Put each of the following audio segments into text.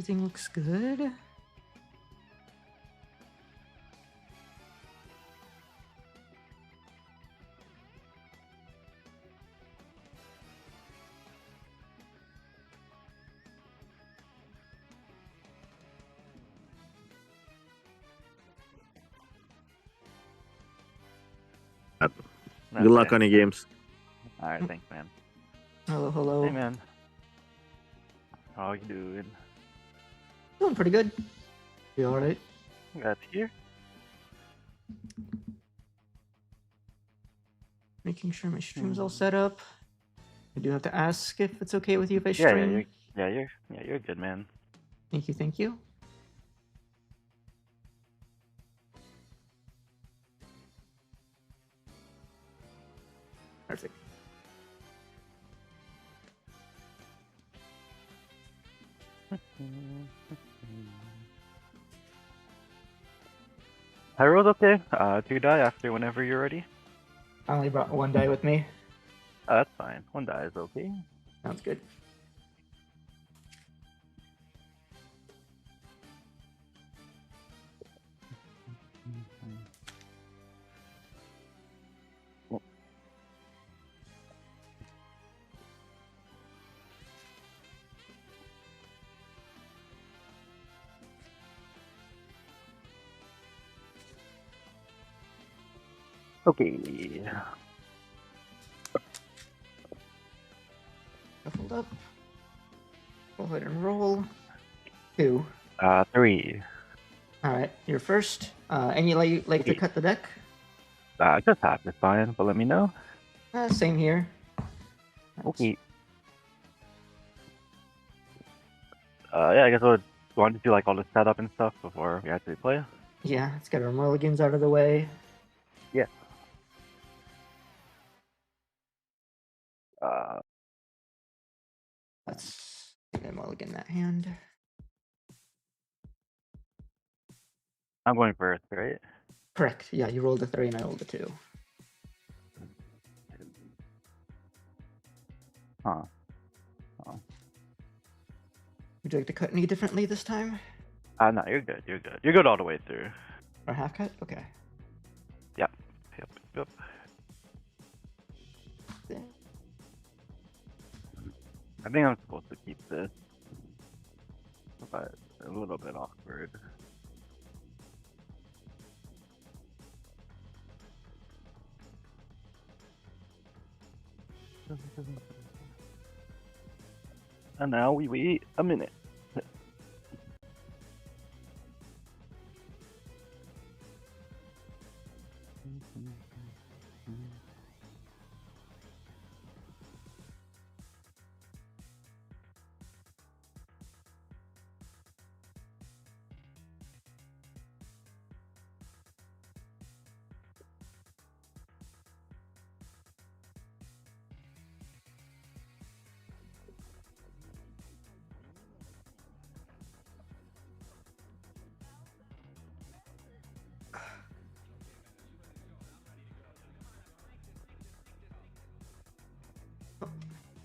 Everything looks good. Good luck on your games. Alright, thanks, man. Hello, hello. Hey, man. How you doing? Doing pretty good. You alright? Glad to hear. Making sure my stream's all set up. I do have to ask if it's okay with you if I Yeah, stream. you're good, man. Thank you, thank you. Perfect. Pyro's okay. 2 die after whenever you're ready. I only brought one die with me. That's fine. 1 die is okay. Sounds good. Okay. Shuffled up. Go ahead and roll. 2. 3. Alright, you're first. And you like to Okay. cut the deck? Just half is fine, but let me know. Same here. Okay. Yeah, I guess we'll want to do like all the setup and stuff before we actually play. Yeah, let's get our mulligans out of the way. Yeah. Let's get a mulligan that hand. I'm going first, right? Correct. Yeah, you rolled a 3 and I rolled a 2. Huh. Would you like to cut any differently this time? No, you're good. You're good. You're good all the way through. Or half cut? Okay. Yep. There. I think I'm supposed to keep this, but a little bit awkward. And now we wait a minute.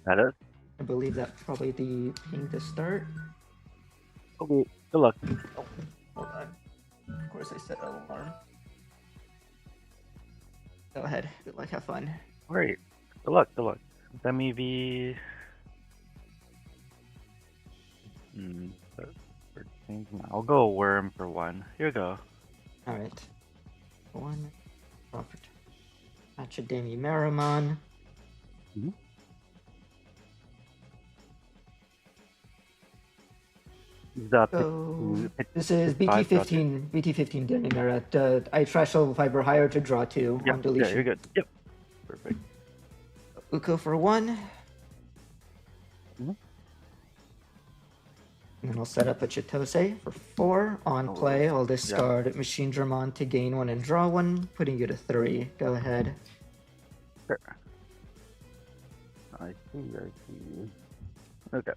That is? I believe that's probably the ping to start. Okay, good luck. Hold on. Of course I set an alarm. Go ahead. Good luck. Have fun. Great. Good luck. Let me be... I'll go worm for 1. Here you go. Alright. 1. Proper. Milleniummon. So this is BT15 Denimer. I trash level 5 or higher to draw 2 on deletion. Yeah, you're good. Yep. Perfect. Uko for 1. And then I'll set up a Chitose for 4. On play, I'll discard Machine Dramon to gain 1 and draw 1, putting you to 3. Go ahead. Sure. I see. Okay.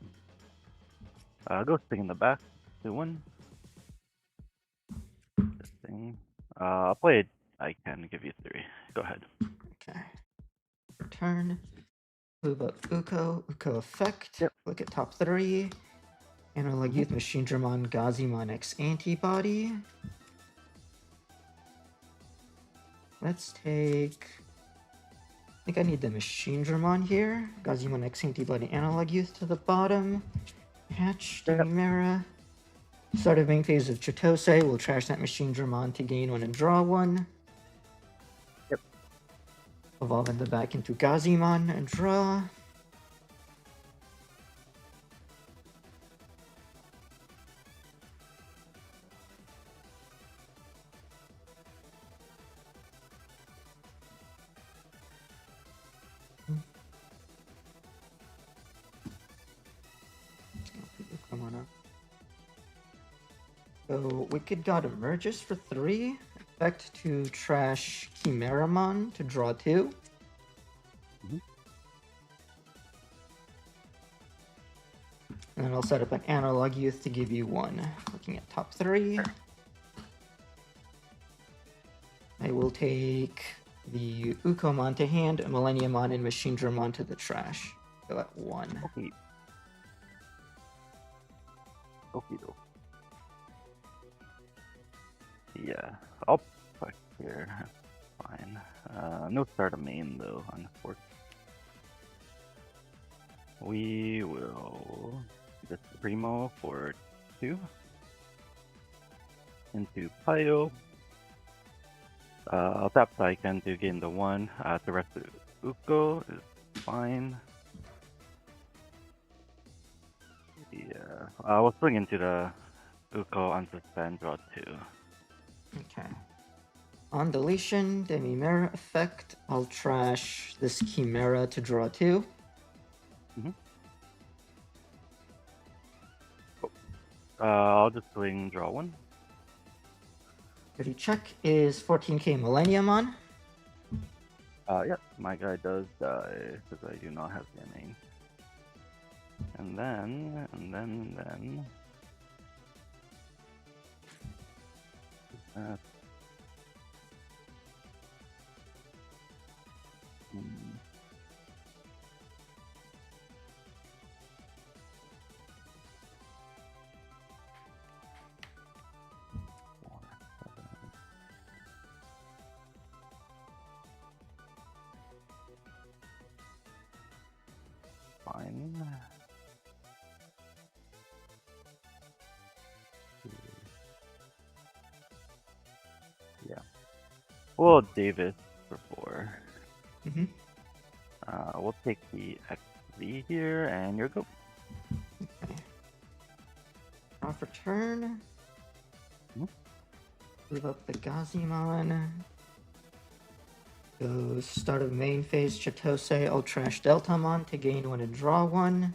Go sting in the back. 2-1. This thing. I'll play it. I can give you 3. Go ahead. Okay. Return. Move up Uko. Uko effect. Yep. Look at top 3. Analog Youth, Machine Dramon, Gazimon X Antibody. Let's take... I think I need the Machine Dramon here. Gazimon X Antibody, Analog Youth to the bottom. Hatch, Demimera. Start of main phase of Chitose. We'll trash that Machine Dramon to gain 1 and draw 1. Yep. Evolve in the back into Gazimon and draw. Come on up. So Wicked God emerges for 3. Effect to trash Chimeramon to draw 2. And then I'll set up an Analog Youth to give you 1. Looking at top 3. I will take the Ukomon to hand, Milleniummon and Machine Dramon to the trash. Go at 1. Okay. Okie-doke. Yeah, I'll put here. Fine. No start of main though, unfortunately. We will just Primo for 2 into Pio. I'll tap Taiken to gain the 1. The rest of Uko is fine. Yeah, we'll swing into the Uko unsuspend, draw 2. Okay. On deletion, Demimera effect, I'll trash this Chimera to draw 2. I'll just swing, draw 1. Dirty check is 14k Milleniummon. Yeah, my guy does die because I do not have the main. And then. Fine. Yeah. Well, Davis for 4. We'll take the XV here, and you're go. Okay. Draw for turn. Move up the Gazimon. Go start of main phase Chitose. I'll trash Deltamon to gain 1 and draw 1.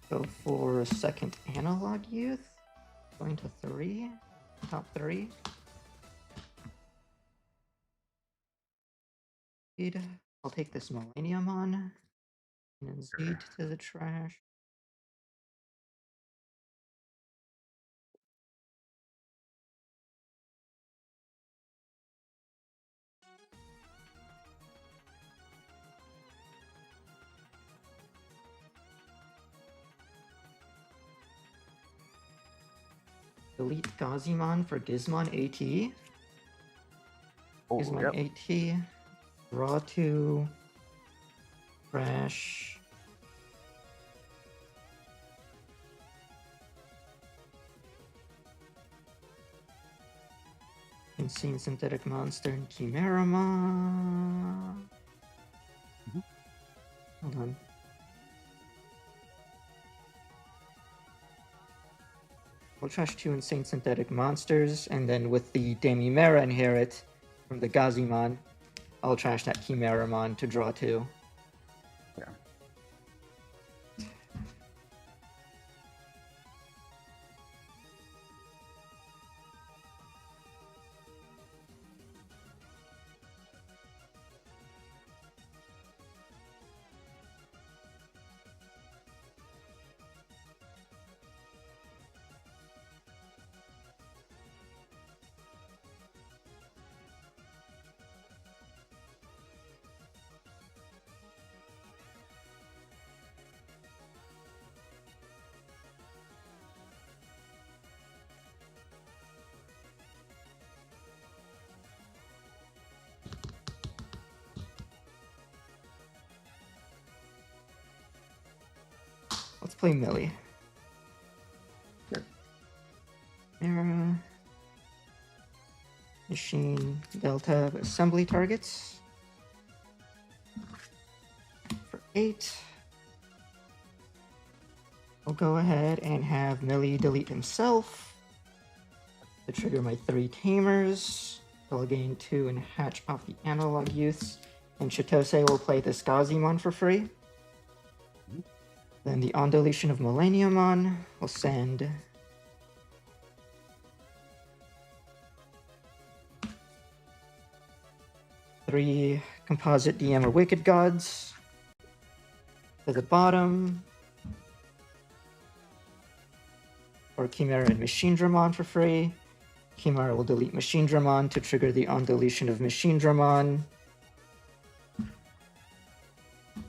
Go for a second Analog Youth. Going to 3. Top 3. I'll take this Milleniummon and Z to the trash. Delete Gazimon for Gizmon AT. Oh, Gizmon AT. Draw 2. Trash. Insane Synthetic Monster and Chimeramon. Hold on. We'll trash 2 Insane Synthetic Monsters, and then with the Demimera inherit from the Gazimon, I'll trash that Chimeramon to draw 2. Yeah. let's play Millie. Sure. Era. Machine Delta assembly targets. For 8. I'll go ahead and have Millie delete himself to trigger my 3 tamers. I'll gain 2 and hatch off the analog youths. And Chitose will play this Gazimon for free. Then the on deletion of Milleniummon will send three composite DM or Wicked Gods to the bottom. Or Chimera and Machine Dramon for free. Chimera will delete Machine Dramon to trigger the on deletion of Machine Dramon.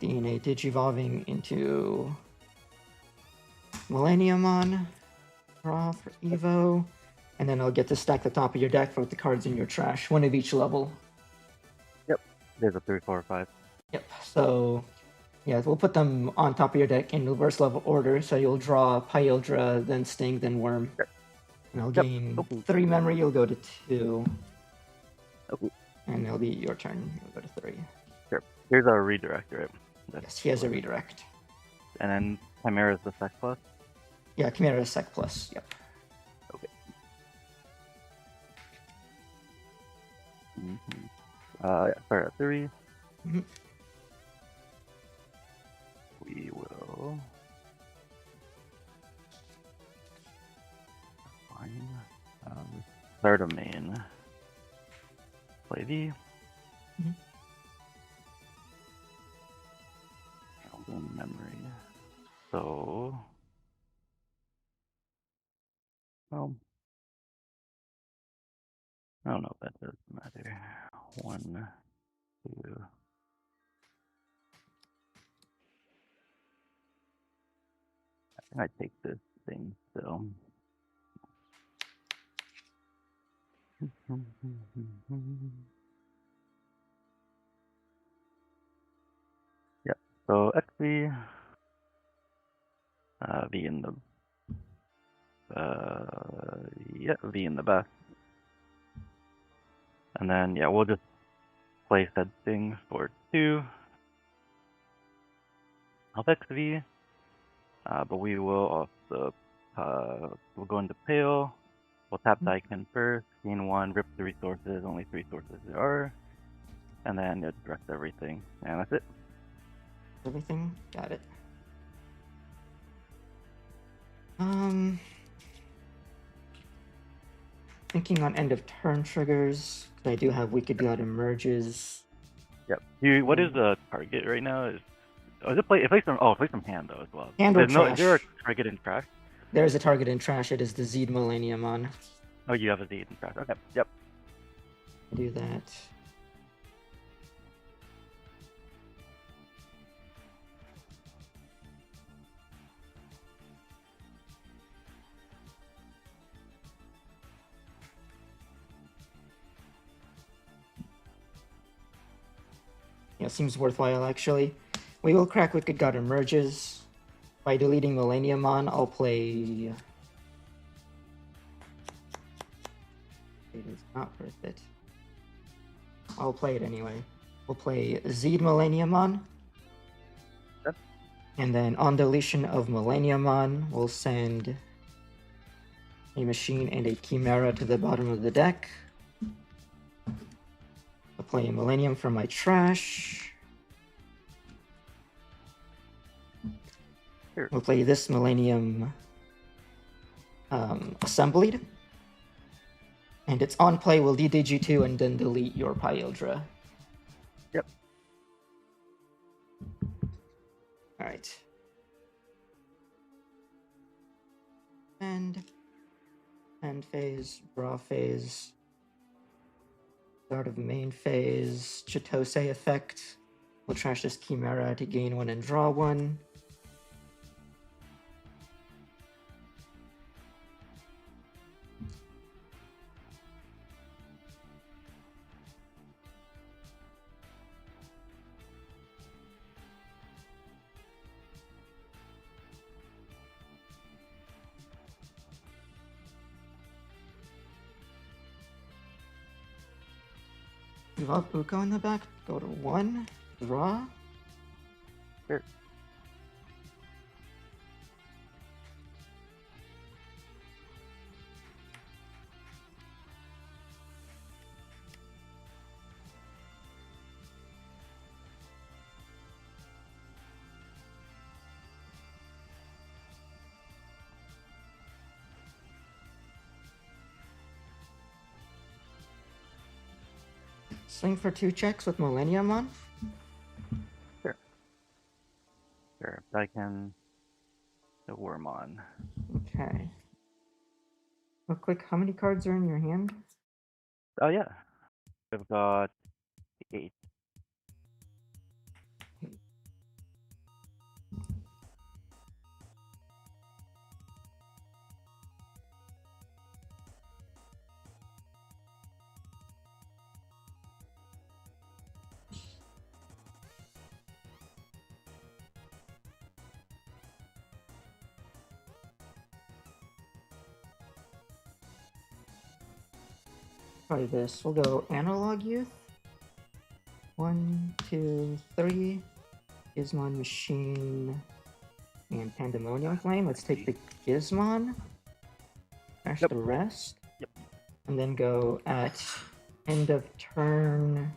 DNA digivolving into Milleniummon. Draw for Evo. And then I'll get to stack the top of your deck with the cards in your trash, 1 of each level. Yep, there's a 3, 4, 5. Yep, so yeah, we'll put them on top of your deck in reverse level order. So you'll draw Pyldra, then Sting, then Worm. Sure. And I'll gain 3 memory, you'll go to 2. Okay. And it'll be your turn, you'll go to 3. Sure. Here's our redirect, right? Yes, he has a redirect. And then Chimera is the Sec Plus? Yeah, Chimera is Sec Plus, yep. Okay. Yeah, start at 3. We will start a main. Play V. Memory. So, well, I don't know if that does matter. 1, 2. I think I take this thing still. Yeah, so XV, V in the, yeah, V in the best. And then, yeah, we'll just play said thing for 2 of XV, but we will also, we'll go into Pale, we'll tap the icon first, gain 1, rip the resources, only 3 sources there are, and then direct everything, and that's it. Everything? Got it. Thinking on end of turn triggers, I do have Wicked God emerges. Yep. What is the target right now? Is it play? It plays some. Oh, it plays some hand though as well. Hand or trash. Is there a target in trash? There is a target in trash. It is the Zed Milleniummon. Oh, you have a Zed in trash. Okay. Yep. Do that. Yeah, seems worthwhile actually. We will crack Wicked God emerges. By deleting Milleniummon, I'll play. It is not worth it. I'll play it anyway. We'll play Zed Milleniummon. Yep. And then on deletion of Milleniummon, we'll send a Machine and a Chimera to the bottom of the deck. I'll play a Millennium from my trash. Sure. We'll play this Millennium assembled. And it's on play, we'll DDG2 and then delete your Pyldra. Yep. Alright. End phase, draw phase. Start of main phase, Chitose effect. We'll trash this Chimera to gain 1 and draw 1. Move up Uko in the back. Go to 1. Draw. Sure. Swing for 2 checks with Milleniummon. Sure. Sure. I can the Wormmon. Okay. Real quick, how many cards are in your hand? Oh yeah. We've got 8. Try this. We'll go Analog Youth. 1, 2, 3. Gizmon Machine and Pandemonium Flame. Let's take the Gizmon. Crash Yep. the rest. Yep. And then go at end of turn.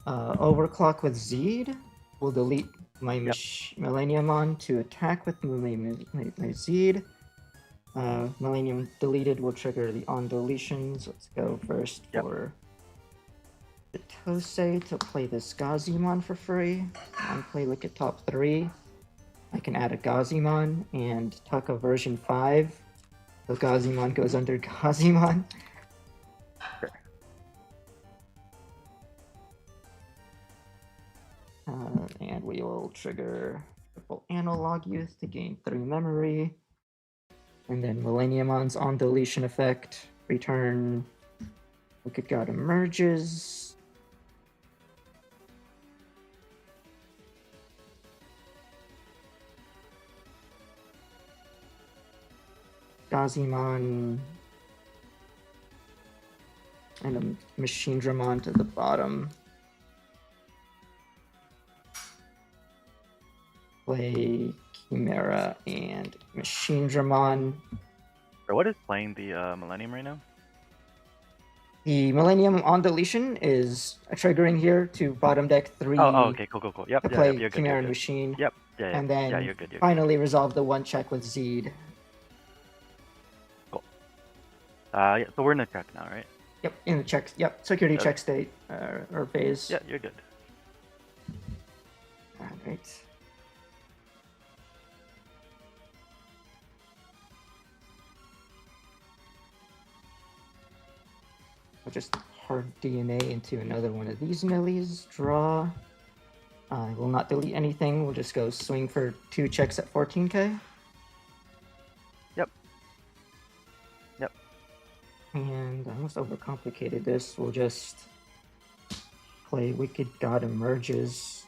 Overclock with Zed. We'll delete my Milleniummon to attack with my Zed. Millennium deleted will trigger the on deletions. Let's go first for the Tosei to play this Gazimon for free. On play look at top 3. I can add a Gazimon and tuck a version 5. So Gazimon goes under Gazimon. Sure. And we will trigger triple Analog Youth to gain 3 memory. And then Milleniummon's on deletion effect. Return Wicked God emerges. Gazimon and a Machine Dramon to the bottom. Play Chimera and Machine Dramon. Or what is playing the Millennium right now? The Millennium on deletion is triggering here to bottom deck 3. Oh, okay, cool. Yep, to yeah, play you're good, Chimera you're and good. Machine. Yep, yeah, and then you're good. finally resolve the 1 check with Zed. Cool. Yeah, so we're in the check now, right? Yep, in the check. Yep, security Okay. check state or phase. Yeah, you're good. Alright. I'll just hard DNA into another one of these millies. Draw. I will not delete anything. We'll just go swing for 2 checks at 14k. Yep. And I almost overcomplicated this. We'll just play Wicked God Emerges,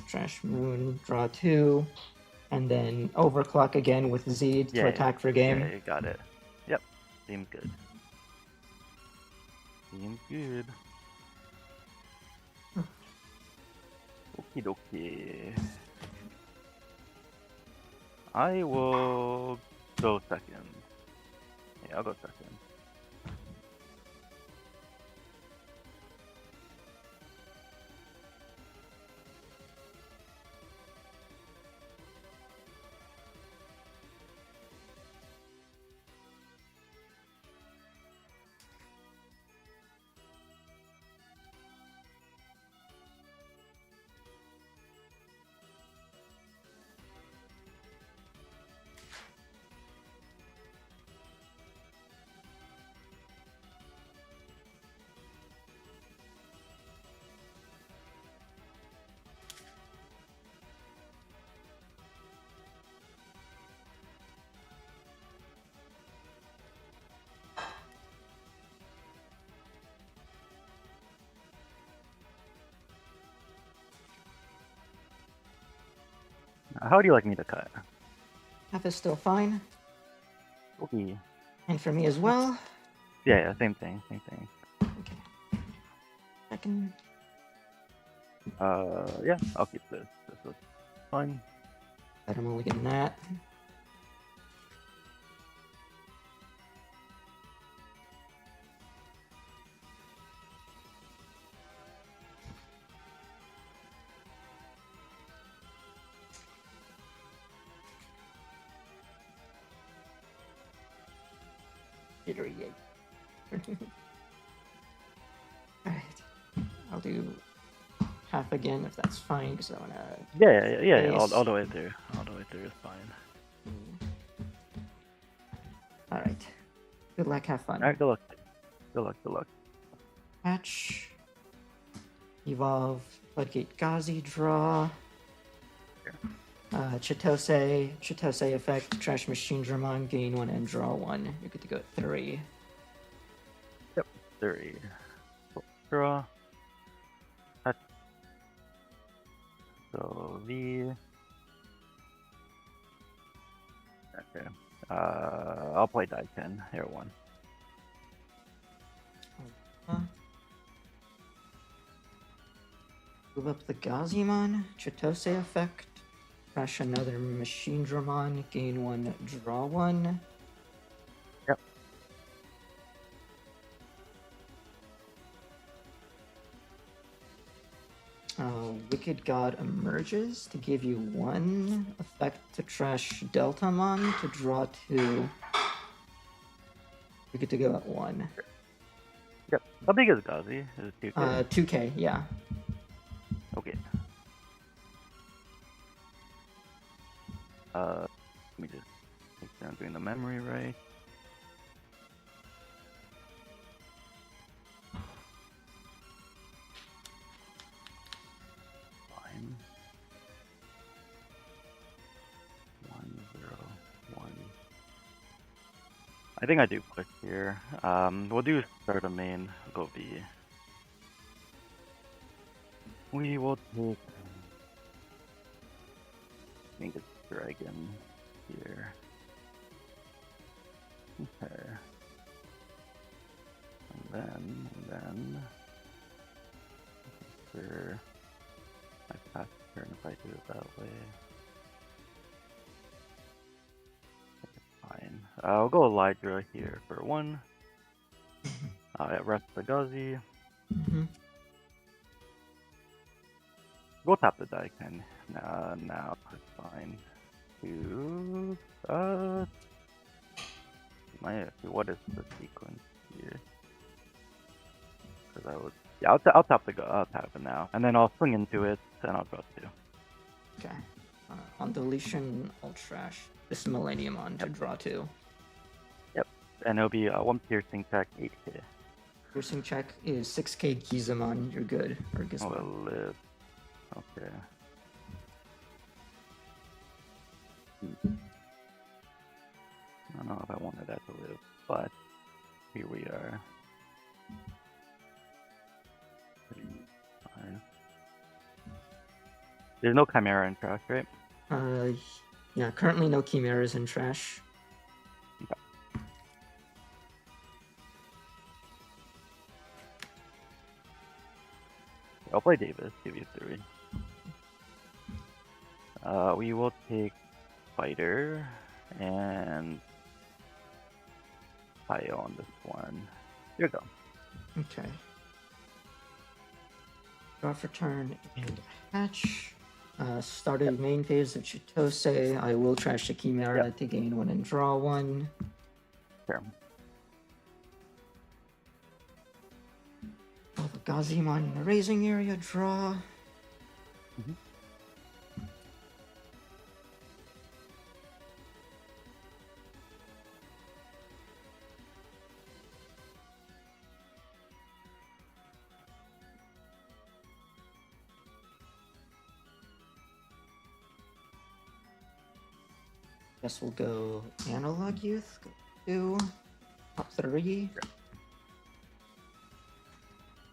Trash Moon, draw 2, and then overclock again with Zed to attack for game. Yeah, you got it. Yep, seems good. Seems good. Okie dokie. I will go second. Yeah, I'll go second. How do you like me to cut? Half is still fine. Okay. And for me as well. Yeah, same thing. Okay. Second. Yeah, I'll keep this. This looks fine. But I'm only getting that. Jittery. Alright. I'll do half again if that's fine, because I want to... Yeah. All the way through. All the way through is fine. Alright. Good luck, have fun. Alright, good luck. Hatch. Evolve. Floodgate Gazi, draw. Chitose effect, Trash Machine Dramon, gain 1 and draw 1. You're good to go at 3. Yep, 3. Draw. Hatch. So V. Okay. I'll play Daiken, Air 1. Move up the Gazimon, Chitose effect, crash another Machine Dramon, gain 1, draw 1. Yep. Wicked God emerges to give you 1 effect to trash Deltamon to draw 2. You're good to go at 1. Yep. How big is Gazi? Is it 2K? 2K, yeah. Okay. Let me just make sure I'm doing the memory right. Fine. 1, 0, 1. I think I do push here. We'll do start a main, go V. We will take. I think it's dragon here. Okay. And then. Sure. I pass turn if I do it that way. Fine. I'll go Elytra here for 1. Rest the Gazi. We'll tap the Daiken. Now it's fine. What is the sequence here? Because I would, yeah, I'll tap it now, and then I'll swing into it, and I'll draw 2. Okay. On deletion, I'll trash this Milleniummon to draw 2. Yep, and it'll be 1 piercing check, 8k. Piercing check is 6k Gizamon. You're good. Or Oh, Gizmo. it'll live. Okay. I don't know if I wanted that to live, but here we are. Fine. There's no Chimera in trash, right? Yeah, currently no Chimeras in trash. Okay. I'll play Davis, give you 3. We will take Fighter and Pio on this one. Here we go. Okay. Draw for turn and hatch. Started main phase of Chitose. I will trash the Chimera to gain 1 and draw 1. Sure. Gazimon in the raising area, draw. Guess we'll go Analog Youth, go 2, top 3.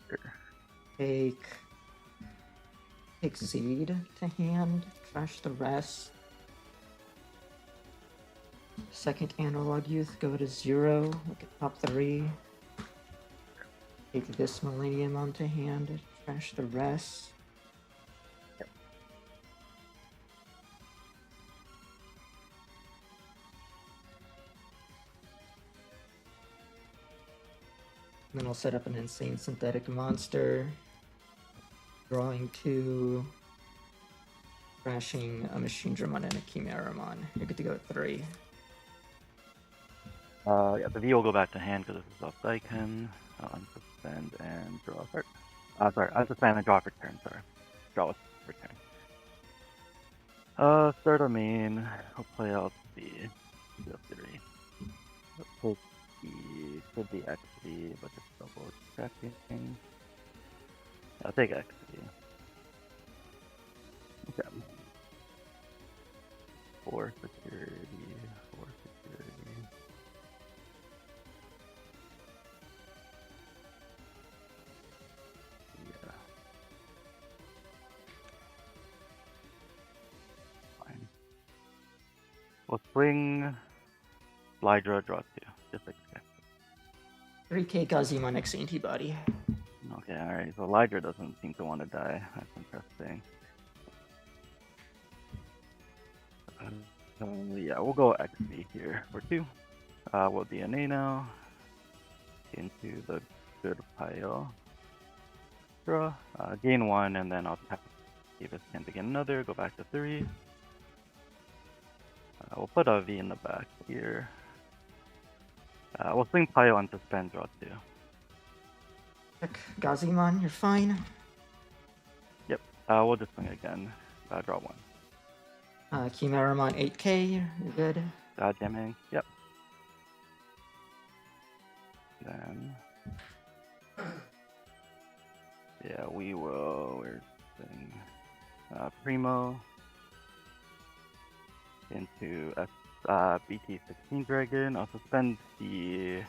Sure. Take Zeed to hand, trash the rest. Second Analog Youth, go to 0, look at top 3. Take this Milleniummon to hand, trash the rest. Then I'll set up an insane synthetic monster. Drawing 2. Crashing a Machinedramon and a Chimeramon. You're good to go at 3. Yeah, the V will go back to hand because this is off Daiken. I'll unsuspend and draw a card. Sorry, unsuspend and draw for turn, sorry. Draw with return. Start our main. I'll play out the 3. I'll take could be XD, but just double checking. I'll take XD. Okay. 4 security, 4 security. Yeah. Fine. We'll swing Lydra, draw 2. Just like that. 3k Gazimon X antibody. Okay, alright. So Lydra doesn't seem to want to die. That's interesting. Yeah, we'll go XP here for 2. We'll DNA now. Into the good pile. Draw. Gain 1, and then I'll tap Davis can begin another. Go back to 3. We'll put a V in the back here. We'll swing pile and suspend, draw 2. Check Gazimon, you're fine. Yep. We'll just swing again. Draw 1. Chimeramon 8k, you're good. Jamming. Yep. Then. Yeah, we will. Where's the thing? Primo. Into BT16 Dragon. I'll suspend the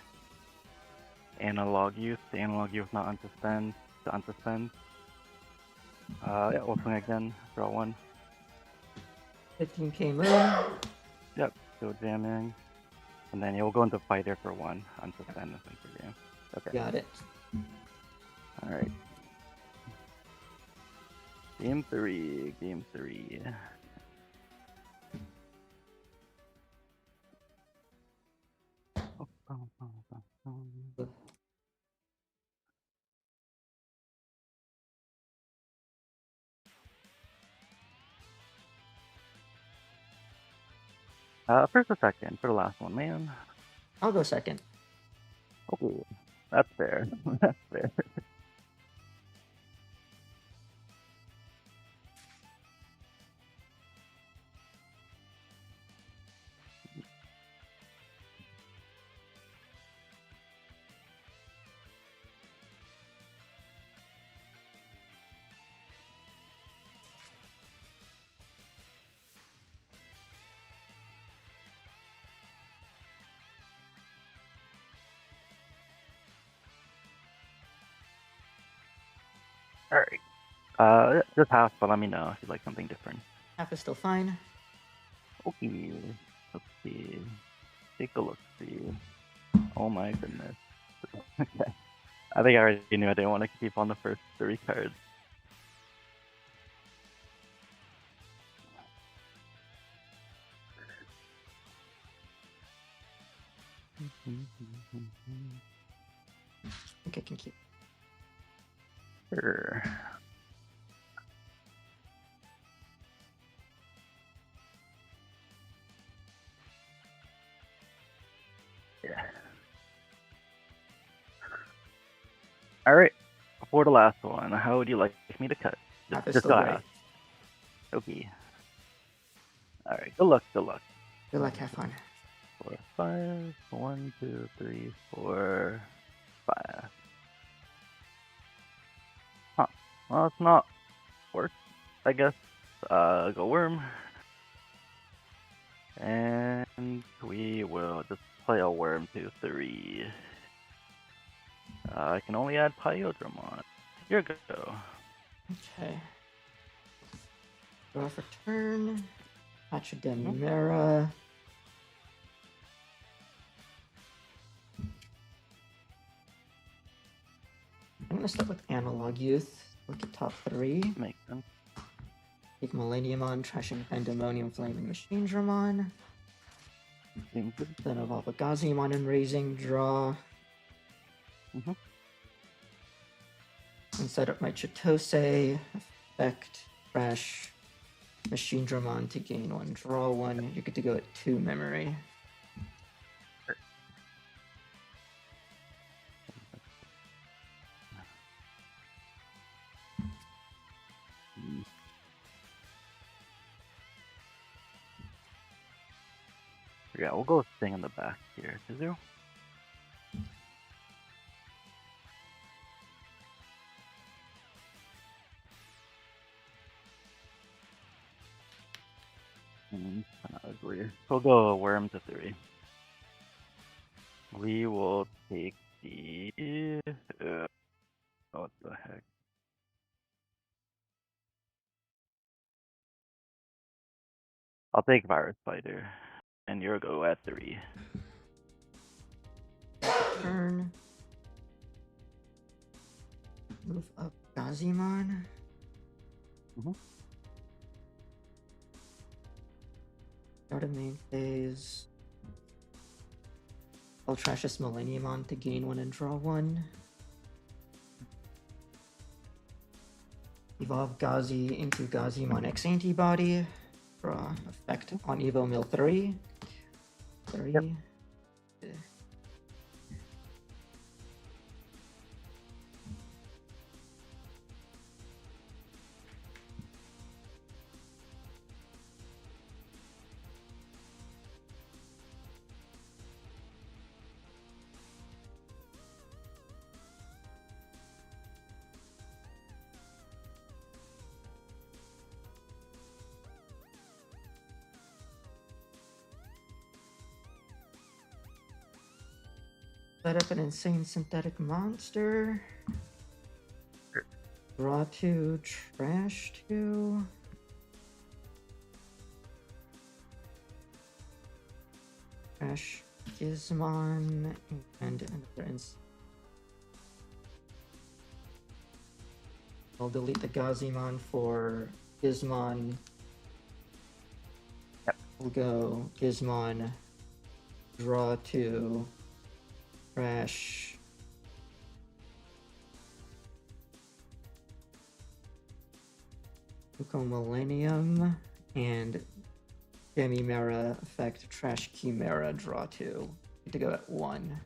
analog use. The analog use not unsuspend. To unsuspend. Yeah, we'll swing again. Draw 1. 15k Moon. Yep, still jamming. And then you'll go into fighter for 1. Unsuspend and center game. Okay. Got it. Alright. Game 3. Game 3. First or second for the last one, man. I'll go second. Okay, that's fair. That's fair. Alright. Just half, but let me know if you'd like something different. Half is still fine. Okay. Let's see. Take a look, see. Oh my goodness. Okay. I think I already knew I didn't want to keep on the first 3 cards. I think I can keep. Sure. Yeah. Alright. For the last one, how would you like me to cut? Half is Just still gotta great. ask. Okay. Alright, good luck, good luck. Good luck, have fun. 4, 5. 1, 2, 3, 4, 5. Huh. Well, it's not work, I guess. Go worm. And we will just play a worm to 3. I can only add Pyodramon. Here you go. Okay. Draw for turn. Pachademera. gonna start with Analog Youth. Look at top 3. Makes sense. Take Milleniummon, trashing Pandemonium, Flaming Machine Dramon. Seems good. Then evolve a Gazimon and raising draw. Mhm. And set up my Chitose, effect, trash, Machine Dramon to gain 1, draw 1. You're good to go at 2 memory. Yeah, we'll go with Sting in the back here. Kizu. Kind of ugly. We'll go Worm to 3. We will take the. What the heck? I'll take Virus Fighter, and you'll go at 3. Turn. Move up Gazimon. Mhm. Start a main phase. I'll trash this Milleniummon to gain 1 and draw 1. Evolve Gazi into Gazimon X Antibody. Draw effect on Evo Mill 3. 3. Yep. Set up an insane synthetic monster. Draw 2, trash 2. Trash Gizmon and another I'll delete the Gazimon for Gizmon. Yep. We'll go Gizmon, draw 2, trash. Uko Millennium and Demimera effect trash Chimera, draw 2. Need to go at 1.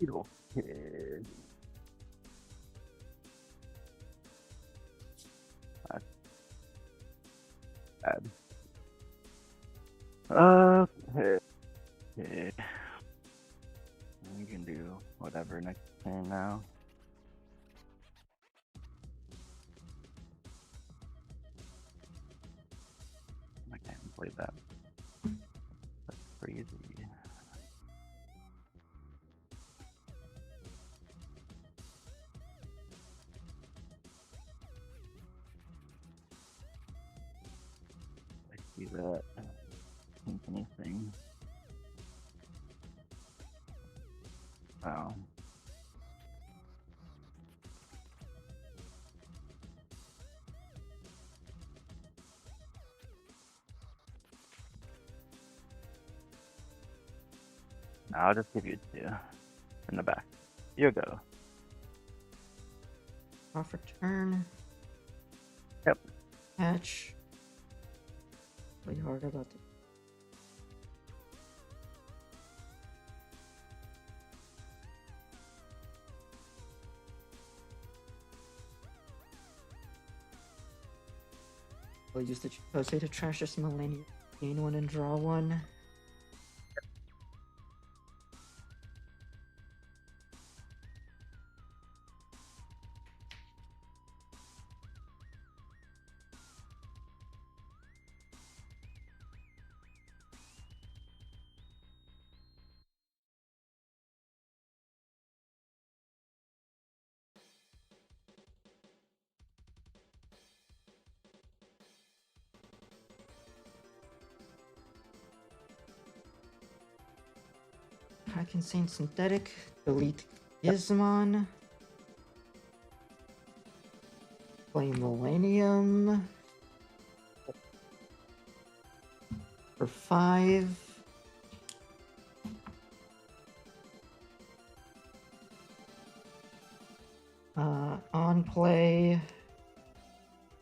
Okay. That's bad. Okay. We can do whatever next turn now. I can't play that. That's crazy. I see that. Think anything. Wow. I'll just give you 2 in the back. You go. Off return. Yep. Hatch. Really hard about the. We'll use the Jose to trash this Millennium. Gain 1 and draw 1. Hack Insane Synthetic. Delete Gizmon. Play Millennium for 5. On play,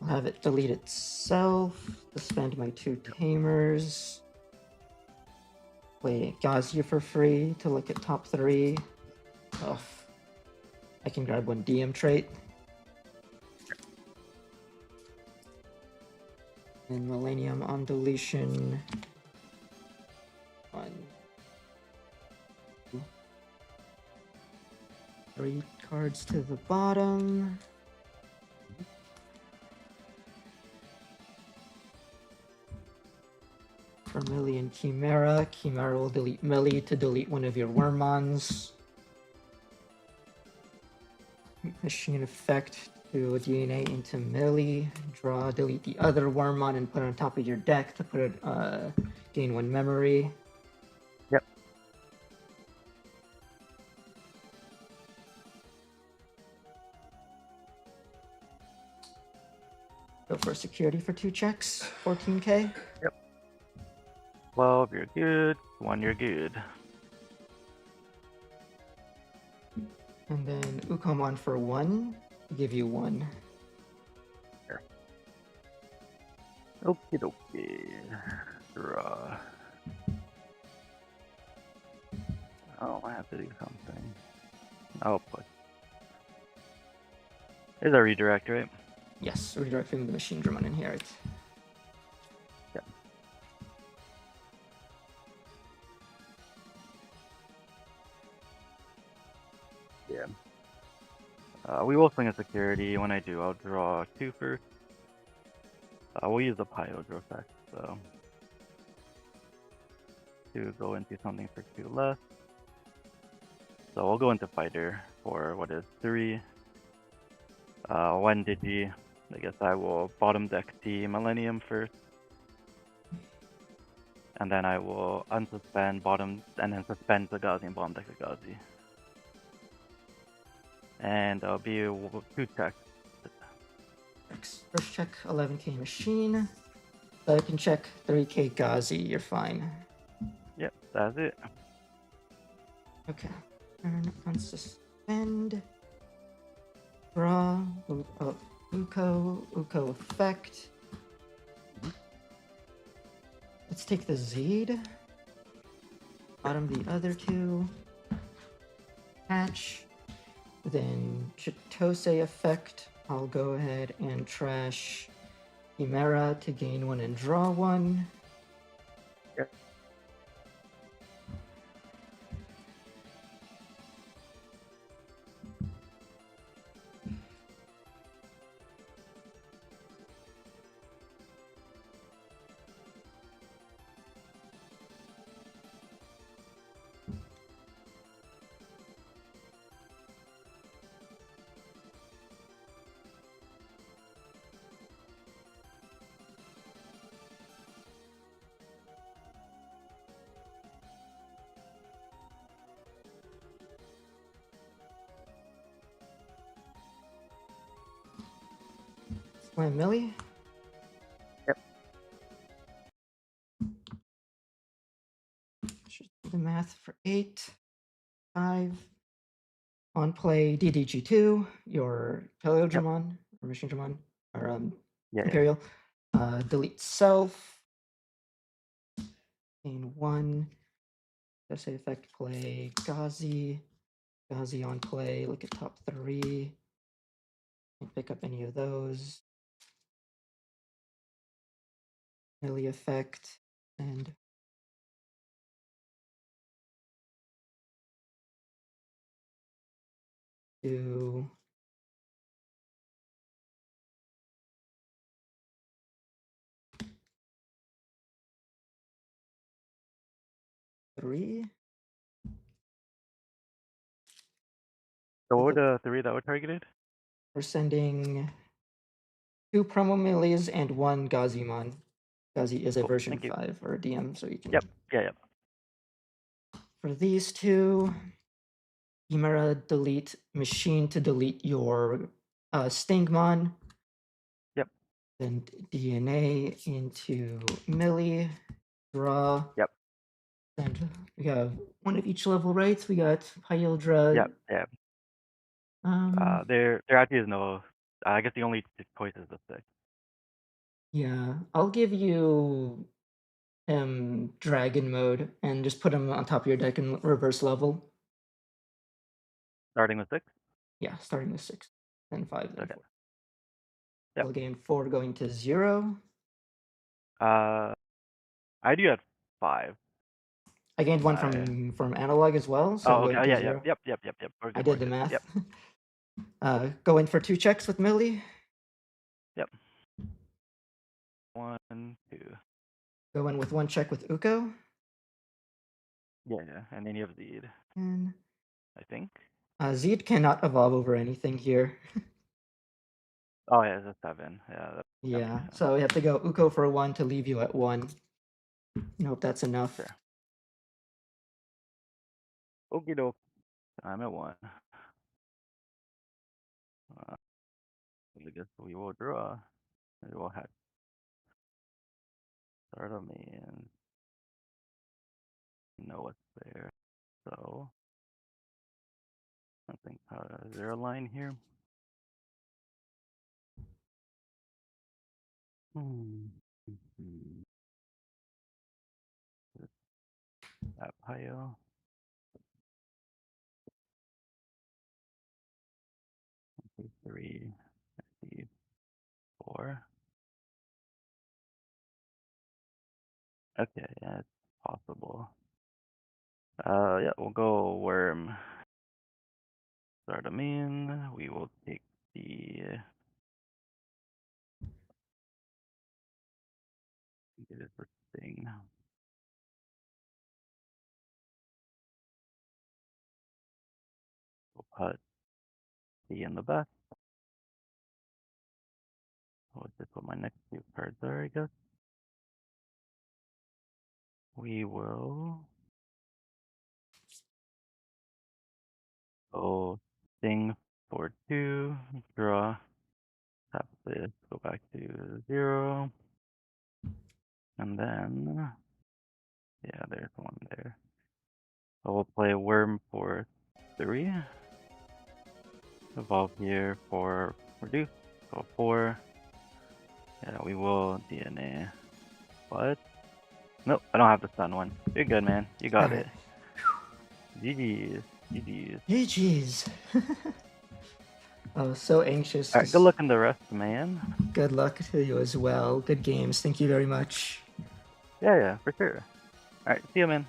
I'll have it delete itself, suspend my 2 tamers, play Gazia for free to look at top 3. Oh, I can grab 1 DM trait. And Millennium on deletion. 1, 2, 3 cards to the bottom. For Millie and Chimera, Chimera will delete Millie to delete one of your Wormmons. Machine effect to DNA into Millie. Draw, delete the other Wormmon and put it on top of your deck to put it, gain 1 memory. Yep. Go for security for 2 checks, 14k. Yep. 12, you're good. 1, you're good. And then Ukomon for 1, give you 1. Sure. Okie dokie. Draw. Oh, I have to do something. Oh, boy. Is a redirect, right? Yes, redirecting the Machine Drum on Inherit. Yeah. Yeah. We will swing a security. When I do, I'll draw 2 first. We'll use the Pyodro effect, so. 2 go into something for 2 less. So we'll go into Fighter for what is 3. 1 Digi. I guess I will bottom deck the Millennium first. And then I will unsuspend bottom and then suspend the Gazi and bottom deck the Gazi. And there'll be 2 checks. First check 11k Machine. Second check 3k Gazi, you're fine. Yep, that's it. Okay. Turn unsuspend. Draw. Uko effect. Let's take the Zed. Bottom the other 2. Hatch. Then Chitose effect. I'll go ahead and trash Chimera to gain 1 and draw 1. Yep. Slam Millie. Yep. Should do the math for 8, 5. On play DDG2, your Paleodramon, or Machine Dramon, or Yeah. Imperial. Delete self. Gain 1. Say effect play Gazi. Gazi on play. Look at top 3. Can't pick up any of those. Millie effect and do three. So what were the 3 that were targeted? We're sending 2 promo Millies and 1 Gazimon. Gazi is a Cool, version thank you. 5 or a DM, so you can. Yep. Yeah. For these 2, Chimera delete Machine to delete your Stingmon. Then DNA into Millie. Draw. Yep. And we have one of each level, right? We got Hyildra. Yep. Yeah. There actually is no. I guess the only choice is the 6. Yeah, I'll give you dragon mode and just put him on top of your deck in reverse level. Starting with 6. Yeah, starting with 6, then 5, then Okay. 4. Yep. I'll gain 4 going to 0. I do at 5. I gained 1 from analog as well, so Oh, okay. going to Yeah. 0. Yep. We're I good. did the math. Yep. Go in for 2 checks with Millie. Yep. 1, 2. Go in with 1 check with Uko. Yeah. And then you have Zed. And I think. Zed cannot evolve over anything here. Oh yeah, it's a 7. Yeah. That Yeah, makes sense. so we have to go Uko for 1 to leave you at 1. I hope that's enough. Sure. Okie doke. I'm at 1. I guess we will draw. We will have start on me and know what's there. So I think is there a line here? That pile. 3, 4. Okay, yeah, it's possible. Yeah, we'll go worm. Start a main. We will take the get it for thing. We'll put D in the back. I'll just put my next 2 cards there, I guess. We will go thing for 2, draw, tap this, go back to 0, and then, yeah, there's 1 there. So we'll play worm for 3, evolve here for reduce, so 4, yeah, we will DNA, what? Nope, I don't have the stun one. You're good, man, you got it. GG's. GG's. I was so anxious. Alright, good luck in the rest, man. Good luck to you as well. Good games. Thank you very much. Yeah, for sure. Alright, see you, man.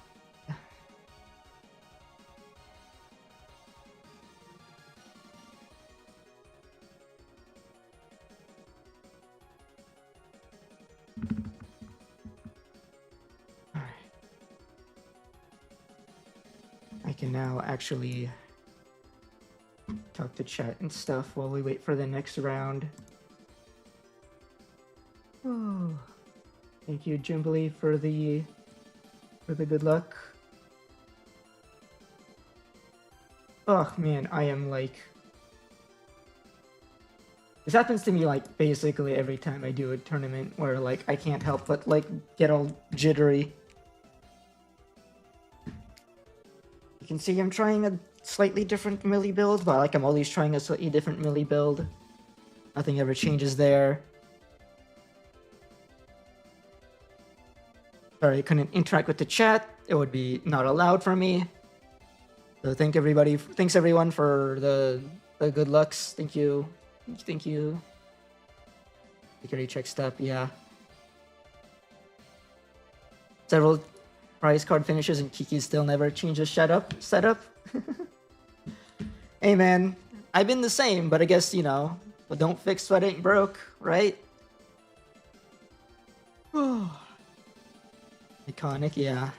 Alright. I can now actually talk to chat and stuff while we wait for the next round. Oh, thank you, Jimbly, for the good luck. Oh man, I am like, this happens to me like basically every time I do a tournament where like I can't help but like get all jittery. You can see I'm trying a slightly different melee build, but like I'm always trying a slightly different melee build. Nothing ever changes there. Sorry, I couldn't interact with the chat. It would be not allowed for me. So thanks everyone for the good lucks. Thank you. Security check step, yeah. Several prize card finishes and Kiki still never changes setup. Hey man, I've been the same, but I guess, you know, but don't fix what ain't broke, right? Iconic, yeah.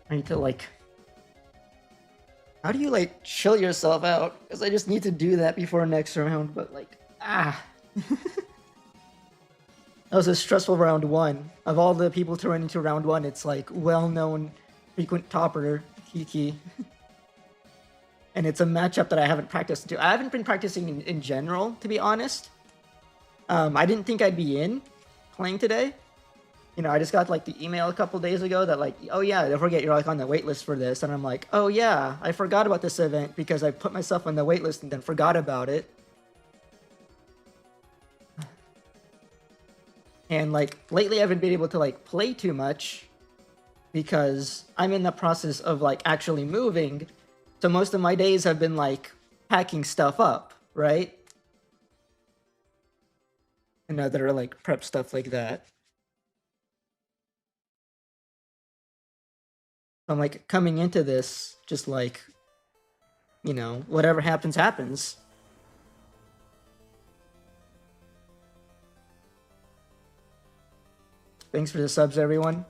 I need to like How do you like chill yourself out? Because I just need to do that before next round, but like, ah. That was a stressful round one. Of all the people to run into round one, it's like well-known frequent topper Kiki. And it's a matchup that I haven't practiced to. I haven't been practicing in general, to be honest. I didn't think I'd be in playing today. You know, I just got like the email a couple days ago that like, oh yeah, don't forget you're like on the waitlist for this. And I'm like, oh yeah, I forgot about this event because I put myself on the waitlist and then forgot about it. And like lately I haven't been able to like play too much because I'm in the process of like actually moving. So most of my days have been like packing stuff up, right? And other like prep stuff like that. I'm like coming into this just like, you know, whatever happens, happens. Thanks for the subs, everyone.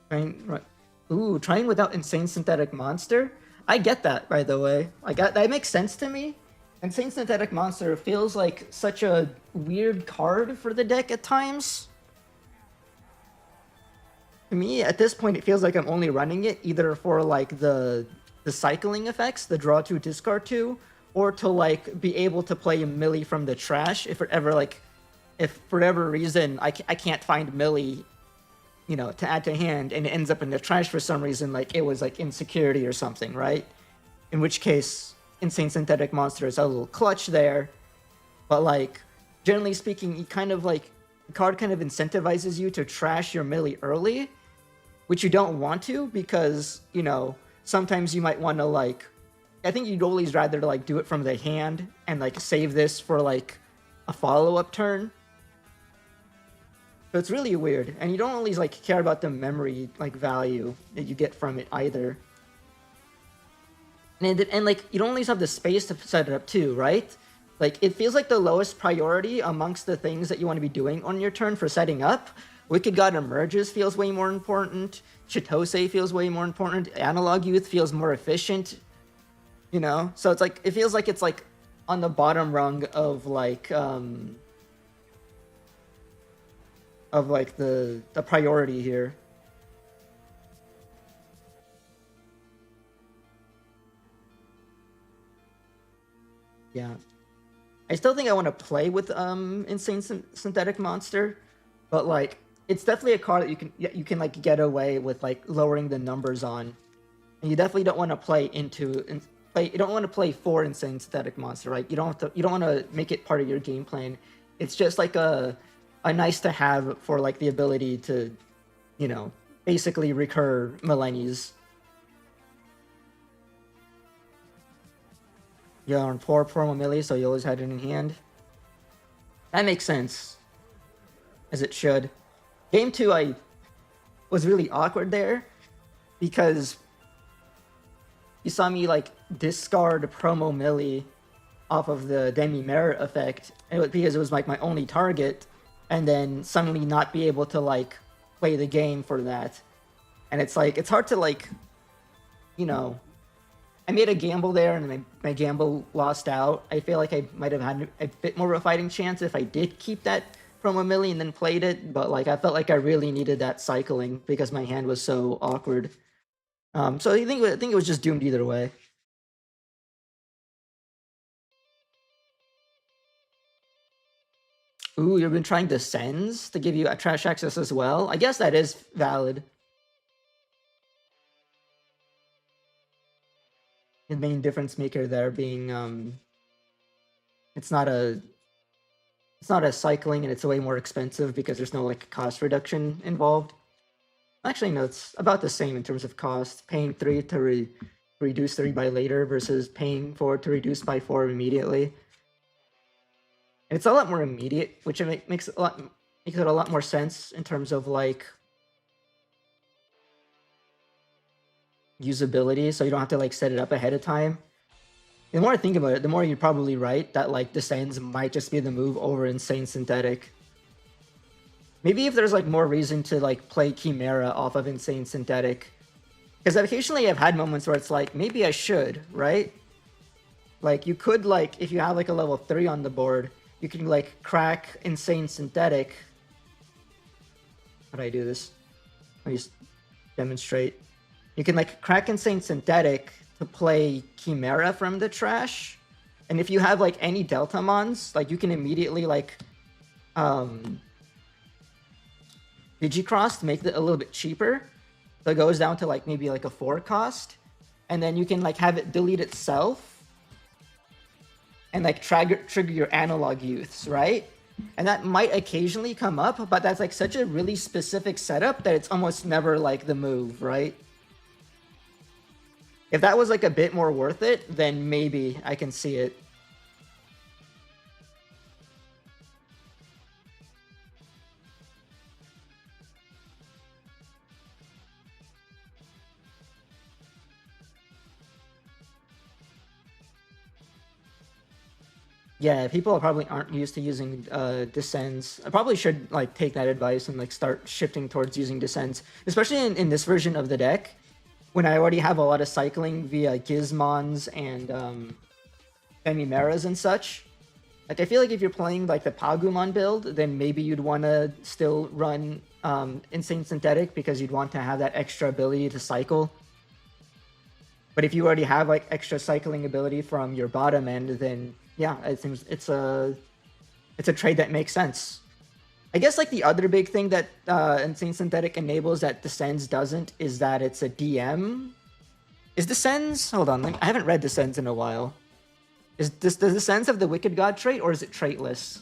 Trying without Insane Synthetic Monster? I get that, by the way. That makes sense to me. Insane Synthetic Monster feels like such a weird card for the deck at times. To me, at this point, it feels like I'm only running it either for like the cycling effects, the draw 2, discard 2, or to like be able to play Millie from the trash if for whatever reason I can't find Millie, you know, to add to hand and it ends up in the trash for some reason, like it was like insecurity or something, right? In which case, Insane Synthetic Monster is a little clutch there. But like, generally speaking, the card kind of incentivizes you to trash your Millie early, which you don't want to because, you know, sometimes you might want to like, I think you'd always rather like do it from the hand and like save this for like a follow-up turn. So it's really weird, and you don't always like care about the memory like value that you get from it either. And like you don't always have the space to set it up too, right? Like it feels like the lowest priority amongst the things that you want to be doing on your turn for setting up. Wicked God Emerges feels way more important. Chitose feels way more important. Analog Youth feels more efficient. You know, so it's like it feels like it's like on the bottom rung of like the priority here. Yeah, I still think I want to play with Insane Synthetic Monster, but like it's definitely a card that you can like get away with like lowering the numbers on, and you definitely don't want to play into. You don't want to play for Insane Synthetic Monster, right? You don't want to make it part of your game plan. It's just like a nice to have for like the ability to, you know, basically recur Millennies. You're on 4 Millie, so you always had it in hand. That makes sense. As it should. Game 2, I was really awkward there because you saw me like discard promo Millie off of the Demi Merit effect because it was like my only target, and then suddenly not be able to like play the game for that. And it's like it's hard to like, you know, I made a gamble there and my gamble lost out. I feel like I might have had a bit more of a fighting chance if I did keep that promo Millie and then played it, but like I felt like I really needed that cycling because my hand was so awkward. So I think it was just doomed either way. Ooh, you've been trying to sends to give you a trash access as well? I guess that is valid. The main difference maker there being it's not a cycling and it's way more expensive because there's no like cost reduction involved. Actually, no, it's about the same in terms of cost. Paying 3 to reduce 3 by later versus paying 4 to reduce by 4 immediately. And it's a lot more immediate, which makes it a lot more sense in terms of like usability, so you don't have to like set it up ahead of time. The more I think about it, the more you're probably right that like Descends might just be the move over Insane Synthetic. Maybe if there's like more reason to like play Chimera off of Insane Synthetic. Because occasionally I've had moments where it's like, maybe I should, right? Like, you could, like, if you have, like, a level 3 on the board, you can, like, crack Insane Synthetic. How do I do this? Let me just demonstrate. You can, like, crack Insane Synthetic to play Chimera from the trash. And if you have, like, any Deltamons, like, you can immediately, like, Digicross to make it a little bit cheaper. So it goes down to, like, maybe, like, a 4 cost. And then you can, like, have it delete itself. And like trigger your analog youths, right? And that might occasionally come up, but that's like such a really specific setup that it's almost never like the move, right? If that was like a bit more worth it, then maybe I can see it. Yeah, people probably aren't used to using descends. I probably should like take that advice and like start shifting towards using descends, especially in this version of the deck, when I already have a lot of cycling via Gizmons and Femimeras and such. Like I feel like if you're playing like the Pagumon build, then maybe you'd want to still run Insane Synthetic because you'd want to have that extra ability to cycle. But if you already have like extra cycling ability from your bottom end, then yeah, it seems it's a trade that makes sense. I guess like the other big thing that Insane Synthetic enables that Descends doesn't is that it's a DM. Is Descends? Hold on, I haven't read Descends in a while. Does Descends have the Wicked God trait or is it traitless?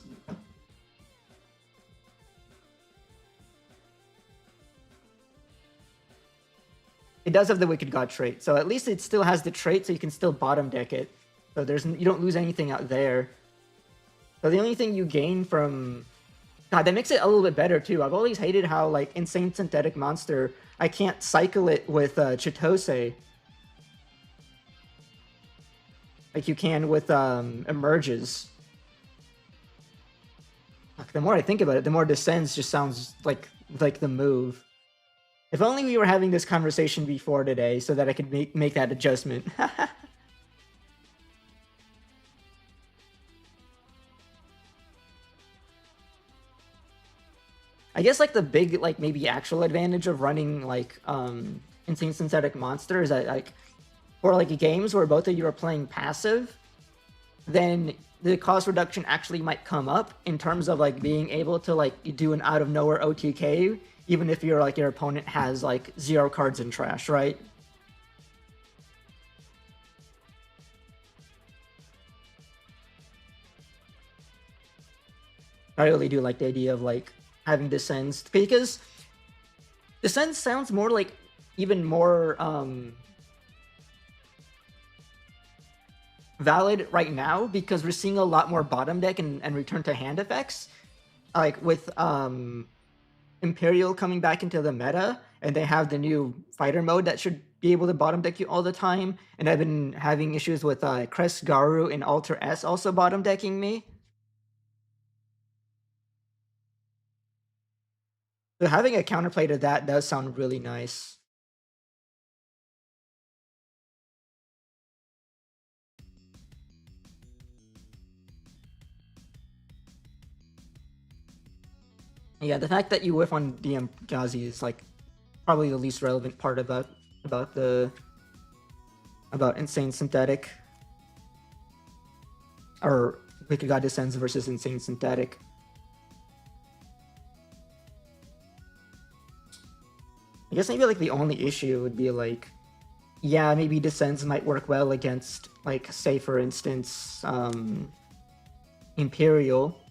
It does have the Wicked God trait, so at least it still has the trait, so you can still bottom deck it. So you don't lose anything out there. So the only thing you gain from... God, that makes it a little bit better too. I've always hated how like Insane Synthetic Monster, I can't cycle it with Chitose. Like you can with Emerges. Fuck, the more I think about it, the more Descends just sounds like the move. If only we were having this conversation before today so that I could make that adjustment. I guess like the big like maybe actual advantage of running like Insane Synthetic Monster is that like for like games where both of you are playing passive, then the cost reduction actually might come up in terms of like being able to like do an out of nowhere OTK even if your opponent has like 0 cards in trash, right? I really do like the idea of like having Descends, because Descends sounds more like even more valid right now because we're seeing a lot more bottom deck and return to hand effects, like with Imperial coming back into the meta, and they have the new fighter mode that should be able to bottom deck you all the time. And I've been having issues with Crest Garu and Alter S also bottom decking me. So having a counterplay to that does sound really nice. Yeah, the fact that you whiff on DM Gazi is like probably the least relevant part about Insane Synthetic, or Wicked God Descends versus Insane Synthetic. I guess maybe like the only issue would be like, yeah, maybe Descends might work well against like, say for instance, Imperial.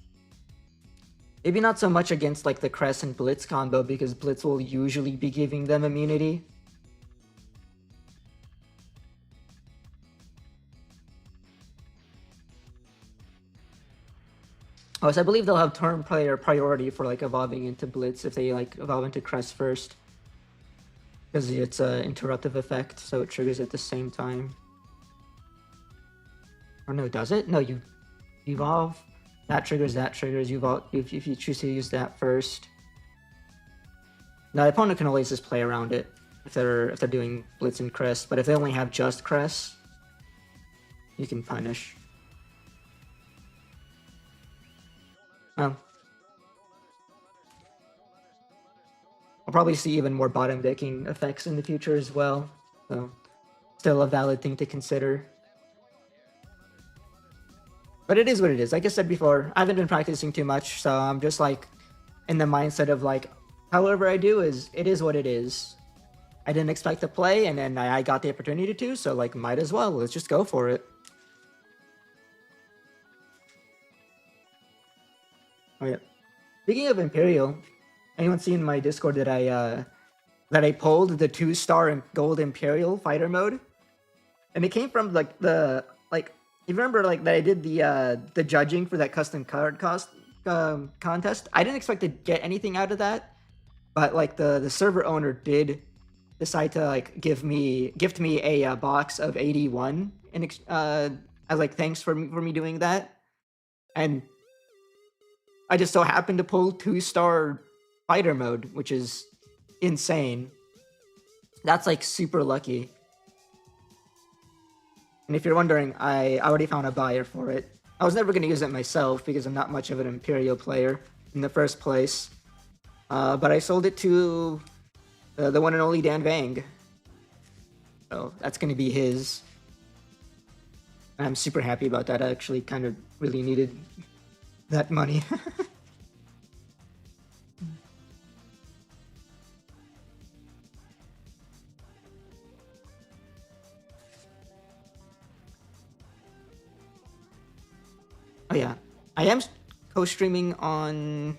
Maybe not so much against like the Crest and Blitz combo because Blitz will usually be giving them immunity. Oh, so I believe they'll have turn player priority for like evolving into Blitz if they like evolve into Crest first. Because it's an interruptive effect, so it triggers at the same time. Or no, does it? No, you evolve. That triggers, you evolve if you choose to use that first. the opponent can always just play around it if they're doing Blitz and Crest, but if they only have just Crest, you can punish. Well, I'll probably see even more bottom decking effects in the future as well, so still a valid thing to consider. But it is what it is. Like I said before, I haven't been practicing too much, so I'm just like in the mindset of like, however I do it is what it is. I didn't expect to play, and then I got the opportunity to, so like might as well. Let's just go for it. Oh yeah. Speaking of Imperial, anyone seen in my Discord that I pulled the 2-star gold Imperial fighter mode? And it came from like you remember like that I did the judging for that custom card contest? I didn't expect to get anything out of that, but like the server owner did decide to like gift me a box of 81 and as like thanks for me doing that. And I just so happened to pull 2-star fighter mode, which is insane. That's like super lucky. And if you're wondering, I already found a buyer for it. I was never going to use it myself because I'm not much of an Imperial player in the first place. But I sold it to the one and only Dan Vang. So that's going to be his. And I'm super happy about that. I actually kind of really needed that money. Oh yeah, I am co-streaming on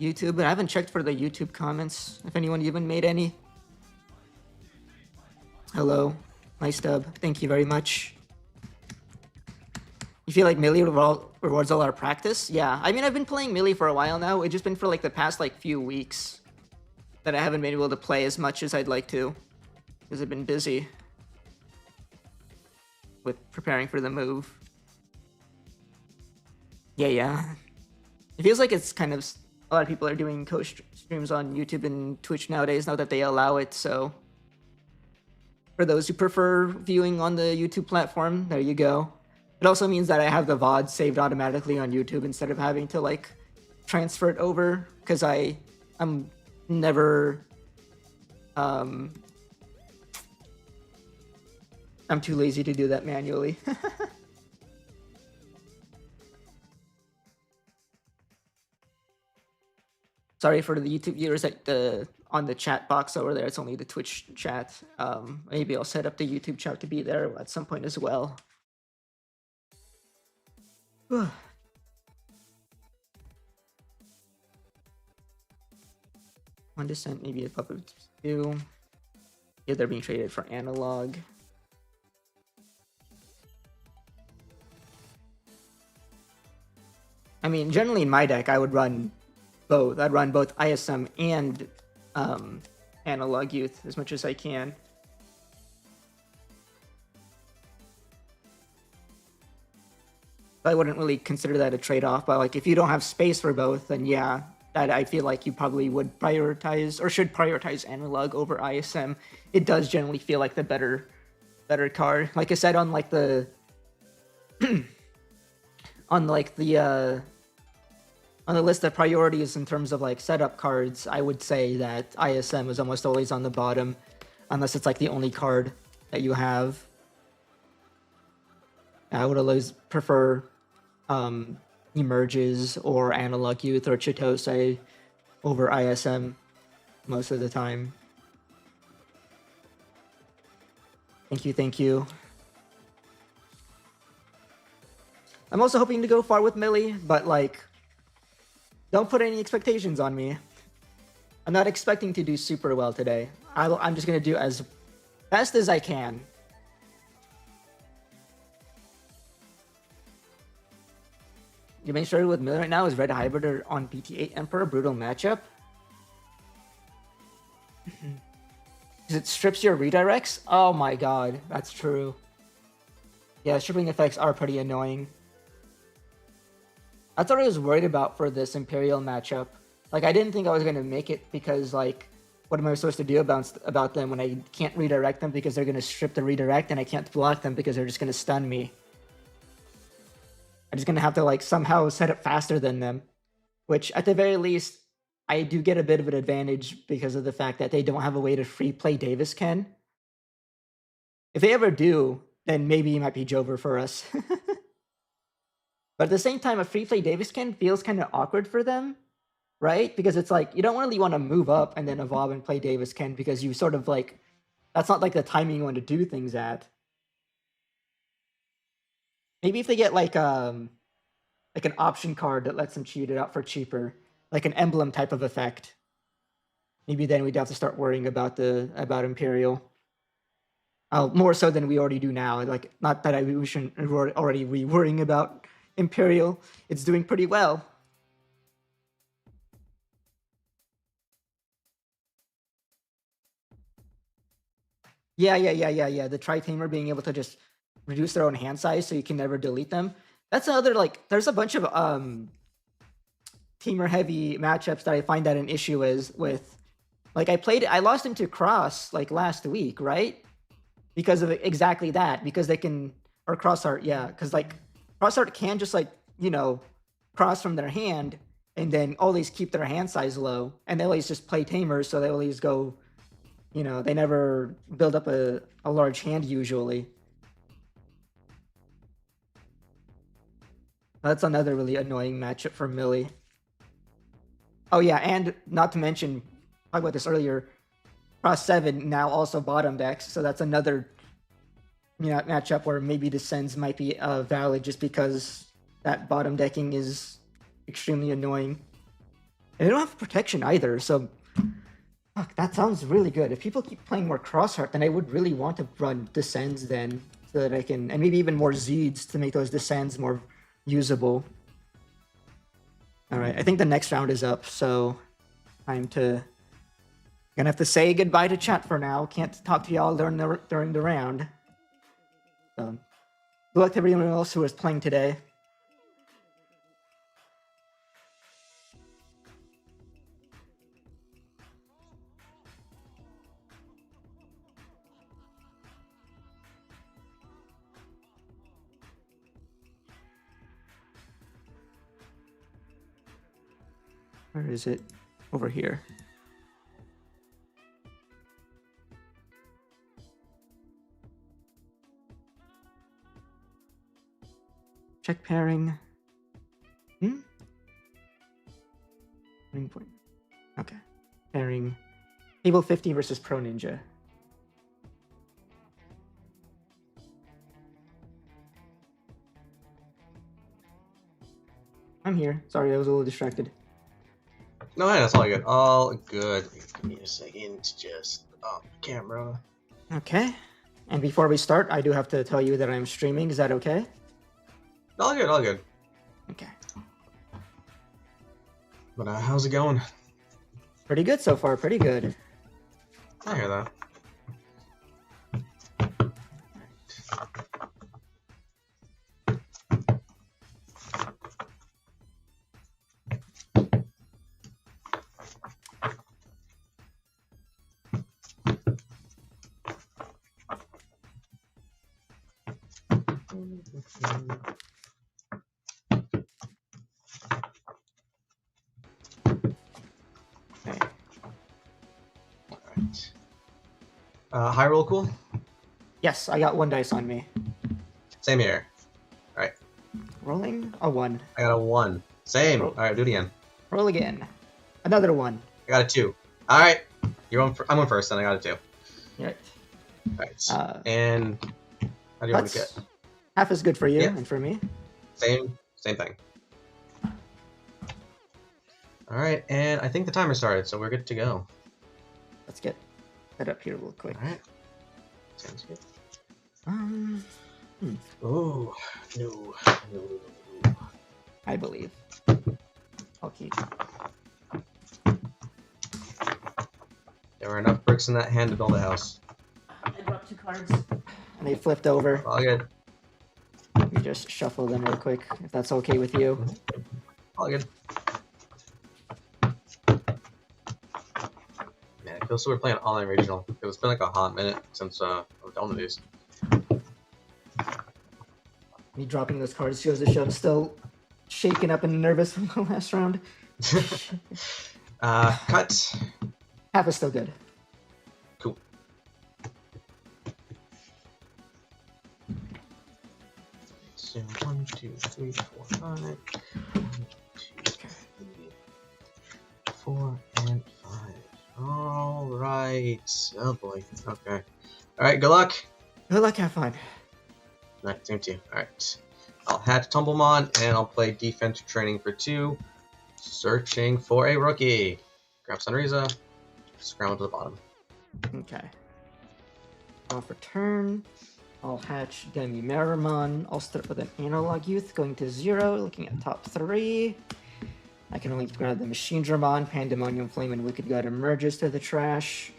YouTube, but I haven't checked for the YouTube comments, if anyone even made any. Hello, nice dub, thank you very much. You feel like Melee rewards all our practice? Yeah, I mean, I've been playing Melee for a while now. It's just been for like the past like few weeks that I haven't been able to play as much as I'd like to, because I've been busy with preparing for the move. Yeah. It feels like it's kind of a lot of people are doing co-streams on YouTube and Twitch nowadays now that they allow it, so for those who prefer viewing on the YouTube platform, there you go. It also means that I have the VOD saved automatically on YouTube instead of having to like transfer it over, because I'm never I'm too lazy to do that manually. Sorry for the YouTube viewers on the chat box over there. It's only the Twitch chat. Maybe I'll set up the YouTube chat to be there at some point as well. 1%, maybe a couple of 2. Yeah, they're being traded for analog. I mean, generally in my deck, I would run both. I'd run both ISM and analog youth as much as I can. I wouldn't really consider that a trade-off, but like if you don't have space for both, then yeah, that I feel like you probably would prioritize or should prioritize analog over ISM. It does generally feel like the better card. Like I said, on like the on the list of priorities in terms of like setup cards, I would say that ISM is almost always on the bottom, unless it's like the only card that you have. I would always prefer Emerges or Analog Youth or Chitose over ISM most of the time. Thank you. I'm also hoping to go far with Millie, but like, don't put any expectations on me. I'm not expecting to do super well today. I'm just gonna do as best as I can. Your main struggle with Millie right now is Red Hybrid or on BT8 Emperor, brutal matchup. Because it strips your redirects? Oh my god, that's true. Yeah, stripping effects are pretty annoying. That's what I was worried about for this Imperial matchup. Like, I didn't think I was going to make it because, like, what am I supposed to do about them when I can't redirect them because they're going to strip the redirect and I can't block them because they're just going to stun me. I'm just going to have to, like, somehow set it faster than them. Which, at the very least, I do get a bit of an advantage because of the fact that they don't have a way to free play Davis Ken. If they ever do, then maybe it might be Jover for us. But at the same time, a free play Davis Ken feels kind of awkward for them, right? Because it's like, you don't really want to move up and then evolve and play Davis Ken because you sort of like, that's not like the timing you want to do things at. Maybe if they get like an option card that lets them cheat it out for cheaper, like an emblem type of effect. Maybe then we'd have to start worrying about Imperial. More so than we already do now. Like, not that we shouldn't already be worrying about Imperial. It's doing pretty well. Yeah. The Tri-Tamer being able to just reduce their own hand size so you can never delete them. That's another, like, there's a bunch of Tamer-heavy matchups that I find that an issue is with. Like, I lost him to Cross, like, last week, right? Because of exactly that. Because they can, or Crossheart, yeah. Because, like, Crossheart can just, like, you know, cross from their hand and then always keep their hand size low. And they always just play Tamers, so they always go, you know, they never build up a large hand usually. That's another really annoying matchup for Millie. Oh yeah, and not to mention, talked about this earlier, Cross 7 now also bottom decks, so that's another matchup where maybe the Sens might be valid just because that bottom decking is extremely annoying. And they don't have protection either, so fuck, that sounds really good. If people keep playing more Crossheart, then I would really want to run Descends then, so that I can, and maybe even more Zeeds to make those Descends more usable. Alright, I think the next round is up, so time to... Gonna have to say goodbye to chat for now. Can't talk to y'all during the round. So, good luck to everyone else who is playing today. Where is it? Over here. Check pairing. Pairing point. Okay. Pairing. Table 50 versus Pro Ninja. I'm here. Sorry, I was a little distracted. No, that's all good. All good. Give me a second to just off the camera. Okay. And before we start, I do have to tell you that I'm streaming. Is that okay? All good, all good. Okay. But how's it going? Pretty good so far, pretty good. I hear that. High roll cool? Yes, I got 1 dice on me. Same here. Alright. Rolling a 1. I got a 1. Same. Roll. Alright, do it again. Roll again. Another 1. I got a 2. Alright. I'm on first, then I got a 2. Right. Alright. And how do you want to get? Half is good for you Yeah. and for me. Same thing. Alright, and I think the timer started, so we're good to go. Let's get that up here real quick. Alright. Sounds good. Oh, No. I believe. I'll keep. There were enough bricks in that hand to build a house. I dropped 2 cards. And they flipped over. All good. Let me just shuffle them real quick, if that's okay with you. All good. feels so we're playing online regional. It's been like a hot minute since I've done with these. Me dropping those cards shows the show I'm still shaken up and nervous from the last round. Cut. Half is still good. Cool. So 1, 2, 3, 4, 5. 1, 2, 3, 4, and 5. All right. Oh boy. Okay. All right. Good luck. Good luck, have fun. Nice, same to you. All right. I'll hatch Tumblemon and I'll play defense training for 2. Searching for a rookie. Grab Sunriza. Scramble to the bottom. Okay. Draw for turn. I'll hatch Milleniummon. I'll start with an Analog Youth, going to 0, looking at top 3. I can only grab the Machinedramon, Pandemonium Flame, and Wicked God emerges to the trash.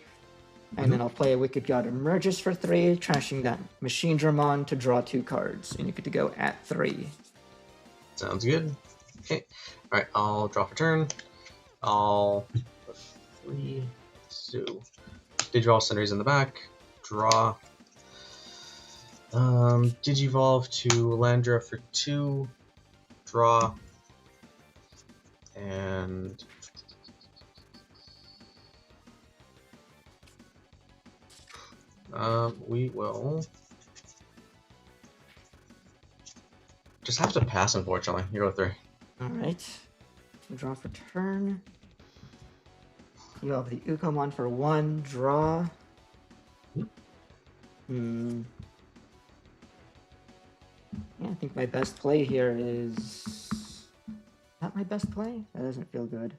And then I'll play a Wicked God emerges for 3, trashing that Machinedramon to draw 2 cards. And you get to go at 3. Sounds good. Okay. Alright, I'll draw for turn. I'll put 3. So, Digivolve Cinders in the back. Draw. Digivolve to Landra for 2. Draw. And we will just have to pass, unfortunately. You go 3. Alright. Draw for turn. You have the Ukomon for 1. Draw. Yeah, I think my best play here is... Not my best play? That doesn't feel good.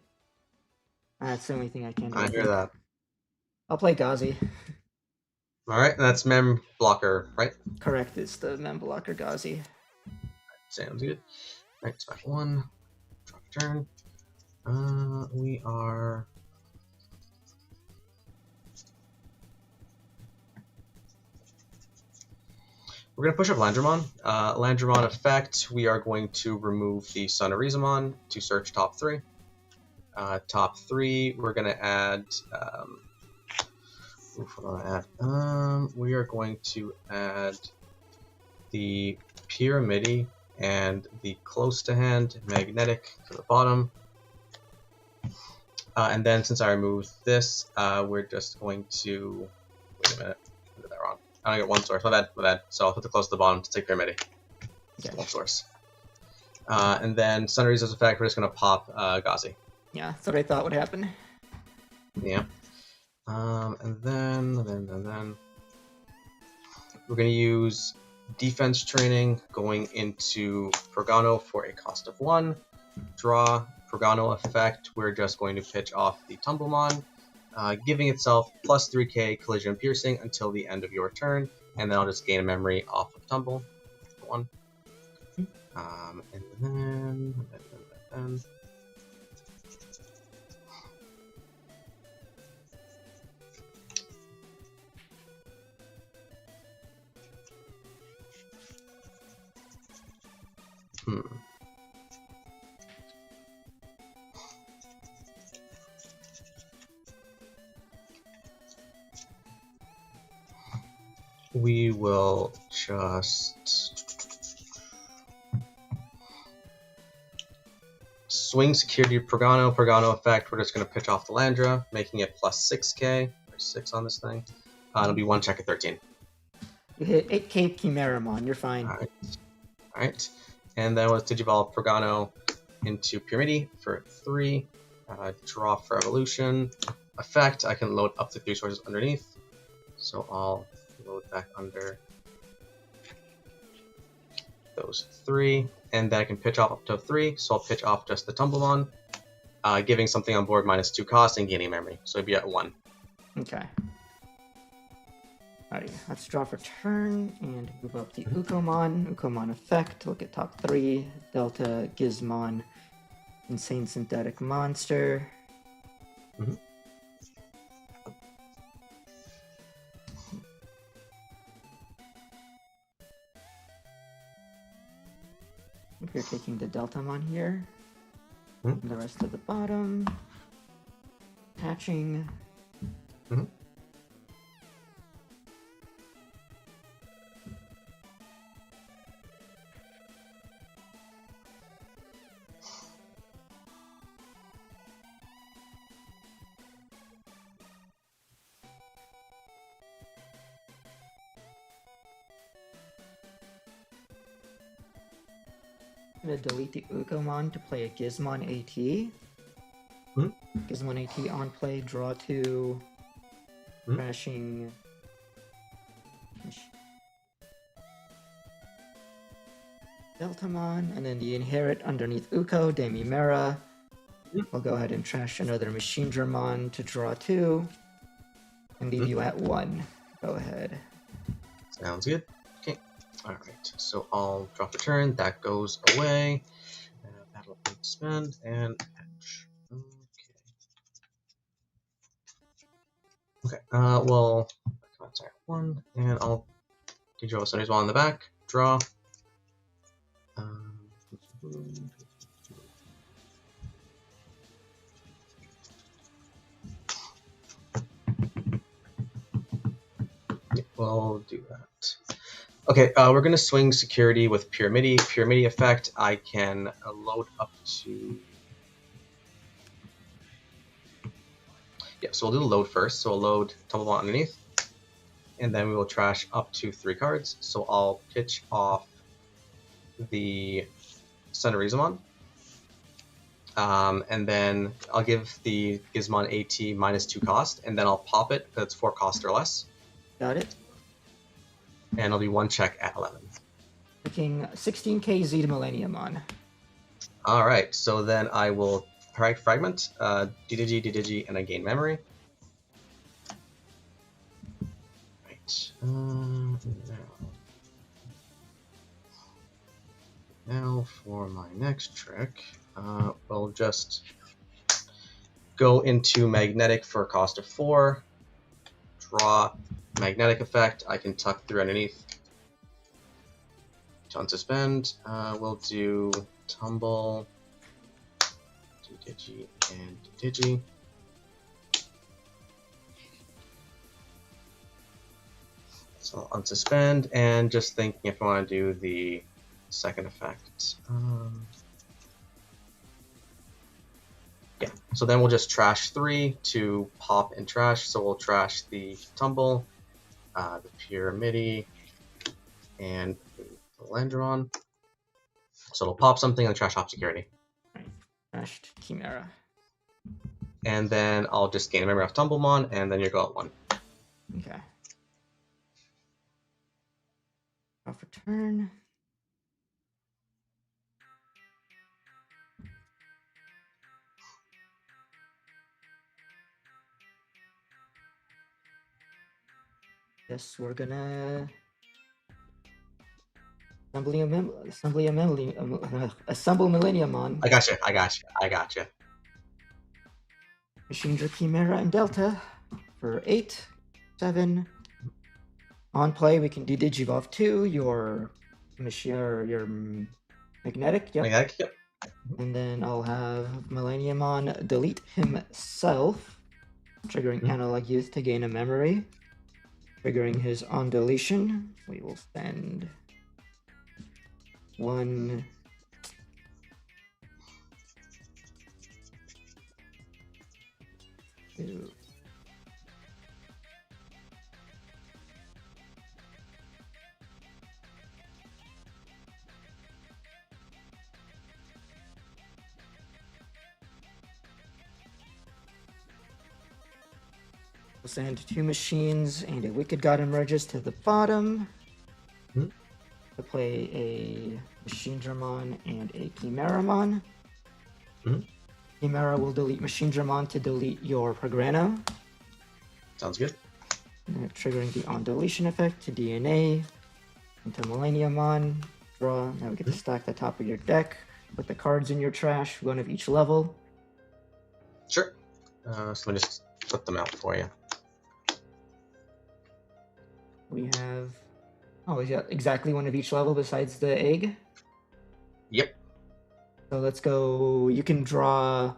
That's the only thing I can do. I hear that. I'll play Gazi. Alright, that's Mem Blocker, right? Correct, it's the Mem Blocker Gazi. Sounds good. Alright, it's back 1. Draw for turn. We are... We're going to push up Landramon. Landramon effect, we are going to remove the Sunriza to search top 3. Top 3, we're going to add... we are going to add the Pyramidi and the close to hand Magnetic to the bottom. And then since I removed this, we're just going to... Wait a minute. I did that wrong. I only get 1 source. My bad. So I'll put the close to the bottom to take Pyramidi. Okay. 1 source. And then Sunriza's effect, we're just going to pop Gazi. Yeah, that's what I thought would happen. Yeah. And then we're going to use defense training going into Purgano for a cost of 1. Draw. Purgano effect, we're just going to pitch off the Tumblemon, giving itself plus 3k collision piercing until the end of your turn, and then I'll just gain a memory off of Tumble. 1. And then... We will just swing security Purgano. Purgano effect, we're just going to pitch off the Landra, making it plus 6k. There's 6 on this thing. It'll be 1 check at 13. You hit 8k Chimeramon, you're fine. Alright. And then with Digivolve Purgano into Pyramidi for 3. Draw for Evolution. Effect, I can load up to 3 sources underneath. So I'll load back under those 3. And then I can pitch off up to 3. So I'll pitch off just the Tumblemon, giving something on board minus 2 cost and gaining memory. So it'd be at 1. Okay. Alright, let's draw for turn and move up the Ukomon. Ukomon effect, look at top 3. Delta, Gizmon, Insane Synthetic Monster. If you're taking the Deltamon here, the rest of the bottom, patching, Mhm. I'm gonna delete the Ukomon to play a Gizmon AT. Mhm. Gizmon AT on play, draw 2, Mhm. crashing. Deltamon, and then the inherit underneath Uko, Demimera. We'll go ahead and trash another Machinedramon to draw 2, and leave you at 1. Go ahead. Sounds good. Okay. All right. So I'll drop a turn. That goes away. That'll spend and hedge. Okay. Well, sorry, 1, and I'll draw somebody's one on the back. Draw. Yeah, we'll do that. Okay, we're going to swing security with Pyramidi. Pyramidi effect, I can load up to... Yeah, so we'll do the load first. So we'll load Tumbleball underneath, and then we will trash up to 3 cards. So I'll pitch off the Sunrizamon, and then I'll give the Gizmon AT -2 cost, and then I'll pop it because it's 4 cost or less. Got it. And it'll be 1 check at 11. Picking 16k Z to Milleniummon. All right, so then I will fragment, DDG, and I gain memory. Right. Now for my next trick, we'll just go into magnetic for a cost of 4. Draw magnetic effect. I can tuck through underneath. To unsuspend, we'll do tumble, Digi, and Digi. So I'll unsuspend, and just thinking if I want to do the second effect. Yeah, so then we'll just trash 3 to pop and trash. So we'll trash the tumble, the Pyramidi, and the Landron. So it'll pop something and trash top security. Right. Trashed Chimera. And then I'll just gain a memory off Tumblemon, and then you go at 1. Okay. Off return. Guess we're gonna assemble Milleniummon. I got you. Machinedra Chimera and Delta for 8, 7. On play, we can do Digivolve 2, your magnetic, yep. Magnetic, yep. And then I'll have Milleniummon delete himself, triggering Analog Youth to gain a memory. Triggering his on deletion, we will spend 1. Two. We'll send 2 machines and a Wicked God emerges to the bottom. To play a Machinedramon and a Chimeramon. Chimera will delete Machinedramon to delete your Prograno. Sounds good. Triggering the on deletion effect to DNA into Milleniummon. Draw. Now we get to stack the top of your deck. Put the cards in your trash, 1 of each level. Sure. So let me just put them out for you. We have... Oh, we got exactly 1 of each level besides the egg? Yep. So let's go... You can draw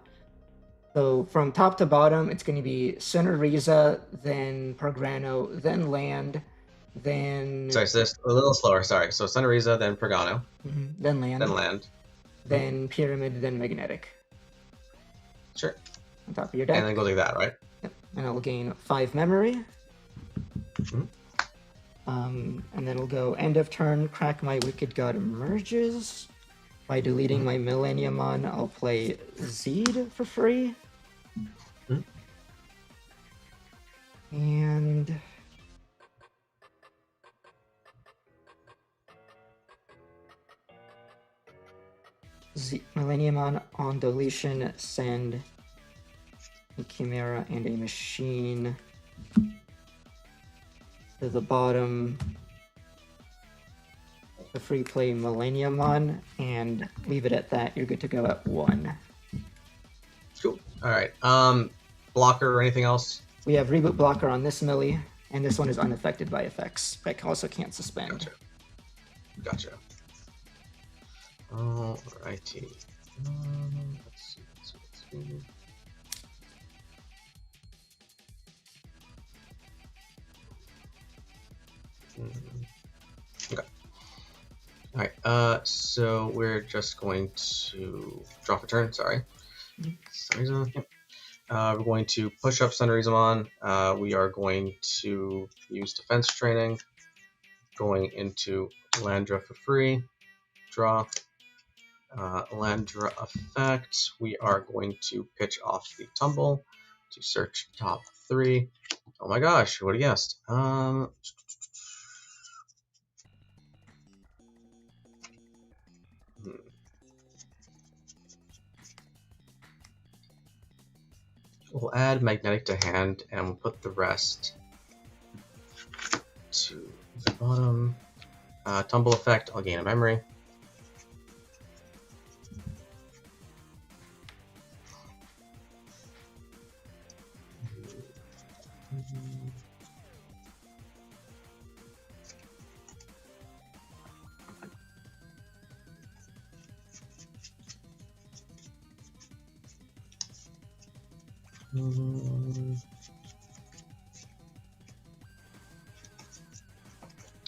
So from top to bottom, it's going to be Cineriza, then Pergrano, then land, then... Sorry, so this a little slower. Sorry. So Sunriza, then Pergano, then land, then land, then Pyramid, then Magnetic. Sure. On top of your deck. And then go like that, right? Yep. And I'll gain 5 memory. Mhm. And then we'll go end of turn, crack my Wicked God Emerges. By deleting my Milleniummon, I'll play Zeed for free. Mhm. And Milleniummon on deletion, send a Chimera and a Machine to the bottom. The free play Milleniummon and leave it at that. You're good to go at 1. Cool. All right. Blocker or anything else? We have reboot blocker on this Millie, and this one is unaffected by effects, but also can't suspend. Gotcha. Alrighty. Let's see. Okay. All right. So we're just going to draw for turn. Sorry. We're going to push up Sunriza. We are going to use defense training. Going into Landra for free. Draw. Landra effect. We are going to pitch off the tumble to search top 3. Oh my gosh, what have you guessed? We'll add magnetic to hand and we'll put the rest to the bottom. Tumble effect, I'll gain a memory.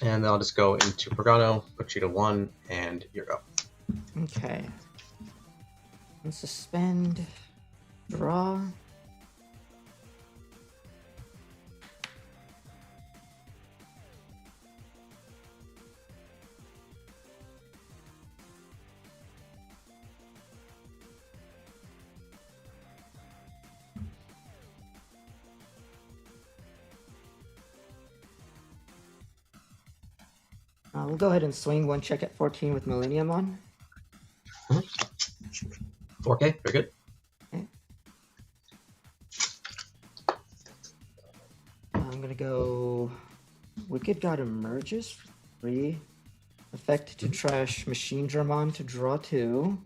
And then I'll just go into Pergano, put you to 1, and you're up. Okay. And suspend, draw. We'll go ahead and swing 1 check at 14 with Milleniummon. 4K, very good. Okay. I'm gonna go Wicked God Emerges for 3. Effect to trash Machine Dramon to draw 2.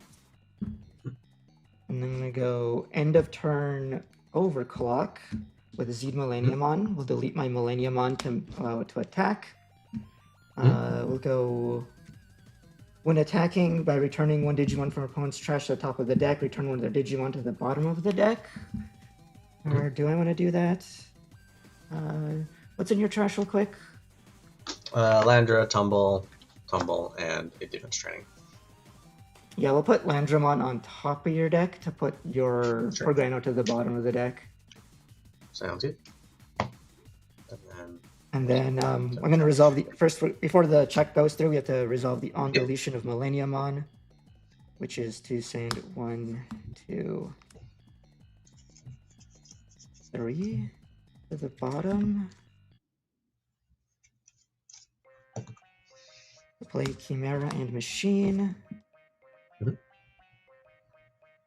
And then I'm gonna go end of turn Overclock with Zeed Milleniummon. We'll delete my Milleniummon to attack. We'll go when attacking by returning 1 Digimon from opponent's trash to the top of the deck, return 1 of their Digimon to the bottom of the deck. Or do I want to do that? What's in your trash real quick? Landra, Tumble, and a defense training. Yeah, we'll put Landramon on top of your deck to put your Pergrano to the bottom of the deck. Sounds good. And then I'm going to resolve the first, before the check goes through, we have to resolve the on deletion of Milleniummon, which is to send 1, 2, 3 to the bottom. Play Chimera and Machine.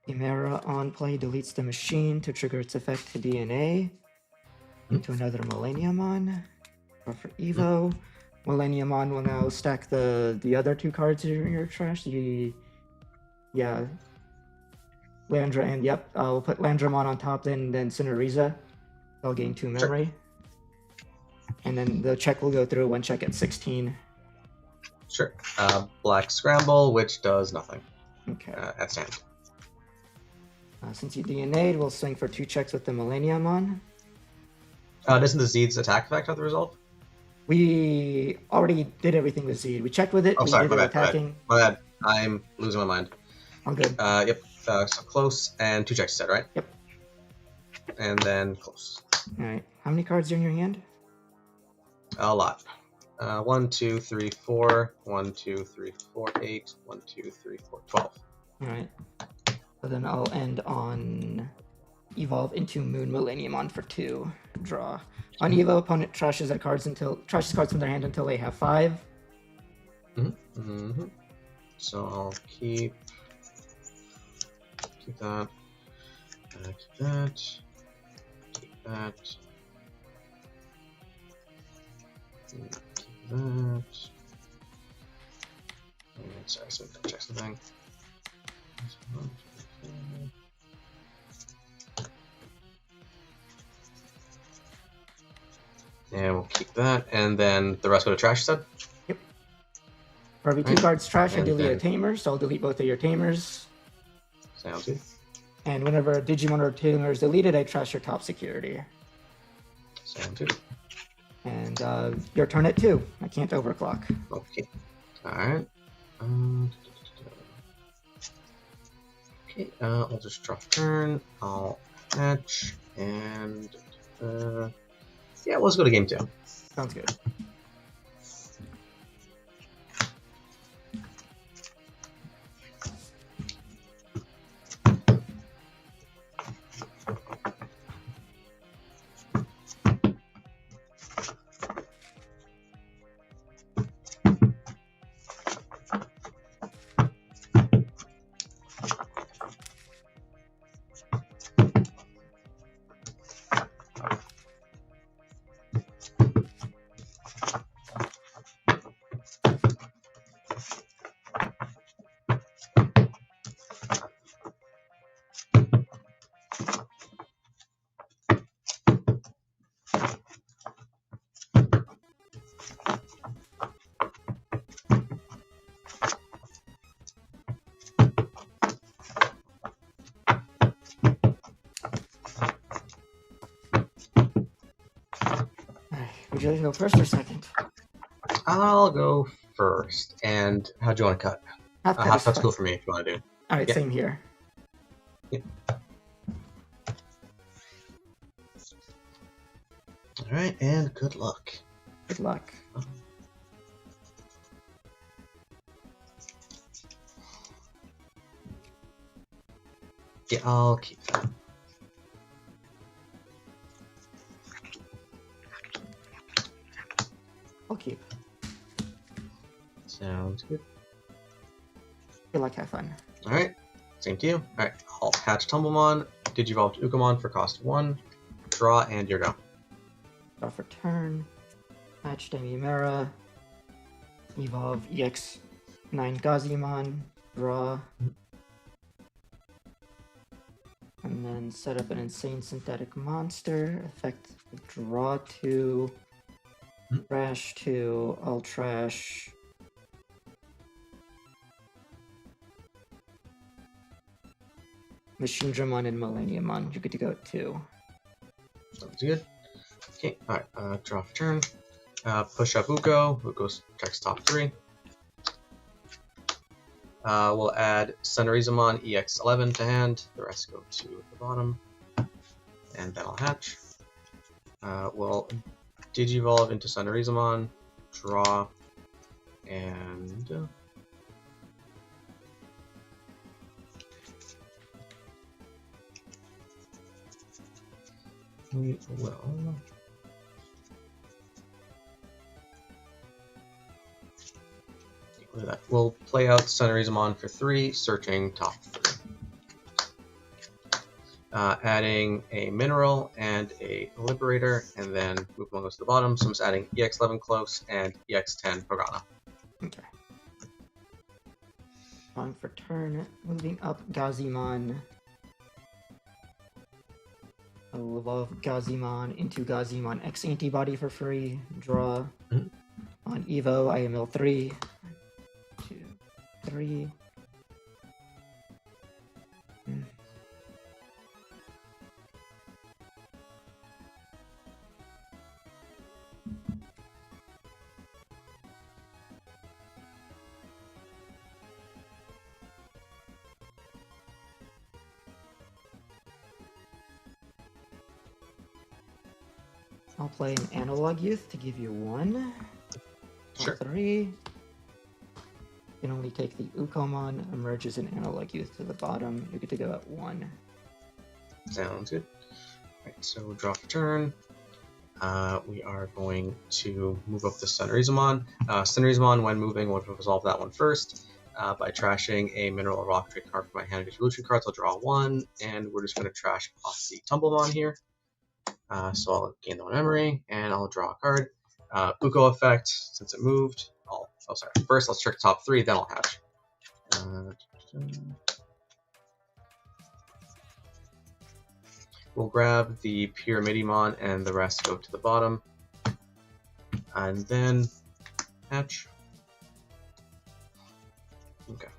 Chimera on play deletes the machine to trigger its effect to DNA into another Milleniummon. Or for Evo, Milleniummon will now stack the other 2 cards in your trash. Landra and I'll put Landramon on top, then Cineriza. I'll gain 2 memory. And then the check will go through 1 check at 16. Sure. Black Scramble, which does nothing. Okay. At stand. Since you DNA'd, we'll swing for 2 checks with the Milleniummon. Doesn't the Zed's attack effect have the result? We already did everything with Zed. We checked with it. Oh, we sorry, did my it attacking. bad. I'm losing my mind. All good. Yep. So close and 2 checks, you said, right? Yep. And then close. All right. How many cards are in your hand? A lot. 1, 2, 3, 4. 1, 2, 3, 4, 8. 1, 2, 3, 4, 12. All right. So then I'll end on evolve into Moon Milleniummon for 2. Draw. On Evo, opponent trashes cards from their hand until they have 5. So I'll keep that. Keep that. Keep that. Keep that. Sorry, so I'll check something. And we'll keep that, and then the rest go to trash, you said? Yep. For every 2 cards trash, I And delete a then- tamer, so I'll delete both of your tamers. Sounds good. And whenever a Digimon or tamer is deleted, I trash your top security. Sounds good. And your turn at 2. I can't overclock. Okay. Alright. Okay, I'll just drop turn. I'll hatch, and yeah, let's go to game 2. Sounds good. Would you like to go first or second? I'll go first. And how'd you want to cut? Half cut is Half cut's fine. cool for me if you want to do. Alright, Yeah. same here. Alright, and good luck. Good luck. Yeah, I'll keep that. I'll keep. Sounds good. Good luck, have fun. Alright, same to you. Alright, I'll hatch Tumblemon, Digivolve to Ukamon for cost 1, draw, and you're go. Draw for turn. Hatch Demimera. Evolve EX9 Gazimon. Draw. And then set up an insane synthetic monster. Effect draw 2. Trash 2. I'll trash. Machinedramon and Milleniummon. You're good to go at 2. Sounds good. Okay, alright, draw for turn. Push up Uko. Uko checks top 3. We'll add Sunrizamon EX11 to hand. The rest go to the bottom. And then I'll hatch. We'll Digivolve into Sunrizamon. Draw. And we will look at that. We'll play out Sunrizamon for 3, searching top 3. Adding a mineral and a liberator, and then move one goes to the bottom. So I'm just adding EX11 close and EX10 Pagana. Okay. On for turn, moving up Gazimon. I'll evolve Gazimon into Gazimon X antibody for free. Draw. On Evo, I am L3. 2, 3. I'll play an Analog Youth to give you 1. Sure. 3. You can only take the Ukomon, emerges an Analog Youth to the bottom. You're good to go at 1. Sounds good. Right, so draw for turn. We are going to move up the Sunrisamon. Sunrisamon, when moving, we'll resolve that one first. By trashing a mineral or rock trade card from my hand of evolution cards, I'll draw 1, and we're just going to trash off the Tumblemon here. So I'll gain the 1 memory, and I'll draw a card. Uko effect, since it moved, first let's check the top 3, then I'll hatch. We'll grab the Milleniummon and the rest go to the bottom. And then hatch. Okay.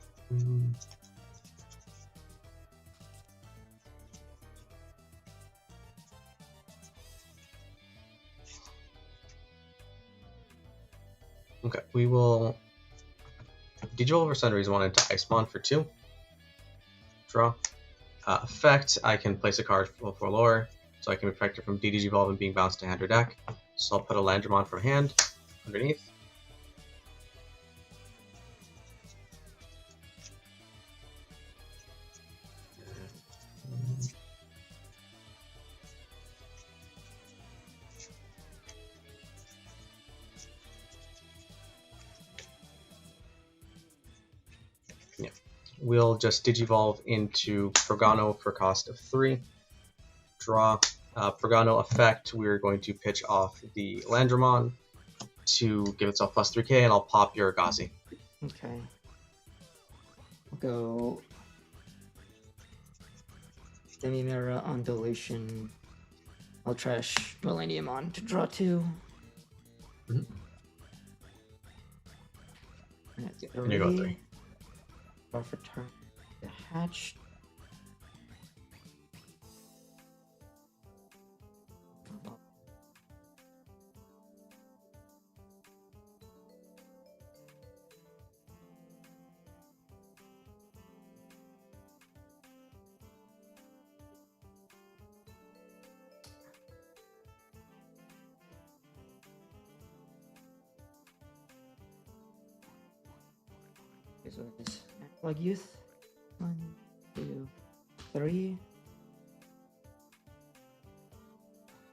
Okay, we will Digivolve over Sunrisamon into Icemon for 2. Draw. Effect, I can place a card for lore, so I can protect it from Digivolve and being bounced to hand or deck. So I'll put a Landramon from hand underneath. Yeah. We'll just Digivolve into Progano for cost of 3. Draw. Progano effect, we're going to pitch off the Landramon to give itself plus 3k, and I'll pop your Gazi. Okay. I'll go Demi-Mirror on Deletion. I'll trash Milleniummon to draw 2. Mhm. And you go 3. Draw for turn. The hatch. So this Analog Youth. 1, 2, 3.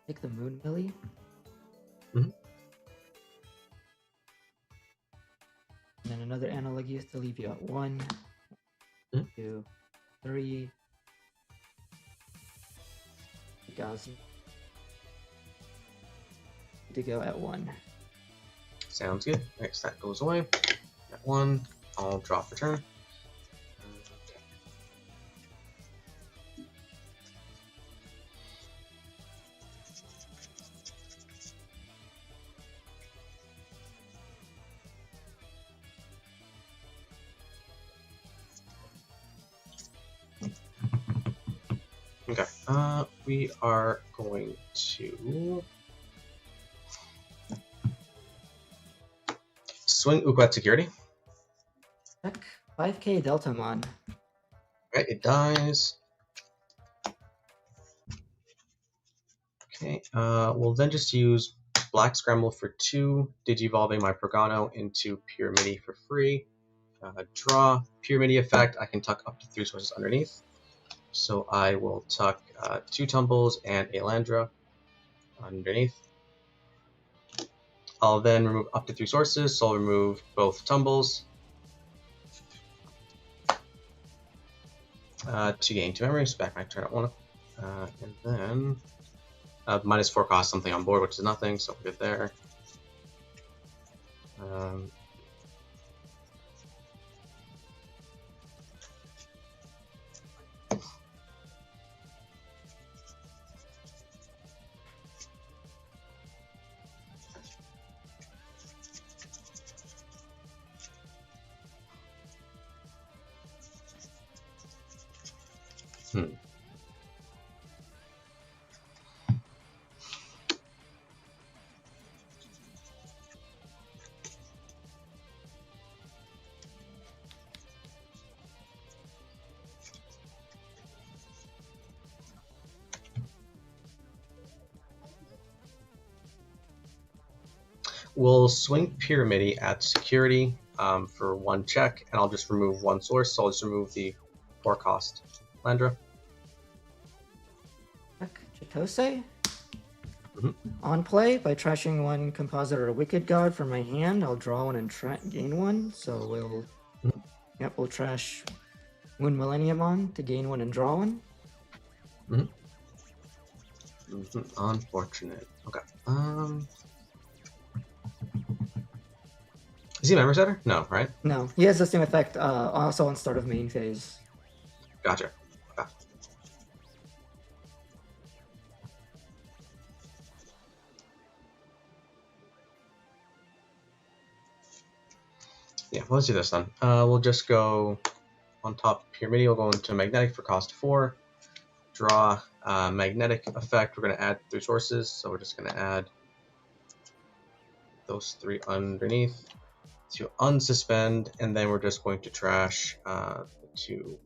Take the Moon Millie. Mhm. And then another Analog Youth to leave you at 1, Mhm. 2, 3. Gazi to go at 1. Sounds good. Next, that goes away. At 1, I'll draw for turn. Okay, we are going to swing Uko at security. Check 5k Deltamon. Right, it dies. Okay, we'll then just use Black Scramble for 2, Digivolving my Progano into Pure Midi for free. Draw. Pure Midi effect, I can tuck up to 3 sources underneath. So I will tuck 2 Tumbles and a Landra underneath. I'll then remove up to 3 sources, so I'll remove both Tumbles. To gain 2 memories, back my turn at 1. And then -4 cost something on board, which is nothing, so we're good there. We'll swing Pyramidi at security for 1 check, and I'll just remove 1 source. So I'll just remove the 4 cost Landra. Chitose. Mhm. On play, by trashing 1 Compositor or Wicked God from my hand, I'll draw 1 and gain 1. So we'll, Mhm. we'll trash Moon Milleniummon to gain 1 and draw 1. Unfortunate. Okay. Is he a member setter? No, right? No, he has the same effect also on start of main phase. Gotcha. Okay. Yeah, let's do this then. We'll just go on top Pyramidi. We'll go into Magnetic for cost 4. Draw Magnetic effect. We're going to add 3 sources, so we're just going to add those 3 underneath to unsuspend, and then we're just going to trash 2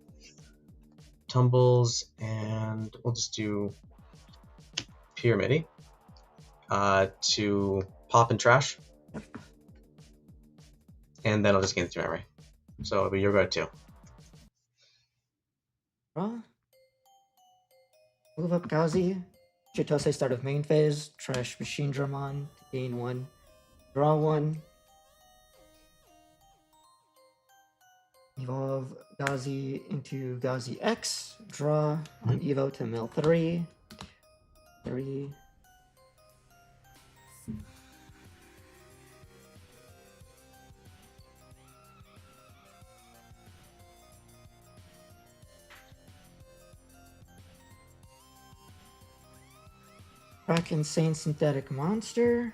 tumbles, and we'll just do Pyramidi to pop and trash, and then I'll just gain 2 memory. So you're good too. Draw. Move up Gazi. Chitose start of main phase. Trash Machine Dramon to gain 1. Draw 1. Evolve Gazi into Gazi X. Draw on Evo to mill 3. 3. Crack Insane Synthetic Monster.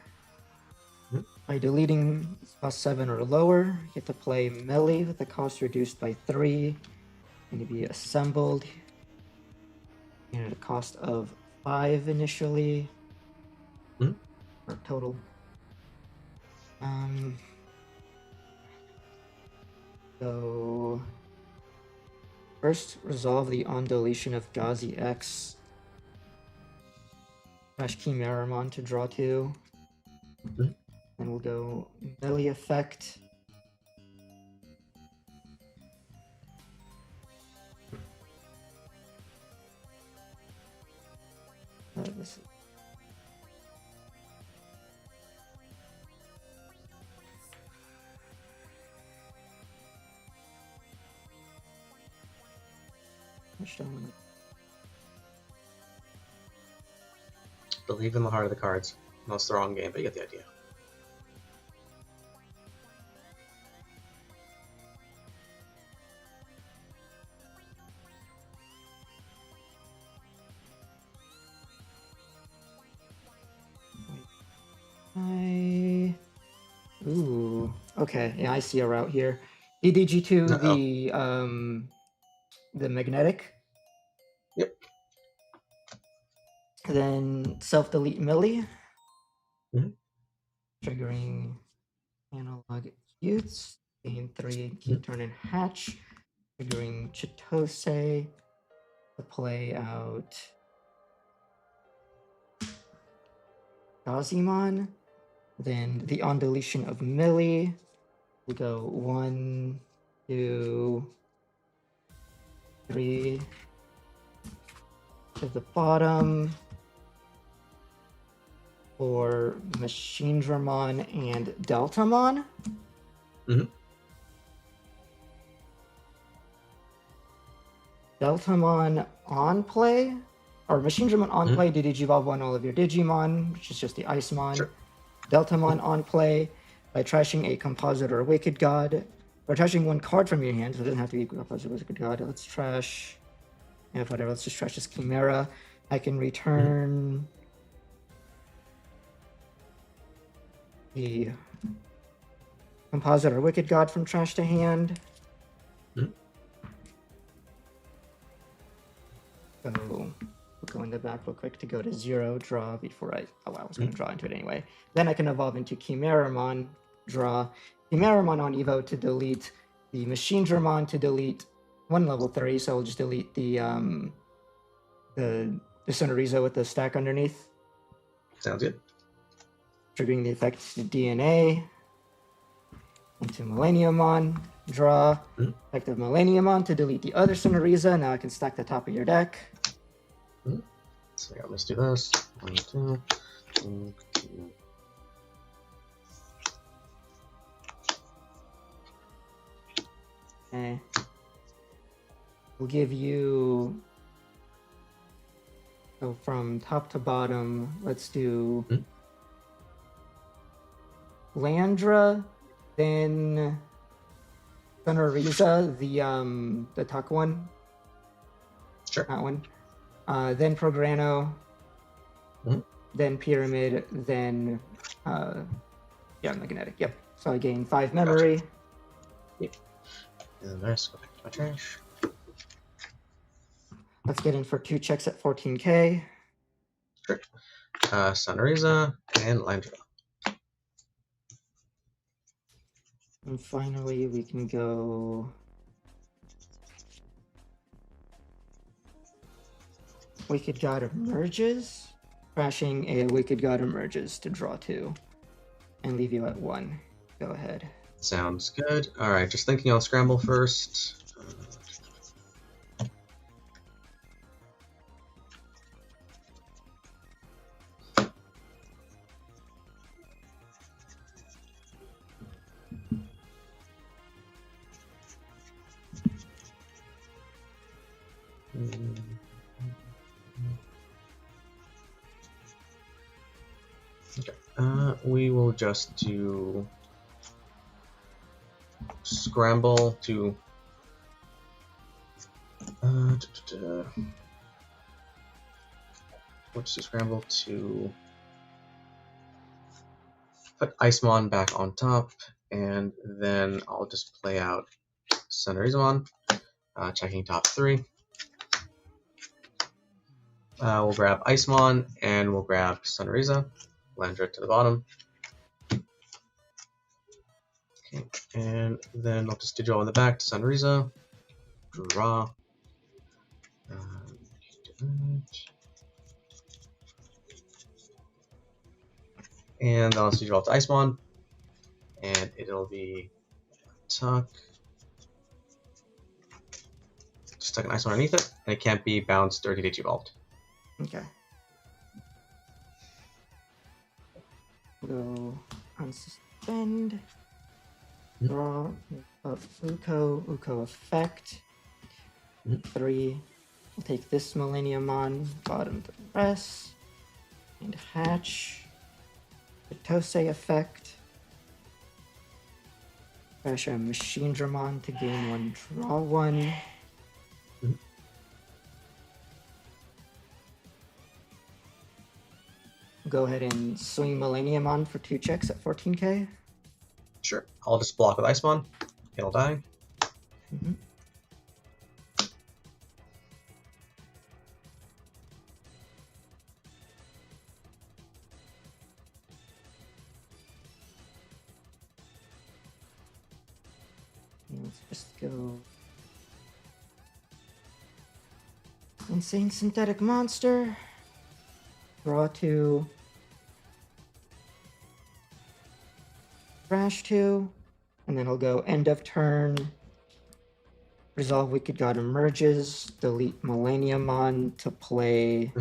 By deleting cost 7 or lower, you get to play melee with the cost reduced by 3. Going to be assembled. And at a cost of 5 initially. Or total. So first resolve the on deletion of Gazi X. Trash Chimeramon to draw 2. And we'll go melee effect. This is... Believe in the heart of the cards. No, it's the wrong game, but you get the idea. Ooh, okay, yeah, I see a route here. EDG2 the magnetic. Yep. Then self-delete Millie. Mhm. Triggering analog youths. Gain 3, keep turning hatch. Triggering Chitose to play out Gazimon. Then the on deletion of Millie. We go 1, 2, 3 to the bottom for Machine Dramon and Deltamon. Deltamon on play, or Machine Dramon on play, do Digivolve 1 all of your Digimon, which is just the Icemon. Sure. Deltamon on play by trashing a Compositor or Wicked God, or trashing 1 card from your hand, so it doesn't have to be Compositor or Wicked God. Let's trash, yeah, whatever, let's just trash this Chimera. I can return the Compositor or Wicked God from trash to hand. So we'll go in the back real quick to go to 0, draw before I was going to draw into it anyway. Then I can evolve into Chimeramon, draw Chimeramon on Evo to delete the Machine Dramon to delete 1 level 3, so I'll just delete the Sonorizo with the stack underneath. Sounds good. triggering the effect to DNA. Into Milleniummon, draw effect of Milleniummon to delete the other Sonoriza. Now I can stack the top of your deck. So yeah, let's do this. 1, 2, 2, 2. Okay. We'll give you. So from top to bottom, let's do Landra, then Sonoriza, the tuck one. Sure. That one. Then Prograno. Then Pyramid. Then Magnetic. Yep. So I gain 5 memory. Gotcha. Yep. And nice. Go back to my trash. Let's get in for 2 checks at 14k. Sure. Sonoriza and Landra. And finally, we can go. Wicked God Emerges. Crashing a Wicked God Emerges to draw 2. And leave you at 1. Go ahead. Sounds good. Alright, just thinking on Scramble first. Okay, we will just do Scramble to let's do Scramble to put Icemon back on top, and then I'll just play out Sonoriza, checking top 3. We'll grab Icemon, and we'll grab Sonoriza, Landra to the bottom. Okay, and then I'll just digital in the back to Sonoriza, draw. And then I'll digital to Icemon, and it'll be tuck. Just tuck an Icemon underneath it, and it can't be bounced or digivolved. Okay. Go unsuspend. Draw up Uko effect. 3. We'll take this Milleniummon, bottom to press. And hatch. The Tosei effect. Crash a Machine Dramon to gain 1, draw 1. Go ahead and swing Milleniummon for 2 checks at 14k. Sure. I'll just block with Icemon. It'll die. Let's just go. Insane Synthetic Monster. Draw 2. Crash 2. And then I'll go end of turn. Resolve Wicked God Emerges. Delete Milleniummon to play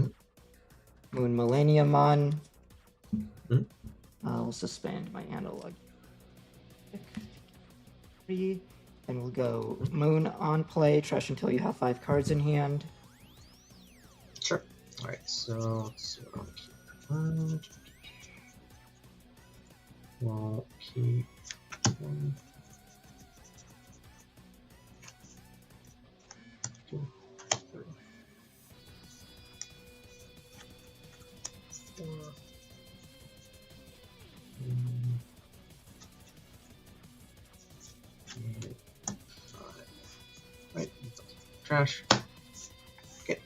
Moon Milleniummon. I'll suspend my analog. 3. And we'll go Moon on play. Trash until you have 5 cards in hand. Sure. Alright, so let's see what I'll keep. We'll keep 1, 2, 3, 4, 5. Right, trash. Okay.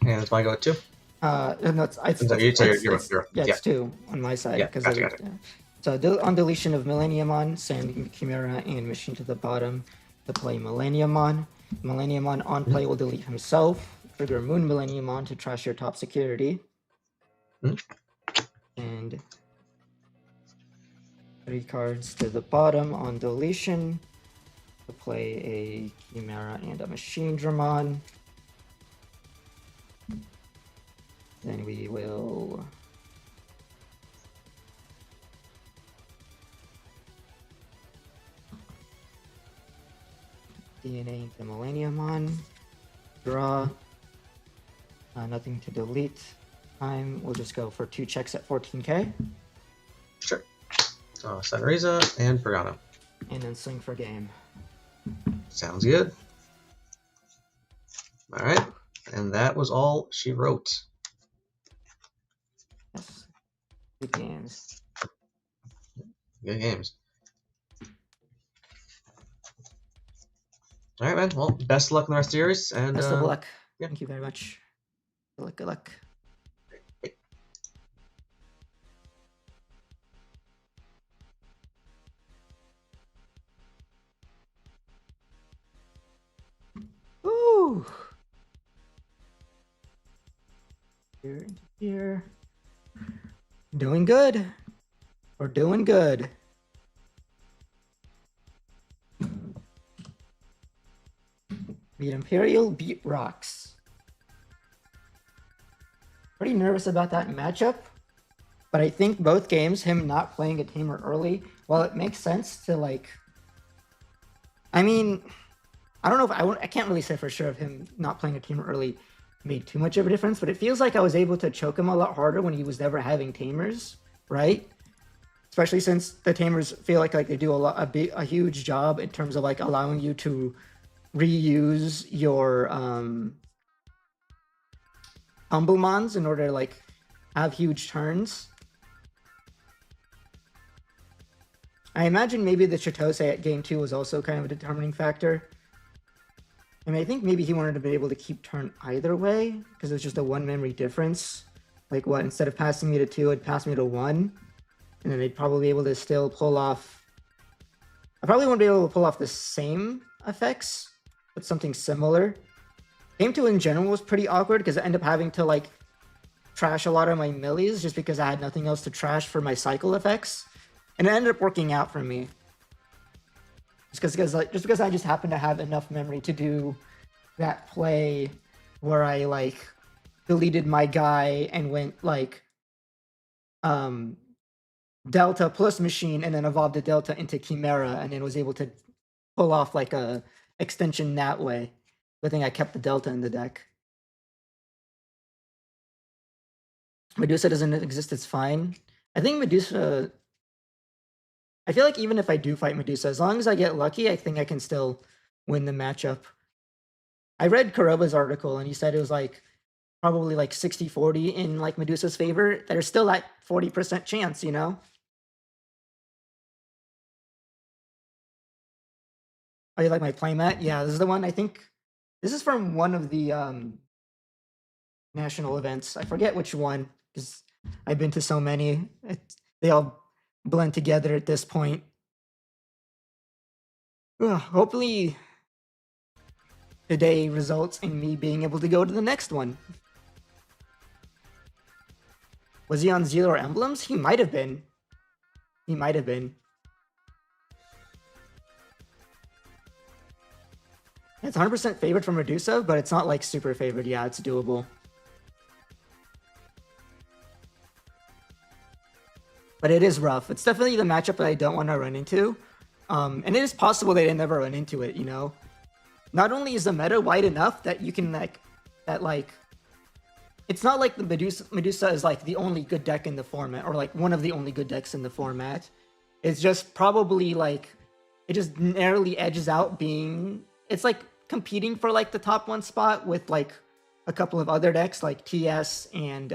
And it's my go at 2. No, it's It's 2 on my side. Yeah, Because gotcha. So on deletion of Milleniummon, send Chimera and Machine to the bottom to play Milleniummon. Milleniummon on play will delete himself. Trigger Moon Milleniummon to trash your top security. And 3 cards to the bottom on deletion to play a Chimera and a Machine Dramon. Then we will DNA into Milleniummon. Draw. Nothing to delete. Time. We'll just go for 2 checks at 14k. Sure. Sunrisa and Pagano. And then swing for game. Sounds good. All right. And that was all she wrote. Yes. Good games. Good games. All right, man. Well, best of luck in the rest of yours. And Best of luck. yeah. Thank you very much. Good luck. Good luck. Ooh. Here into here. Doing good. We're doing good. Beat Imperial, beat Rocks. Pretty nervous about that matchup, but I think both games, him not playing a tamer early, while it makes sense to like, I mean, I don't know if I can't really say for sure if him not playing a tamer early made too much of a difference, but it feels like I was able to choke him a lot harder when he was never having tamers, right? Especially since the tamers feel like they do a huge job in terms of like allowing you to reuse your Humblemons in order to like have huge turns. I imagine maybe the Chitose at game 2 was also kind of a determining factor. I mean, I think maybe he wanted to be able to keep turn either way because it's just a 1 memory difference. Like what, instead of passing me to 2, it'd pass me to 1. And then they'd probably be able to still pull off... I probably wouldn't be able to pull off the same effects, but something similar. Game 2 in general was pretty awkward because I ended up having to like trash a lot of my millies just because I had nothing else to trash for my cycle effects. And it ended up working out for me. Just because I just happened to have enough memory to do that play where I like deleted my guy and went like Delta plus Machine and then evolved the Delta into Chimera and then was able to pull off like a extension that way. Good thing I kept the Delta in the deck. Medusa doesn't exist, it's fine. I think Medusa... I feel like even if I do fight Medusa, as long as I get lucky, I think I can still win the matchup. I read Kuroba's article and he said it was like probably like 60-40 in like Medusa's favor. There's still that 40% chance, you know? Oh, you like my playmat? Yeah, this is the one I think... This is from one of the national events. I forget which one, because I've been to so many. They all blend together at this point. Hopefully today results in me being able to go to the next one. Was he on Zero Emblems? He might have been. He might have been. It's 100% favored from Medusa, but it's not like super favored. Yeah, it's doable. But it is rough. It's definitely the matchup that I don't want to run into. And it is possible they didn't ever run into it, you know? Not only is the meta wide enough that you can it's not like the Medusa is like the only good deck in the format, or like one of the only good decks in the format. It's just probably like, it just narrowly edges out being, it's like competing for like the top 1 spot with like a couple of other decks like TS and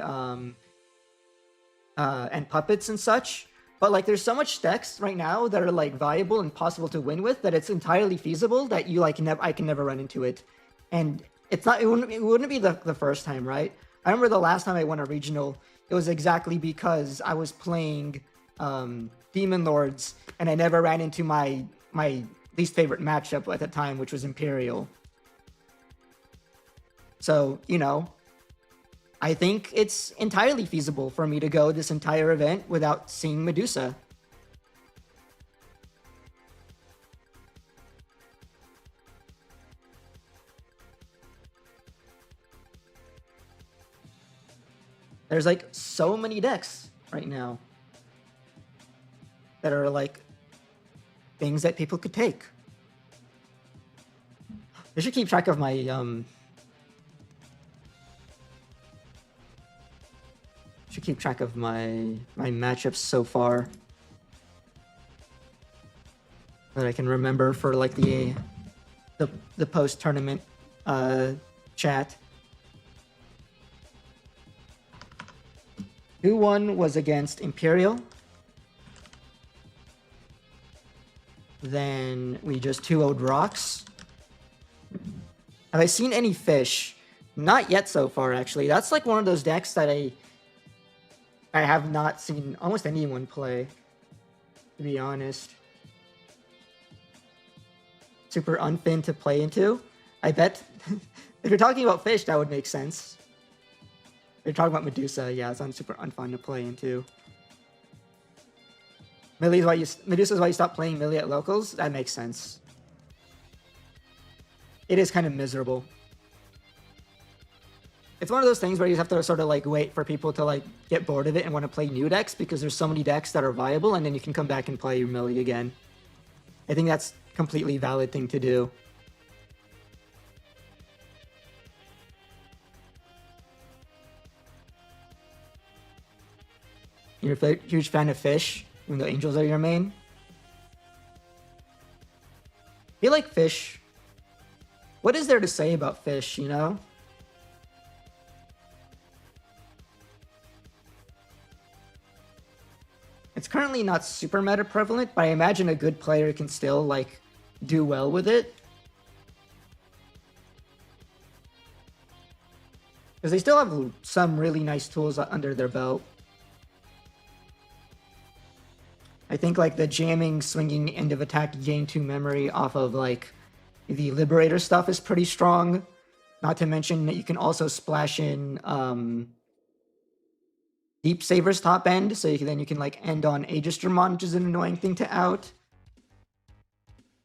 Puppets and such. But like there's so much decks right now that are like viable and possible to win with that it's entirely feasible that you like I can never run into it. And it wouldn't be the first time, right? I remember the last time I won a regional, it was exactly because I was playing Demon Lords and I never ran into my least favorite matchup at the time, which was Imperial. So, you know, I think it's entirely feasible for me to go this entire event without seeing Medusa. There's like so many decks right now that are like things that people could take. I should keep track of my my matchups so far, that I can remember for like the post tournament chat. Who won was against Imperial. Then we just 2-0'd Rocks. Have I seen any Fish? Not yet so far, actually. That's like one of those decks that I have not seen almost anyone play, to be honest. Super unfin to play into. I bet if you're talking about Fish, that would make sense. If you're talking about Medusa, yeah, it's super unfun to play into. Medusa's why you stop playing Millie at locals? That makes sense. It is kind of miserable. It's one of those things where you have to sort of like wait for people to like get bored of it and want to play new decks, because there's so many decks that are viable, and then you can come back and play your Millie again. I think that's a completely valid thing to do. You're a huge fan of Fish, even though Angels are your main? I feel like Fish... What is there to say about Fish, you know? It's currently not super meta prevalent, but I imagine a good player can still, like, do well with it. Because they still have some really nice tools under their belt. I think like the jamming, swinging, end of attack, gain 2 memory off of like the Liberator stuff is pretty strong. Not to mention that you can also splash in Deep Saver's top end, so then you can like end on Aegisdramon, which is an annoying thing to out.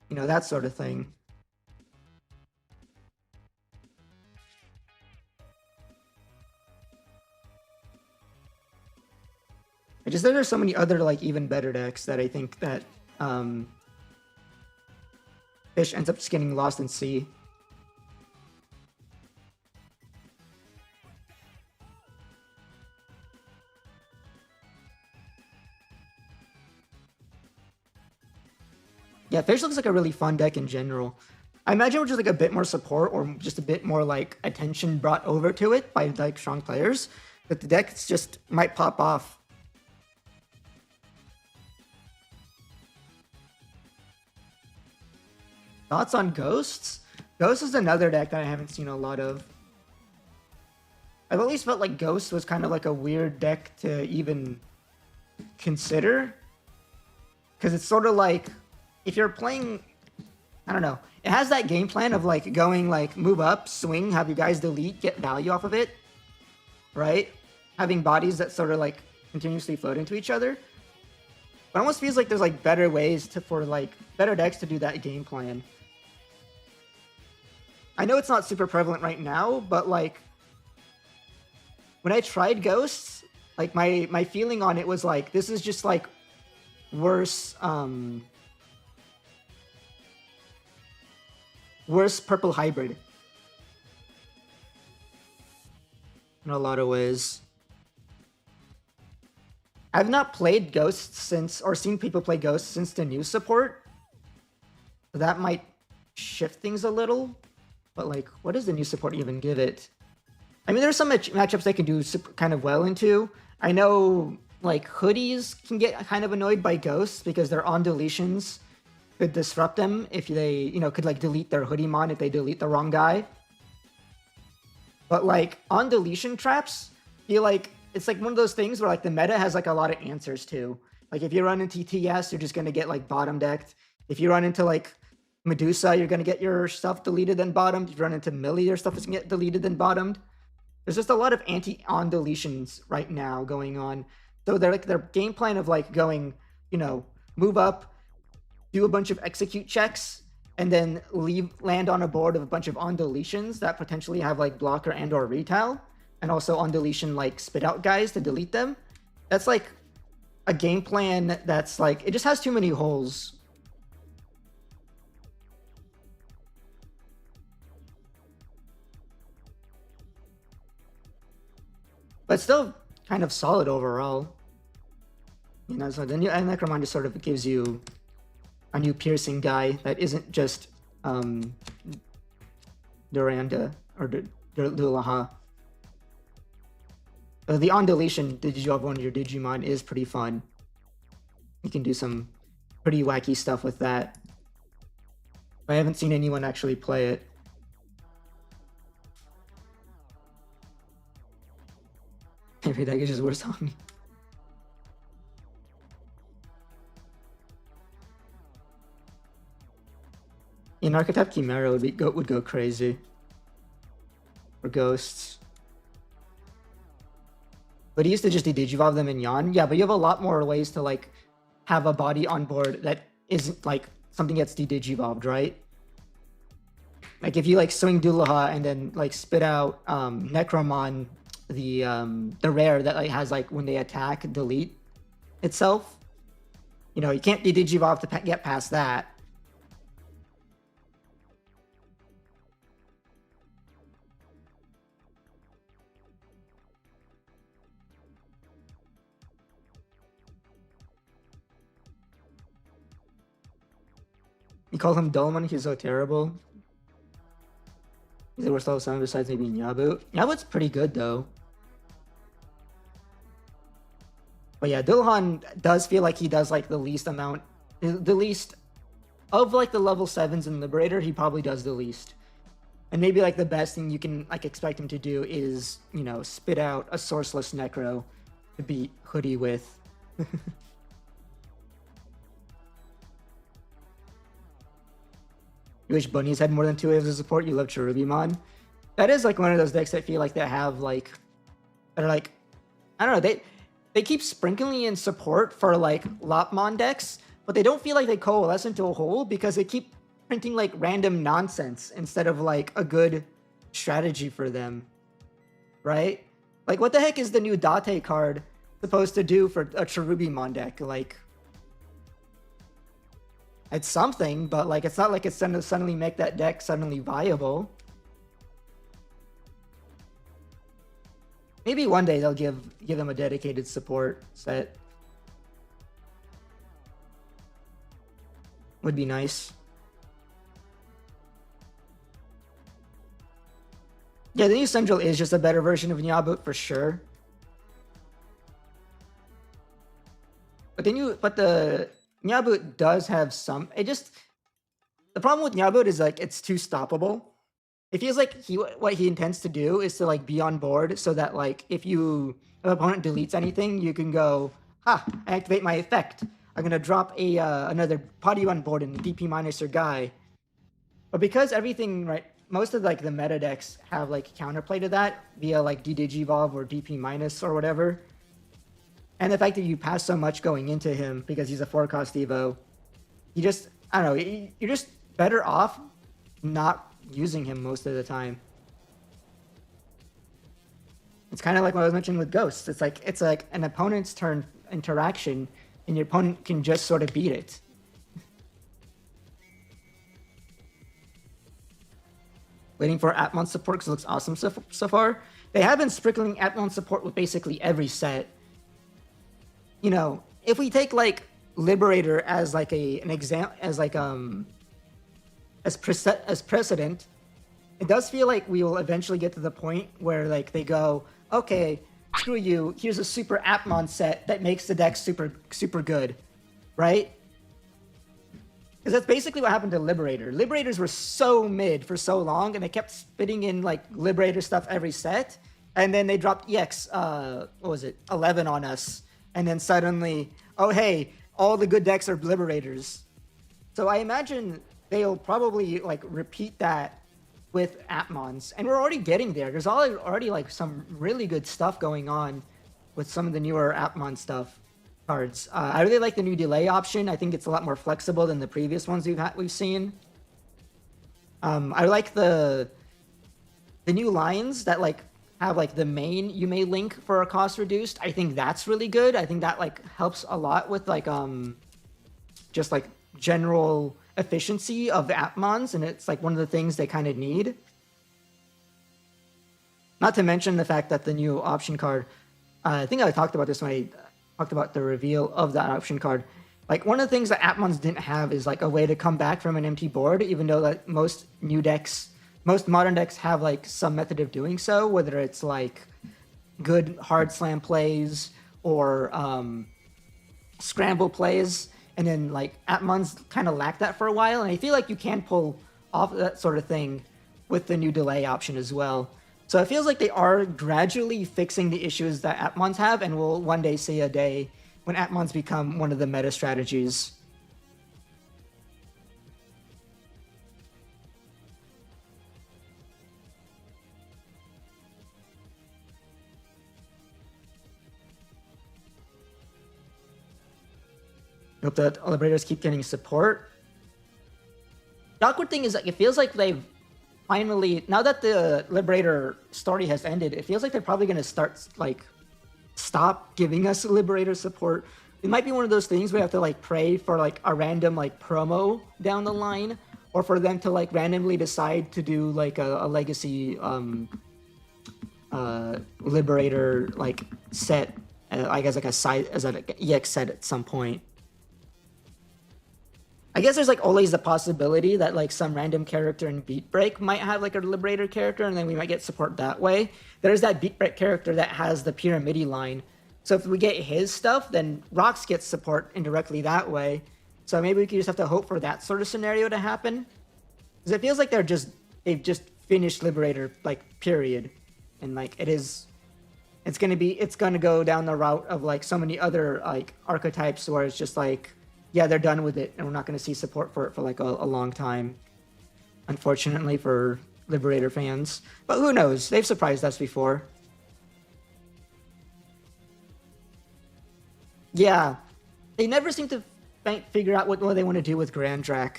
You know, that sort of thing. I just think there's so many other like even better decks that I think that Fish ends up just getting lost in sea. Yeah, Fish looks like a really fun deck in general. I imagine with just like a bit more support or just a bit more like attention brought over to it by like strong players, that the deck just might pop off. Thoughts on Ghosts? Ghosts is another deck that I haven't seen a lot of. I've always felt like Ghost was kind of like a weird deck to even consider. Because it's sort of like, if you're playing, I don't know, it has that game plan of like going like move up, swing, have you guys delete, get value off of it, right? Having bodies that sort of like continuously float into each other. But it almost feels like there's like better ways for like better decks to do that game plan. I know it's not super prevalent right now, but like when I tried Ghosts, like my feeling on it was like, this is just like worse purple hybrid in a lot of ways. I've not played Ghosts since, or seen people play Ghosts since the new support. So that might shift things a little. But like, what does the new support even give it? I mean, there's some matchups they can do kind of well into. I know like hoodies can get kind of annoyed by Ghosts because their on deletions could disrupt them if they, you know, could like delete their hoodie mon if they delete the wrong guy. But like on deletion traps, feel like it's like one of those things where like the meta has like a lot of answers to. Like if you run into TS, you're just gonna get like bottom decked. If you run into like Medusa, you're gonna get your stuff deleted and bottomed. If you run into Millie, your stuff is gonna get deleted and bottomed. There's just a lot of anti-on deletions right now going on. So they're like their game plan of like going, move up, do a bunch of execute checks, and then land on a board of a bunch of on deletions that potentially have like blocker and or retail, and also on deletion like spit out guys to delete them. That's like a game plan that's like, it just has too many holes. But still kind of solid overall. So the new Necromon just sort of gives you a new piercing guy that isn't just Duranda or Dulaha. The on deletion Digivolve one of your Digimon is pretty fun. You can do some pretty wacky stuff with that. I haven't seen anyone actually play it. Every deck is just worse on me. In Archetype Chimera would go crazy. Or Ghosts. But he used to just Digivolve them in Yon. Yeah, but you have a lot more ways to like have a body on board that isn't like something that's de-Digivolved, right? Like if you like swing Dulaha and then like spit out Necromon, the rare that like has like when they attack delete itself. You can't de-Digivolve to get past that. You call him Dolman, he's so terrible. He's the worst level 7 besides maybe Nyabu. Nyabu's pretty good though. But yeah, Dulhan does feel like he does like the least amount, the least of like the level 7s in Liberator, he probably does the least. And maybe like the best thing you can like expect him to do is, spit out a sourceless Necro to beat Hoodie with. You wish Bunnies had more than 2 waves of support. You love Cherubimon. That is like one of those decks that feel like they have like, that are like, I don't know, they keep sprinkling in support for like Lopmon decks, but they don't feel like they coalesce into a whole because they keep printing like random nonsense instead of like a good strategy for them, right? Like what the heck is the new Date card supposed to do for a Cherubimon deck? Like, it's something, but like it's not like it's going to suddenly make that deck suddenly viable. Maybe one day they'll give them a dedicated support set. Would be nice. Yeah, the new Central is just a better version of Nyabut for sure. But the Nyabut does have some. The problem with Nyabut is like it's too stoppable. It feels like what he intends to do is to like be on board so that like if an opponent deletes anything, you can go, I activate my effect. I'm gonna drop another party on board and DP minus your guy. But because everything, right, most of like the meta decks have like counterplay to that via like D-Digivolve or DP minus or whatever. And the fact that you pass so much going into him because he's a 4-cost Evo, I don't know, you're just better off not using him most of the time. It's kind of like what I was mentioning with Ghosts. It's like an opponent's turn interaction, and your opponent can just sort of beat it. Waiting for Atmon support because it looks awesome so far. They have been sprinkling Atmon support with basically every set. If we take like Liberator as like an example, as precedent, it does feel like we will eventually get to the point where like they go, okay, screw you, here's a super Atmon set that makes the deck super good, right? Because that's basically what happened to Liberator. Liberators were so mid for so long, and they kept spitting in like Liberator stuff every set, and then they dropped EX 11 on us. And then suddenly, oh hey, all the good decks are Liberators. So I imagine they'll probably like repeat that with Atmons, and we're already getting there. There's already like some really good stuff going on with some of the newer Atmon stuff cards. I really like the new delay option. I think it's a lot more flexible than the previous ones we've seen. I like the new lines that like have like the main you may link for a cost reduced. I think that's really good. I think that like helps a lot with like just like general efficiency of the Atmons, and it's like one of the things they kind of need. Not to mention the fact that the new option card, I think I talked about this when I talked about the reveal of that option card. Like one of the things that Atmons didn't have is like a way to come back from an empty board, even though like most modern decks have like some method of doing so, whether it's like good hard slam plays or scramble plays. And then like Atmons kind of lacked that for a while, and I feel like you can pull off that sort of thing with the new delay option as well. So it feels like they are gradually fixing the issues that Atmons have, and we'll one day see a day when Atmons become one of the meta strategies. Hope that Liberators keep getting support. The awkward thing is that it feels like they've finally, now that the Liberator story has ended, it feels like they're probably going to stop giving us Liberator support. It might be one of those things we have to like pray for like a random like promo down the line, or for them to like randomly decide to do like a legacy Liberator like set, I guess like a side as an EX set at some point. I guess there's like always the possibility that like some random character in Beat Break might have like a Liberator character, and then we might get support that way. There's that Beat Break character that has the Pyramidi line. So if we get his stuff, then Rox gets support indirectly that way. So maybe we could just have to hope for that sort of scenario to happen. Because it feels like they've just finished Liberator, like, period. And like it's gonna go down the route of like so many other like archetypes where it's just like, yeah, they're done with it, and we're not going to see support for it for like a long time, unfortunately for Liberator fans. But who knows? They've surprised us before. Yeah, they never seem to figure out what they want to do with Grandrak.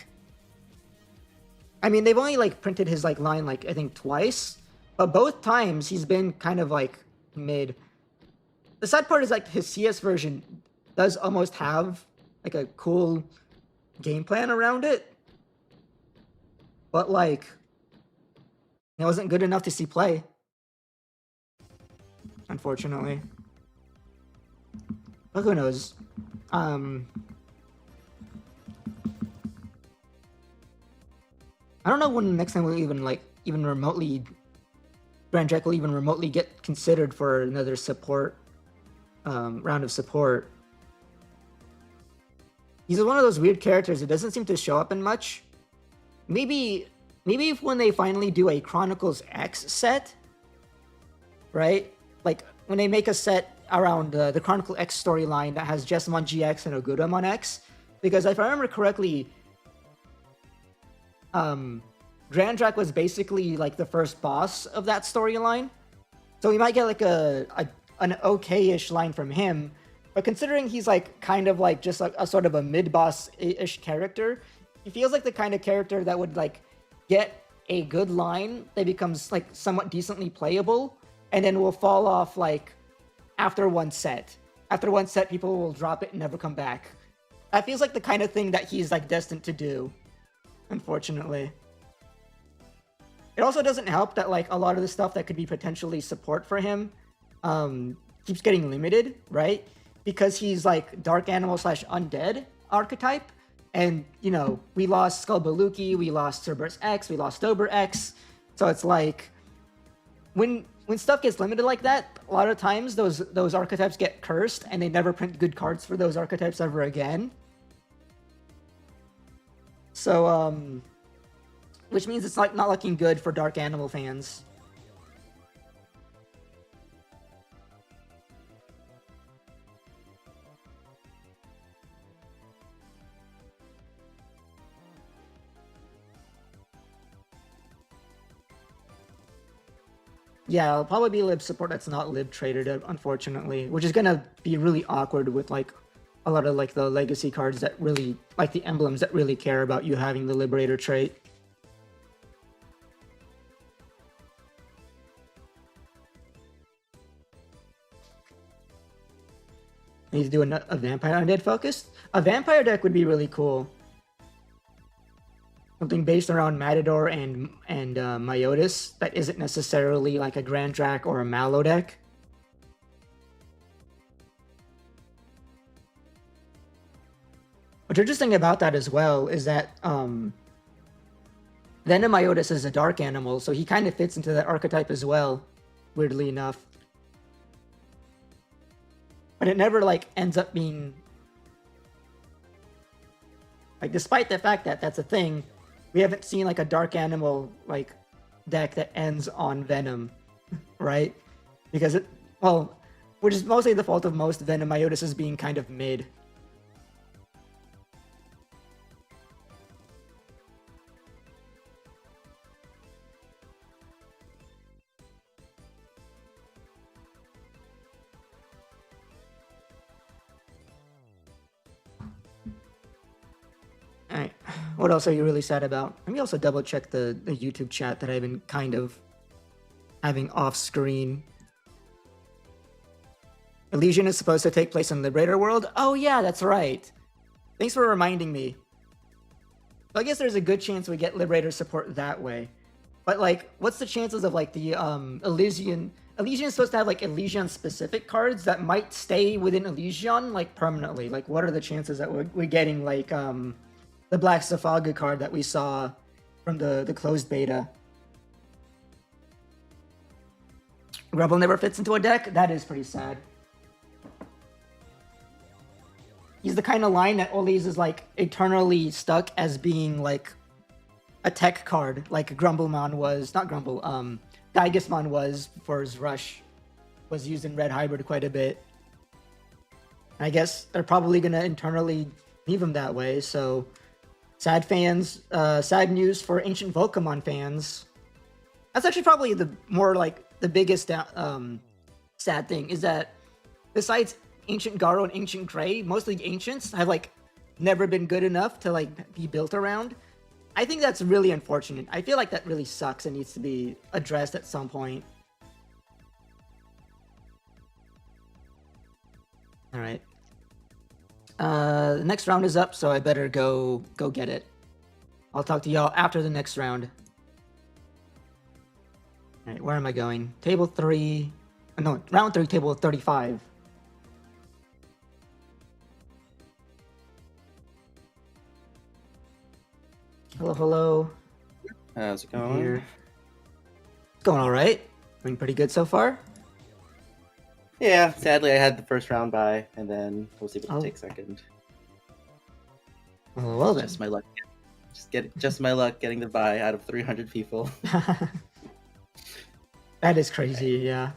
I mean, they've only like printed his like line like I think twice, but both times he's been kind of like mid. The sad part is like his CS version does almost have like a cool game plan around it, but like it wasn't good enough to see play, unfortunately. But who knows? I don't know when the next time we'll even remotely Grandrak will even remotely get considered for another support round of support. He's one of those weird characters that doesn't seem to show up in much. Maybe if when they finally do a Chronicles X set, right? Like when they make a set around the Chronicle X storyline that has Jessamon GX and Ogudamon X, because if I remember correctly, Grandrak was basically like the first boss of that storyline, so we might get like an okay-ish line from him. But considering he's like kind of like just like a sort of a mid-boss-ish character, he feels like the kind of character that would like get a good line that becomes like somewhat decently playable, and then will fall off like after one set. After one set, people will drop it and never come back. That feels like the kind of thing that he's like destined to do, unfortunately. It also doesn't help that like a lot of the stuff that could be potentially support for him keeps getting limited, right? Because he's like Dark Animal / Undead archetype. And, you know, we lost Skullbaluki, we lost Cerberus X, we lost Dober X. So it's like, when stuff gets limited like that, a lot of times those archetypes get cursed and they never print good cards for those archetypes ever again. So, which means it's like not looking good for Dark Animal fans. Yeah, it'll probably be lib support that's not lib traded, unfortunately, which is gonna be really awkward with like a lot of like the legacy cards that really like the emblems that really care about you having the Liberator trait. I need to do a Vampire Undead focus. A Vampire deck would be really cool. Something based around Matador and Myotis that isn't necessarily like a Grand Drac or a Mallow deck. What's interesting about that as well is that Venom Myotis is a dark animal, so he kind of fits into that archetype as well, weirdly enough. But it never like ends up being like, despite the fact that that's a thing, we haven't seen like a dark animal like deck that ends on Venom, right? Because it, well, which is mostly the fault of most Venom Myotis being kind of mid. Alright, what else are you really sad about? Let me also double check the YouTube chat that I've been kind of having off screen. Elysian is supposed to take place in Liberator World? Oh yeah, that's right. Thanks for reminding me. So I guess there's a good chance we get Liberator support that way. But like, what's the chances of like the Elysian... Elysian is supposed to have like Elysian specific cards that might stay within Elysian like permanently. Like, what are the chances that we're getting like the Black Safaga card that we saw from the closed beta? Grubble never fits into a deck? That is pretty sad. He's the kind of line that always is like eternally stuck as being like a tech card, like Grumblemon was, not Grumble, Gygasmon was for his rush, was used in Red Hybrid quite a bit. And I guess they're probably gonna internally leave him that way, so sad fans, sad news for Ancient Volcamon fans. That's actually probably the more like the biggest sad thing is that besides Ancient Garo and Ancient Gray, mostly Ancients have like never been good enough to like be built around. I think that's really unfortunate. I feel like that really sucks and needs to be addressed at some point. All right. The next round is up, so I better go get it. I'll talk to y'all after the next round. All right, where am I going? Table 3. No, round 3, table 35. Hello, hello. How's it going? Here. It's going all right. Doing pretty good so far. Yeah, sadly I had the first round bye, and then was able to take second. Well then. Just my luck. Just my luck getting the bye out of 300 people. That is crazy, yeah.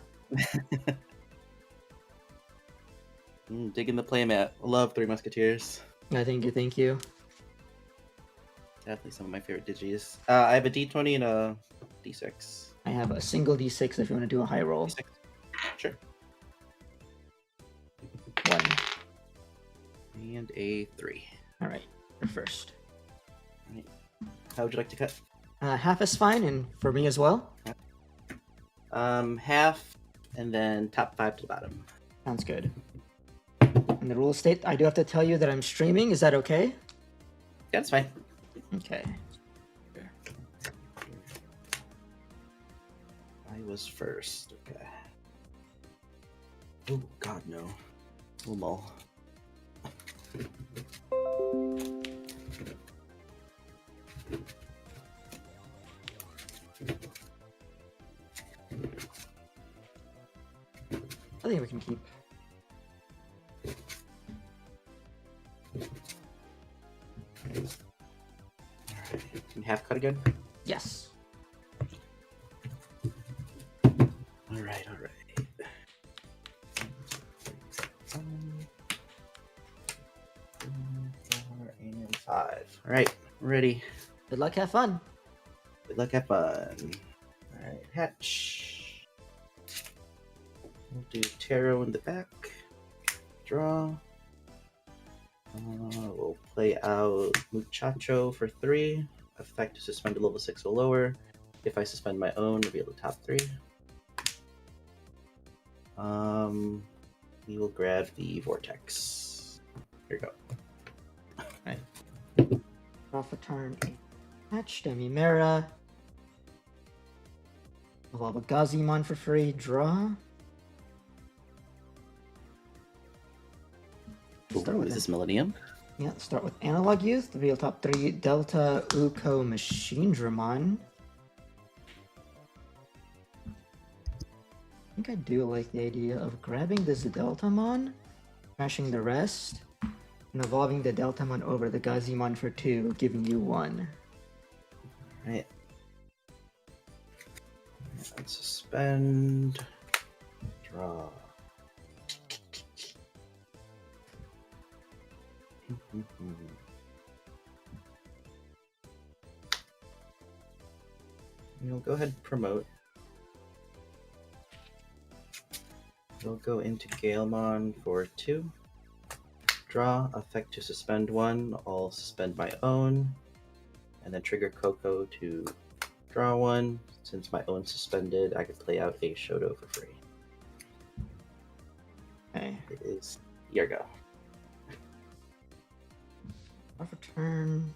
Digging the playmat. Love Three Musketeers. Thank you. Definitely some of my favorite digis. I have a D20 and a D6. I have a single D6 if you want to do a high roll. D6. Sure. 1. And a 3. All right, you're first. Right. How would you like to cut? Half is fine, and for me as well. Half, and then top 5 to the bottom. Sounds good. And the rules state I do have to tell you that I'm streaming. Is that okay? Yeah, that's fine. Okay. I was first. Okay. Oh God, no. Oh, Mull. I think we can keep. Can you half cut again? Yes. All right. 4 and 5. All right, ready. Good luck, have fun. Good luck, have fun. All right, hatch. We'll do Tarot in the back. Draw. We'll play out Muchacho for 3. Effect to suspend a level 6 or lower. If I suspend my own, reveal the top 3. We will grab the Vortex. Here we go. Right. Draw for turn. Hatch, Demimera. Evolve a Gazimon for free. Draw. Start with Is this Millennium? Yeah, start with Analog Youth. Reveal top 3 Delta Uko Machinedramon. I think I do like the idea of grabbing this Deltamon, crashing the rest, and evolving the Deltamon over the Gazimon for 2, giving you 1. Right. And suspend. Draw. We'll go ahead and promote. We'll go into Galemon for 2. Draw, effect to suspend 1. I'll suspend my own. And then trigger Coco to draw 1. Since my own suspended, I could play out a Shoto for free. Okay. It is Yergo. Draw for turn.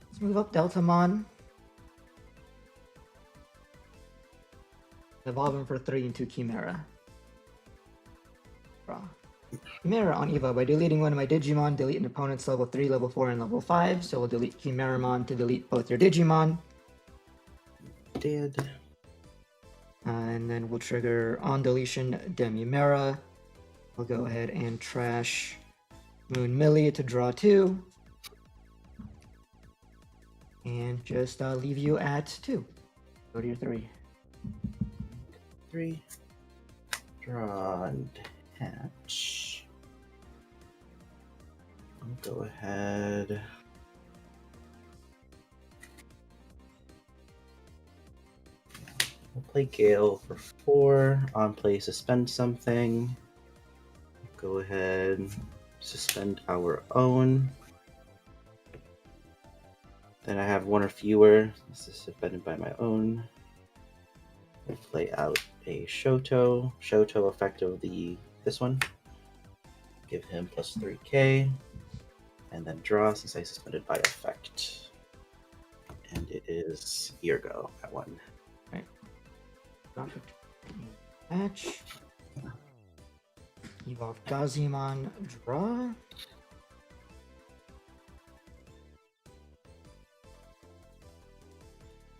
Let's move up Deltamon. Evolve him for 3 into Chimera. Draw. Chimera on Evo. By deleting one of my Digimon, delete an opponent's level 3, level 4, and level 5. So we'll delete Chimeramon to delete both your Digimon. Dead. And then we'll trigger on deletion Demimera. We'll go ahead and trash Moon Millie to draw 2. And just leave you at 2. Go to your 3. 3. Draw and hatch. I'll go ahead. We'll play Gale for 4. On play, suspend something. Go ahead, suspend our own. Then I have 1 or fewer. This is suspended by my own. We'll play out a Shoto. Shoto effect of this one. Give him plus 3k. And then draw since I suspended by effect. And it is Yergo at 1. Match. Evolve Gazimon, draw.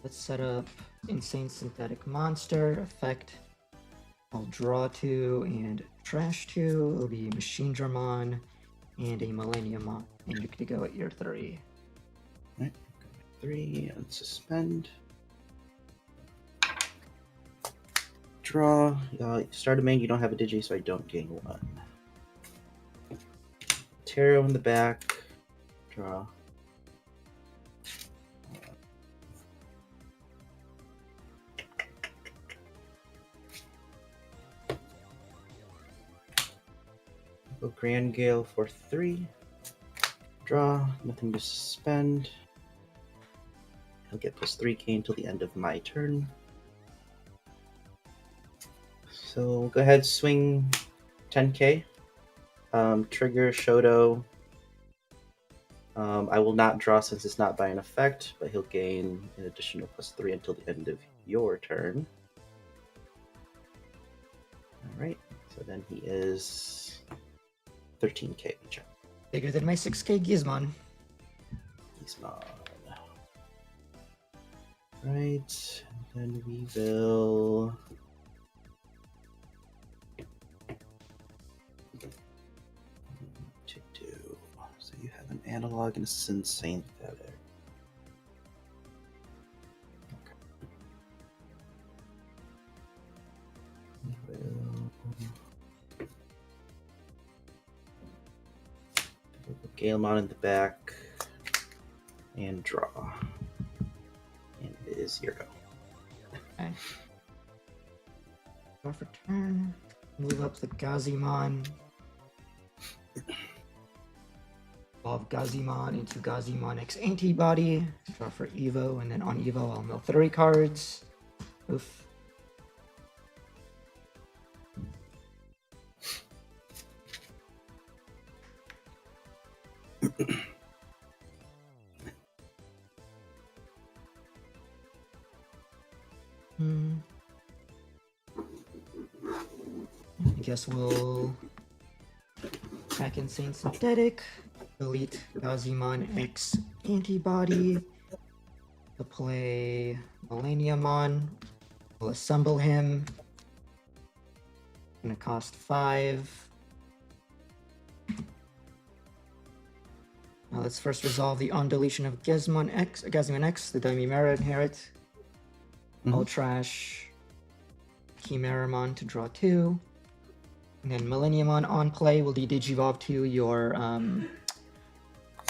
Let's set up Insane Synthetic Monster effect. I'll draw 2 and trash 2. It'll be Machinedramon and a Milleniummon. And you could go at your 3. Alright, 3 and suspend. Draw. Start a main, you don't have a Digi, so I don't gain 1. Tarot in the back. Draw. Go Grand Gale for 3. Draw. Nothing to suspend. I'll get plus 3k until the end of my turn. So go ahead, swing 10k. Trigger Shoto. I will not draw since it's not by an effect, but he'll gain an additional plus 3 until the end of your turn. Alright, so then he is 13k each. Bigger than my 6k Gizmon. Gizmon. Right, and then we will... So you have an analog and a synthetic. Galemon in the back, and draw. And it is your go. Okay. Draw for turn. Move up the Gazimon. Evolve Gazimon into Gazimon X Antibody. Draw for Evo, and then on Evo I'll mill 3 cards. Oof. I guess we'll back Insane Synthetic, delete Gazimon X Antibody, to play Milleniummon, we'll assemble him, gonna cost 5. Now let's first resolve the on-deletion of Gazimon X, the Daimimera inherit. I'll trash Chimeramon to draw 2. And then Milleniummon on play will de-digivolve to your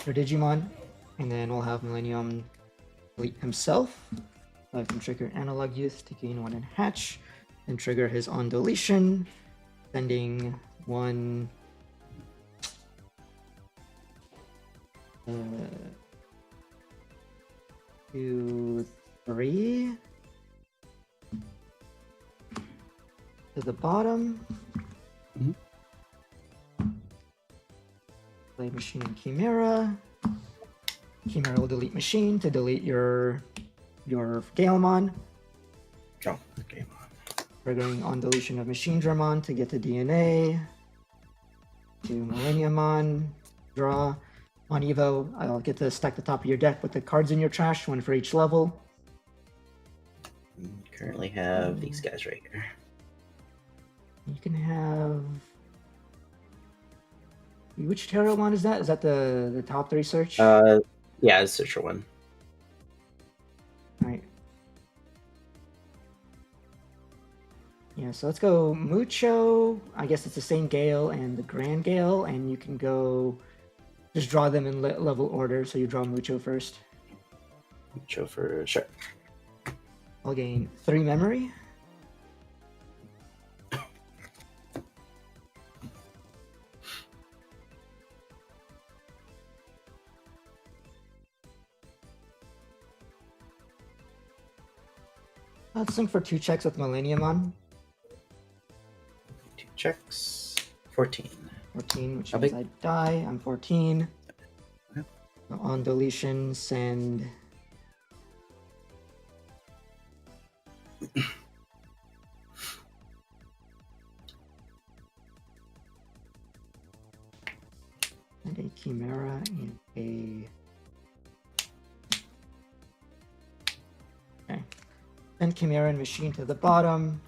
Digimon. And then we'll have Milleniummon delete himself. I can trigger Analog Youth to gain 1 and hatch. And trigger his on deletion, sending 1 2, 3 to the bottom. Play Machine and Chimera. Chimera will delete Machine to delete your Galemon. Oh, okay. Triggering on deletion of Machine Dramon to get to DNA. To Milleniummon. Draw. On Evo, I'll get to stack the top of your deck with the cards in your trash, 1 for each level. Currently have these guys right here. You can have... Which tarot one is that? Is that the top 3 search? Yeah, it's searcher one. Right. Yeah, so let's go Mucho. I guess it's the same Gale and the Grand Gale, and you can go just draw them in level order. So you draw Mucho first. Mucho for sure. I'll gain 3 memory. Let's think for 2 checks with Milleniummon. 2 checks. 14. 14, which How means big? I die. I'm 14. Yep. So on deletion, send... and a Chimera and a... Okay. Send Chimera and Machine to the bottom.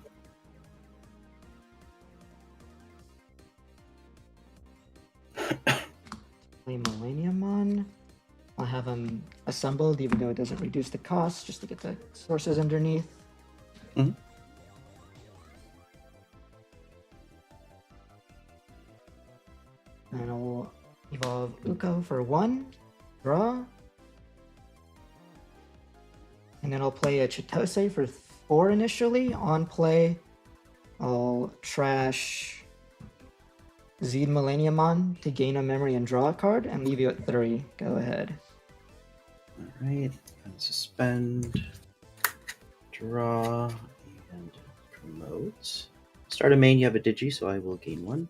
Play Milleniummon. I'll have them assembled, even though it doesn't reduce the cost, just to get the sources underneath. Mhm. And I'll evolve Uko for 1, draw. And then I'll play a Chitose for 4 initially. On play, I'll trash Zed Milleniummon to gain a memory and draw a card, and leave you at 3. Go ahead. Alright, and suspend, draw, and promote. Start a main, you have a Digi, so I will gain 1.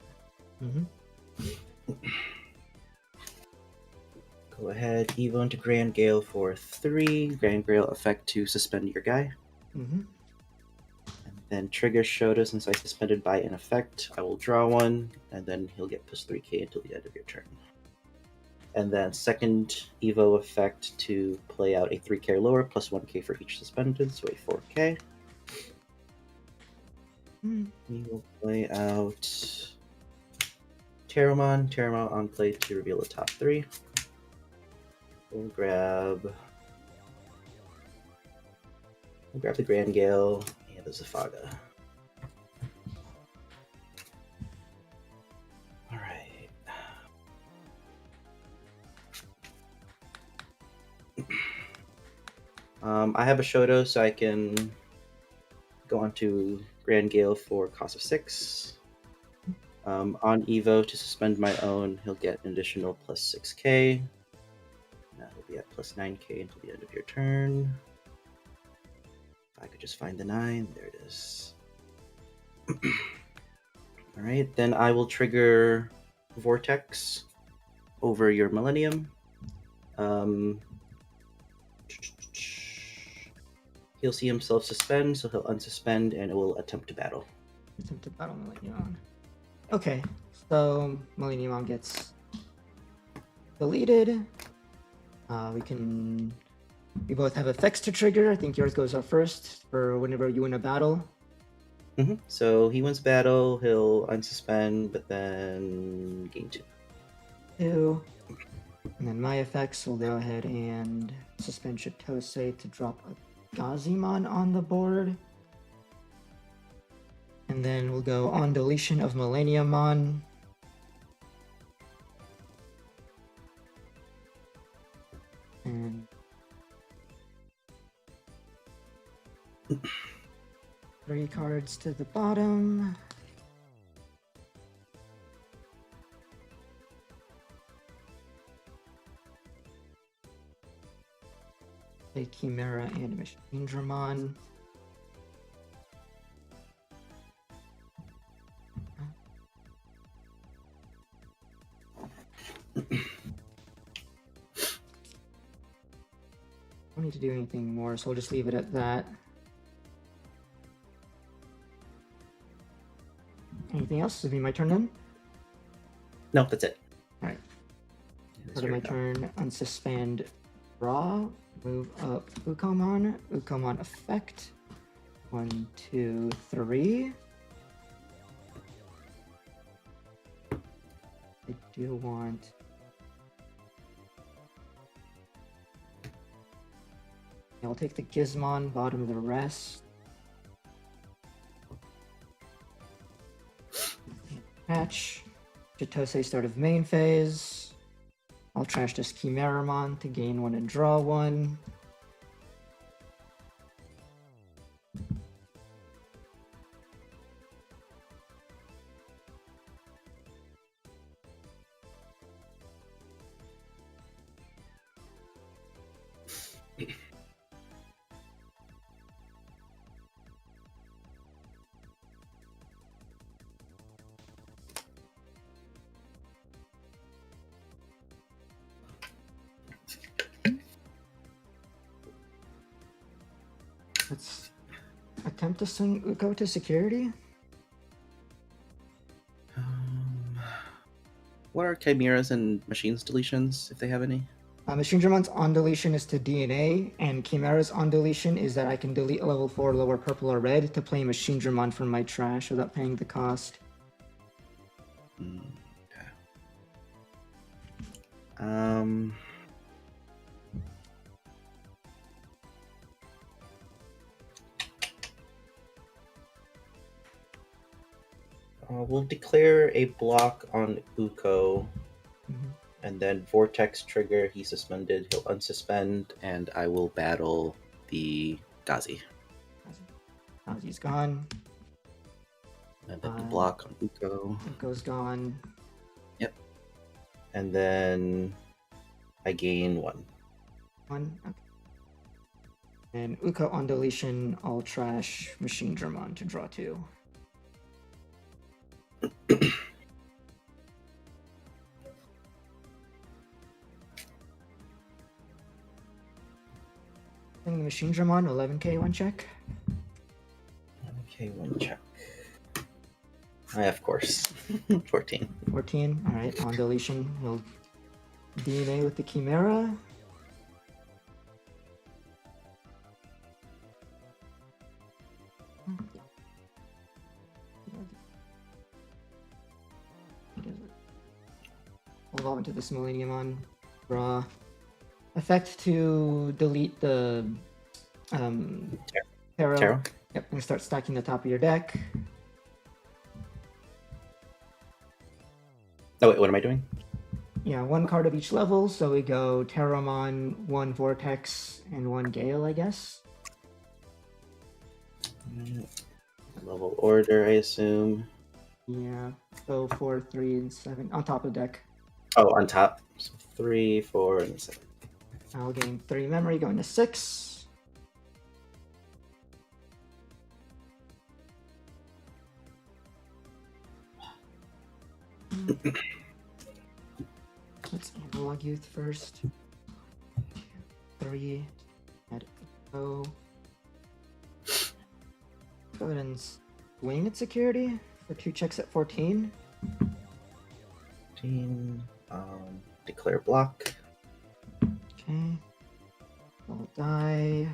Go ahead, Evo into Grand Gale for 3. Grand Gale effect to suspend your guy. And then trigger Shota since I suspended by an effect. I will draw 1, and then he'll get plus 3k until the end of your turn. And then second Evo effect to play out a 3k or lower, plus 1k for each suspended, so a 4k. We will play out Terramon. Terramon on play to reveal the top 3. We'll grab the Grand Gale and the Zafaga. Alright. I have a Shoto, so I can go on to Grand Gale for cost of 6. On Evo, to suspend my own, he'll get an additional plus 6k. Now he'll be at plus 9k until the end of your turn. If I could just find the 9, there it is. Alright, then I will trigger Vortex over your Millennium. He'll see himself suspend, so he'll unsuspend and it will attempt to battle. Attempt to battle Milleniummon. Okay, so Milleniummon gets deleted. We both have effects to trigger. I think yours goes up first for whenever you win a battle. So he wins battle, he'll unsuspend, but then gain 2. 2. And then my effects will go ahead and suspend Chitose to drop a Gazimon on the board. And then we'll go on deletion of Milleniummon. And 3 cards to the bottom. Play Chimera and Machinedramon. Don't need to do anything more, so we'll just leave it at that. Anything else? It'll be my turn then? No, that's it. Alright. Start of my turn, unsuspend, draw, move up Ukomon, Ukomon effect. 1, 2, 3. I do want I'll take the Gizmon, bottom of the rest. Hatch. Chitose, start of main phase. I'll trash this Chimeramon to gain 1 and draw 1. Let's attempt to send Uko to security. What are Chimeras and Machines deletions, if they have any? Machinedramon's on deletion is to DNA, and Chimera's on deletion is that I can delete a level 4 lower purple or red to play Machinedramon from my trash without paying the cost. Okay. We'll declare a block on Uko, and then Vortex trigger, he's suspended, he'll unsuspend, and I will battle the Gazi. Gazi's gone. And then the block on Uko. Uko's gone. Yep. And then I gain 1. 1, okay. And Uko on deletion, I'll trash Machinedramon to draw 2. Playing the Machinedramon, 11k, 1 check. Okay, 1 check. Of course. 14. 14, alright, on deletion, we'll DNA with the Chimera. Evolve into this Milleniummon. Draw. Effect to delete the Tarot. Yep, and start stacking the top of your deck. Oh wait, what am I doing? Yeah, one card of each level. So we go Terramon, one Vortex, and one Gale, I guess. Level order, I assume. Yeah. So 4, 3, and 7 on top of the deck. Oh, on top. So 3, 4, and 7. I'll gain 3 memory, going to 6. Let's analog youth first. 3. Add O. Go ahead and swing at security for 2 checks at 14. 14. Declare block. Okay. I'll die.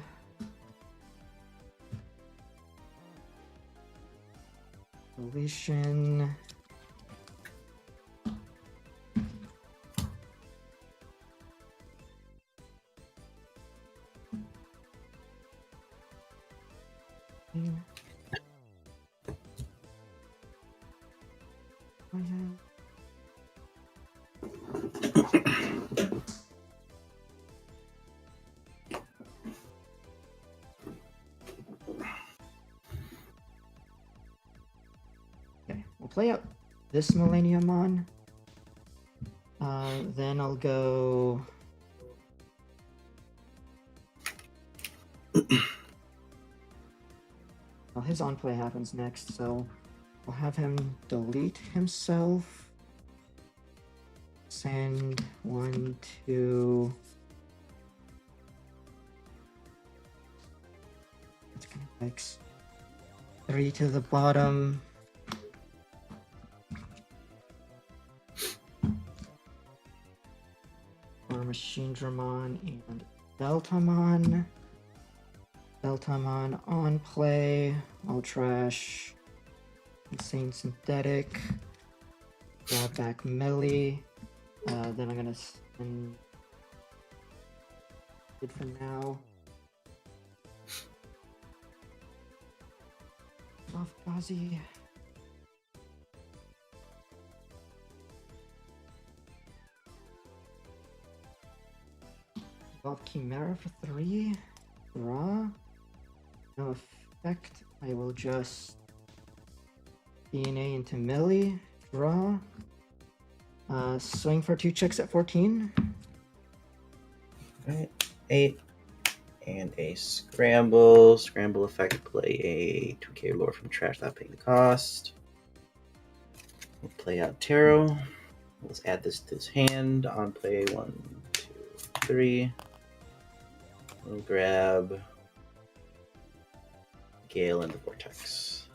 Deletion. Okay, we'll play out this Milleniummon. Then I'll go. Well, his on play happens next, so I'll have him delete himself. Send 1, 2. That's kind of fix. 3 to the bottom. For Machinedramon and Deltamon. Deltamon on play. I'll trash Insane Synthetic. Grab back Melee. Then I'm gonna send it for now. Off Gazi. Evolve Chimera for 3. Draw. No effect. I will just DNA into Melee. Draw. Swing for 2 checks at 14. Alright, 8. And a scramble. Scramble effect, play a 2k lore from trash without paying the cost. We'll play out Tarot. Let's add this to his hand. On play 1, 2, 3. We'll grab Gale and the Vortex.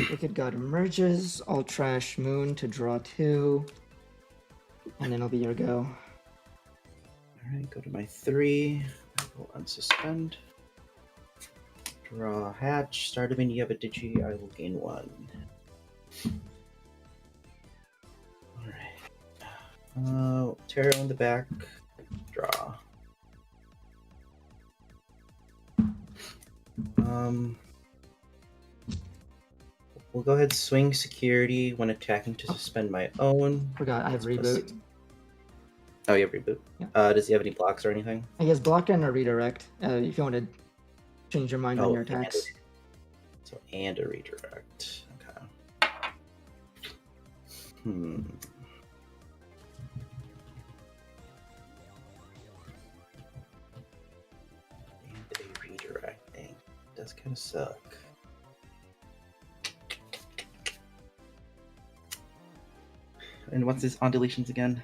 Wicked God emerges. I'll trash Moon to draw 2. And then it'll be your go. Alright, go to my 3. I will unsuspend. Draw hatch. Start of you have a Digi. I will gain 1. Alright. Tarot in the back. Draw. We'll go ahead swing security when attacking to suspend my own. Forgot, I have reboot. Oh, you have reboot? Yeah. Does he have any blocks or anything? He has block and a redirect. If you want to change your mind on your attacks. And a redirect. Okay. And a redirect. Dang. Does kind of suck. And what's this on deletions again?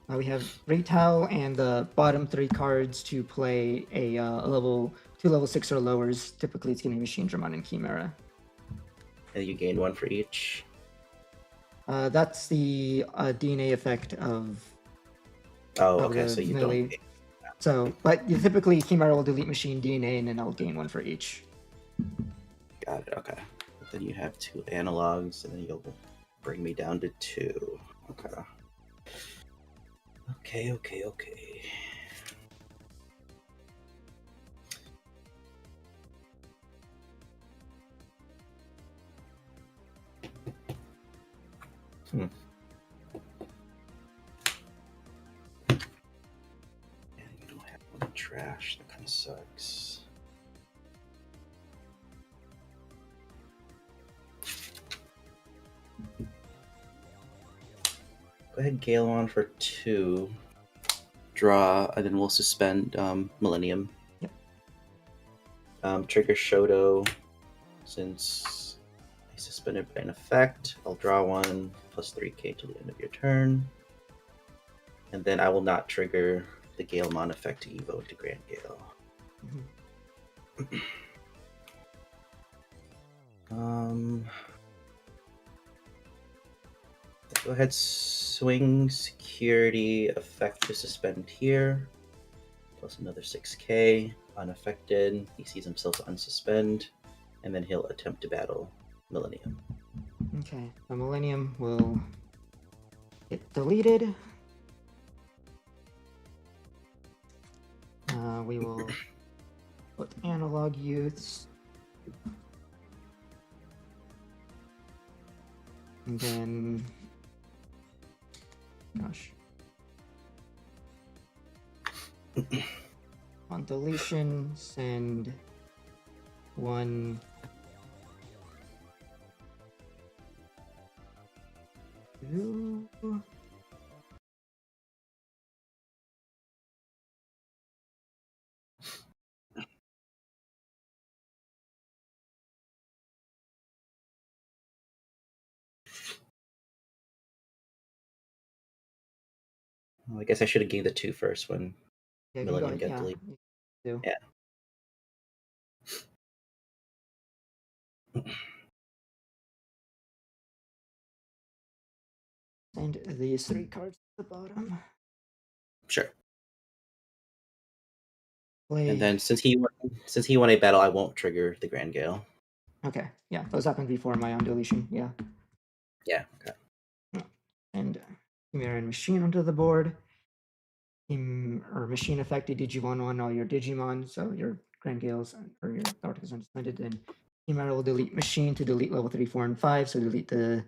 We have Retail and the bottom 3 cards to play a level 2 level 6 or lowers. Typically it's going to be Machinedramon and Chimera. And you gain 1 for each? That's the DNA effect of... Oh, okay, so you melee. don't... So, but typically Chimera will delete machine DNA and then I'll gain 1 for each. Got it, okay. Then you have 2 analogs and then you'll bring me down to 2. Okay. Okay. Yeah, you don't have one trash. That kind of sucks. Go ahead, Gale on for 2. Draw, and then we'll suspend Millennium. Yep. Trigger Shoto. Since I suspended by an effect, I'll draw 1 plus 3k till the end of your turn. And then I will not trigger the Galemon effect to evo into Grand Gale. Go ahead, swing security effect to suspend here, plus another 6k, unaffected. He sees himself unsuspend, and then he'll attempt to battle Millennium. Okay, the Millennium will get deleted. We will put analog youths. And then, gosh. On deletion, send 1 2 Well, I guess I should have gave the 2 first when Yeah, Millennium go got ahead. deleted. Yeah. Yeah. Send these 3 cards to the bottom. Sure. Play. And then since he won a battle, I won't trigger the Grand Gale. Okay, yeah, those happened before my on deletion. Yeah. Yeah. Okay. And Chimera and Machine onto the board. Or Machine affected Digimon on all your Digimon, so your Grand Gales or your Arctic is unsuspended. Then Chimera will delete Machine to delete level 3, 4, and 5. So delete the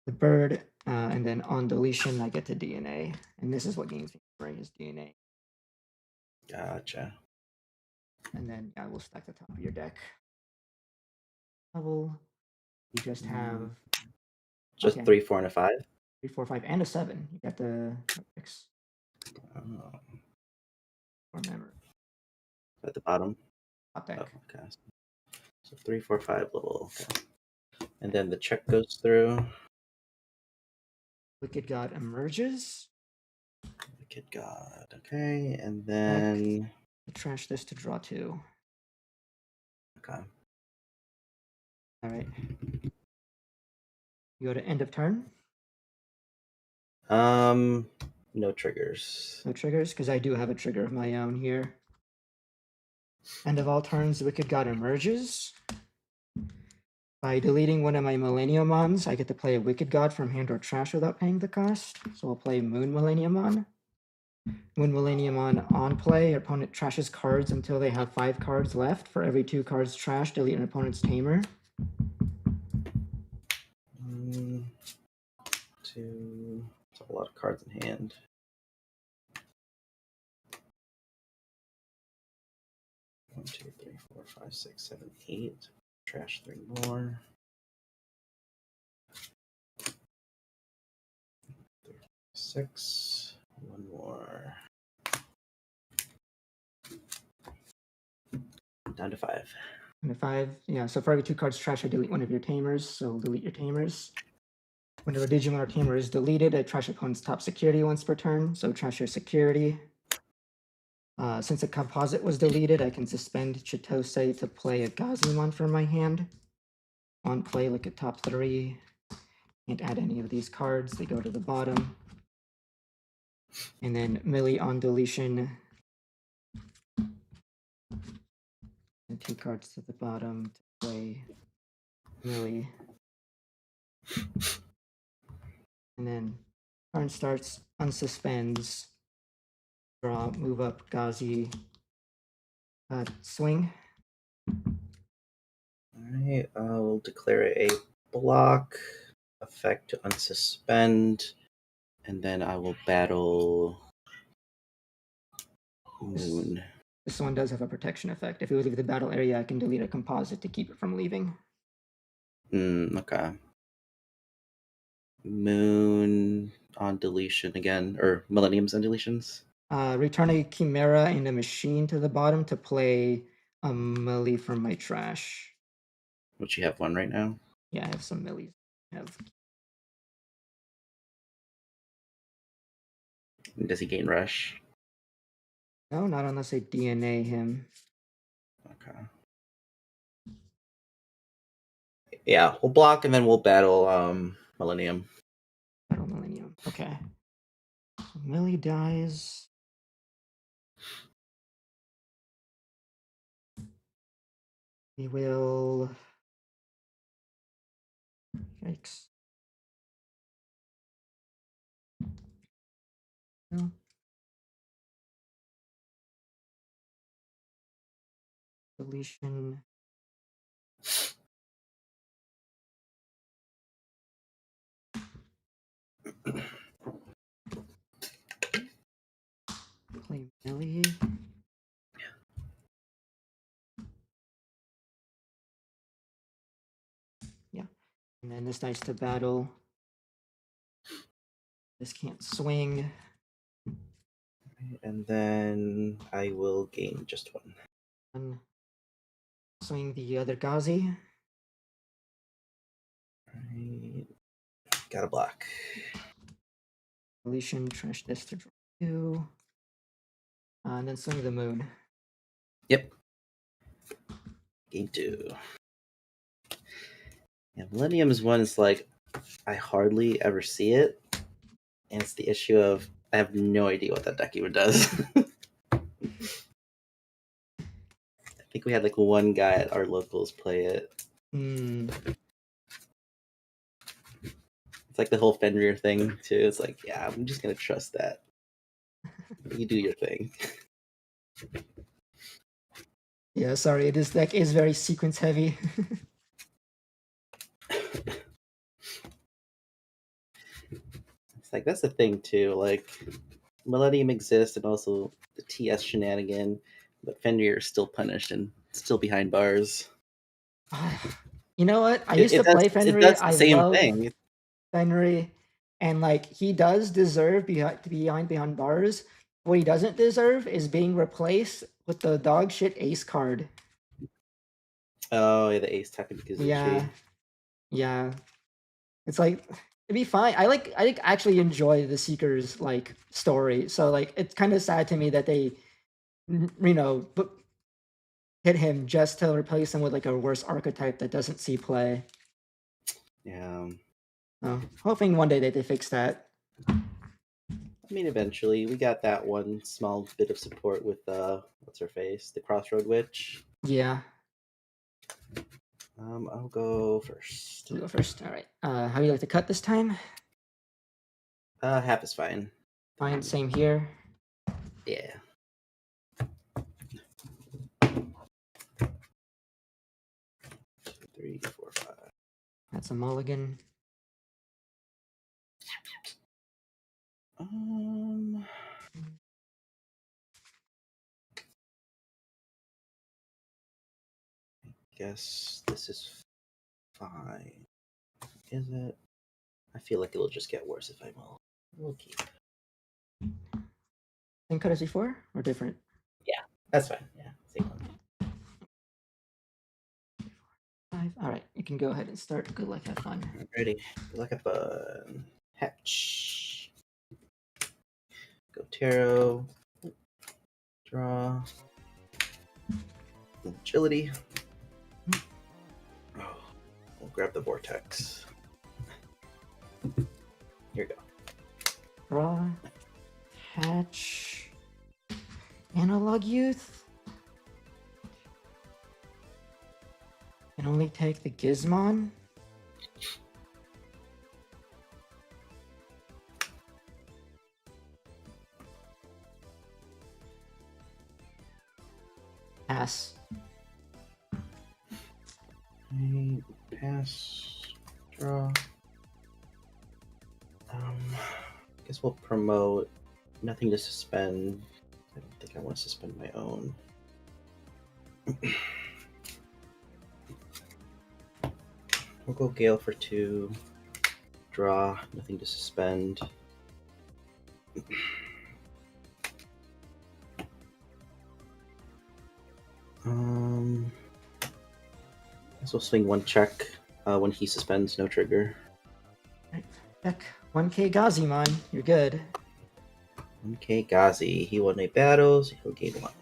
bird, and then on deletion I get to DNA, and this is what gains me right is DNA. Gotcha. And then I will stack the top of your deck. Level, you just have just okay. 3, 4, and a 5. 3, 4, 5, and a 7. You got the X. Remember At the bottom. top deck. Oh, okay. So 3, 4, 5 level. Okay. And then the check goes through. Wicked God emerges. Wicked God. Okay, and then Trash this to draw 2. okay. All right. You go to end of turn. No triggers. No triggers, because I do have a trigger of my own here. End of all turns, Wicked God emerges. By deleting one of my Milleniummons, I get to play a Wicked God from hand or trash without paying the cost. So I'll play Moon Milleniummon. Moon Milleniummon on play, your opponent trashes cards until they have 5 cards left. For every 2 cards trashed, delete an opponent's tamer. 1, 2. That's a lot of cards in hand. 1, 2, 3, 4, 5, 6, 7, 8. Trash 3 more. 6. 1 more. Down to 5. And to 5, yeah. So for every 2 cards trash, I delete one of your tamers. So delete your tamers. Whenever Digimon or tamer is deleted, I trash opponent's top security once per turn. So trash your security. Since a composite was deleted, I can suspend Chitose to play a Gazimon from my hand. On play, look at top 3. Can't add any of these cards. They go to the bottom. And then Millie on deletion. And 2 cards to the bottom to play Millie. And then turn starts, unsuspends. Draw, move up, Gazi. Swing. Alright, I'll declare a block. effect to unsuspend, and then I will battle Moon. This one does have a protection effect. If you leave the battle area, I can delete a composite to keep it from leaving. Okay. Moon on deletion again, or Millenniums on deletions. Return a Chimera and a Machine to the bottom to play a Millie from my trash. Which you have one right now. Yeah, I have some Millies. I have... Does he gain rush? No, not unless I DNA him. Okay. Yeah, we'll block and then we'll battle Millennium. Battle Millennium. Okay. Millie dies. We will. Yikes. No. Deletion. Play Millie. Yeah. And then this dice to battle. This can't swing. And then I will gain just one. And swing the other Gazi. Right. Got a block. Deletion, trash this to draw 2. And then swing the moon. Yep. Game 2. Yeah, Millennium's one is like, I hardly ever see it. And it's the issue of, I have no idea what that deck even does. I think we had like one guy at our locals play it. It's like the whole Fenrir thing too. It's like, yeah, I'm just gonna trust that. You do your thing. Yeah, sorry, this deck is very sequence heavy. It's like, that's the thing too. Like, Millennium exists and also the TS shenanigan, but Fenrir is still punished and still behind bars. You know what? I used to play Fenrir. It does the I same love thing. Fenrir, and like he does deserve to be behind bars. What he doesn't deserve is being replaced with the dog shit ace card. Oh, yeah, the ace Takamizuchi. Yeah, yeah. It's like it'd be fine. I actually enjoy the Seekers like story. So like it's kind of sad to me that they, hit him just to replace him with like a worse archetype that doesn't see play. Yeah. Hoping one day that they fix that. I mean, eventually, we got that one small bit of support with what's her face, the Crossroad Witch. Yeah. I'll go first. You go first. All right. How do you like to cut this time? Half is fine. Fine. Same here. Yeah. Three, four, five. That's a mulligan. Guess this is fine. Is it? I feel like it'll just get worse if I mull. We'll keep. Same cut as before or different? Yeah, that's fine. Yeah, same one. 5. All right, you can go ahead and start. Good luck, have fun. Ready. Good luck, have fun. Hatch. Go tarot. Draw. Agility. Oh, we'll grab the vortex. Here we go. Draw. Hatch. Analog Youth. Can only take the Gizmon. Pass. Pass. Draw. I guess we'll promote nothing to suspend. I don't think I want to suspend my own. We'll go Gale for 2. Draw, nothing to suspend. Guess we'll swing 1 check. When he suspends, no trigger. Right. Heck, 1k Gazimon, you're good. 1k Gazi. He won 8 battles, he'll gain 1.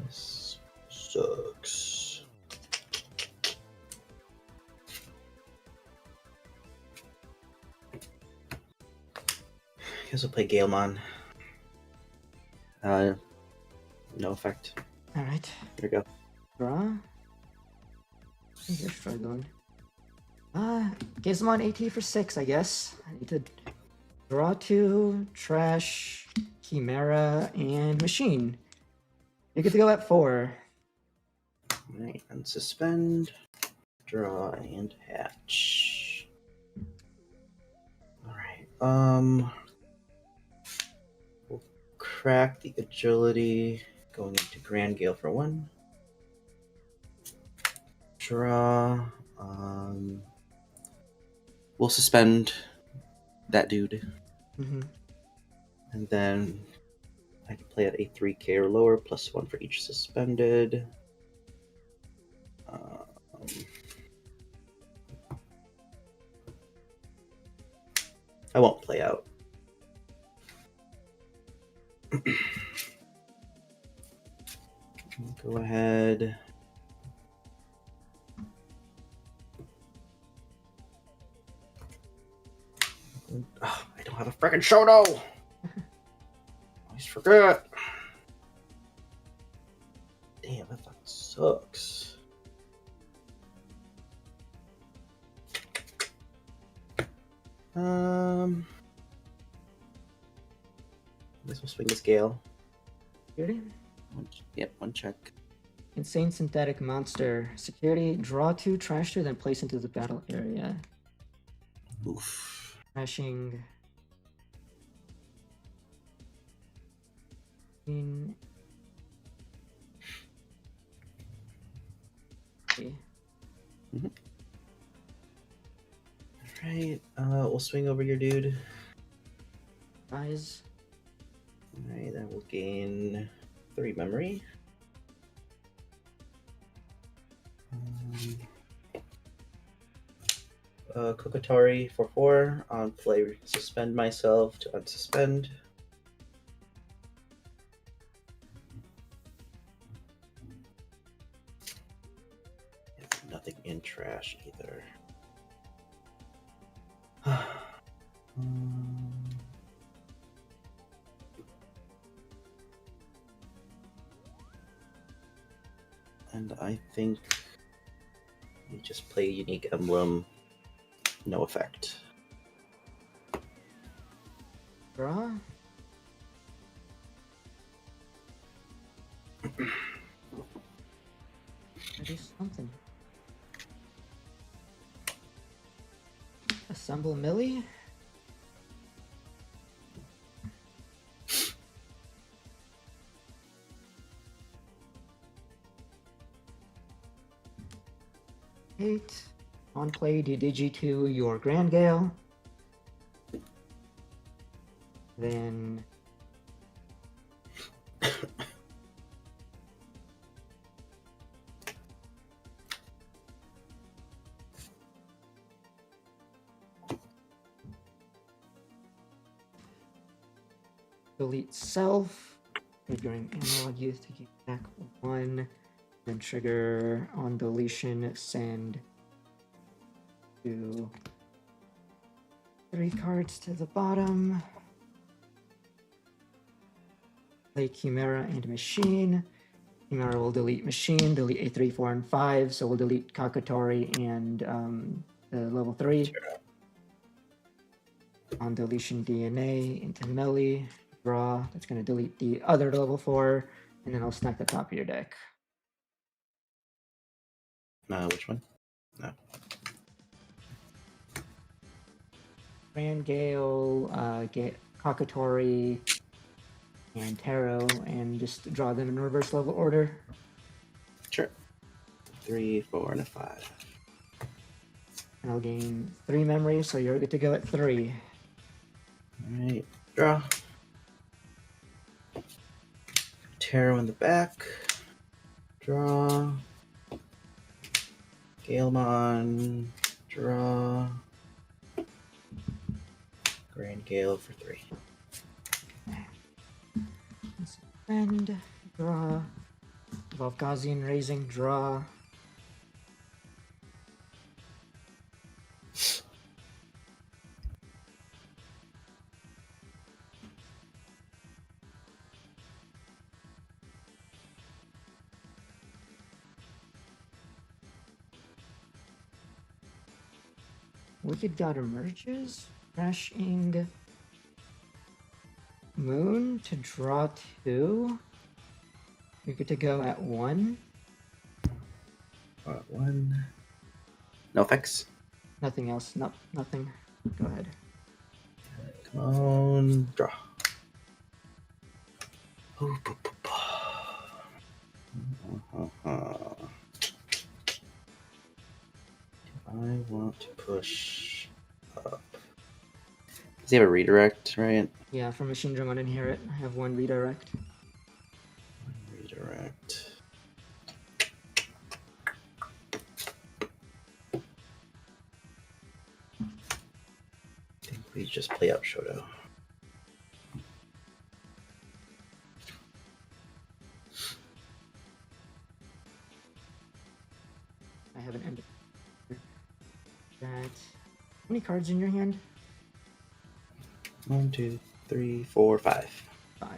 This sucks. Guess we'll play Galemon. No effect. Alright. Here we go. Draw. You're struggling. Gizmon AT for 6, I guess. I need to draw 2, trash, Chimera, and Machine. You get to go at 4. Alright, unsuspend, draw, and hatch. Alright, we'll crack the agility, going into Grand Gale for 1. Draw, we'll suspend that dude. Mm-hmm. And then I can play at a 3k or lower, plus 1 for each suspended. I won't play out. Go ahead. Oh, I don't have a freaking Shoto! Always forget. Damn, that fucking sucks. I guess we'll swing this Gale. Security? Yep, 1 check. Insane Synthetic Monster. Security, draw 2, trash 2, then place into the battle area. Oof. Trashing. Okay. Alright, we'll swing over your dude. Rise. Alright, then we'll gain 3 memory. Kokotori for 4. On play, suspend myself to unsuspend. Nothing in trash either. And I think we just play Unique Emblem, no effect. Draw. I do something. Assemble Millie. Eight. On play, do Digi2 your Grand Gale. Then delete self, triggering analog use to keep back 1, then trigger on deletion, send 2, 3 cards to the bottom. Play Chimera and Machine. Chimera will delete Machine, delete a 3, 4, and 5, so we'll delete Kakatori and the level 3. On deletion DNA into Melee, draw. That's going to delete the other level 4, and then I'll stack the top of your deck. Which one? No. Grand Gale, Kakatori, and Tarot, and just draw them in reverse level order. Sure. 3, 4, and a 5. And I'll gain 3 memories, so you're good to go at 3. Alright, draw. Tarot in the back. Draw. Galemon. Draw. Grand Gale for 3. Suspend, draw. Volgazian Raising, draw. Wicked God emerges, crashing Moon to draw 2. You're good to go at 1. 1. No effects. Nothing else. No, nothing. Go ahead. Come on, draw. I want to push up. Does he have a redirect, right? Yeah, for Machine Drum on Inherit, I have 1 redirect. Redirect. I think we just play out Shoto. I have an end. That. How many cards in your hand? 1, 2, 3, 4, 5. 5.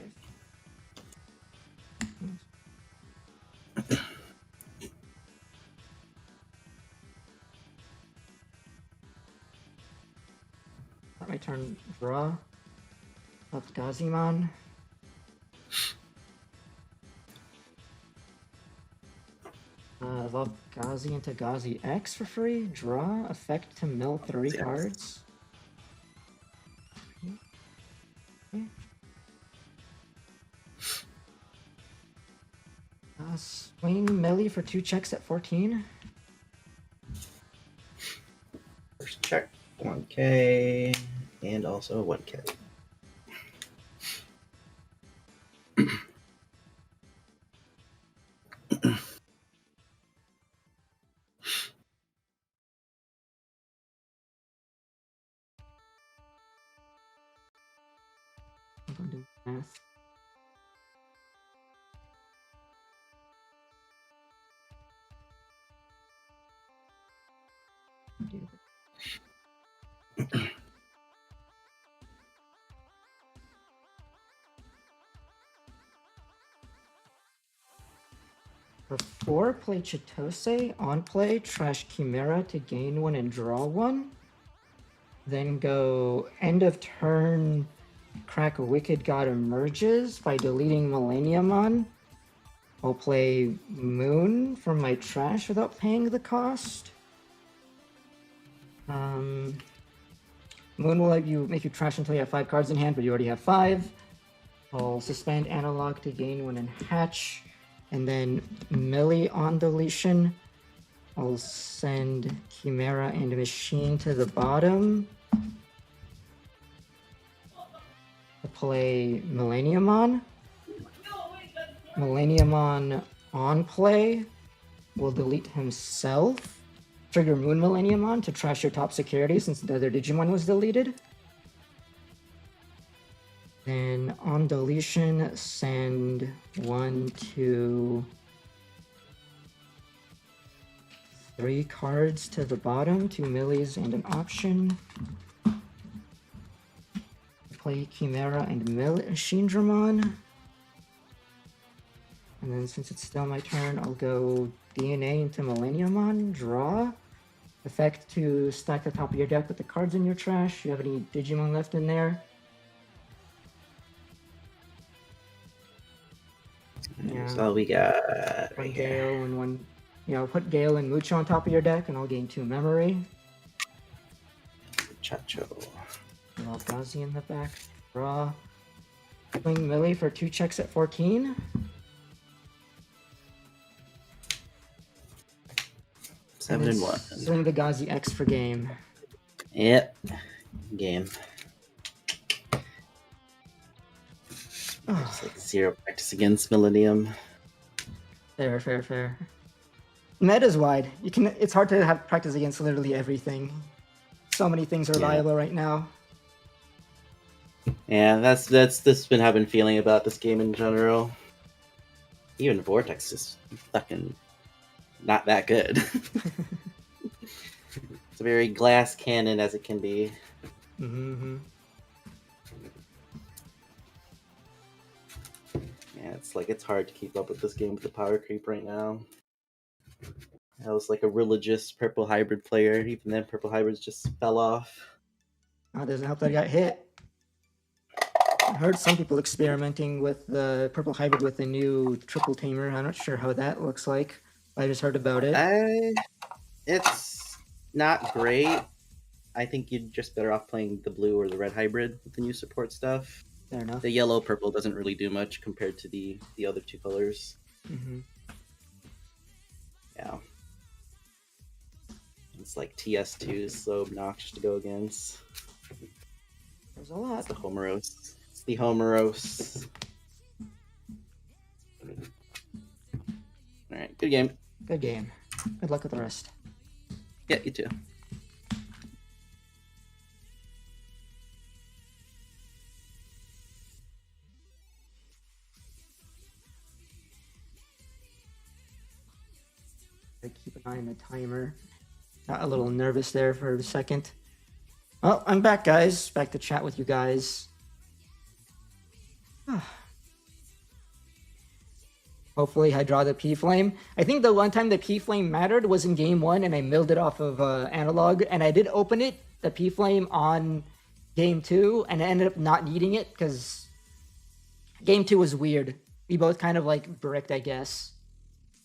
Start my turn. Draw. Up Gazimon. Evolve Gazi into Gazi X for free. Draw. Effect to mill 3 Yes. cards. Okay. Swing Millie for 2 checks at 14. First check, 1K, and also 1K. I'm going to do math. For 4, play Chitose. On play, trash Chimera to gain 1 and draw 1. Then go end of turn, crack Wicked God Emerges by deleting Milleniummon. I'll play Moon from my trash without paying the cost. Moon will let you make you trash until you have 5 cards in hand, but you already have 5. I'll suspend Analog to gain 1 and hatch. And then Millie on deletion. I'll send Chimera and Machine to the bottom. To play Milleniummon. Milleniummon on play will delete himself. Trigger Moon Milleniummon to trash your top security since the other Digimon was deleted. Then on deletion, send 1, 2, 3 cards to the bottom, 2 millies and an option. Play Chimera and Machine Dramon. And then since it's still my turn, I'll go DNA into Milleniummon, draw. Effect to stack the top of your deck with the cards in your trash. You have any Digimon left in there? That's all we got. One Right here. Gale and one, put Gale and Mucho on top of your deck, and I'll gain 2 memory. Chacho. Elgazi in the back. Draw. Swing Millie for 2 checks at 14. Seven and 1. Swing the Gazi X for game. Yep. Game. Just like 0 practice against Millennium. Fair. Meta's wide. It's hard to have practice against literally everything. So many things are viable right now. Yeah, that's been how I've been feeling about this game in general. Even Vortex is fucking not that good. It's a very glass cannon as it can be. Mm-hmm. Yeah, it's hard to keep up with this game with the power creep right now. I was like a religious purple hybrid player. Even then, purple hybrids just fell off. Oh, it doesn't help that I got hit. I heard some people experimenting with the purple hybrid with the new triple tamer. I'm not sure how that looks like. I just heard about it. It's not great. I think you'd just better off playing the blue or the red hybrid with the new support stuff. Fair enough. The yellow purple doesn't really do much compared to the other 2 colors. Mm-hmm. Yeah. It's like TS2 is so obnoxious to go against. There's a lot. It's the Homeros. It's the Homeros. Alright, good game. Good game. Good luck with the rest. Yeah, you too. Keep an eye on the timer. Got a little nervous there for a second. Oh, I'm back, guys. Back to chat with you guys. Hopefully I draw the P-Flame. I think the one time the P-Flame mattered was in game 1 and I milled it off of analog, and I did open it, the P-Flame, on game 2, and I ended up not needing it because game 2 was weird. We both kind of like bricked, I guess.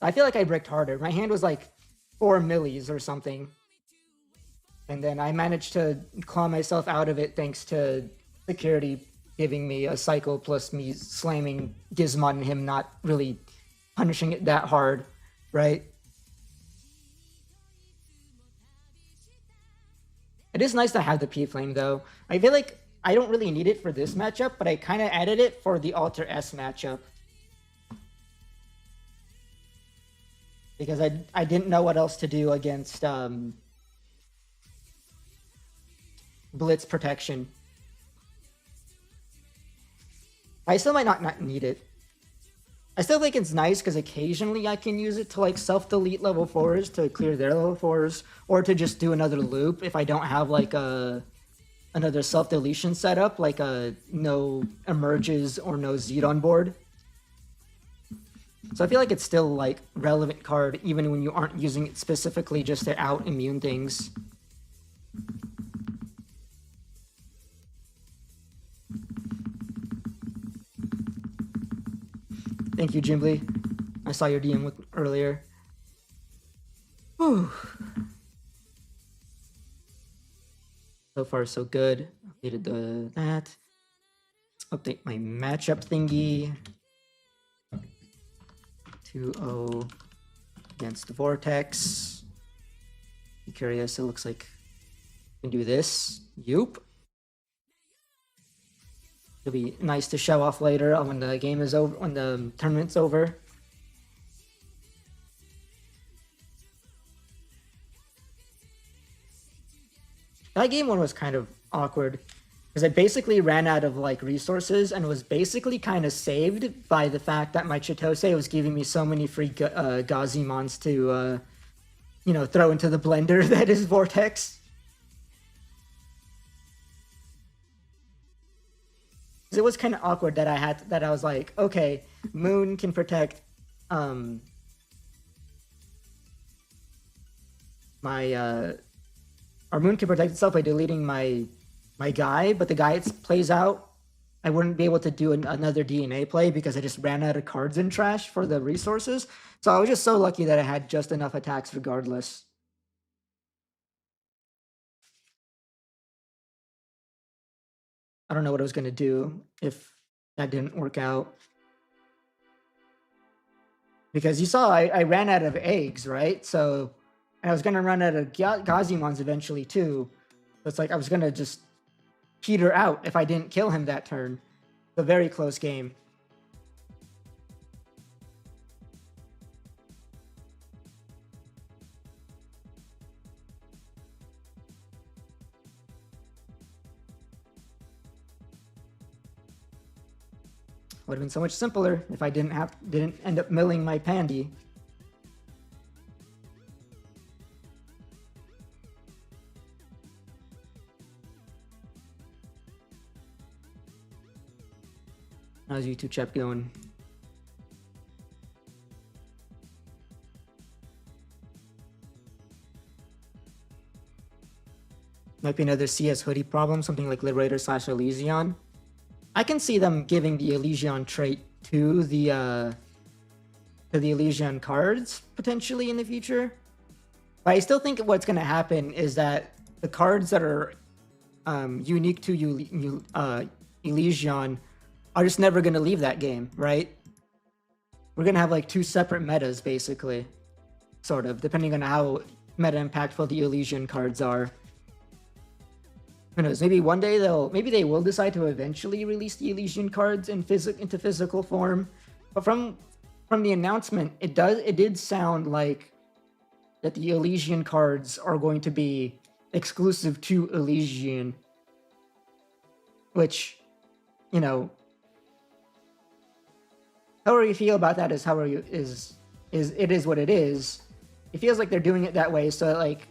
I feel like I bricked harder. My hand was like 4 millis or something. And then I managed to claw myself out of it thanks to security giving me a cycle plus me slamming Gizmon and him not really punishing it that hard, right? It is nice to have the P-Flame though. I feel like I don't really need it for this matchup, but I kind of added it for the Alter S matchup. Because I didn't know what else to do against Blitz protection. I still might not need it. I still think it's nice because occasionally I can use it to like self-delete level 4s to clear their level 4s, or to just do another loop if I don't have like another self-deletion setup, like a no emerges or no Zed on board. So I feel like it's still like relevant card even when you aren't using it specifically just to out immune things. Thank you, Jimbly. I saw your DM earlier. Whew. So far, so good. Updated that. Let's update my matchup thingy. 2-0 against the Vortex. Be curious, it looks like I can do this. Yoop. It'll be nice to show off later when the game is over, when the tournament's over. That game one was kind of awkward because I basically ran out of like resources and was basically kind of saved by the fact that my Chitose was giving me so many free Gazimons to, throw into the blender that is Vortex. It was kind of awkward that I was like, okay, Moon can protect or Moon can protect itself by deleting my guy, but the guy plays out I wouldn't be able to do another DNA play because I just ran out of cards in trash for the resources. So I was just so lucky that I had just enough attacks regardless. I don't know what I was going to do if that didn't work out. Because you saw I ran out of eggs, right? So and I was going to run out of Gazimons eventually too. So it's like I was going to just peter out if I didn't kill him that turn. It's a very close game. Would have been so much simpler if I didn't end up milling my Pandy. How's YouTube chat going? Might be another CS hoodie problem, something like Liberator / Elysion. I can see them giving the Elysion trait to the Elysion cards potentially in the future. But I still think what's going to happen is that the cards that are unique to Elysion are just never going to leave that game, right? We're going to have like two separate metas, basically, sort of, depending on how meta impactful the Elysion cards are. Who knows? Maybe one day maybe they will decide to eventually release the Elysian cards into physical form. But from the announcement, it did sound like that the Elysian cards are going to be exclusive to Elysian, which, you know, however you feel about that is it is what it is. It feels like they're doing it that way so that, like,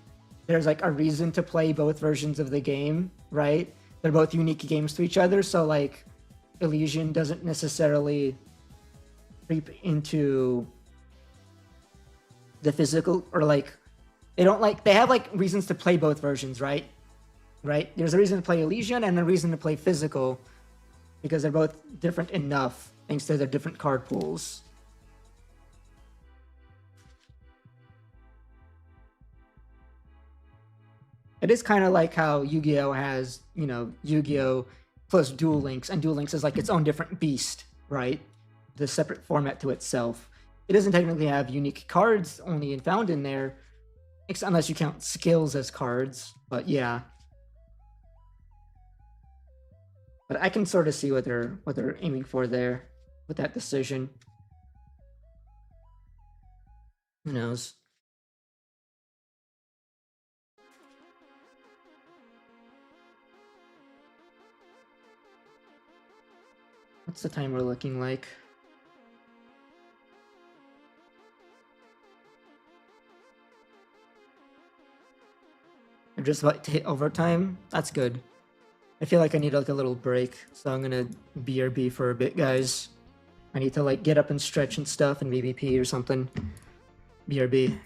there's like a reason to play both versions of the game, right? They're both unique games to each other, so like Elysian doesn't necessarily creep into the physical, or like they have like reasons to play both versions, right? Right? There's a reason to play Elysian and a reason to play physical because they're both different enough thanks to their different card pools. It is kind of like how Yu-Gi-Oh has, you know, Yu-Gi-Oh plus Duel Links, and Duel Links is like its own different beast, right? The separate format to itself. It doesn't technically have unique cards only found in there, unless you count skills as cards, but yeah. But I can sort of see what they're aiming for there with that decision. Who knows? What's the timer looking like? I'm just about to hit overtime. That's good. I feel like I need like a little break, so I'm gonna BRB for a bit, guys. I need to like get up and stretch and stuff and maybe pee or something. BRB.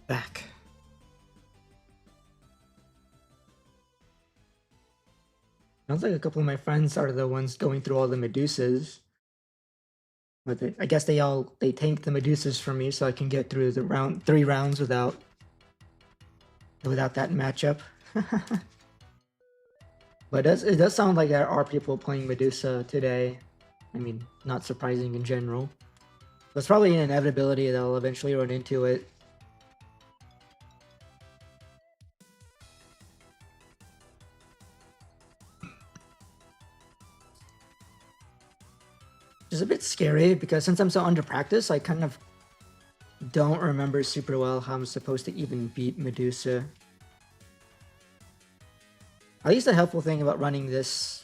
Back. Sounds like a couple of my friends are the ones going through all the Medusas. But I guess they tank the Medusas for me so I can get through the 3 rounds without that matchup. But it does sound like there are people playing Medusa today. I mean, not surprising in general. There's probably an inevitability that I'll eventually run into it. It's a bit scary because since I'm so under practice, I kind of don't remember super well how I'm supposed to even beat Medusa. At least the helpful thing about running this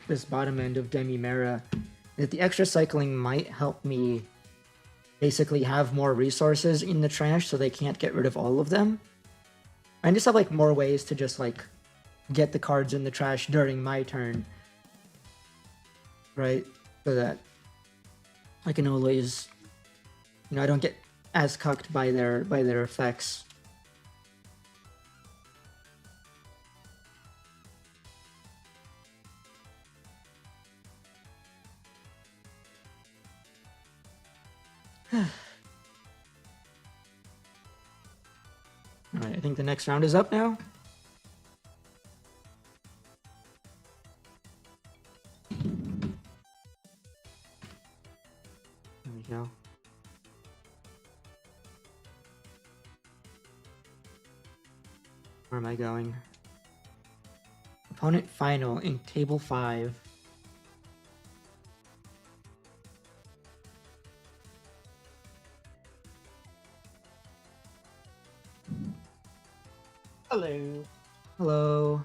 this bottom end of Demi-Mera is the extra cycling might help me basically have more resources in the trash so they can't get rid of all of them. I just have like more ways to just like get the cards in the trash during my turn. Right? So that I can always, I don't get as cucked by their effects. Alright, I think the next round is up now. There we go. Where am I going? Opponent final in table 5. Hello. Hello.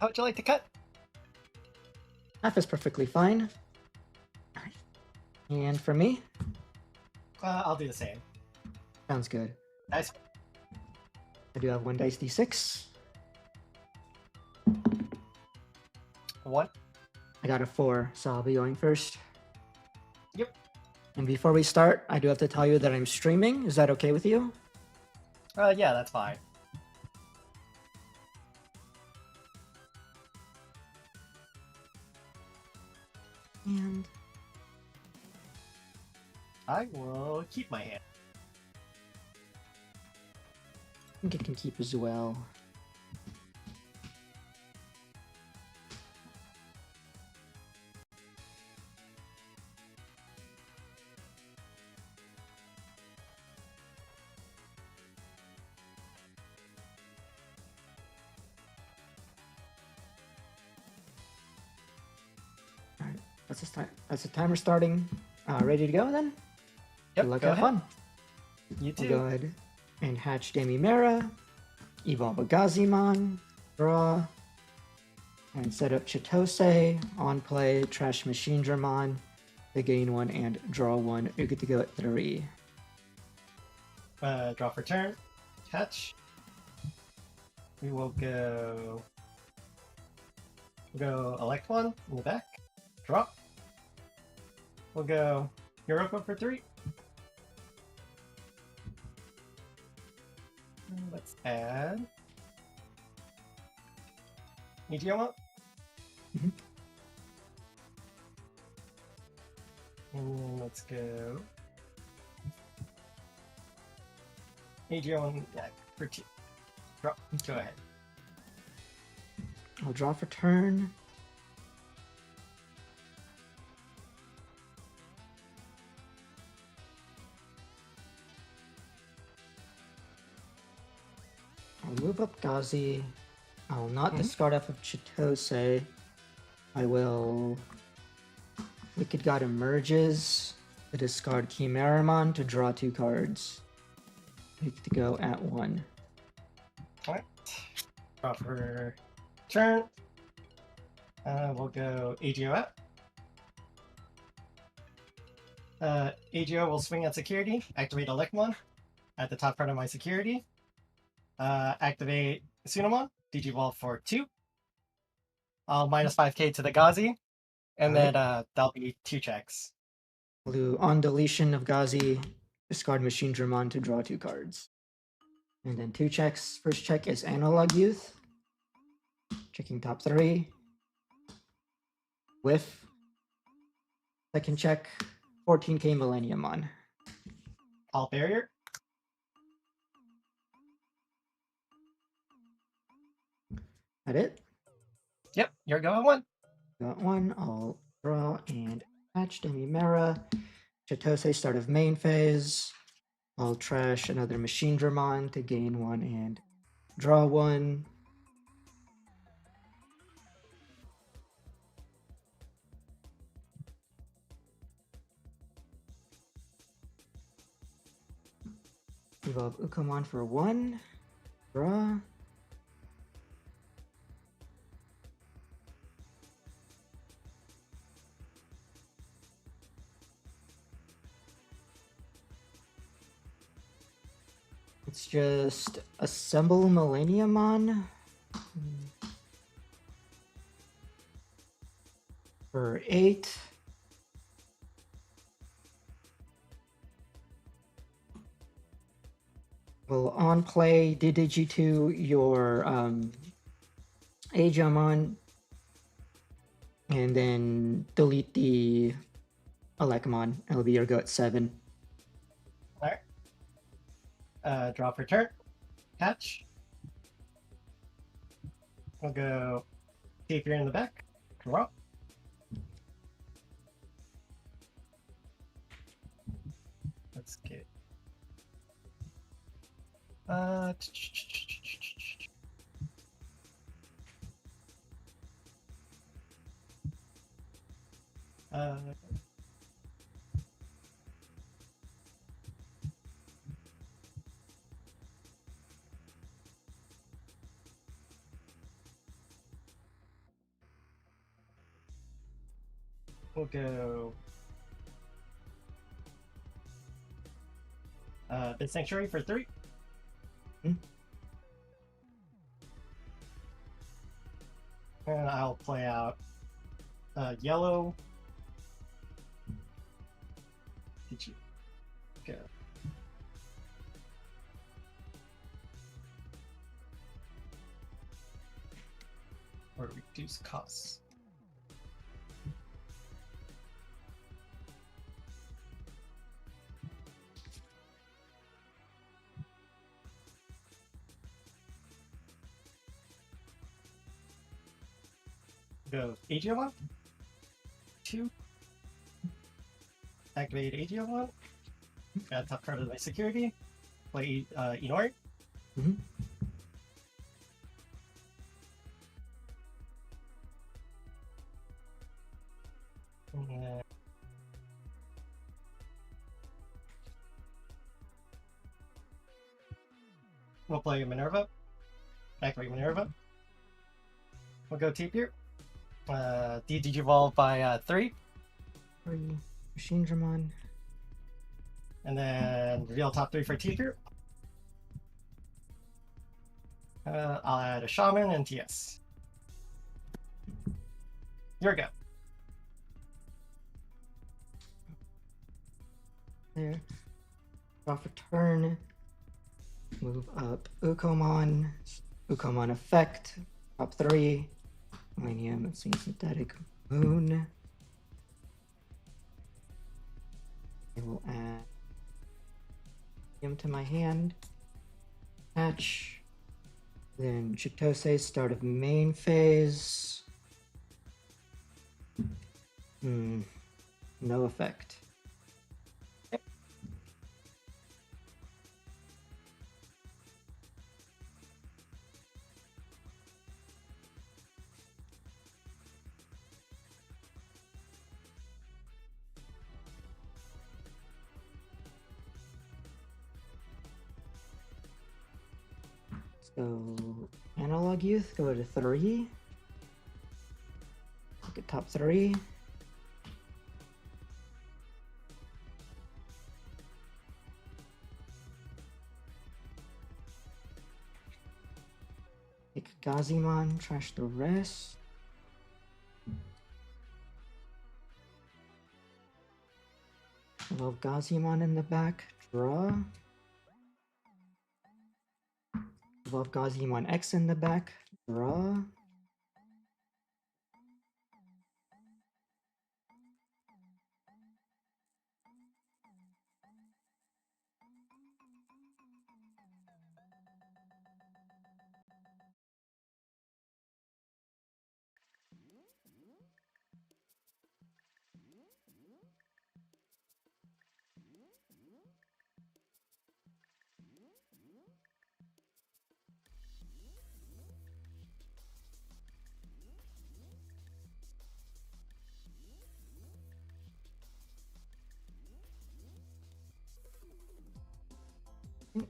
How would you like to cut? Half is perfectly fine. And for me, I'll do the same. sounds good. Nice. I do have 1 dice d6. 1. I got a 4, so I'll be going first. Yep. And before we start, I do have to tell you that I'm streaming. Is that okay with you? Yeah, that's fine. And I will keep my hand. I think it can keep as well. Alright, that's the timer starting. Ready to go then? Yep, Good luck, go have ahead. fun. You I'll too. go ahead and hatch Demi-Mera, evolve a Gazimon, draw, and set up Chitose, on play, trash Machine Dramon, to gain 1 and draw 1. You're good to go at 3. Draw for turn. Catch. We will go. We'll go elect 1 in the back. Drop. We'll go Europa for 3. Let's add Milleniummon. Mhm. And then let's go Milleniummon, yeah, for 2. Drop. Go ahead. I'll draw for turn. I'll move up Gazi. I'll not Mhm. discard off of Chitose. I will Wicked God emerges to discard Milleniummon to draw 2 cards. Make to go at 1. Alright. Draw for turn. We'll go AGO out. AGO will swing at security, activate Elecmon at the top part of my security. Activate Sunamon, Digivolve for 2. I'll minus 5k to the Gazi, and then that'll be 2 checks. Blue on deletion of Gazi, discard Machine Dramon to draw 2 cards. And then 2 checks. First check is Analog Youth. Checking top 3. Whiff. Second check, 14k Milleniummon. All barrier. That it? Yep, you're going 1. Got 1. I'll draw and attach Demimera. Chitose, start of main phase. I'll trash another Machine Dramon to gain 1 and draw 1. Evolve Ukomon for 1. Draw. Let's just assemble Milleniummon for 8. We'll on play Didigi2 your Agemon and then delete the Elecmon. It'll be your go at 7. Alright. Draw for turn. Catch. We'll go Tapier in the back. Draw. Let's get. We'll go Bid Sanctuary for 3. And I'll play out yellow. Did you go? Or reduce costs. Go AGO1. 2. Activate AGO1. Add top card of my security. Play Inori. Mm-hmm. We'll play Minerva. Activate Minerva. We'll go Tapier. Digivolve by 3. 3 Machine Dramon. And then reveal top 3 for Tapier. I'll add a Shaman and TS. Here we go. There. Draw for turn. Move up Ukomon. Ukomon effect. Top 3. Milleniummon, Synthetic Moon. I will add him to my hand. Attach. Then Chitose, start of main phase. No effect. So Analog Youth, go to 3. Look at top 3. Take Gazimon, trash the rest. Evolve Gazimon in the back, draw. Evolve Gazimon X in the back, draw.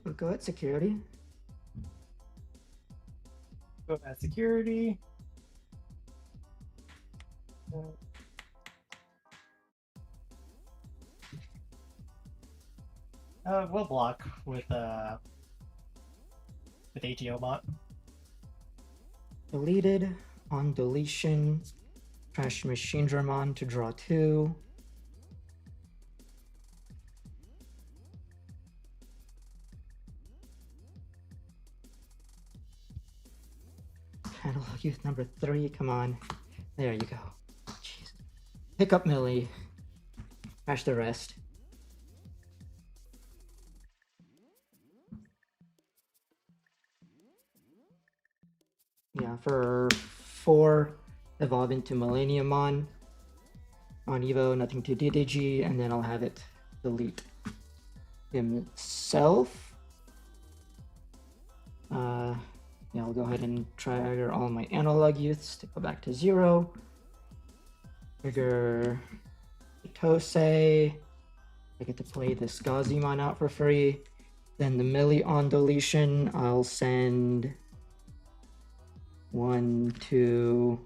We'll go at security. Go at security. We'll block with AGO bot. Deleted. On deletion, trash Machinedramon to draw 2. Analog Youth number 3, come on. There you go. Jeez. Pick up Millie. Trash the rest. Yeah, for 4, evolve into Milleniummon. On Evo, nothing to DDG, and then I'll have it delete himself. Yeah, I'll go ahead and trigger all my Analog Youths to go back to 0. Trigger Tosei. I get to play this Gazimon out for free. Then the Millie on deletion, I'll send 1, 2,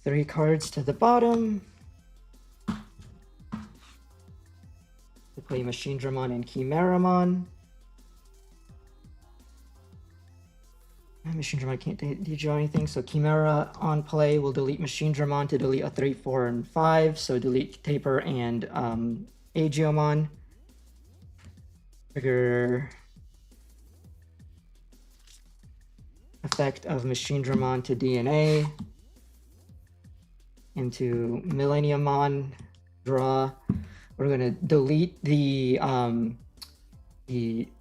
3 cards to the bottom. To play Machinedramon and Chimeramon. Machinedramon can't DG anything, so Chimera on play will delete Machinedramon to delete a 3, 4, and 5. So delete Taper and Agiomon. Trigger effect of Machinedramon to DNA. Into Milleniummon, draw. We're gonna delete the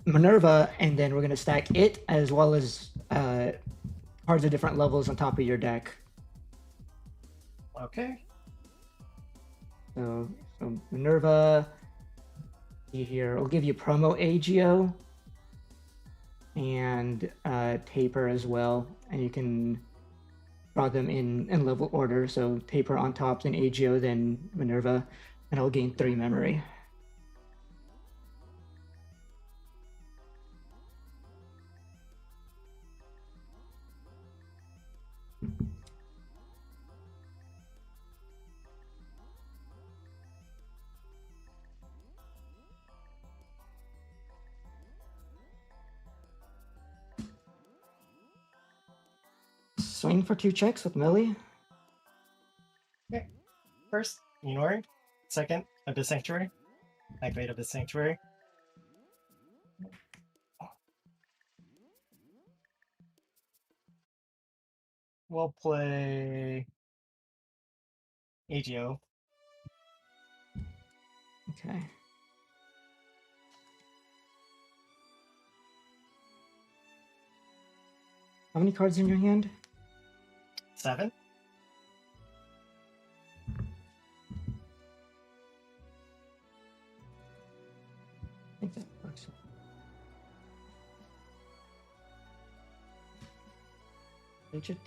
Minerva, and then we're gonna stack it as well as cards of different levels on top of your deck. Okay. So Minerva, see here, I'll give you promo Agio and Taper as well, and you can draw them in level order. So Taper on top, then Agio, then Minerva, and I'll gain 3 memory. Swing for 2 checks with Millie. Okay. First, ignoring. Second, Abyss Sanctuary. Activate Abyss Sanctuary. We'll play AGO. Okay. How many cards in your hand? 7. I think that works.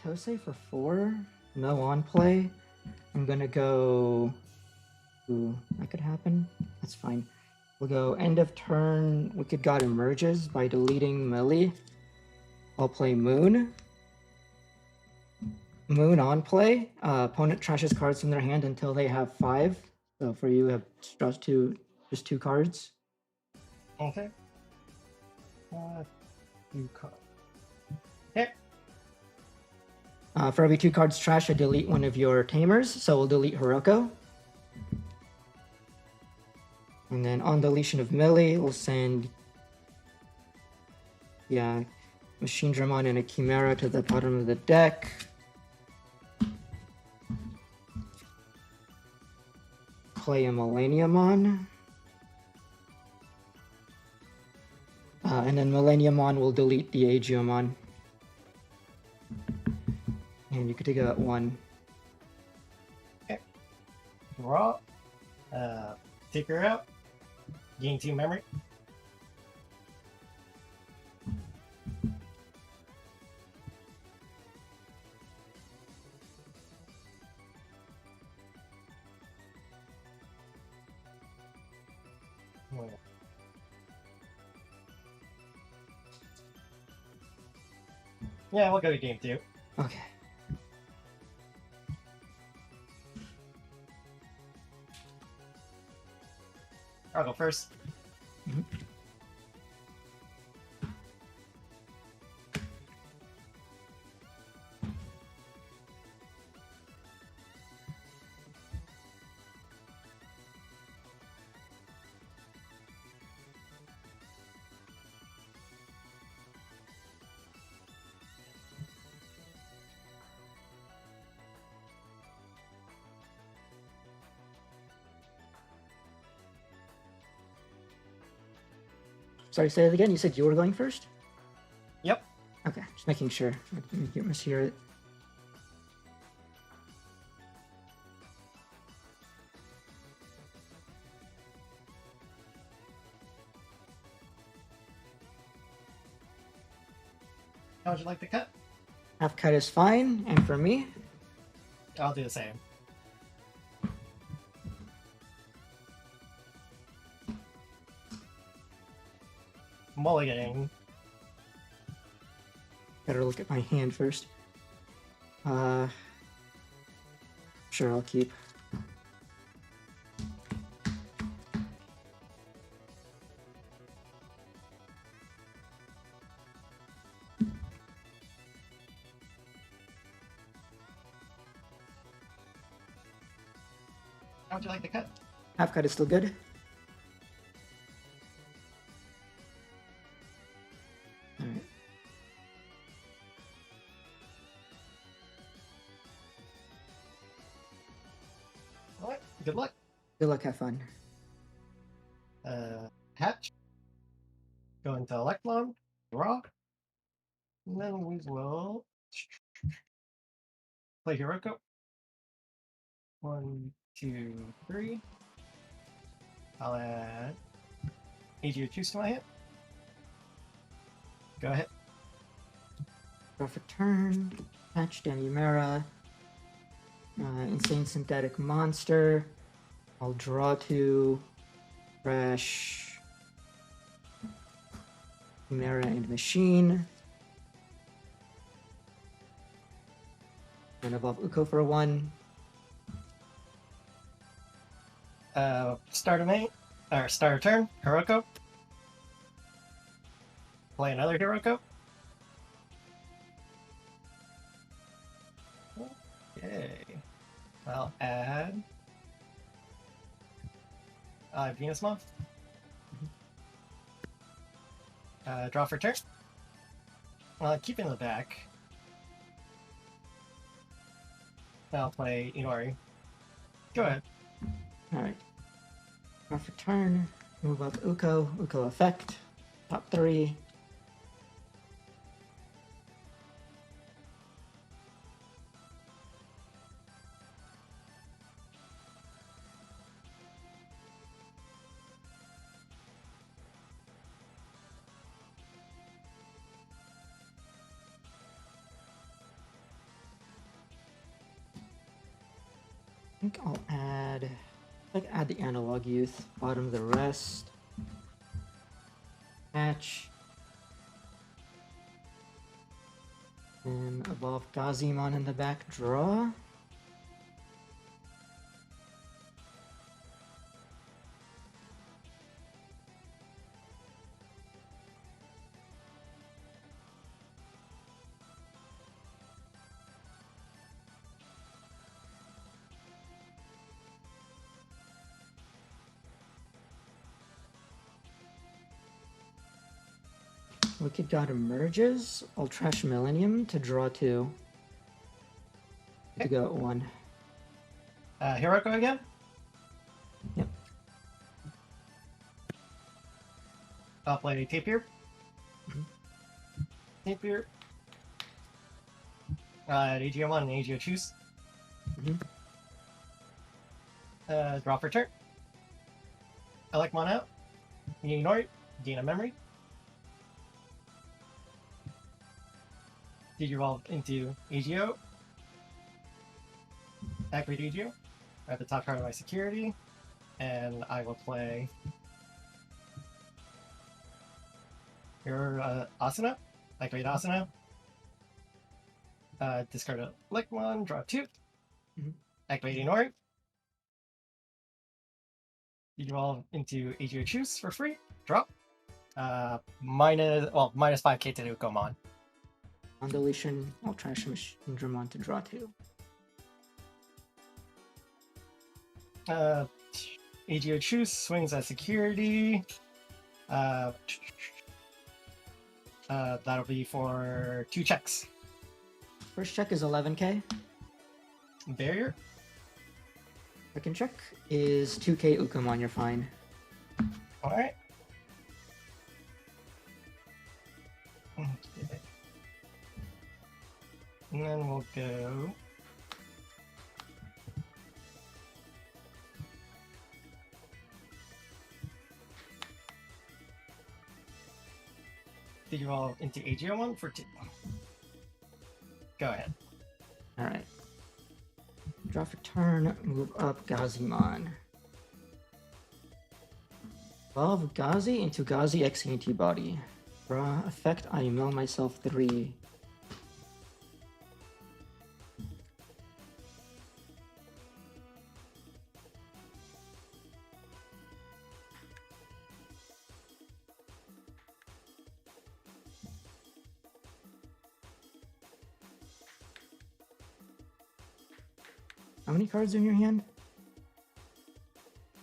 Tosei for 4. No on play. I'm gonna go. Ooh, that could happen. That's fine. We'll go end of turn. Wicked God emerges by deleting Millie. I'll play Moon. Moon on play. Opponent trashes cards from their hand until they have 5. So for you, have just two cards. Okay. 2 cards. Okay. For every 2 cards trash, I delete one of your tamers. So we'll delete Hiroko. And then on deletion of Millie, we'll send Machine Dramon and a Chimera to the bottom of the deck. Play a Milleniummon. And then Milleniummon will delete the Agiomon. And you could take it at 1. Draw. Take her out. Gain 2 memory. Yeah, we'll go to game 2. Okay. I'll go first. Mhm. Sorry, say it again. You said you were going first? Yep. Okay, just making sure. I didn't mishear it. How would you like to cut? Half cut is fine, and for me, I'll do the same. Mulliganing. better look at my hand first. Sure, I'll keep. How would you like to cut? Half cut is still good. Alright. Alright, good luck. Good luck, have fun. Hatch. Go into Electron. Draw. And then we will play Hiroko. 1, 2, 3. I'll add Aegir Juice to my hand. Go ahead. Perfect turn. Patch Danumera. Insane Synthetic Monster. I'll draw 2. Crash. Chimera and Machine. And evolve Uko for 1. Start a turn. Hiroko. Play another Hiroko. Okay. I'll add Venus Moth. Draw for turn. Keep in the back. I'll play Inori. Go ahead. Alright. Perfect turn. Move up Uko. Uko effect. Top 3. I think I'll add the analog youth, bottom of the rest. Hatch. And evolve Gazimon in the back, draw. Wicked God emerges. I'll trash Millennium to draw 2. To go 1. Hiroko again? Yep. I'll play Tapir. Mhm. Tapir. AGO1 and AGO choose. Mhm. Draw for turn. Elecmon out. You ignore it. Gain a memory. Digivolve into AGO. Activate AGO. At the top card of my security. And I will play your Asuna. Activate Asuna. Discard a Elecmon, draw 2. Mhm. Activate Ignore. Digivolve into AGO choose for free. Drop. Minus 5k to Ukomon. On deletion, I'll trash Milleniummon to draw 2. AGO choose swings at security. That'll be for 2 checks. First check is 11k. Barrier. Second check is 2k Ukomon, you're fine. Alright. Okay. And then we'll go. Digivolve into AGO1 for 2. Go ahead. Alright. Draw for turn, move up Gazimon. Evolve Gazi into Gazi X antibody. Draw effect, I mill myself 3. How many cards are in your hand?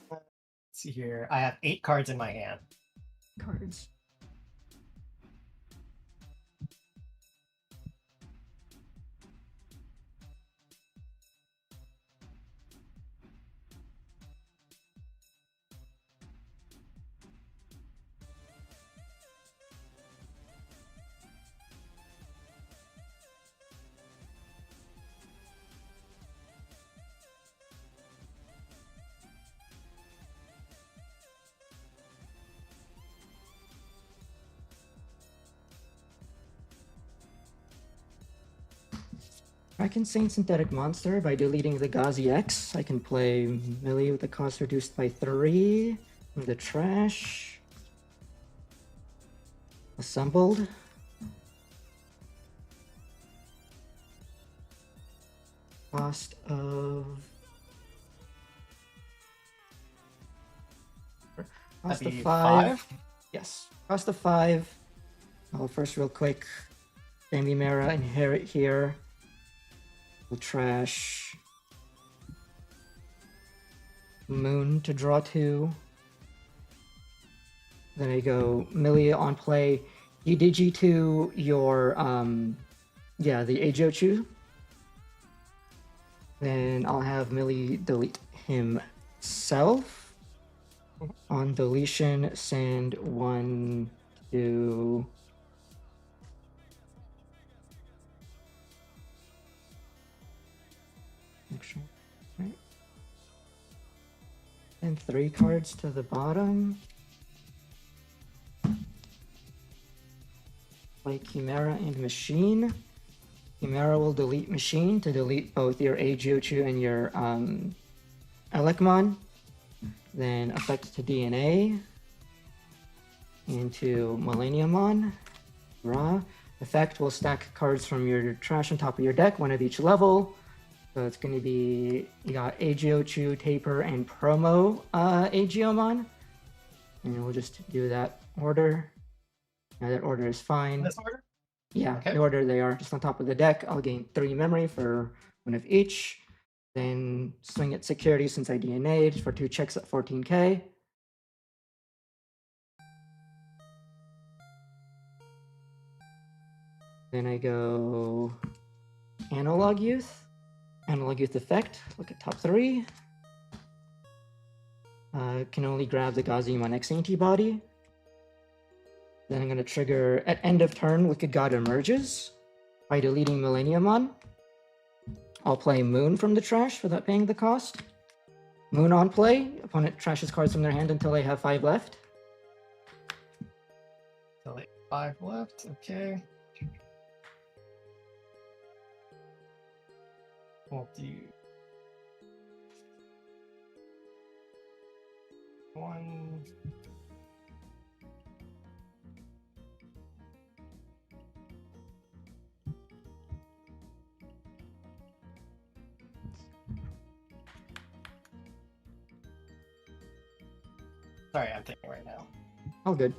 Let's see here. I have 8 cards in my hand. Cards. I can Saint Synthetic Monster by deleting the Gazi X. I can play Millie with the cost reduced by 3 from the trash. Assembled. Cost of... Cost That'd of be 5. Yes. Cost of 5. Oh, first real quick. Sammy Mara, inherit here. We'll trash Moon to draw 2. Then I go Millie on play. You digi to your the Ajochu. Then I'll have Millie delete himself. On deletion, send 1 to right. And 3 cards to the bottom. Play Chimera and Machine. Chimera will delete Machine to delete both your Ajochu and your Elecmon. Then effect to DNA. into Milleniummon. Draw. Effect will stack cards from your trash on top of your deck, one of each level. So it's going to be, you got Agiochu, Taper, and Promo Agiomon. And we'll just do that order. Now that order is fine. This order? Yeah, Okay. the order they are just on top of the deck. I'll gain 3 memory for one of each. Then swing at security since I DNA'd for 2 checks at 14k. Then I go Analog Youth. Analog Youth effect. Look at top 3. Can only grab the Gazimon X antibody. Then I'm going to trigger at end of turn Wicked God emerges by deleting Milleniummon. I'll play Moon from the trash without paying the cost. Moon on play. Opponent trashes cards from their hand until they have 5 left. So like 5 left. Okay. We'll do 1. Sorry, I'm thinking right now. All good.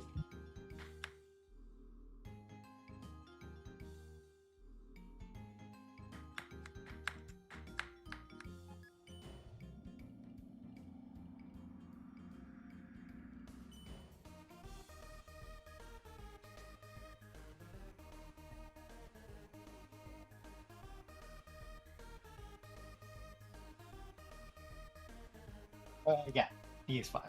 Yeah, he's fine.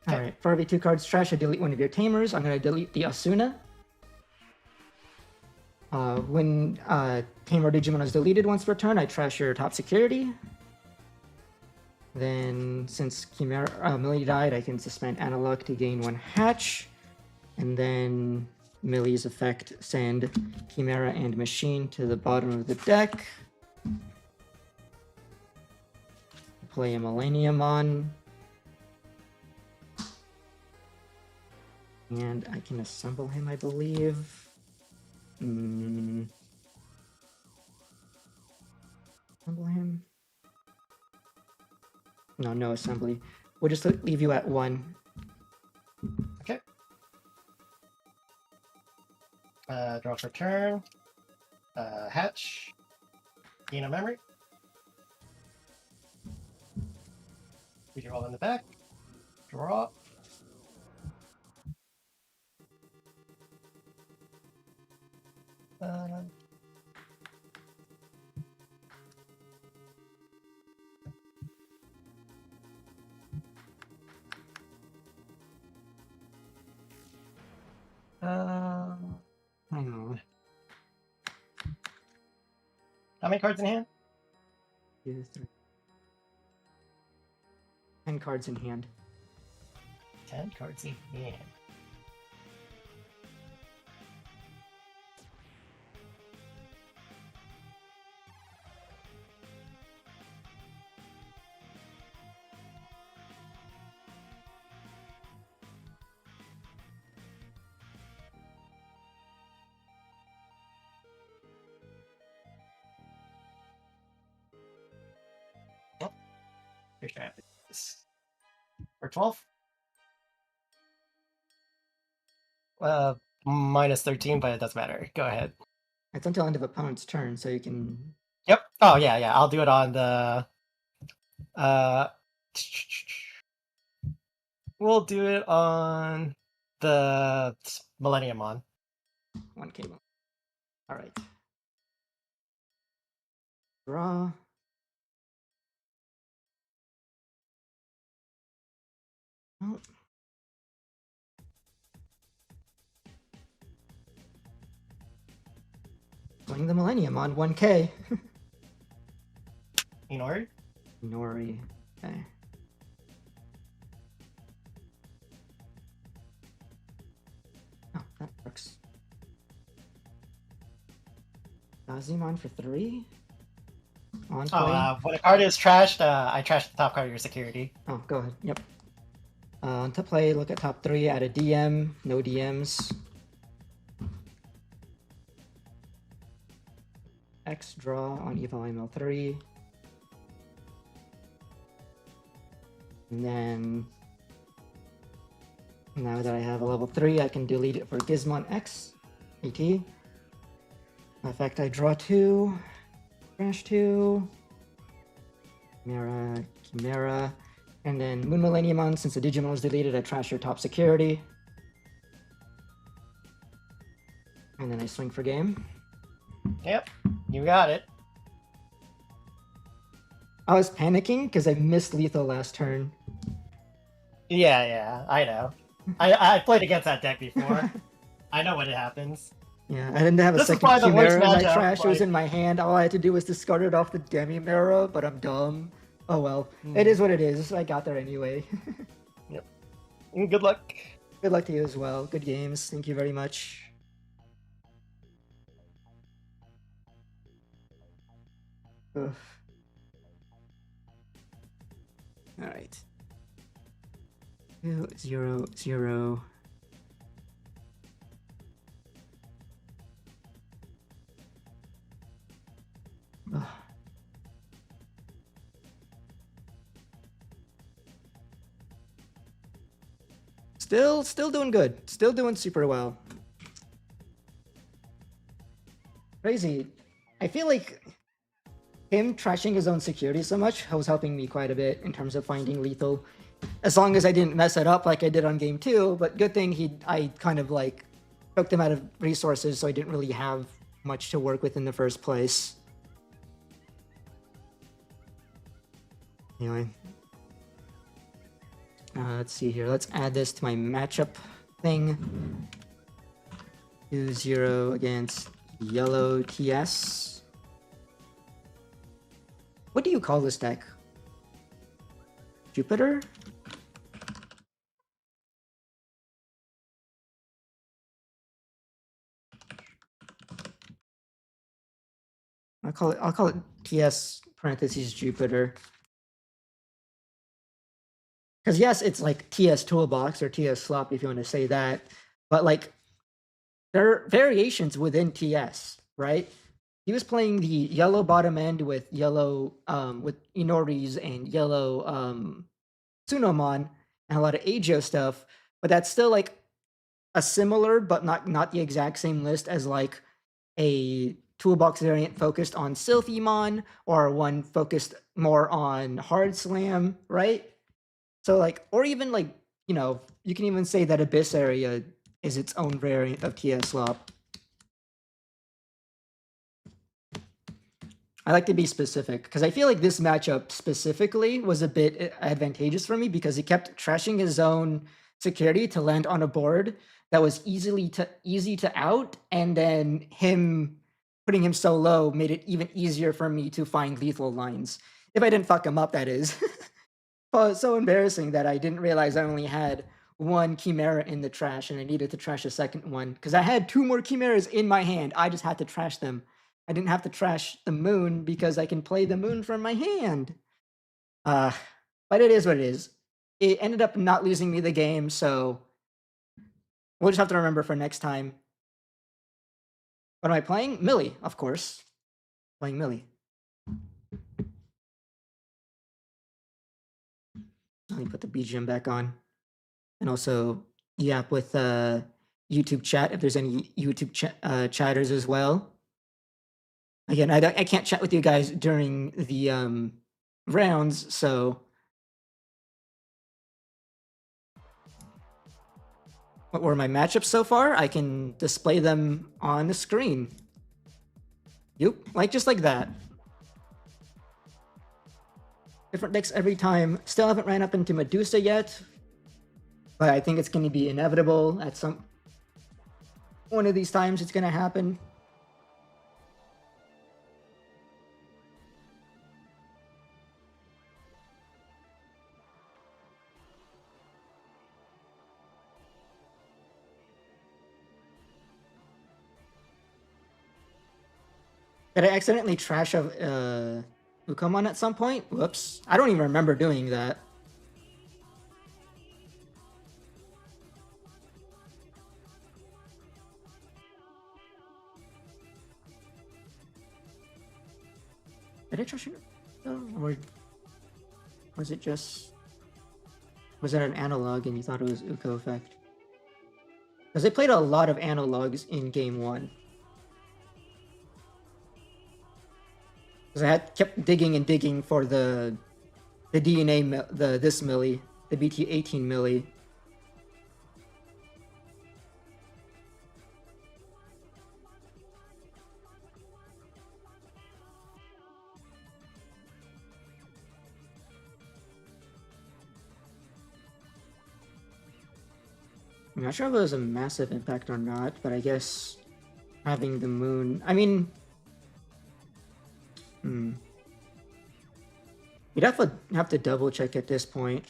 All right. For every 2 cards trash, I delete one of your tamers. I'm going to delete the Asuna. When Tamer Digimon is deleted once per turn, I trash your top security. Then, since Millie died, I can suspend Analog to gain 1 hatch. And then Millie's effect send Chimera and Machine to the bottom of the deck. Play a Milleniummon. And I can assemble him, I believe. Assemble him? No, no assembly. We'll just leave you at 1. Okay. Draw for turn. Hatch. Gain a memory. We roll in the back. Draw. Hang on. How many cards in hand? 2, 3. 10 cards in hand. 10 cards in hand. Here's your this. For 12? Minus 13, but it doesn't matter. Go ahead. It's until end of opponent's turn, so you can. Yep. Oh, yeah, yeah. I'll do it on the... We'll do it on the Milleniummon. 1k. All right. Draw. Oh. Playing the Milleniummon 1k. Inori? Nori. Okay. Oh, that works. Gazimon for 3? On play? When a card is trashed, I trash the top card of your security. Oh, go ahead. Yep. To play, look at top 3, add a DM, no DMs. X draw on Evo ML3. And then, now that I have a level 3, I can delete it for Gizmon X, AT. Effect, I draw 2, trash 2, Chimera, and then Moon Milleniummon, since the Digimon was deleted, I trash your top security. And then I swing for game. Yep, you got it. I was panicking because I missed lethal last turn. Yeah, I know. I played against that deck before. I know what it happens. Yeah, I didn't have a This is second probably the worst Chimera in my matchup, trash. It was like- in my hand. All I had to do was discard it off the Demi Mirror, but I'm dumb. Oh well. It is what it is. I got there anyway. Yep. Good luck. Good luck to you as well. Good games. Thank you very much. Ugh. All right. 2, 0, 0. Ugh. Still doing good. Still doing super well. Crazy. I feel like him trashing his own security so much was helping me quite a bit in terms of finding lethal. As long as I didn't mess it up like I did on game 2, but good thing I kind of like took him out of resources, so I didn't really have much to work with in the first place. Anyway. Let's see here. Let's add this to my matchup thing. 2-0 against yellow TS. What do you call this deck? Jupiter? I'll call it TS parentheses Jupiter. Because yes, it's like TS Toolbox or TS Slop if you want to say that, but like there are variations within TS, right? He was playing the yellow bottom end with yellow with Inoris and yellow Tsunomon and a lot of Ajo stuff, but that's still like a similar but not the exact same list as like a toolbox variant focused on Sylphimon or one focused more on Hard Slam, right? So like, or even like, you know, you can even say that Abyss area is its own variant of TS Slop. I like to be specific because I feel like this matchup specifically was a bit advantageous for me because he kept trashing his own security to land on a board that was easy to out, and then him putting him so low made it even easier for me to find lethal lines. If I didn't fuck him up, that is. Well, it's so embarrassing that I didn't realize I only had one Chimera in the trash and I needed to trash a second one because I had 2 more Chimeras in my hand. I just had to trash them. I didn't have to trash the moon because I can play the moon from my hand. But it is what it is. It ended up not losing me the game, so we'll just have to remember for next time. What am I playing? Millie, of course. Playing Millie. Let me put the BGM back on. And also yap with YouTube chat if there's any YouTube chatters as well. Again, I can't chat with you guys during the rounds, so what were my matchups so far? I can display them on the screen. Yep, just like that. Different decks every time. Still haven't ran up into Medusa yet, but I think it's going to be inevitable at some one of these times. It's going to happen. Did I accidentally trash a Ukomon at some point? Whoops. I don't even remember doing that. Did I trash it? Or was it just... Was that an analog and you thought it was Uko effect? Because they played a lot of analogs in game 1. Because I kept digging and digging for the DNA, this milli, the BT18 milli. I'm not sure if it was a massive impact or not, but I guess having the moon... I mean... You'd have to double check at this point.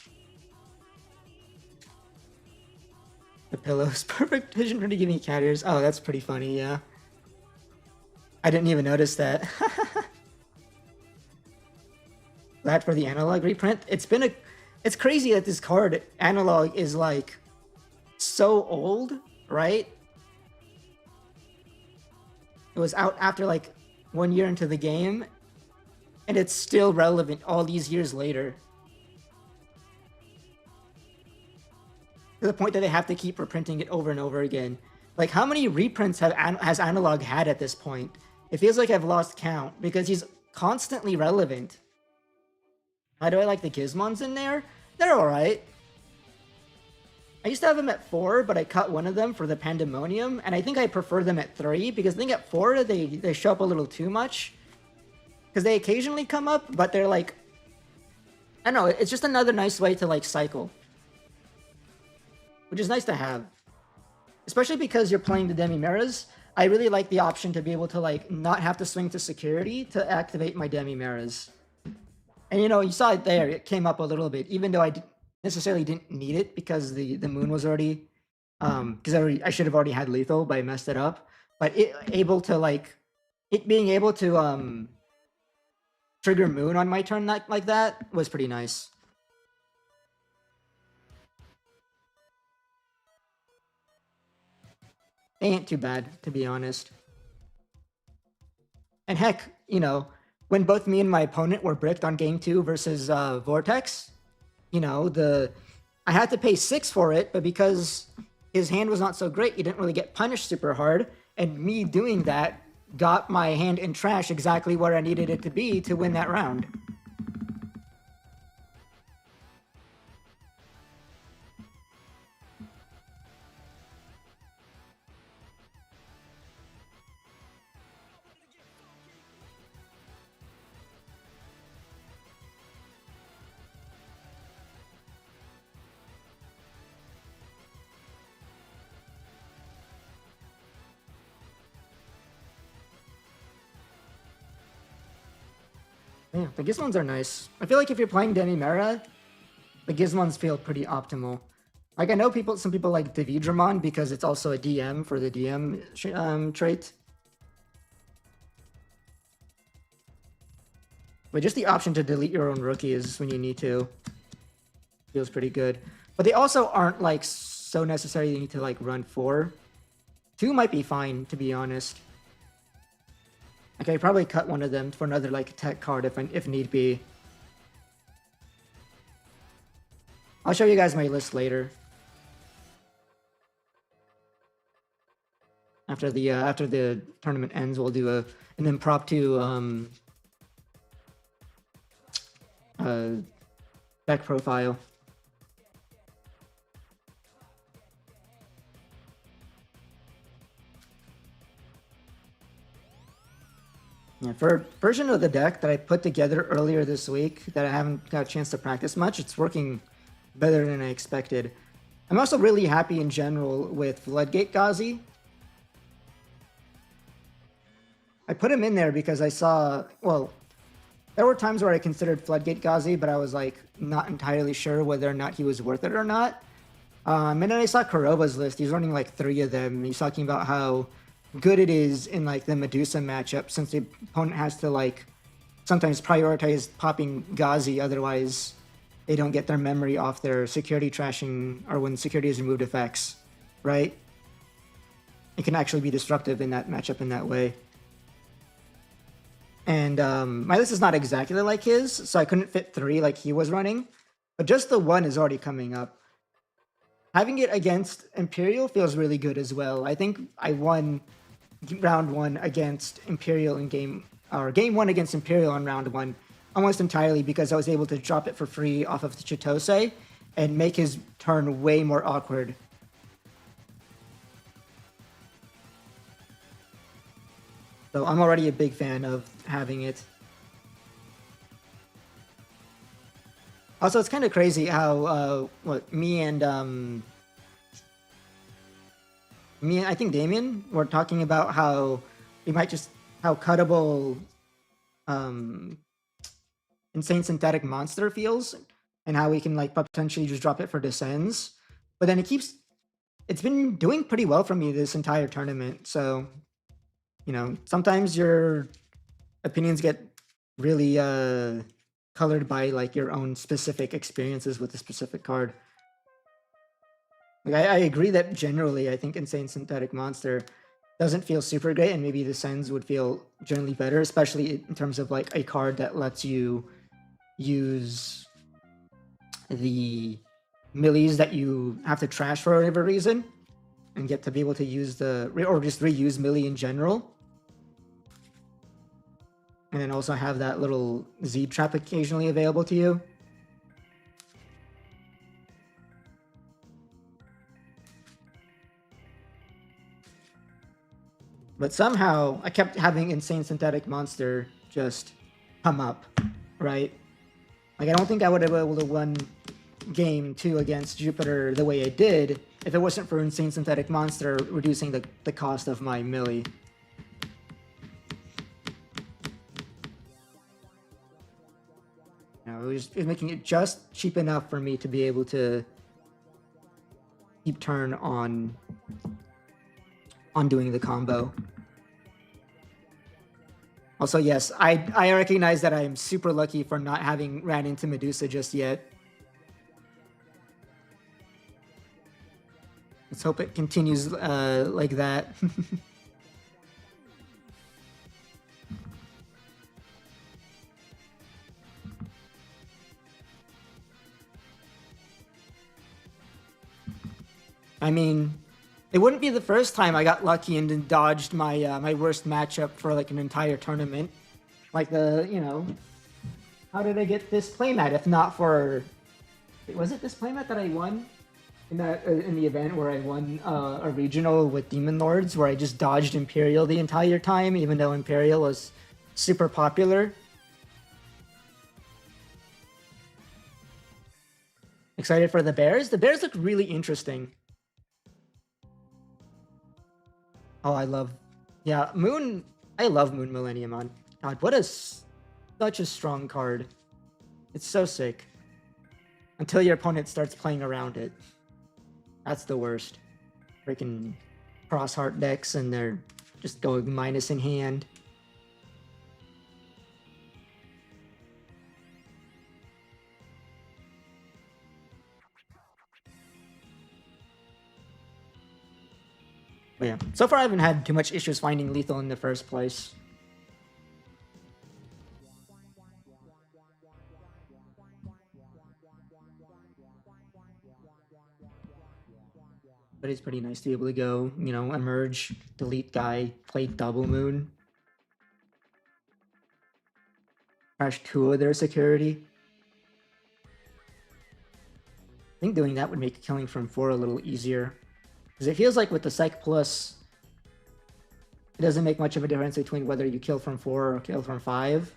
The pillow's perfect vision for giving cat ears. Oh, that's pretty funny, yeah. I didn't even notice that. Glad for the analog reprint. It's crazy that this card, analog, is like so old, right? It was out after like 1 year into the game, and it's still relevant all these years later. To the point that they have to keep reprinting it over and over again. Like, how many reprints has Analog had at this point? It feels like I've lost count, because he's constantly relevant. How do I like the Gizmons in there? They're alright. I used to have them at 4, but I cut one of them for the Pandemonium, and I think I prefer them at 3, because I think at 4 they show up a little too much. Because they occasionally come up, but they're like... I don't know, it's just another nice way to like cycle. Which is nice to have. Especially because you're playing the Demi-Meras. I really like the option to be able to like not have to swing to security to activate my Demi-Meras. And you know, you saw it there, it came up a little bit, even though I necessarily didn't need it because the moon was already... because I should have already had lethal, but I messed it up. But it being able to trigger moon on my turn like that was pretty nice. They ain't too bad, to be honest. And heck, you know, when both me and my opponent were bricked on game 2 versus Vortex, you know, I had to pay 6 for it, but because his hand was not so great, he didn't really get punished super hard, and me doing that got my hand in trash exactly where I needed it to be to win that round. Yeah, the Gizmons are nice. I feel like if you're playing Demi-Mera, the Gizmons feel pretty optimal. Like, I know some people like Digimon because it's also a DM for the DM trait. But just the option to delete your own rookies when you need to feels pretty good. But they also aren't like so necessary you need to like run 4. 2 might be fine, to be honest. Okay, probably cut one of them for another like tech card if need be. I'll show you guys my list later. After the tournament ends, we'll do an impromptu deck profile. Yeah, for a version of the deck that I put together earlier this week that I haven't got a chance to practice much, it's working better than I expected. I'm also really happy in general with Floodgate Ghazi. I put him in there because I saw, well, there were times where I considered Floodgate Ghazi, but I was like not entirely sure whether or not he was worth it or not. And then I saw Kuroba's list. He's running like 3 of them. He's talking about how good it is in like the Medusa matchup since the opponent has to like sometimes prioritize popping Ghazi, otherwise they don't get their memory off their security trashing or when security is removed effects, right? It can actually be destructive in that matchup in that way. And my list is not exactly like his, so I couldn't fit 3 like he was running. But just the 1 is already coming up. Having it against Imperial feels really good as well. I think I won round 1 against Imperial in game 1 against Imperial in round 1 almost entirely because I was able to drop it for free off of the Chitose and make his turn way more awkward. So I'm already a big fan of having it. Also, it's kind of crazy how me and I think Damien were talking about how we might just how cuttable Insane Synthetic Monster feels and how we can like potentially just drop it for Descends. But then it's been doing pretty well for me this entire tournament. So, you know, sometimes your opinions get really colored by like your own specific experiences with a specific card. Like, I agree that generally I think Insane Synthetic Monster doesn't feel super great, and maybe the Sens would feel generally better, especially in terms of like a card that lets you use the millies that you have to trash for whatever reason and get to be able to use or just reuse millie in general. And then also have that little Z trap occasionally available to you. But somehow I kept having Insane Synthetic Monster just come up, right? Like I don't think I would have been able to win game 2 against Jupiter the way I did if it wasn't for Insane Synthetic Monster reducing the cost of my millie. You know, it was making it just cheap enough for me to be able to keep turn on doing the combo. Also, yes, I recognize that I am super lucky for not having ran into Medusa just yet. Let's hope it continues like that. I mean, it wouldn't be the first time I got lucky and then dodged my my worst matchup for like an entire tournament. Like how did I get this playmat if not for... Was it this playmat that I won in the event where I won a regional with Demon Lords where I just dodged Imperial the entire time even though Imperial was super popular? Excited for the Bears? The Bears look really interesting. Oh, I love Moon. I love Moon Milleniummon. God, what such a strong card. It's so sick. Until your opponent starts playing around it. That's the worst. Freaking cross heart decks and they're just going minus in hand. But yeah, so far I haven't had too much issues finding lethal in the first place. But it's pretty nice to be able to go, emerge, delete guy, play double moon. Crash 2 of their security. I think doing that would make killing from 4 a little easier. Because it feels like with the Psych Plus, it doesn't make much of a difference between whether you kill from 4 or kill from 5.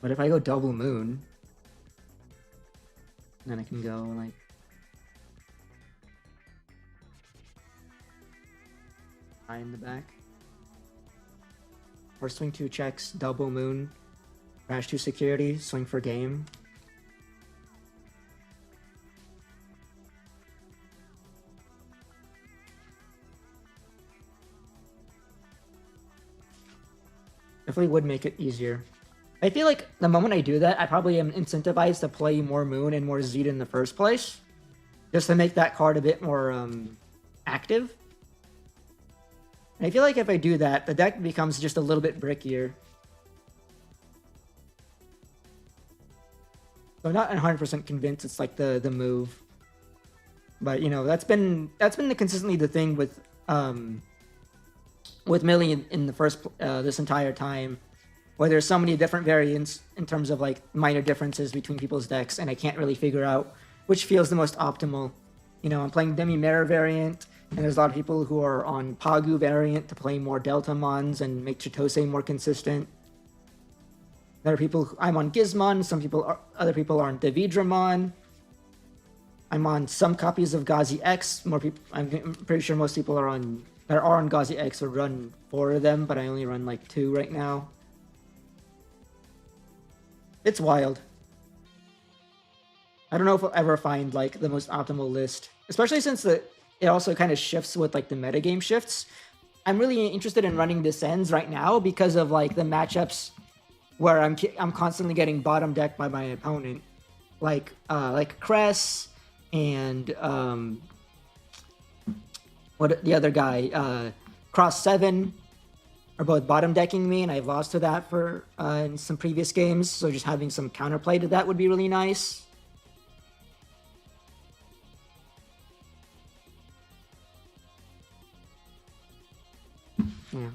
But if I go double moon, then I can go like... high in the back. Or swing 2 checks, double moon. Crash 2 security, swing for game. Definitely would make it easier. I feel like the moment I do that, I probably am incentivized to play more Moon and more Zeta in the first place. just to make that card a bit more active. And I feel like if I do that, the deck becomes just a little bit brickier. So I'm not 100% convinced it's like the move. But you know, that's been consistently the thing with Millie in the first this entire time, where there's so many different variants in terms of like minor differences between people's decks, and I can't really figure out which feels the most optimal. You know, I'm playing Demi Mirror variant, and there's a lot of people who are on Pagu variant to play more Delta Mons and make Chitose more consistent. There are people I'm on Gizmon, other people are on Devidramon. I'm on some copies of Ghazi X. More people, I'm pretty sure most people that are on Ghazi X would run 4 of them, but I only run like 2 right now. It's wild. I don't know if I'll ever find like the most optimal list, especially since it also kind of shifts with like the metagame shifts. I'm really interested in running Descends right now because of like the matchups where I'm constantly getting bottom decked by my opponent, like Cress and what the other guy, Cross 7 are both bottom decking me, and I've lost to that for in some previous games. So just having some counterplay to that would be really nice. Yeah,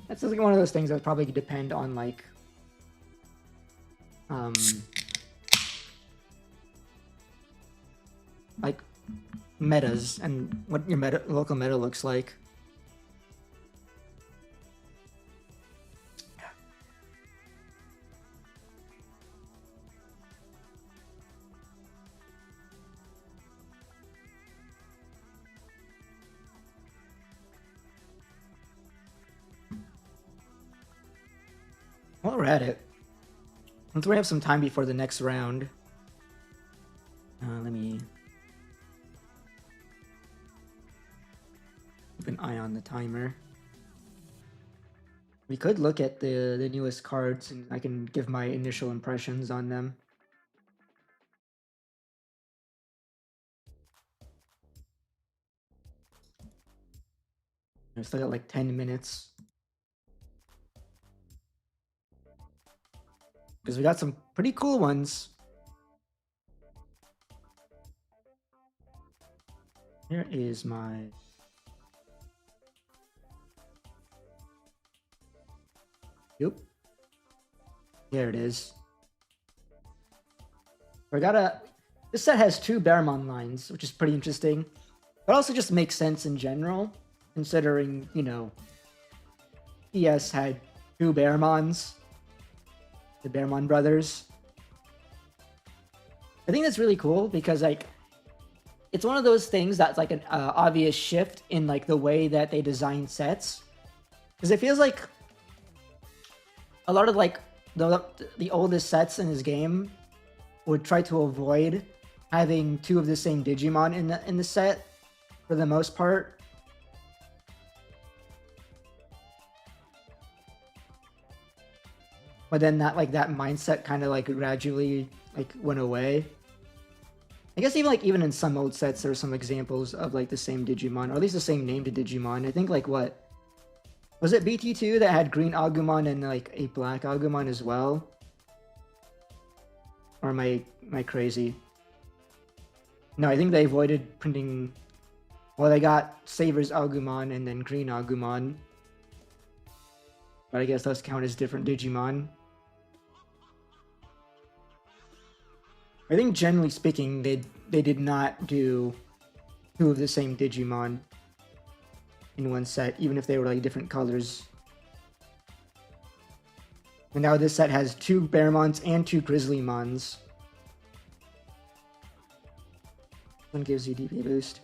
that's like one of those things that would probably depend on like metas and what your local meta looks like. While we're at it, since we have some time before the next round, let me keep an eye on the timer. We could look at the newest cards, and I can give my initial impressions on them. I still got like 10 minutes. Because we got some pretty cool ones. Here is my... Yep. There it is. This set has 2 Bearmon lines, which is pretty interesting. But also just makes sense in general, considering, you know, ES had 2 Bearmons. The Bearmon brothers. I think that's really cool because like it's one of those things that's like an obvious shift in like the way that they design sets, because it feels like a lot of like the oldest sets in this game would try to avoid having 2 of the same Digimon in the set for the most part. But then that mindset kind of like gradually like went away. I guess even in some old sets there are some examples of like the same Digimon, or at least the same named Digimon. I think like what was it, BT2 that had green Agumon and like a black Agumon as well? Or am I crazy? No, I think they avoided printing. Well, they got Saber's Agumon and then green Agumon. But I guess those count as different Digimon. I think generally speaking, they did not do 2 of the same Digimon in one set, even if they were like different colors. And now this set has 2 Bearmons and 2 Grizzlymons. One gives you DP boost.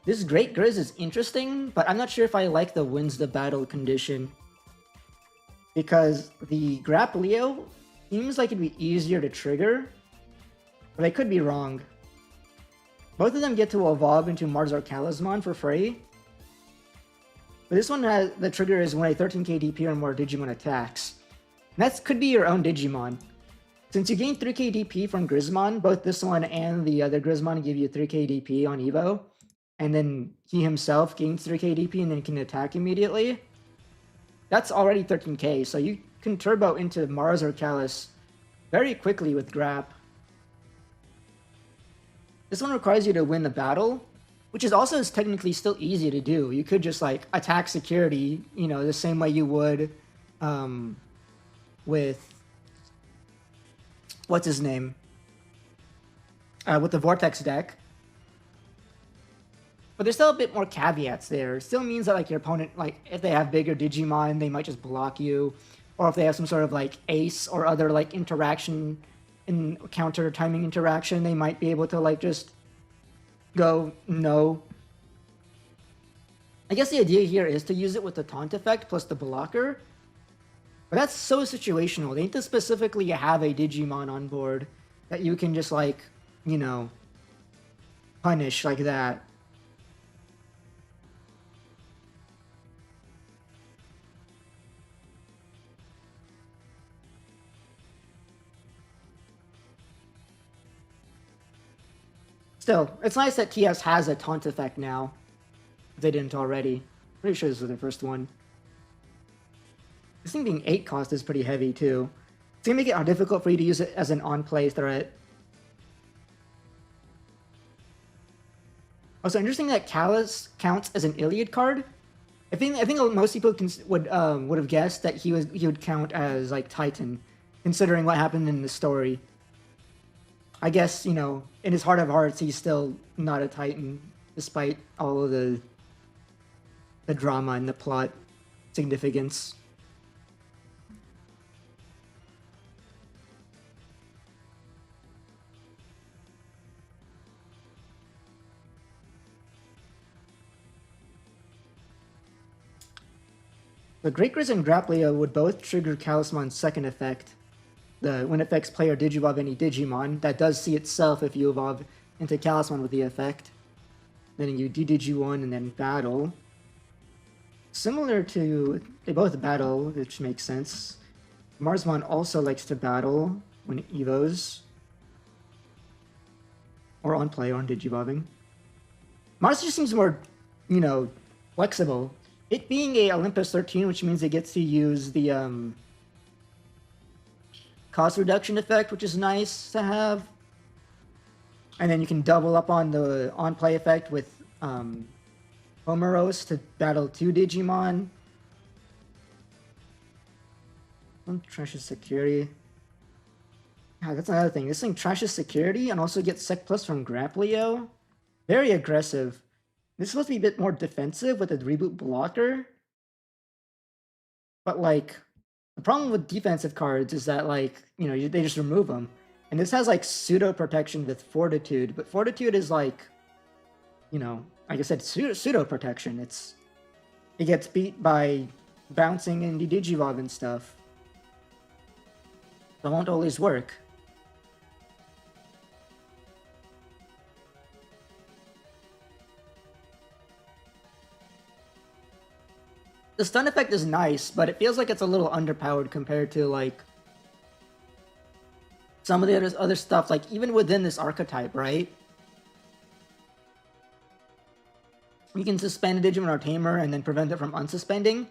This Great Grizz is interesting, but I'm not sure if I like the wins the battle condition. Because the Grapplio seems like it'd be easier to trigger, but I could be wrong. Both of them get to evolve into Mars Arcalismon for free. But this one has the trigger is when a 13k DP or more Digimon attacks. And that could be your own Digimon. Since you gain 3k DP from Grismon, both this one and the other Grismon give you 3k DP on Evo. And then he himself gains 3k DP and then can attack immediately. That's already 13k, so you can turbo into Mars or Callus very quickly with Grap. This one requires you to win the battle, which is also technically still easy to do. You could just like attack security, you know, the same way you would with what's his name? With the Vortex deck. But there's still a bit more caveats there. It still means that like your opponent, like if they have bigger Digimon, they might just block you. Or if they have some sort of like ace or other like interaction in counter timing interaction, they might be able to like just go no. I guess the idea here is to use it with the taunt effect plus the blocker. But that's so situational. They need to specifically have a Digimon on board that you can just like, you know, punish like that. Still, it's nice that TS has a taunt effect now. If they didn't already. Pretty sure this was the first one. This thing being 8 cost is pretty heavy too. It's gonna make it difficult for you to use it as an on-play threat. Also, interesting that Callus counts as an Iliad card. I think most people would have guessed that he would count as like Titan, considering what happened in the story. I guess, you know, in his heart of hearts, he's still not a Titan, despite all of the drama and the plot significance. The Great Grizz and Grapplia would both trigger Callusmon's second effect. When it affects player Digivolve any Digimon, that does see itself if you evolve into Callusmon with the effect. Then you de-Digi1 and then battle. Similar to... they both battle, which makes sense. Marsmon also likes to battle when it evos. Or on play or on Digivolving. Mars just seems more, you know, flexible. It being a Olympus 13, which means it gets to use the cost reduction effect, which is nice to have. And then you can double up on the on-play effect with Homeros to battle 2 Digimon. Trashes security. Yeah, that's another thing. This thing trashes security and also gets Sec Plus from Grapplio. Very aggressive. This is supposed to be a bit more defensive with a reboot blocker. But like, the problem with defensive cards is that like, you know, they just remove them. And this has like pseudo protection with Fortitude, but Fortitude is like, you know, like I said, pseudo protection. It gets beat by bouncing and Digivolve and stuff. So it won't always work. The stun effect is nice, but it feels like it's a little underpowered compared to like some of the other stuff, like even within this archetype, right? You can suspend a Digimon or Tamer and then prevent it from unsuspending.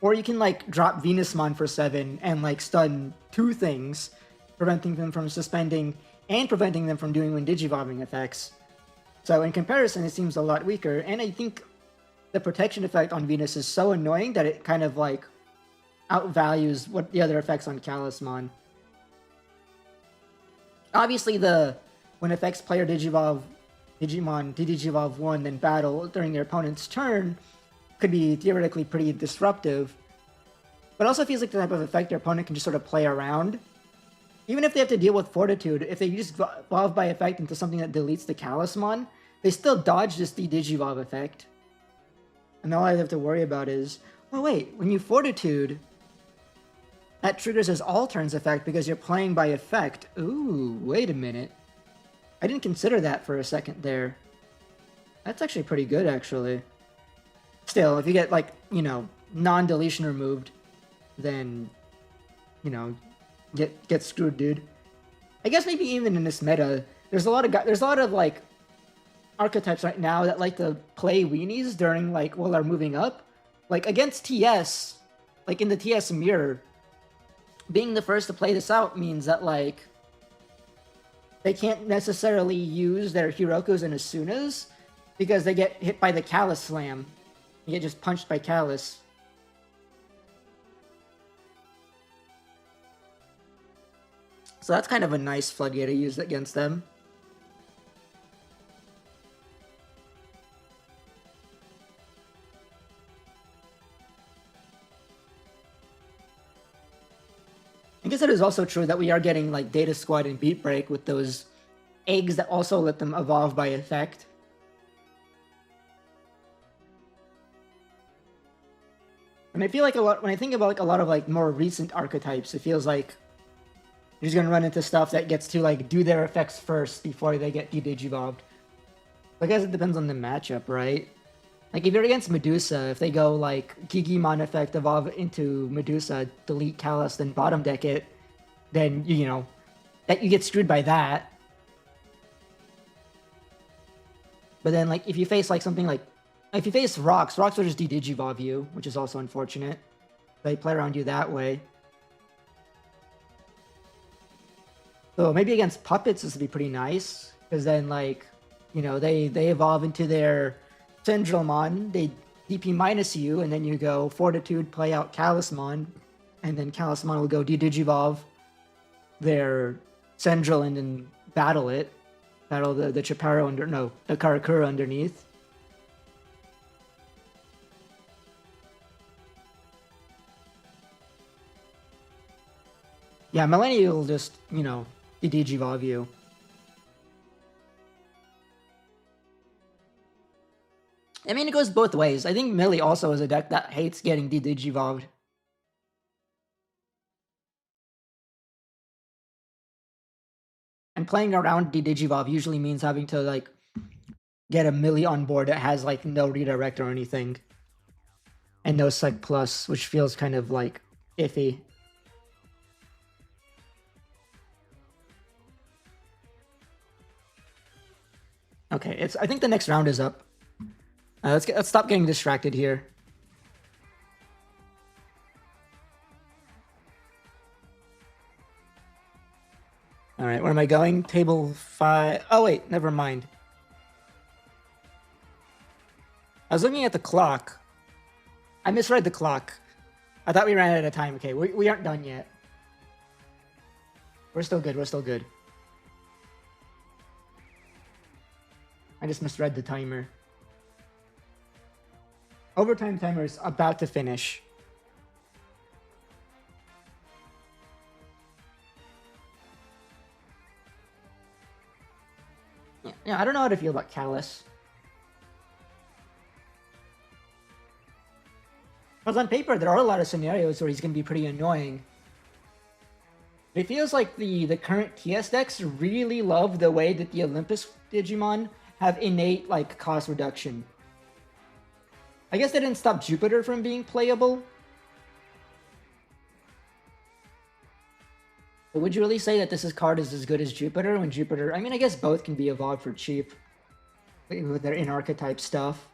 Or you can like drop Venusmon for 7 and like stun 2 things, preventing them from suspending and preventing them from doing when Digivolving effects. So in comparison, it seems a lot weaker, and I think the protection effect on Venus is so annoying that it kind of like outvalues what the other effects on Callusmon. Obviously, when affects player Digimon Digivolve 1 then battle during their opponent's turn could be theoretically pretty disruptive, but also feels like the type of effect your opponent can just sort of play around. Even if they have to deal with Fortitude, if they just evolve by effect into something that deletes the Callusmon, they still dodge this Digivolve effect. And all I have to worry about is, oh wait, when you Fortitude, that triggers his all turns effect because you're playing by effect. Ooh, wait a minute. I didn't consider that for a second there. That's actually pretty good, actually. still, if you get like, you know, non-deletion removed, then, you know, get screwed, dude. I guess maybe even in this meta, there's a lot of like archetypes right now that like to play weenies during like while they're moving up. Like against TS, like in the TS mirror, being the first to play this out means that like they can't necessarily use their Hirokus and Asunas because they get hit by the Callus Slam. You get just punched by Callus. So that's kind of a nice floodgate to use against them. I guess it is also true that we are getting like Data Squad and Beat Break with those eggs that also let them evolve by effect. And I feel like a lot when I think about like a lot of like more recent archetypes, it feels like you're just gonna run into stuff that gets to like do their effects first before they get de-digivolved. I guess it depends on the matchup, right? Like if you're against Medusa, if they go like Digimon effect evolve into Medusa, delete Callus, then bottom deck it, then you know that you get screwed by that. But then like if you face like something like if you face Rocks will just de-digivolve you, which is also unfortunate. They play around you that way. So maybe against Puppets this would be pretty nice, because then like, you know, they evolve into their Syndromon, they DP minus you, and then you go Fortitude, play out Callusmon, and then Callusmon will go de-digivolve their Sendril and then battle it. Battle the Chaparro the Karakura underneath. Yeah, Millennium will just, you know, de-digivolve you. I mean, it goes both ways. I think Millie also is a deck that hates getting de-digivolved. And playing around de-digivolve usually means having to, like, get a Millie on board that has, like, no redirect or anything. And no Sec Plus, which feels kind of, like, iffy. Okay, I think the next round is up. Let's stop getting distracted here. All right, where am I going? Table 5. Oh wait, never mind. I was looking at the clock. I misread the clock. I thought we ran out of time. Okay, we aren't done yet. We're still good. We're still good. I just misread the timer. Overtime timer is about to finish. Yeah, I don't know how to feel about Callus. Because on paper, there are a lot of scenarios where he's going to be pretty annoying. It feels like the current TS decks really love the way that the Olympus Digimon have innate, like, cost reduction. I guess they didn't stop Jupiter from being playable. But would you really say that this card is as good as Jupiter when Jupiter... I mean, I guess both can be evolved for cheap with their in-archetype stuff.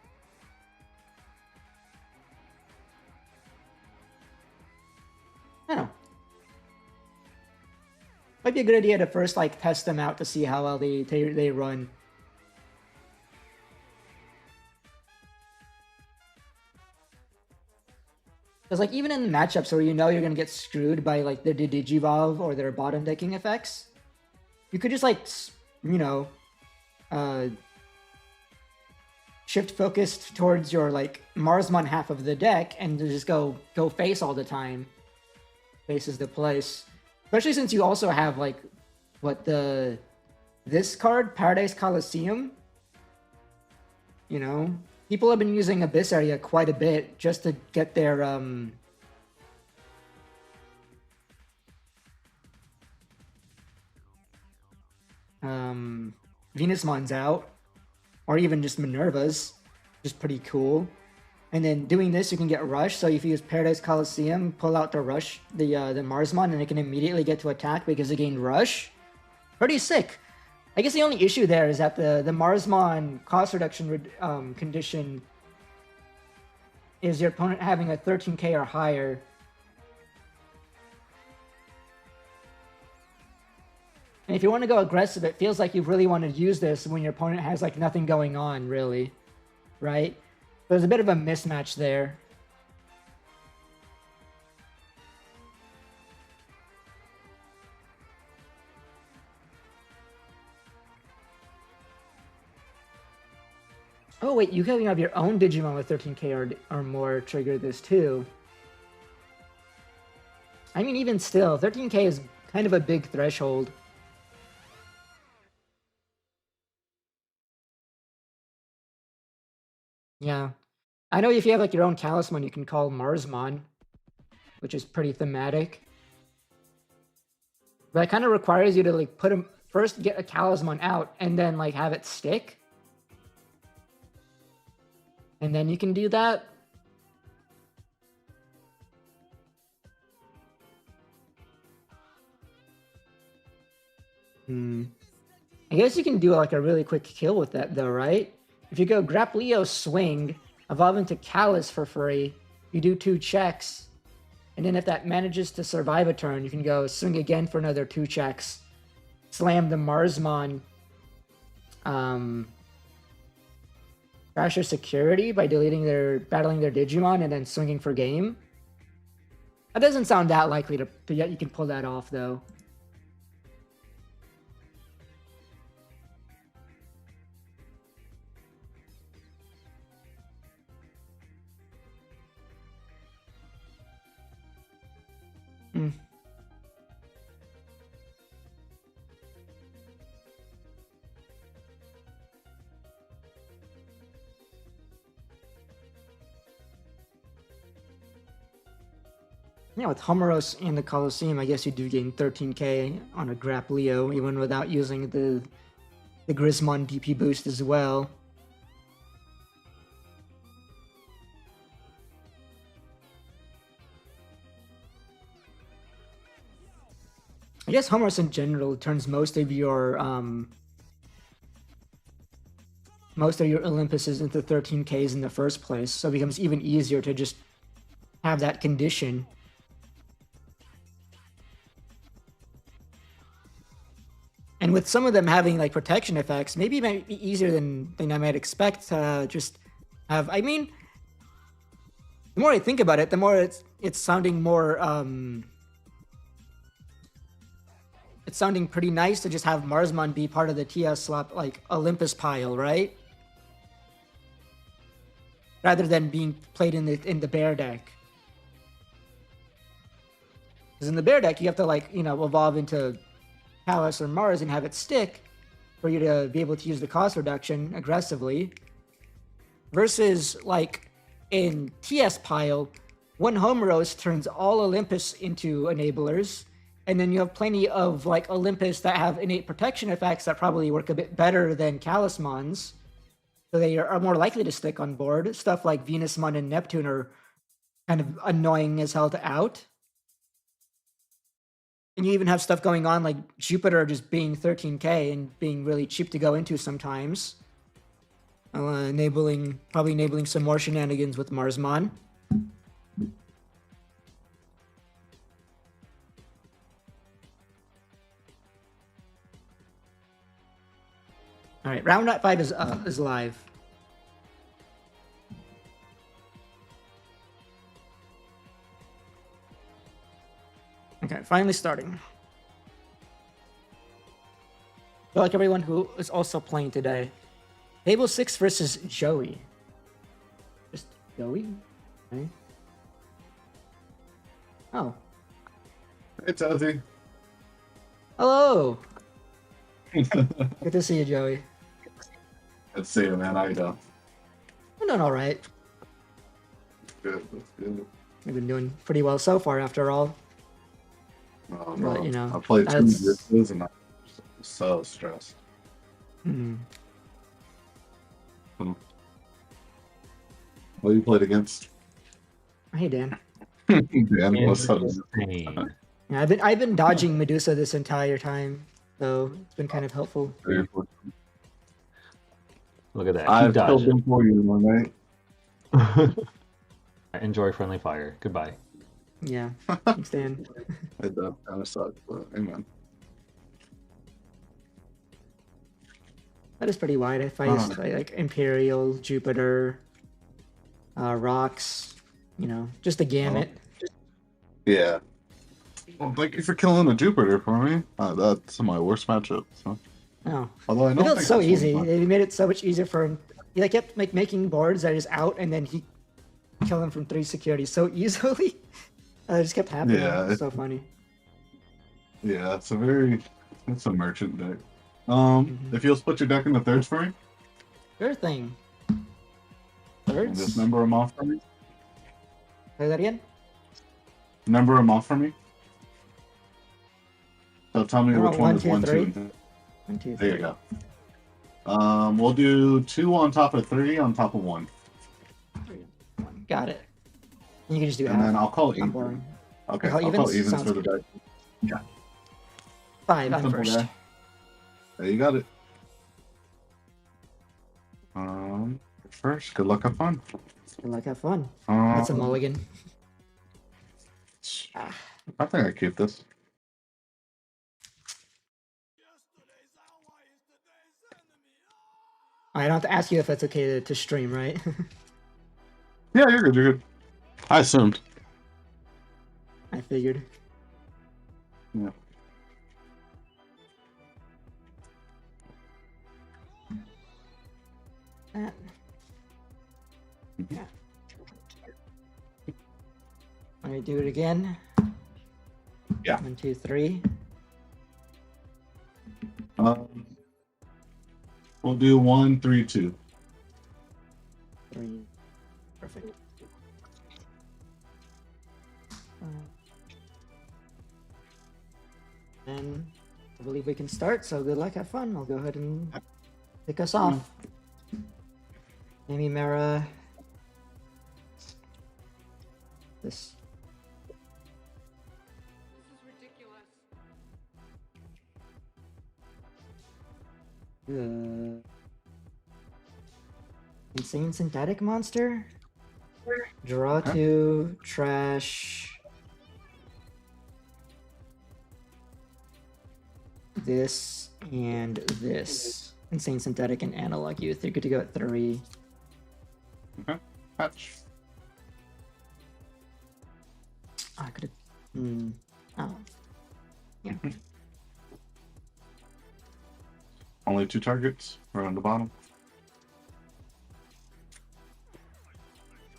I don't know. Might be a good idea to first, like, test them out to see how well they run. Because, like, even in the matchups where you know you're going to get screwed by, like, their Digivolve or their bottom decking effects, you could just, like, you know, shift focused towards your, like, Marsmon half of the deck and just go face all the time. Face is the place. Especially since you also have, like, this card, Paradise Coliseum. You know? People have been using Abyss Area quite a bit just to get their, Venusmons out. Or even just Minervas. Which is pretty cool. And then doing this, you can get Rush. So if you use Paradise Coliseum, pull out the Rush, the Marsmon, and it can immediately get to attack because it gained Rush. Pretty sick. I guess the only issue there is that the Marsmon cost reduction condition is your opponent having a 13k or higher. And if you want to go aggressive, it feels like you really want to use this when your opponent has like nothing going on, really, right? There's a bit of a mismatch there. Oh wait, you can have your own Digimon with 13k or more trigger this too. I mean, even still, 13k is kind of a big threshold. Yeah. I know if you have like your own Talisman, you can call Marsmon, which is pretty thematic. But it kind of requires you to like put him first, get a Talisman out, and then like have it stick. And then you can do that. I guess you can do like a really quick kill with that though, right? If you go Grapplio swing, evolve into Callus for free, you do 2 checks, and then if that manages to survive a turn, you can go swing again for another 2 checks, slam the Marsmon, crash your security by battling their Digimon, and then swinging for game. That doesn't sound that likely to yet you can pull that off though. Yeah, with Homeros and the Colosseum, I guess you do gain 13k on a Grapplio, even without using the Grismon DP boost as well. I guess Homeros in general turns most of your Olympuses into 13ks in the first place, so it becomes even easier to just have that condition. And with some of them having like protection effects, maybe it might be easier than I might expect to just have. I mean, the more I think about it, the more it's sounding more it's sounding pretty nice to just have Marsmon be part of the TS slot like Olympus pile, right? Rather than being played in the bear deck. Because in the bear deck, you have to like, you know, evolve into Callus or Mars and have it stick for you to be able to use the cost reduction aggressively. Versus like in TS pile, one Homeros turns all Olympus into enablers, and then you have plenty of like Olympus that have innate protection effects that probably work a bit better than Calismons. So they are more likely to stick on board. Stuff like Venusmon and Neptune are kind of annoying as hell to out. And you even have stuff going on like Jupiter just being 13k and being really cheap to go into sometimes. Probably enabling some more shenanigans with Marsmon. All right, round 5 is live. Okay, finally starting. Feel like everyone who is also playing today. Table 6 versus Joey. Just Joey? Okay. Oh. Hey, Tazzy. Hello. Good to see you, Joey. Good to see you, man. How you doing? I'm doing all right. Good. That's good. We've been doing pretty well so far, after all. Oh, But, no. you know, I played 2 that's- years and I'm so stressed. Hmm. What you played against? Hey Dan. Dan, what's up? Insane. Yeah, I've been dodging Medusa this entire time, so it's been kind of helpful. Look at that. Keep I've killed dodging. them for you, my mate. Enjoy friendly fire. Goodbye. Yeah. Thanks, Dan. It does kind of suck, but amen. That is pretty wide. I faced like Imperial, Jupiter, rocks. You know, just a gamut. Yeah. Well, thank you for killing the Jupiter for me. That's my worst matchup. So. Oh, Although I it don't felt think so this easy. one's They made it so much easier for him. He like kept like making boards that is out, and then he killed him from 3 security so easily. It just kept happening. Yeah, It's so funny. Yeah, it's a merchant deck. Mhm. If you'll split your deck into thirds for me, Sure thing. and Thirds. just number them off for me. Say that again. Number them off for me. So tell me which one is 1, 2, and 3. 1, 2, 3. There you go. We'll do 2 on top of 3 on top of 1. 3, 1. Got it. You can just do And half. then I'll call Not even. boring. Okay, Call I'll call evens? evens Sounds for the good. deck. 5. I'm Simple first. guy. There you got it. First, good luck, have fun. Good luck, have fun. That's a mulligan. I think I keep this. I don't have to ask you if that's okay to stream, right? Yeah, you're good. You're good. I assumed. I figured. Yeah. That. Yeah. Let me do it again. Yeah. 1, 2, 3. We'll do 1, 3, 2. 3. Perfect. And I believe we can start, so good luck, have fun. I'll go ahead and kick us off. Amy Mara. This. Insane synthetic monster. Draw 2, trash. This and this. Insane synthetic and analog youth. You're good to go at 3. Okay. Patch. I could have. Oh. Yeah. Only 2 targets. Right on the bottom.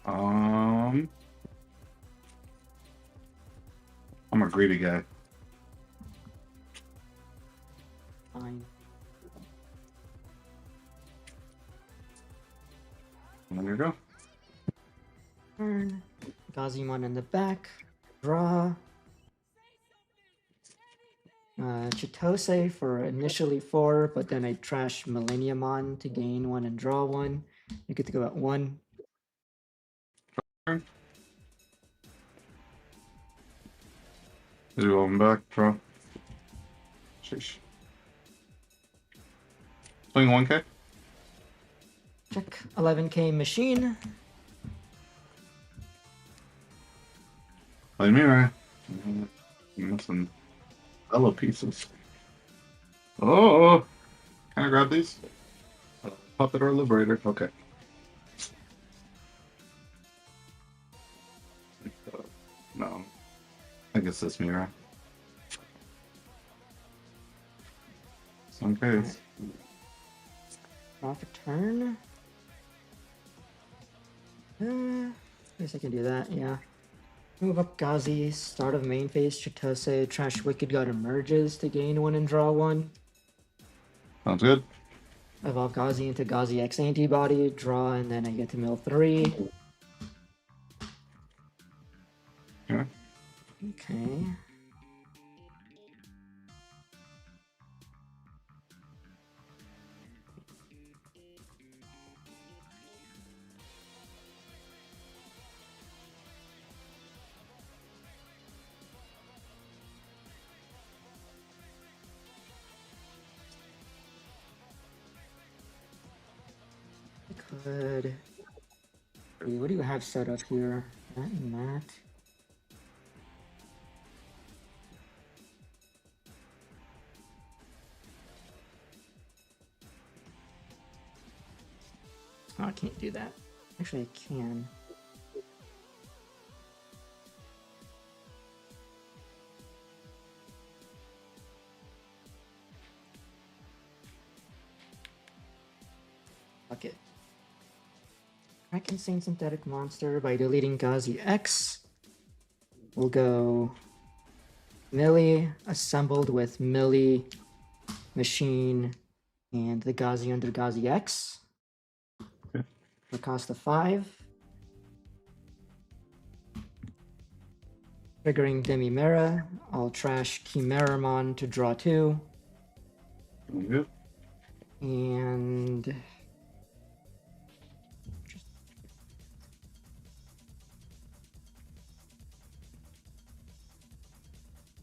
I'm a greedy guy. Fine. There you go. Turn. Gazimon in the back. Draw. Chitose for initially 4, but then I trash Milleniummon to gain 1 and draw 1. You get to go at 1. Is one back, bro? Sheesh. Swing 1K? Check 11k machine. Play me, right? I'm missing fellow pieces. Oh! Can I grab these? Puppet or Liberator? Okay. No. I think it's this mirror. Okay. Draw for turn. Guess I can do that, yeah. Move up Gazi, start of main phase, Chitose, trash Wicked God emerges to gain 1 and draw 1. Sounds good. Evolve Gazi into Gazi X antibody, draw, and then I get to mill 3. Yeah. Okay. could. What do you have set up here? That and that. Oh, I can't do that. Actually, I can. Fuck it. I can sing Synthetic Monster by deleting Gazi X. We'll go Millie assembled with Millie, Machine, and the Gazi under Gazi X. Okay. For cost of 5. Triggering Demimera. I'll trash Chimeramon to draw 2. Yep. And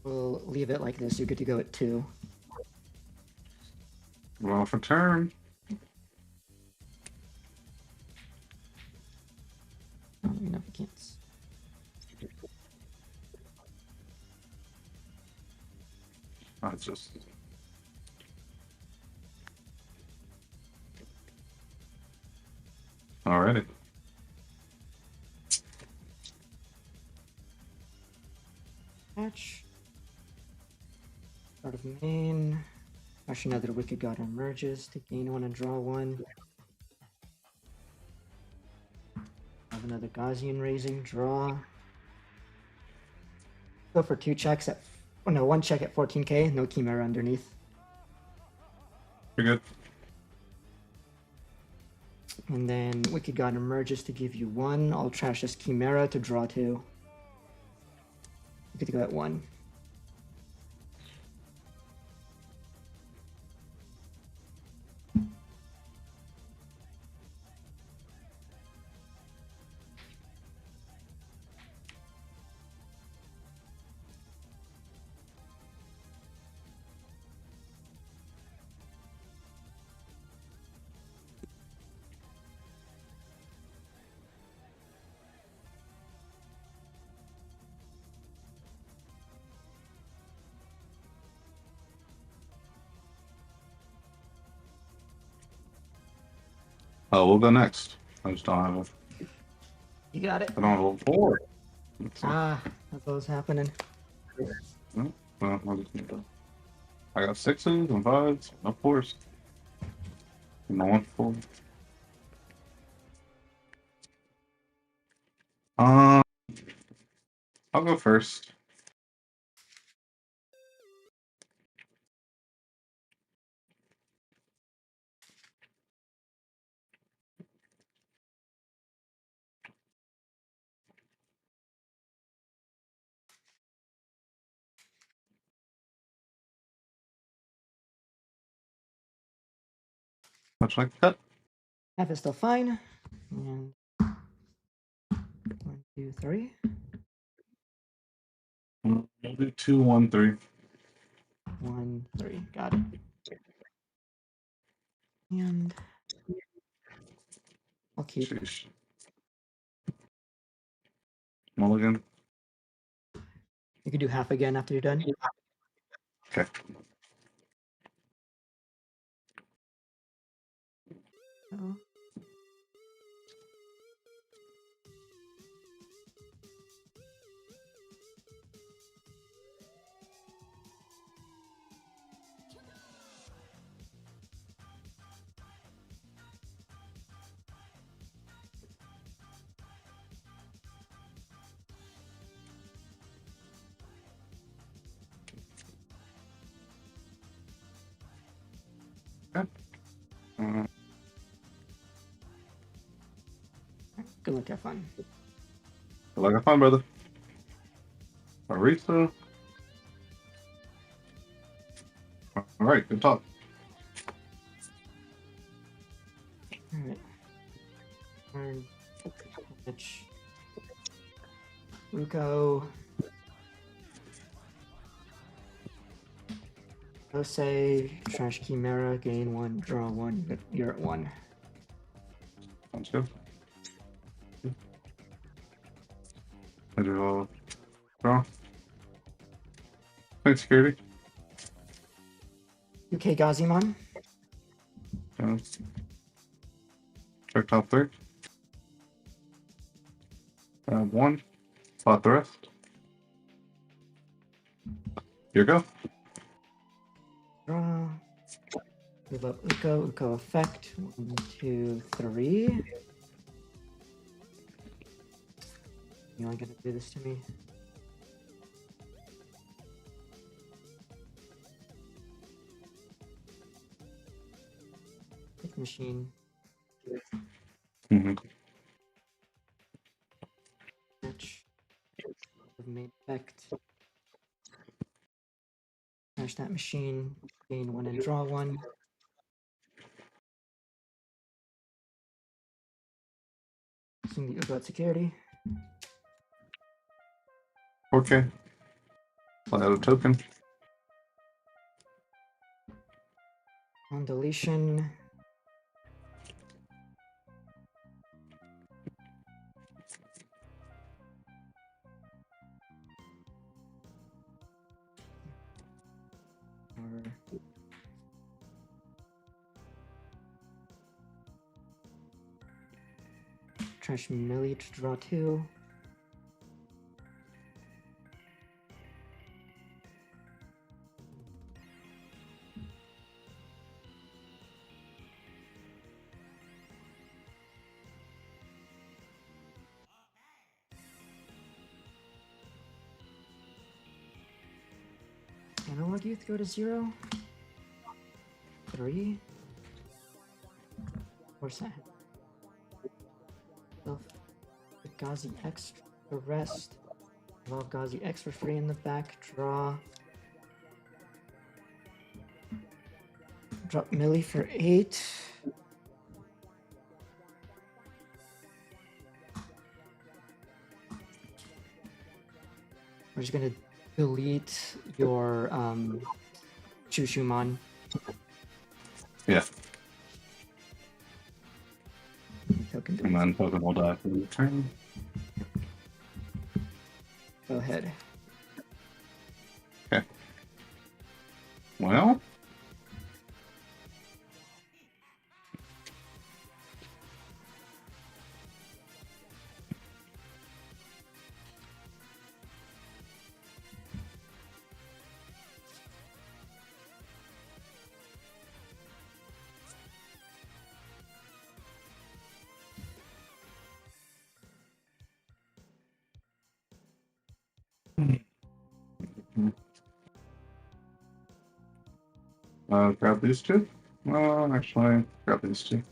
we'll leave it like this. You're good to go at 2. Well, for turn. Let me know if you can't. Oh, it's just. Alrighty. Match. Start of main. Actually, another Wicked God emerges to gain 1 and draw 1. Have another Gaussian raising, draw. Go for 2 checks at. Oh no, 1 check at 14k, no Chimera underneath. You're good. And then Wicked God emerges to give you 1. I'll trash this Chimera to draw 2. Good to go at 1. Oh, we'll go next. I just don't have a. You got it. I don't have a 4. Ah, that's what was happening. Well, I'll just need that. I got 6s and 5s, no 4s. No 1 4. I'll go first. Much like that. F is still fine. And 1, 2, 3. We'll do 2, 1, 3. 1, 3. Got it. And I'll keep. Sheesh. Mulligan. You can do half again after you're done. Okay. Oh. Good luck, have fun. Good luck, have fun, brother. Marisa. All right, good talk. Alright. Turn. Pitch. Ruko. Jose, trash Chimera, gain 1, draw 1. You're at 1. Sounds good. I do draw. Thanks, security. UK Gazimon. Check top 3. Grab 1. Spot the rest. Here you go. Draw. Move up Uko. Uko effect. 1, 2, 3. You aren't gonna do this to me. Hit machine. Mm-hmm. Match. Made effect. Smash that machine. Gain 1 and draw 1. Using the Ugot security. Okay. Play out a token. On deletion. Or trash Millie to draw 2. Analog youth go to 0. 3. Where's that? Self Gazi X the rest. Well, Gazi X for free in the back. Draw. Drop Millie for 8. We're just gonna delete your Chushumon. Yeah. Token And then token will die for the turn. Go ahead. Okay. Well. Grab these 2. Well, actually, grab these 2.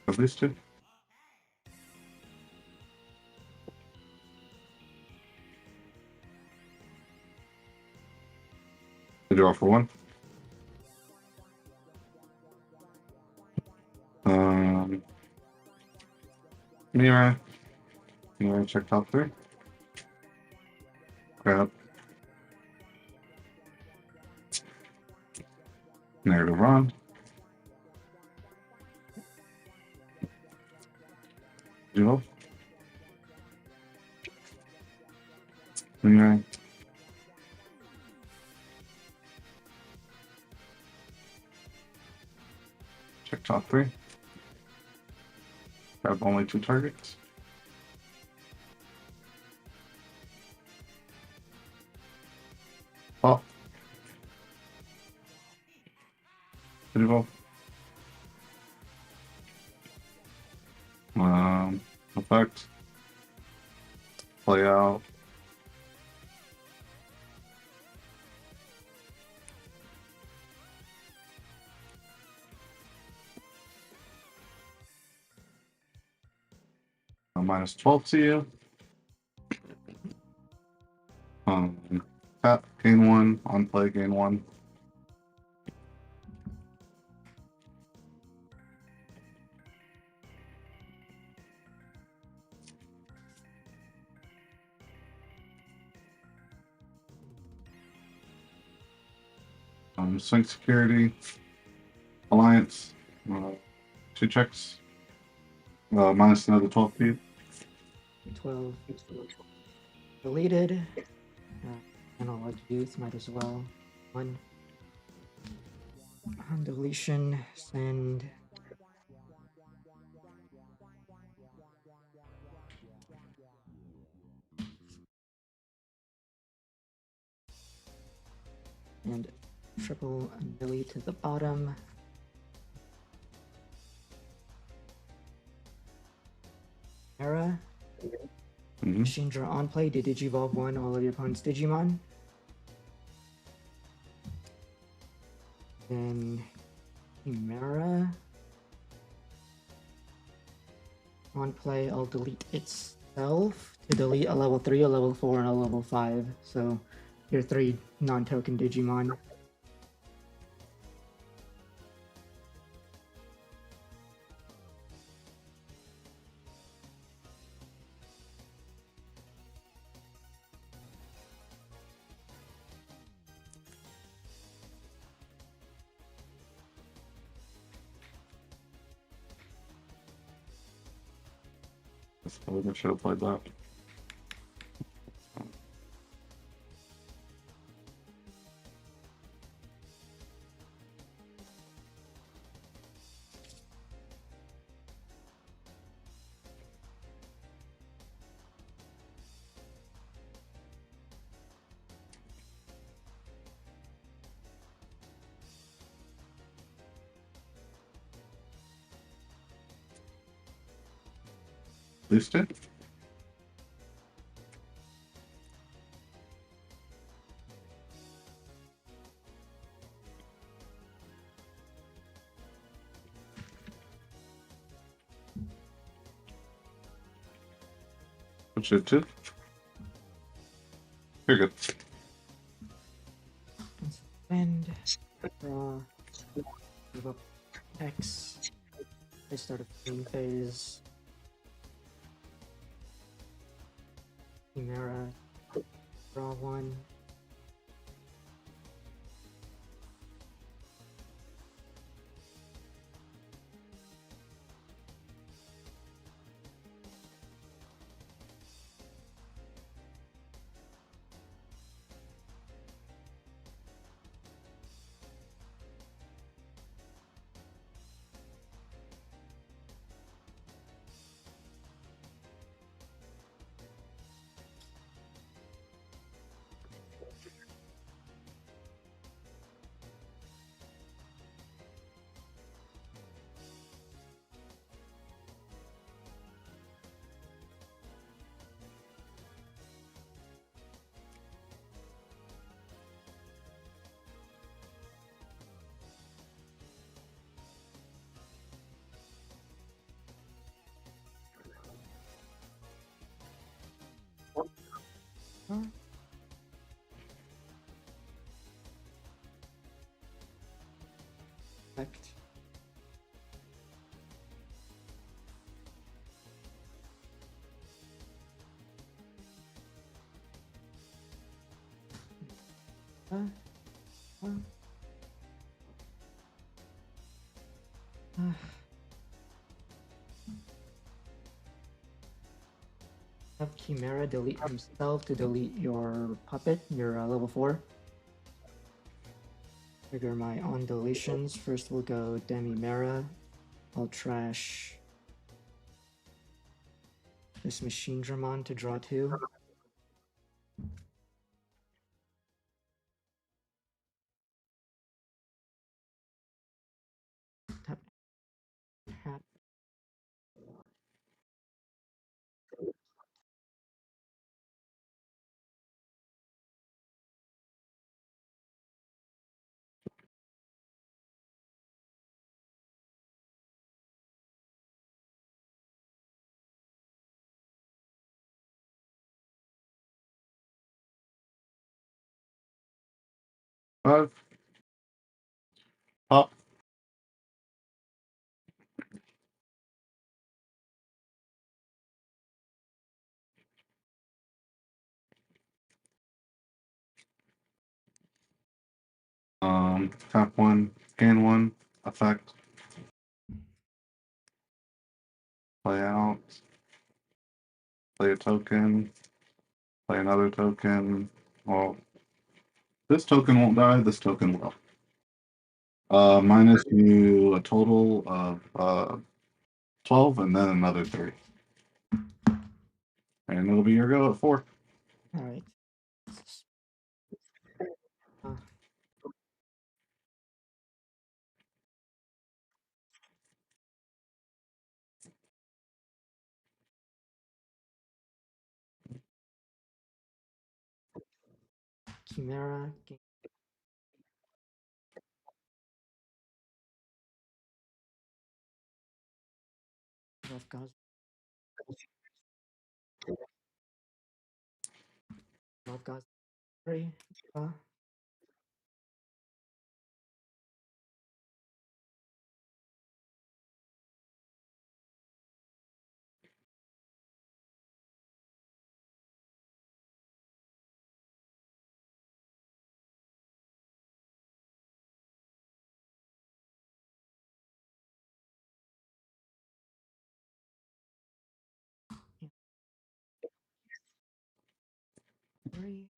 Grab these 2. I draw for 1. Mira. Mira, check top 3. Grab. Narrative run. Duel. Mira. Check top 3. Grab only 2 targets. Oh. Duel. Effect. Play out. Minus 12 to you. Tap, gain 1. On play, gain 1. Swing Security, Alliance, 2 checks, minus another 12 feet. 12. Deleted. Analog youth might as well. 1. On deletion, send. And triple delete to the bottom. Era. Machine draw on play. Did Digivolve 1 all of your opponent's Digimon? Then Chimera. On play, I'll delete itself to delete a level 3, a level 4, and a level 5. So your 3 non-token Digimon. I should have played that. Least it? What's it to? You're good. Spend. Draw. Give up X. I start a main phase. Chimera. Draw 1. Select. Have Chimera delete himself to delete your puppet, your level 4. Trigger my on deletions. First we'll go Demimera. I'll trash this Machine Dramon to draw 2. Tap. Hat. Five. Pop. tap 1, gain 1, effect. Play out. Play a token. Play another token. Well, this token won't die, this token will. Minus you a total of 12 and then another 3. And it'll be your go at 4. Alright. Chimera. Left Gauss. Left Gauss. 3. Three.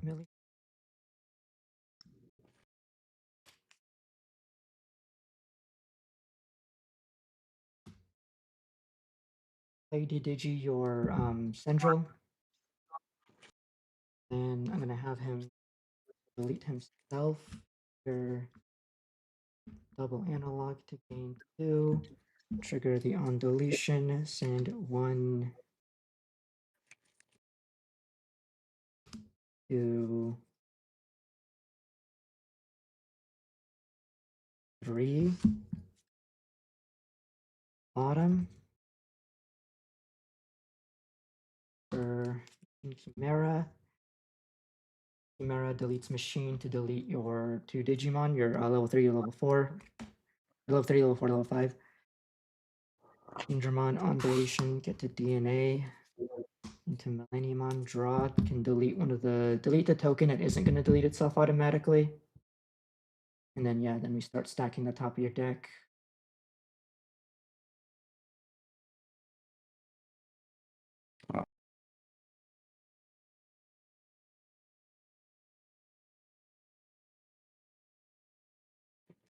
Millie. Lady Digi, your central. And I'm gonna have him delete himself. Your double analog to gain 2. Trigger the on deletion. Send 1 to 3. Bottom. For Chimera. Chimera deletes machine to delete your 2 Digimon, your level 3, level 4. Level 3, level 4, level 5. Digimon on deletion, get to DNA. Into Milleniummon, draw, can delete delete the token. It isn't going to delete itself automatically. And then, yeah, then we start stacking the top of your deck.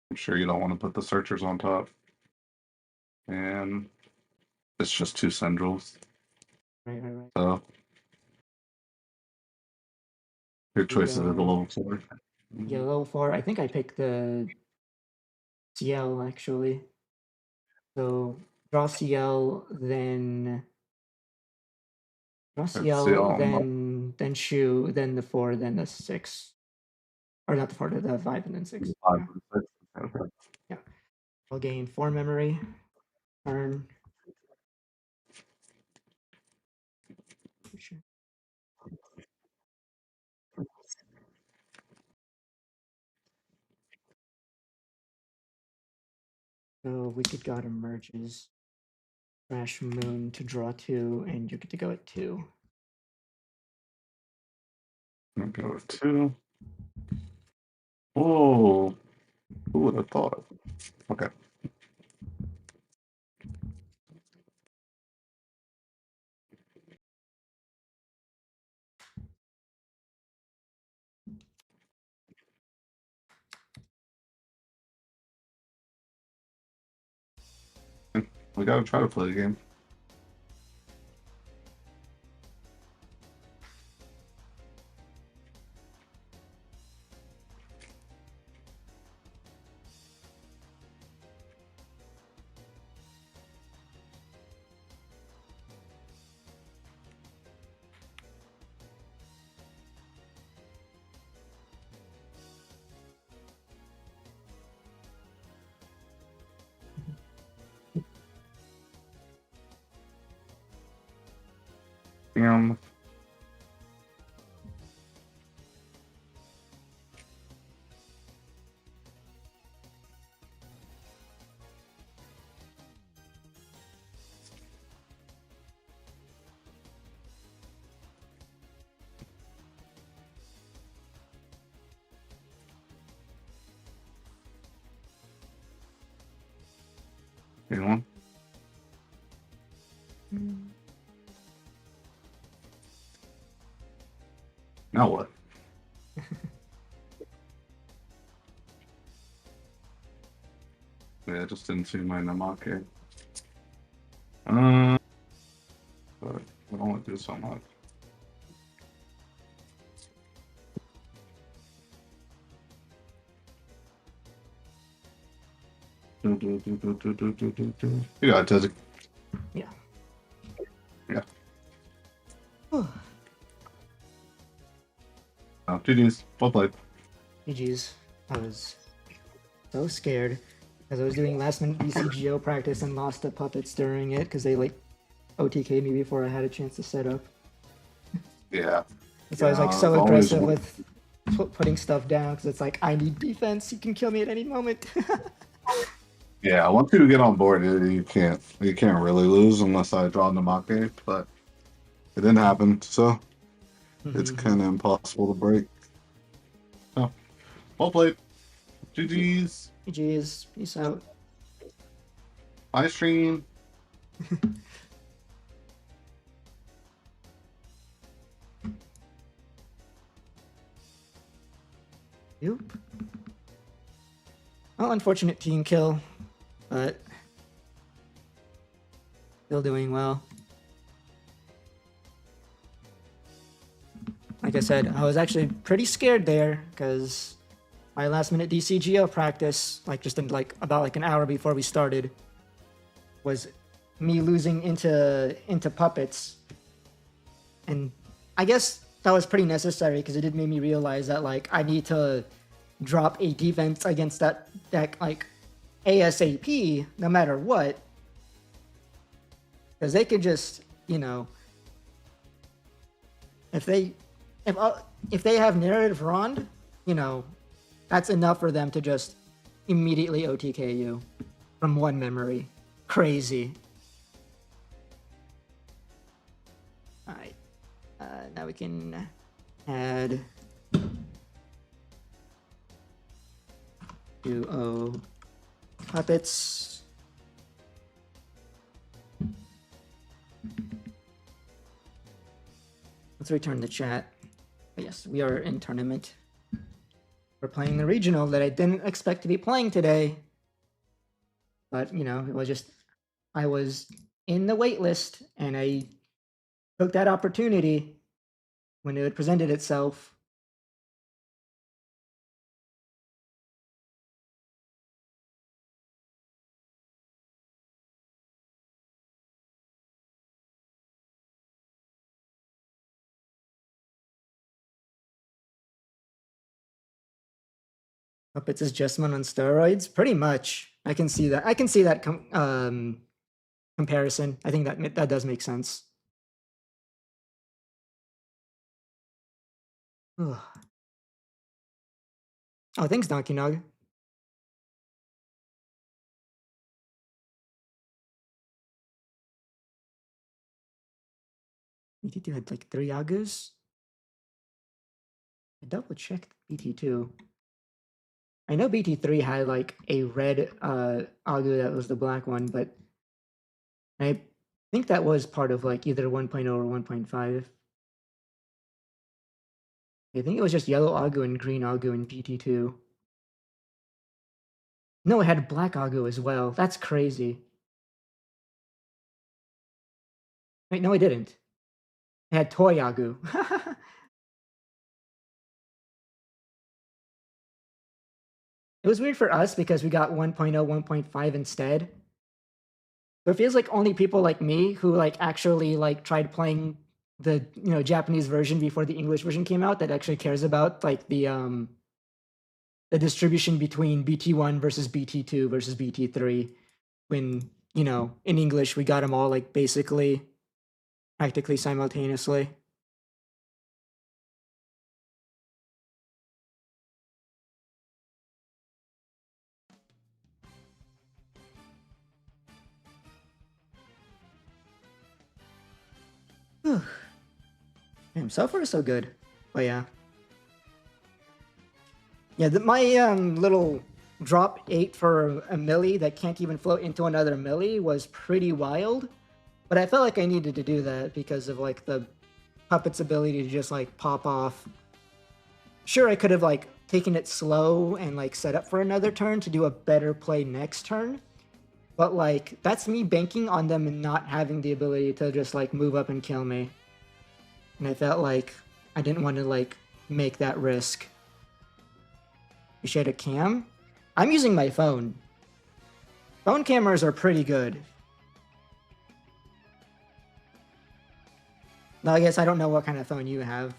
I'm sure you don't want to put the searchers on top. And it's just 2 centrals. Right. So your choice is at the level 4. Yeah, level 4. I think I picked the CL actually. So draw CL, then draw CL, then shoe, then the 4, then the 6. Or not the 4, the 5, and then 6. Yeah. Okay. Yeah. I'll gain 4 memory. Turn. Sure. So Wicked God emerges. Crash Moon to draw 2, and you get to go at 2. I'll go with 2. Oh, who would have thought? Okay. We gotta try to play the game. Damn. Anyone? Now what? Yeah, I just didn't see my Namake. But I don't want to do so much. You got it, Tezzy. Yeah. Yeah. GG's. Well played. GG's. I was so scared because I was doing last minute BCGO practice and lost the puppets during it because they like OTK'd me before I had a chance to set up. Yeah. So I was like so aggressive with putting stuff down because it's like I need defense. You can kill me at any moment. Yeah, once you get on board, you can't really lose unless I draw Namake, but it didn't happen, so it's kind of impossible to break. So, well played. GG's. GG's. Peace out. Bye, stream. Yep. Well, unfortunate team kill, but still doing well. Like I said, I was actually pretty scared there because my last minute DCGO practice, like just in like about like an hour before we started, was me losing into puppets. And I guess that was pretty necessary because it did make me realize that like I need to drop a defense against that deck like ASAP no matter what. Because they could just, you know, if they have narrative Rond, you know, that's enough for them to just immediately OTK you from one memory. Crazy. Alright. Now we can add duo puppets. Let's return the chat. But yes, we are in tournament. We're playing the regional that I didn't expect to be playing today. But, you know, it was just, I was in the waitlist and I took that opportunity when it presented itself. Puppets is Jessamine on steroids? Pretty much. I can see that. I can see that comparison. I think that does make sense. Ugh. Oh, thanks, Donkey Nog. BT2 had like 3 Agus. I double checked BT2. I know BT3 had like a red Agu that was the black one, but I think that was part of like either 1.0 or 1.5. I think it was just yellow Agu and green Agu in BT2. No, it had black Agu as well. That's crazy. Wait, no, it didn't. It had toy Agu. It was weird for us because we got 1.0, 1.5 instead. So it feels like only people like me who like actually like tried playing the Japanese version before the English version came out that actually cares about like the distribution between BT1 versus BT2 versus BT3 when in English we got them all like basically practically simultaneously. Damn, so far so good. But yeah. Yeah, my little drop 8 for a millie that can't even float into another millie was pretty wild. But I felt like I needed to do that because of like the puppet's ability to just like pop off. Sure, I could have like taken it slow and like set up for another turn to do a better play next turn. But like that's me banking on them and not having the ability to just like move up and kill me. And I felt like I didn't want to like make that risk. Appreciate a cam. I'm using my phone. Phone cameras are pretty good. Now, I guess I don't know what kind of phone you have.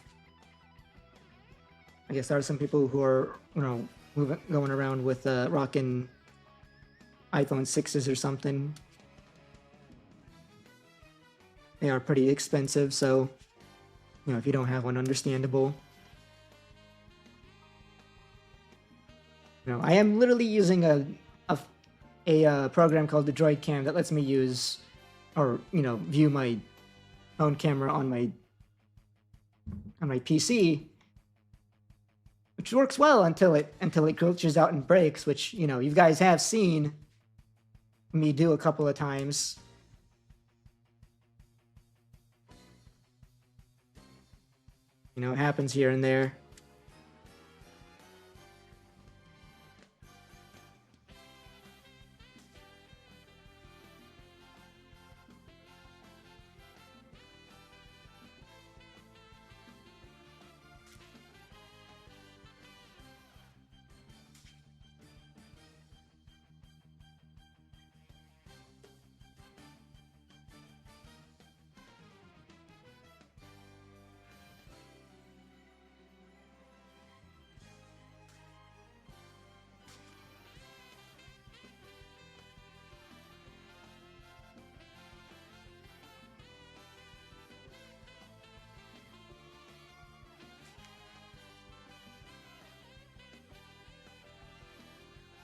I guess there are some people who are, going around with rocking iPhone 6s or something. They are pretty expensive, so, if you don't have one, understandable. I am literally using a program called the Droid Cam that lets me use, or, view my phone camera on my PC, which works well until it glitches out and breaks, which you guys have seen me do a couple of times. It happens here and there.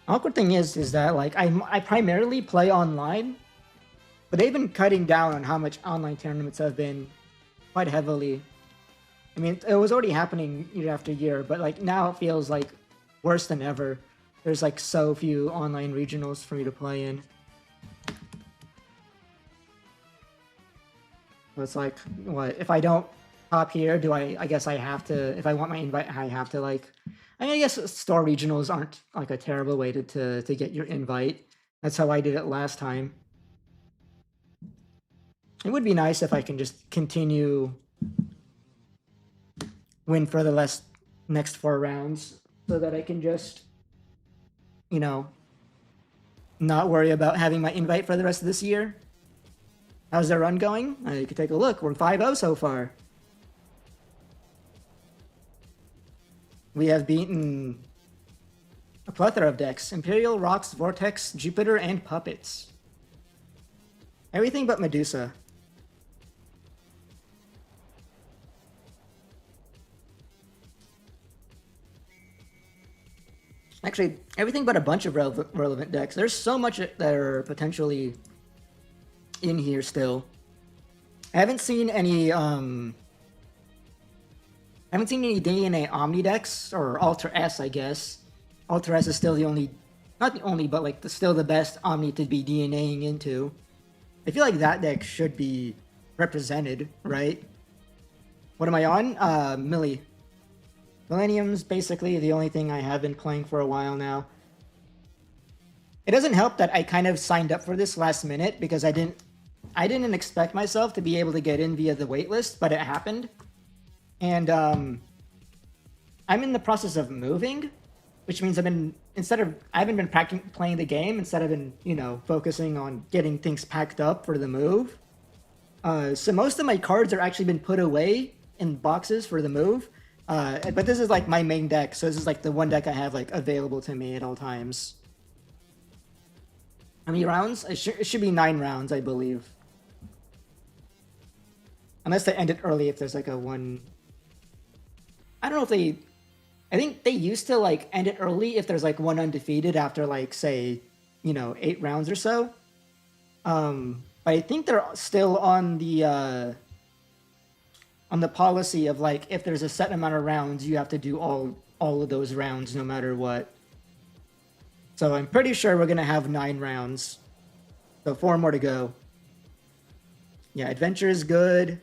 Awkward thing is that like I primarily play online, but they've been cutting down on how much online tournaments have been quite heavily. I mean, it was already happening year after year, but like now it feels like worse than ever. There's like so few online regionals for me to play in. It's like, what, if I don't pop here, I guess I have to, if I want my invite, I have to like, I guess store regionals aren't like a terrible way to get your invite. That's how I did it last time. It would be nice if I can just continue win for the next 4 rounds so that I can just, not worry about having my invite for the rest of this year. How's the run going? You could take a look. We're 5-0 so far. We have beaten a plethora of decks. Imperial, Rocks, Vortex, Jupiter, and Puppets. Everything but Medusa. Actually, everything but a bunch of relevant decks. There's so much that are potentially in here still. I haven't seen any DNA Omni decks, or Alter S, I guess. Alter S is still the only, not the only, but like still the best Omni to be DNAing into. I feel like that deck should be represented, right? What am I on? Millennium's basically the only thing I have been playing for a while now. It doesn't help that I kind of signed up for this last minute because I didn't expect myself to be able to get in via the waitlist, but it happened. And I'm in the process of moving, which means I haven't been playing the game. Instead I've been, focusing on getting things packed up for the move. So most of my cards are actually been put away in boxes for the move. But this is like my main deck, so this is like the one deck I have like available to me at all times. How many rounds? It should be 9 rounds, I believe. Unless they end it early if there's like a one... I don't know if they... I think they used to like end it early if there's like one undefeated after like, say, 8 rounds or so. But I think they're still on the policy of like, if there's a set amount of rounds, you have to do all of those rounds no matter what. So I'm pretty sure we're gonna have 9 rounds. So 4 more to go. Yeah, Adventure is good.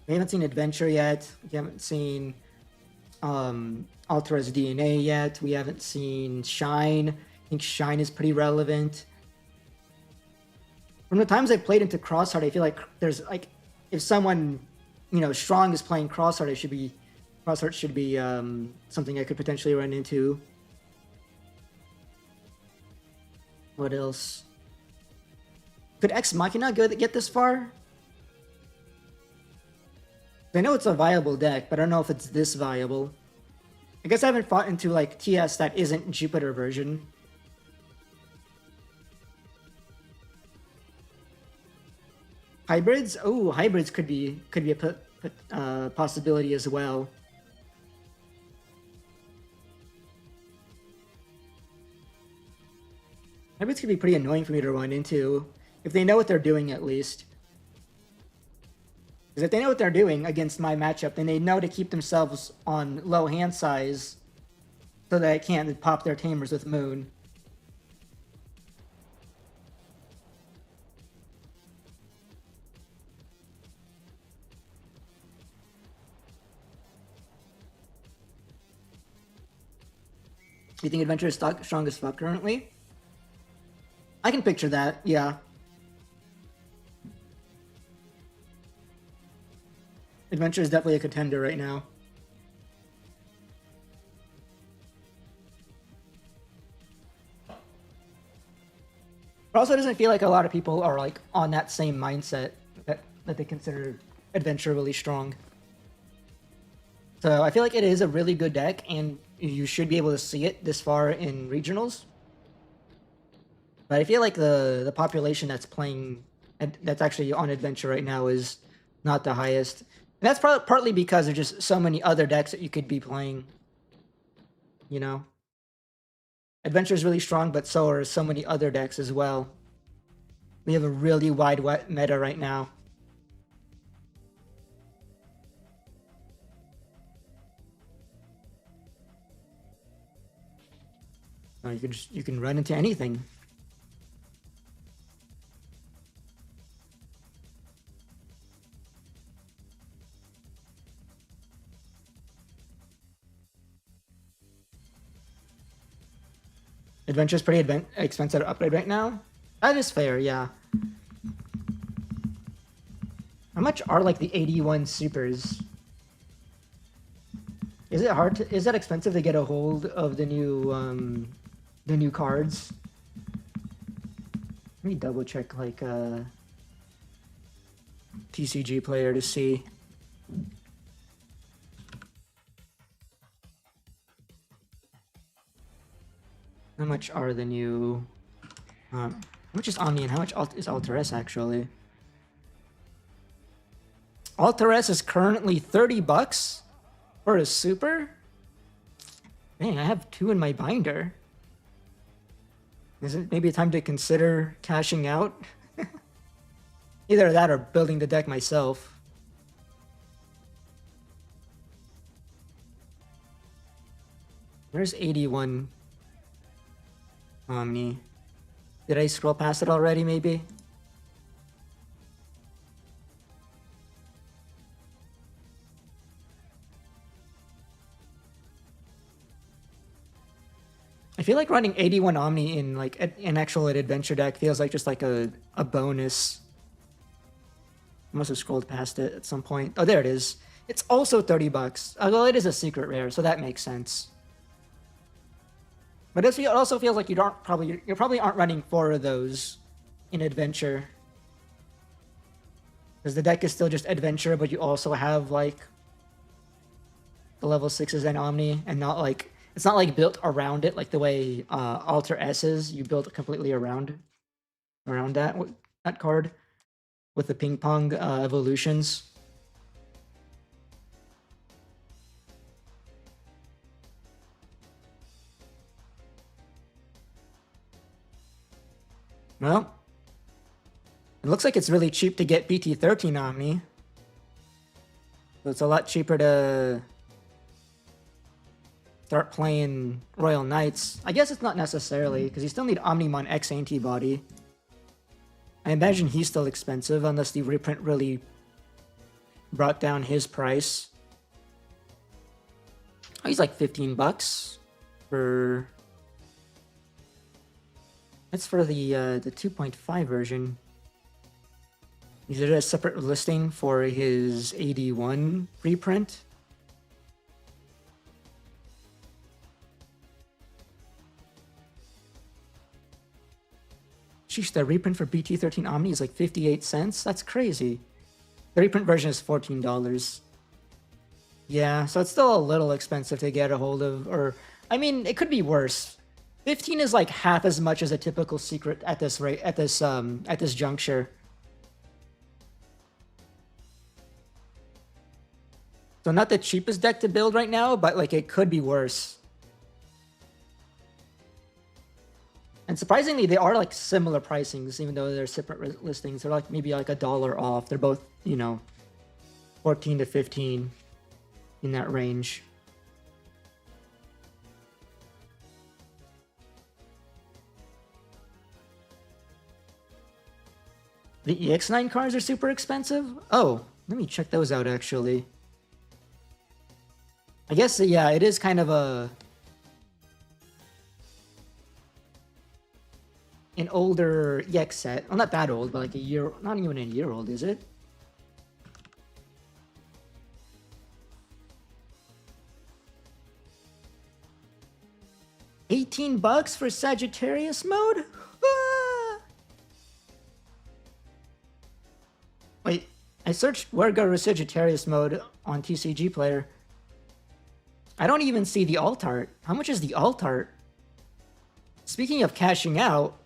We haven't seen Adventure yet. We haven't seen Altera's DNA yet. We haven't seen Shine. I think Shine is pretty relevant. From the times I've played into Crossheart, I feel like there's like, if someone, strong is playing Crossheart, Crossheart should be something I could potentially run into. What else? Could Ex Machina get this far? I know it's a viable deck, but I don't know if it's this viable. I guess I haven't fought into like TS that isn't Jupiter version. Hybrids? Oh, hybrids could be a possibility as well. Hybrids could be pretty annoying for me to run into if they know what they're doing, at least. Because if they know what they're doing against my matchup, then they know to keep themselves on low hand size so that I can't pop their tamers with Moon. Do you think Adventure is strong as fuck currently? I can picture that, yeah. Adventure is definitely a contender right now. It also doesn't feel like a lot of people are like on that same mindset that they consider Adventure really strong. So I feel like it is a really good deck, and you should be able to see it this far in regionals. But I feel like the population that's playing, that's actually on Adventure right now, is not the highest. And that's partly because there's just so many other decks that you could be playing. Adventure is really strong, but so are so many other decks as well. We have a really wide meta right now. You can run into anything. Adventure's pretty expensive to upgrade right now. That is fair, yeah. How much are like the 81 supers? Is it expensive to get a hold of the new cards? Let me double check like TCG player to see. How much are the new how much is Omni and how much is Alteress actually? Alteress is currently $30 for a super? Dang, I have 2 in my binder. Is it maybe time to consider cashing out? Either that or building the deck myself. There's 81 Omni. Did I scroll past it already, maybe? I feel like running 81 Omni in like an actual adventure deck feels like just like a bonus. I must have scrolled past it at some point. Oh, there it is. It's also $30. Although it is a secret rare, so that makes sense. But it also feels like you probably aren't running 4 of those in adventure. Because the deck is still just adventure, but you also have like the level 6s and Omni, and not like it's not like built around it like the way Alter S is. You build it completely around that card with the ping pong evolutions. Well, it looks like it's really cheap to get BT13 Omni. So it's a lot cheaper to start playing Royal Knights. I guess it's not necessarily, because you still need Omnimon X antibody. I imagine he's still expensive, unless the reprint really brought down his price. Oh, he's like $15 for... That's for the 2.5 version. Is there a separate listing for his 81 reprint? Sheesh, the reprint for BT13 Omni is like 58 cents? That's crazy. The reprint version is $14. Yeah, so it's still a little expensive to get a hold of, or... I mean, it could be worse. 15 is like half as much as a typical secret at this rate, at this juncture. So not the cheapest deck to build right now, but like it could be worse. And surprisingly, they are like similar pricings, even though they're separate listings. They're like maybe like $1 off. They're both, you know, 14 to 15 in that range. The EX9 cards are super expensive? Oh, let me check those out actually. I guess, yeah, it is kind of an older EX set. Well, not that old, but like a year, not even a year old, is it? $18 for Sagittarius mode? Ah! Wait, I searched Wergaru Sagittarius mode on TCG Player. I don't even see the alt art. How much is the alt art? Speaking of cashing out,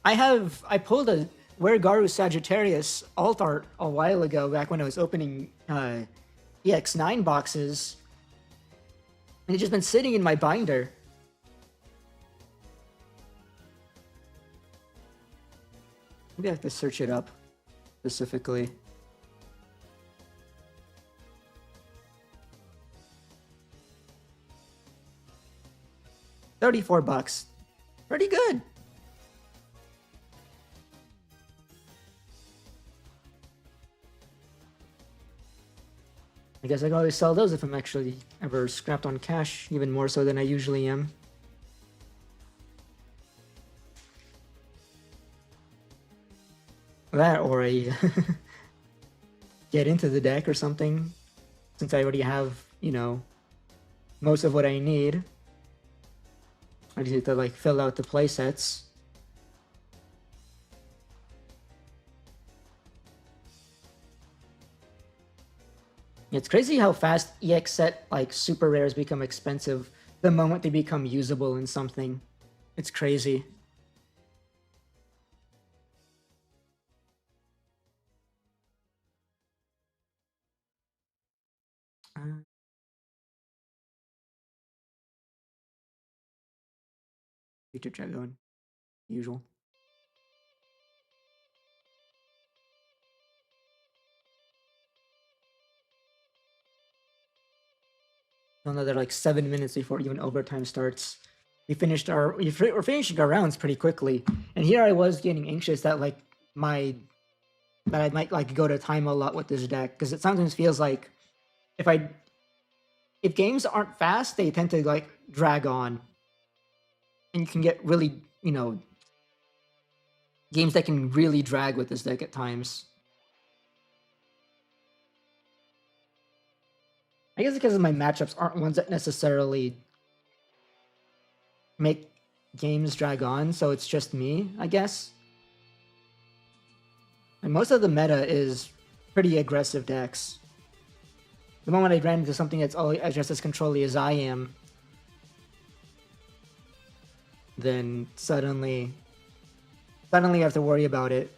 I pulled a Wergaru Sagittarius alt art a while ago, back when I was opening EX9 boxes. And it's just been sitting in my binder. Maybe I have to search it up specifically. $34. Pretty good. I guess I can always sell those if I'm actually ever scrapped on cash, even more so than I usually am. That, or I get into the deck or something, since I already have, you know, most of what I need. I just need to like fill out the playsets. It's crazy how fast EX set like super rares become expensive the moment they become usable in something. It's crazy. YouTube chat going. Usual. Another like 7 minutes before even overtime starts. We're finishing our rounds pretty quickly. And here I was getting anxious that like I might like go to time a lot with this deck, because it sometimes feels like if games aren't fast, they tend to like drag on. And you can get really, you know, games that can really drag with this deck at times. I guess because my matchups aren't ones that necessarily make games drag on, so it's just me, I guess. And most of the meta is pretty aggressive decks. The moment I ran into something that's just as controlly as I am, then suddenly I have to worry about it.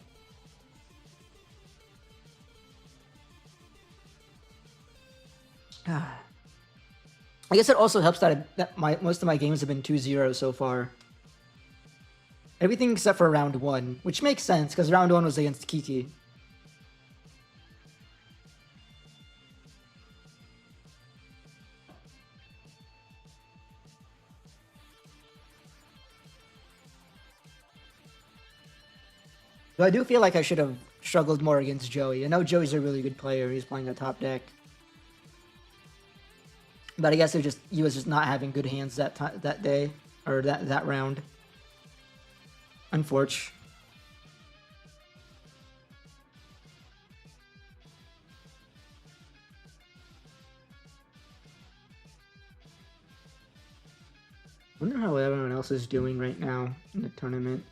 I guess it also helps that most of my games have been 2-0 so far. Everything except for round 1, which makes sense because round 1 was against Kiki. Though I do feel like I should have struggled more against Joey. I know Joey's a really good player. He's playing the top deck. But I guess he was just not having good hands that day or that round. Unfortunate. Wonder how everyone else is doing right now in the tournament.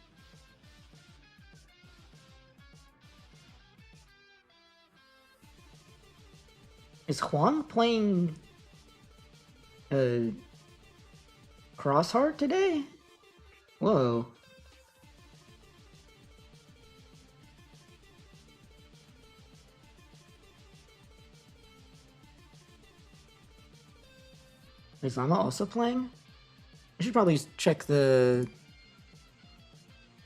Is Huang playing Crossheart today? Whoa. Is Lama also playing? I should probably check the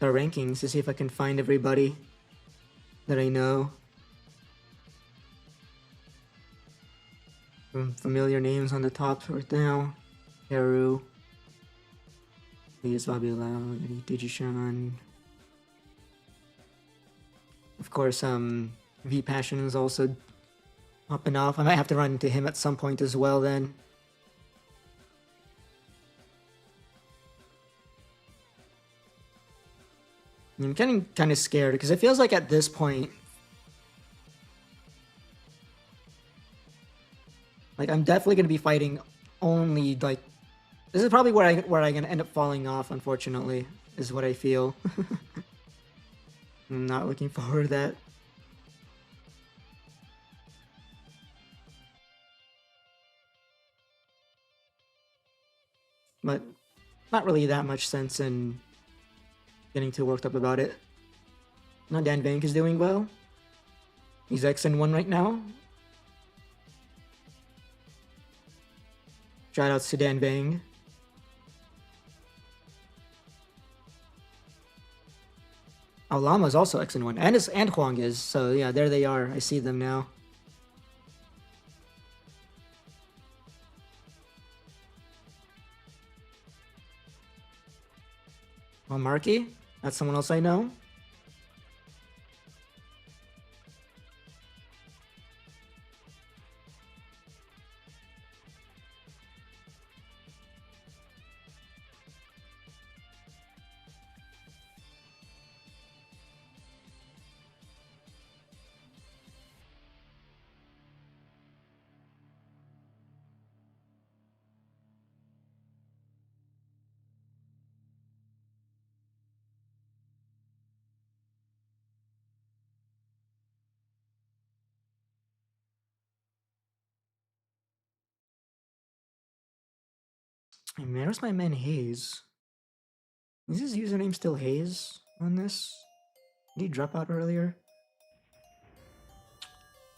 rankings to see if I can find everybody that I know. Some familiar names on the top right now. Haru. Babilao, Digimon. Of course, V Passion is also popping off. I might have to run into him at some point as well then. I'm getting kind of scared because it feels like at this point, like I'm definitely going to be fighting only like this is probably where I'm going to end up falling off. Unfortunately, is what I feel. I'm not looking forward to that. But not really that much sense in getting too worked up about it. Now Dan Bank is doing well. He's X-1 right now. Shoutouts to Dan Bang. Oh, Llama's also X-1. And Huang is. So yeah, there they are. I see them now. Well, Marky? That's someone else I know. Hey man, where's my man Hayes? Is his username still Hayes on this? Did he drop out earlier?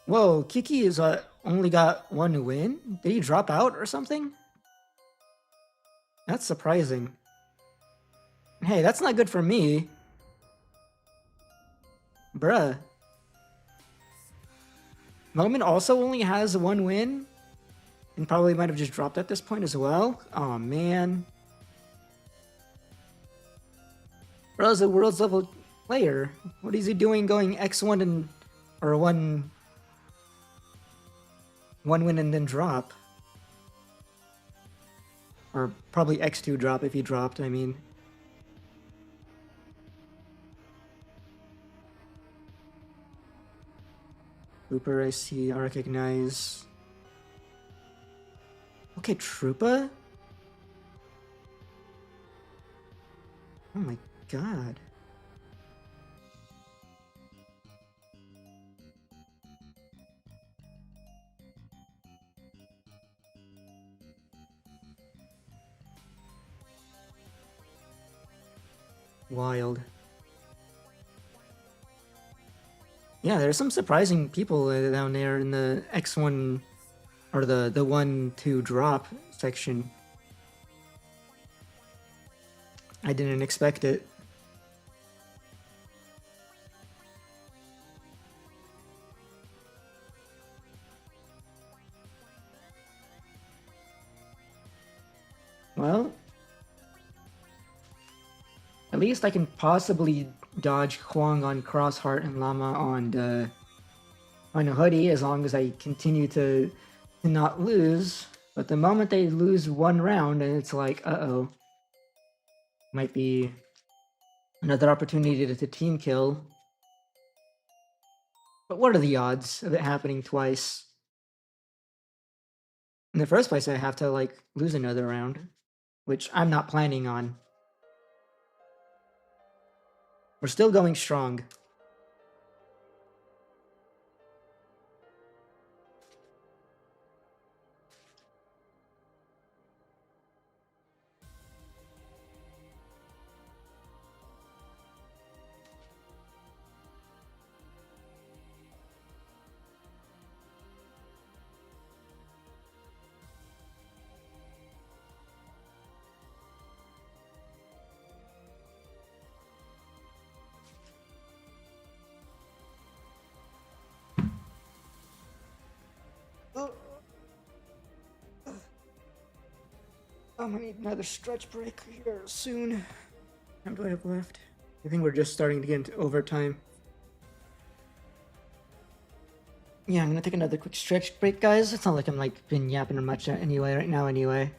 Whoa, Kiki is only got 1 win? Did he drop out or something? That's surprising. Hey, that's not good for me. Bruh. Moment also only has 1 win? And probably might have just dropped at this point as well? Oh man. Bro's a world's level player. What is he doing going X1 and... or 1 win and then drop? Or probably X2 drop if he dropped, I mean. Looper, I see, I recognize. Okay, Troopa? Oh my god. Wild. Yeah, there's some surprising people down there in the X1 or the 1-2 drop section. I didn't expect it. Well, at least I can possibly dodge Huang on Crossheart and Llama on a Hoodie as long as I continue to not lose. But the moment they lose one round, and it's like, uh-oh. Might be another opportunity to team kill. But what are the odds of it happening twice? In the first place, I have to, like, lose another round, which I'm not planning on. We're still going strong. I'm gonna need another stretch break here soon. How much do I have left? I think we're just starting to get into overtime. Yeah, I'm gonna take another quick stretch break, guys. It's not like I'm like been yapping much anyway right now anyway.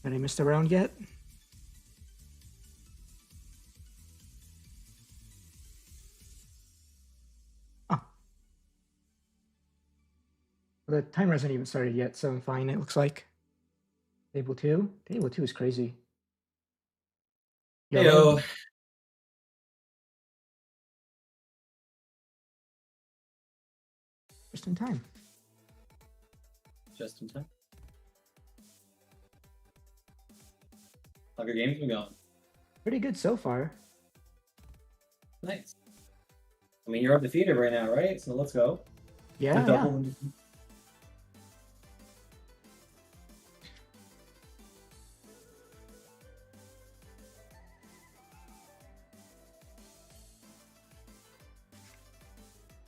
Did I miss a round yet? Oh. The timer hasn't even started yet, so I'm fine, it looks like. Table 2? Table 2 is crazy. Yo. Heyo. Just in time. Just in time. How have your games been going? Pretty good so far. Nice. I mean, you're undefeated right now, right? So let's go. Yeah, The yeah. double undefeated.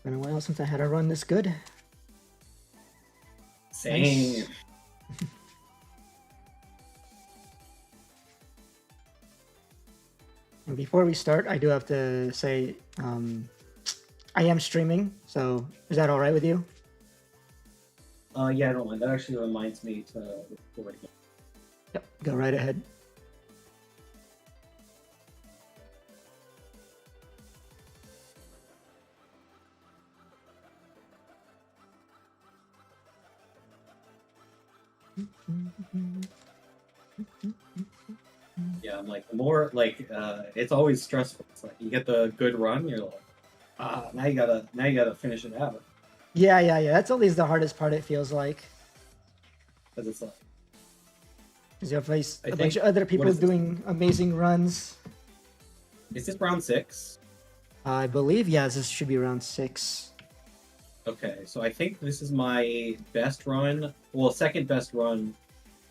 Been a while since I had a run this good. Same. Nice. And before we start, I do have to say I am streaming, so is that all right with you? Yeah, I don't mind. That actually reminds me to record again. Yep, go right ahead. Yeah, I'm like, the more, like, it's always stressful. It's like, you get the good run, you're like, now you gotta finish it out. Yeah. That's always the hardest part, it feels like. Because it's like, Because you have a I bunch think- of other people what is this? doing amazing runs. is this round 6? I believe, yeah, this should be round 6. Okay, so I think this is my best run, well, second best run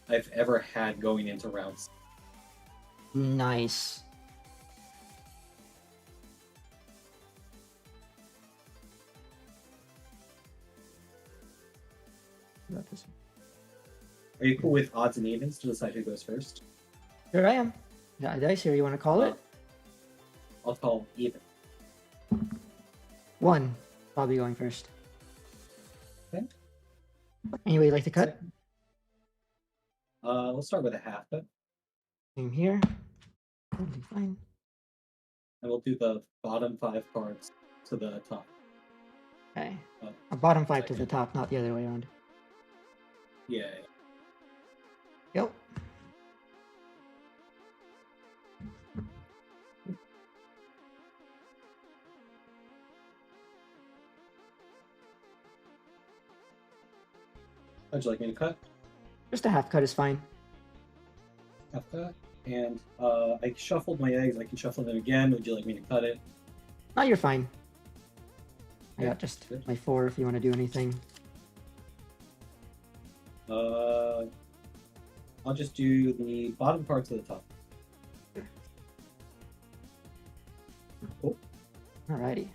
I've ever had going into rounds. Nice. Got this. Are you cool with odds and evens to decide who goes first? Here I am. Yeah, dice here, you want to call it? I'll call even. 1. Probably going first. Okay. Anyway, you'd like to cut? Let's start with a half cut, Same here. Totally fine. and we'll do the bottom 5 cards to the top. Okay. Oh, A bottom 5 to the second. top, not the other way around. Yeah. Yep. How'd you like me to cut? Just a half cut is fine. Half cut. And I shuffled my eggs. I can shuffle them again. Would you like me to cut it? No, you're fine. I Yeah, got just good. my 4 if you want to do anything. I'll just do the bottom part to the top. Cool. Alrighty.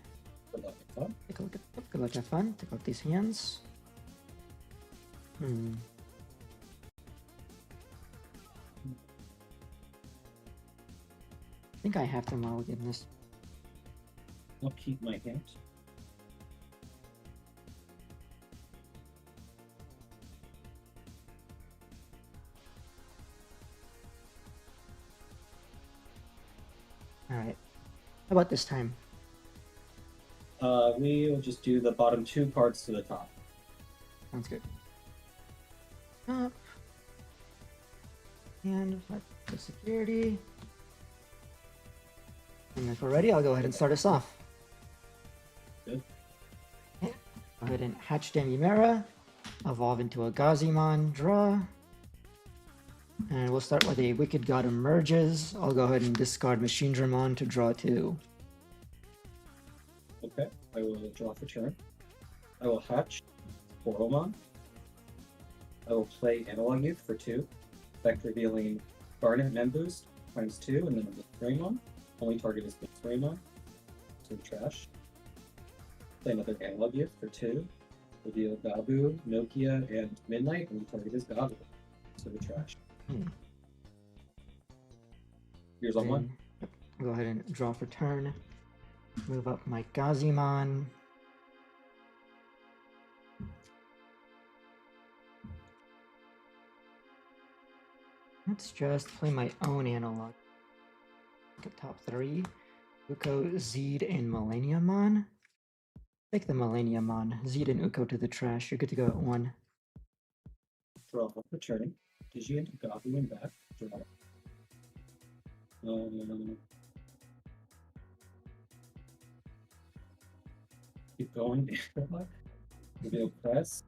Good luck. Fun. Take a look at good luck, have fun. Take out these hands. I think I have to mulligan this. I'll keep my hand. Alright. How about this time? We will just do the bottom 2 parts to the top. Sounds good. Up. And the security. And if we're ready, I'll go ahead and start us off. Good. Okay. Go ahead and hatch Demimera. Evolve into a Gazimon. Draw. And we'll start with a Wicked God Emerges. I'll go ahead and discard Machinedramon to draw 2. Okay. I will draw for turn. I will hatch Poromon. I will play Analog Youth for 2. Effect revealing Garnet Memboost times 2, and then Greymon. Only target is Greymon. So trash. Play another Analog Youth for 2. Reveal Babu, Nokia, and Midnight. Only target is Babu. So the trash. Here's on 1. Yep. Go ahead and draw for turn. Move up my Gazimon. Let's just play my own analog. Look at top 3. Uko, Zeed, and Milleniummon. Take the Milleniummon. Zeed and Uko to the trash. You're good to go at 1. Draw, returning. Digi into Gabu and back. Draw. Keep going. Reveal press,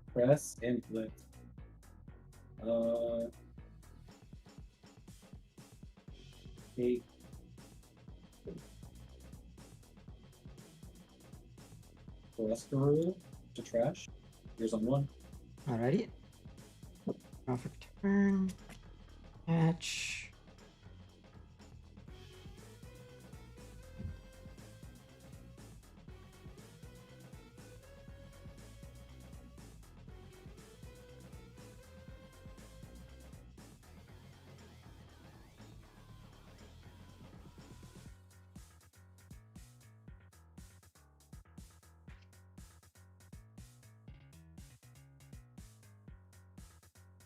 and flip. Eight. Rescue to trash. Here's on 1. Alrighty. Draw for turn. Hatch.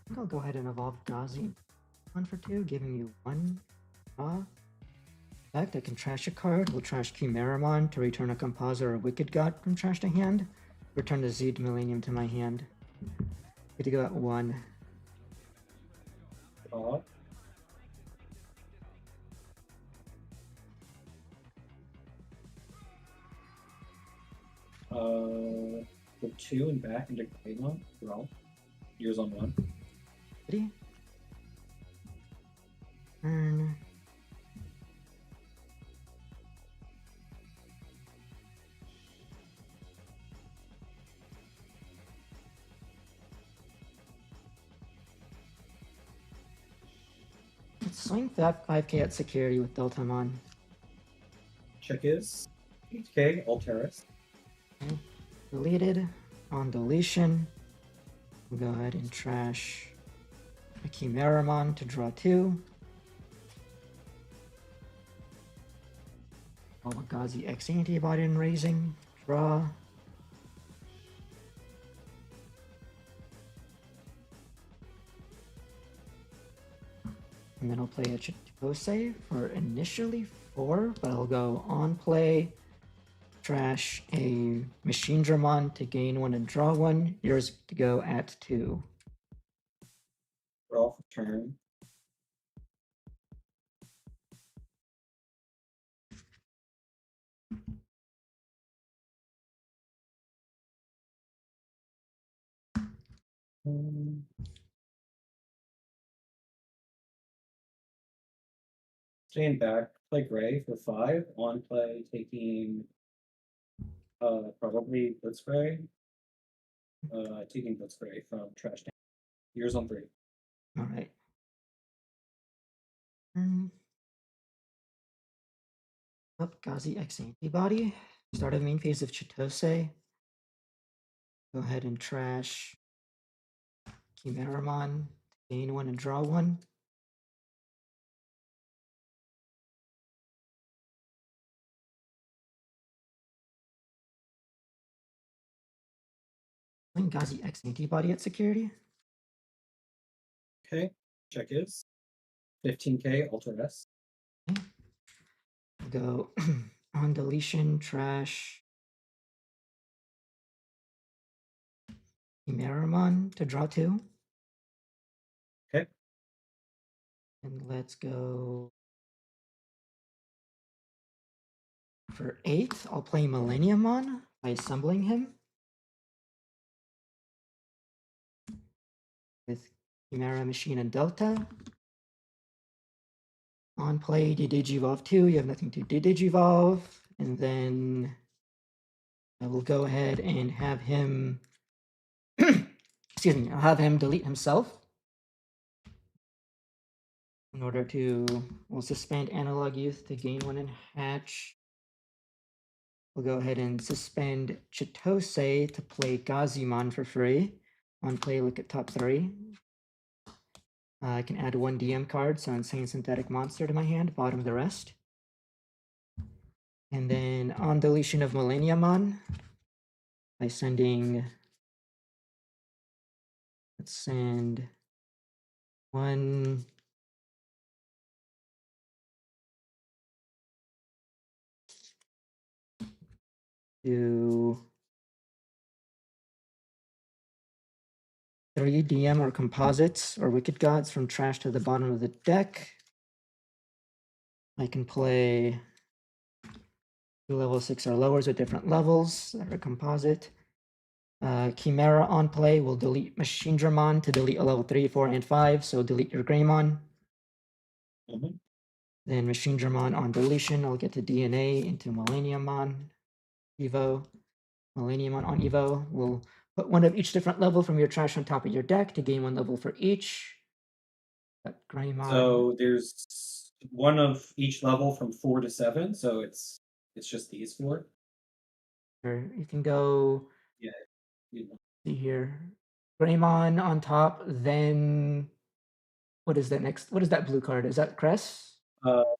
I think I'll go ahead and evolve Gazi 1 for 2, giving you 1 draw. In fact, I can trash a card. We'll trash Chimeramon to return a Composer or Wicked God from trash to hand. Return the Zeed Millennium to my hand. Good to go at 1. Draw. Put 2 and back into Greymon. Draw. Here's on 1. Ready? Turn. Let's swing that 5k at security with Deltamon. Check is 8k, Alteris. Okay. Deleted. On deletion. We'll go ahead and trash a Chimeramon to draw 2. Gazi X antibody and raising. Draw. And then I'll play a Chitose for initially 4, but I'll go on play, trash a Machine Dramon to gain 1 and draw 1. Yours to go at 2. Draw for turn. Staying back, play gray for 5. On play, taking probably Blitzcray. Taking Blitzcray from trash tank. Yours on 3. Alright. Up Gazi X antibody. Start of main phase of Chitose. Go ahead and trash Chimeramon. Gain 1 and draw 1. Playing Gazi X antibody at security. Okay, check is 15k, Alter S. Okay. Go on deletion, trash Chimeramon to draw 2. Okay. And let's go for 8. I'll play Milleniummon by assembling him with Chimera Machine and Delta. On play, Digivolve 2. You have nothing to Digivolve. And then I will go ahead and have him excuse me, I'll have him delete himself in order to, we'll suspend Analog Youth to gain 1 and hatch. We'll go ahead and suspend Chitose to play Gazimon for free. On play, look at top 3. I can add 1 DM card, so Insane Synthetic Monster to my hand, bottom the rest. And then on deletion of Milleniummon, by sending, let's send 1 do 3 DM or composites or wicked gods from trash to the bottom of the deck. I can play 2 level 6 or lowers with different levels that are composite. Chimera on play will delete Machine Dramon to delete a level 3, 4, and 5, so delete your Greymon. Mhm. Then Machine Dramon on deletion, I'll get the DNA into Milleniummon, Evo. Milleniummon on Evo will put one of each different level from your trash on top of your deck to gain 1 level for each. Got Greymon. So there's one of each level from 4 to 7, so it's just these 4. Or you can go Yeah. You know. see here. Greymon on top, then what is that next? What is that blue card? Is that Cress?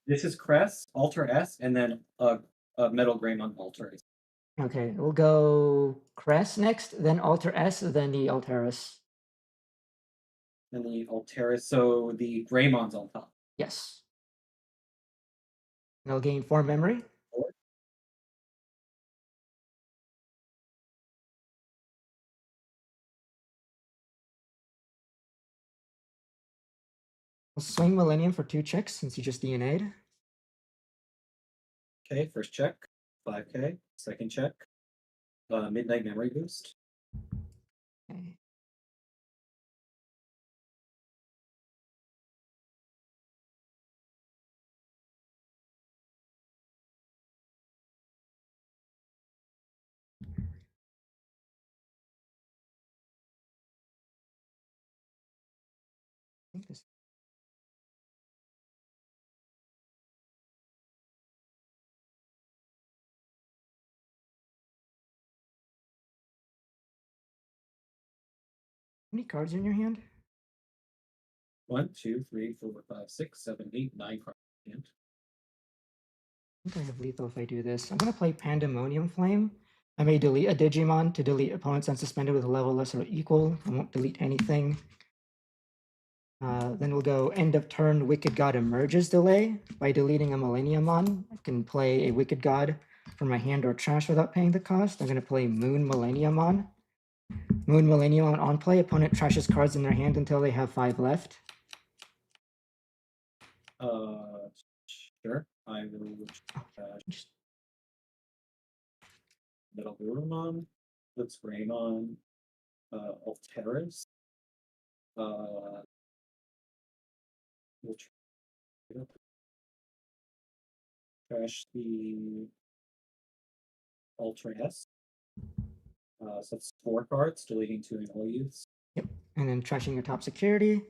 This is Crest, Alter S, and then Metal Greymon Alter. Okay, we'll go Cress next, then Alter S, then the Alteris. And the Alteris, so the Greymon's on top. Yes. And I'll gain 4 memory. I'll swing Millennium for 2 checks since you just DNA'd. Okay, first check, 5k. Second check, Midnight Memory Boost. Okay. I think this. How many cards in your hand? 1, 2, 3, 4, 5, 6, 7, 8, 9 cards. I think I have lethal if I do this. I'm going to play Pandemonium Flame. I may delete a Digimon to delete opponents unsuspended with a level less or equal. I won't delete anything. Then we'll go end of turn Wicked God Emerges delay. By deleting a Milleniummon, I can play a Wicked God from my hand or trash without paying the cost. I'm going to play Moon Milleniummon. Moon Milleniummon on play. Opponent trashes cards in their hand until they have 5 left. Sure. I will Just Metal Greymon, Blitz Greymon, Alteris. We'll trash the Ultra S. So it's 4 cards, deleting 2 in all use. Yep. And then trashing your top security.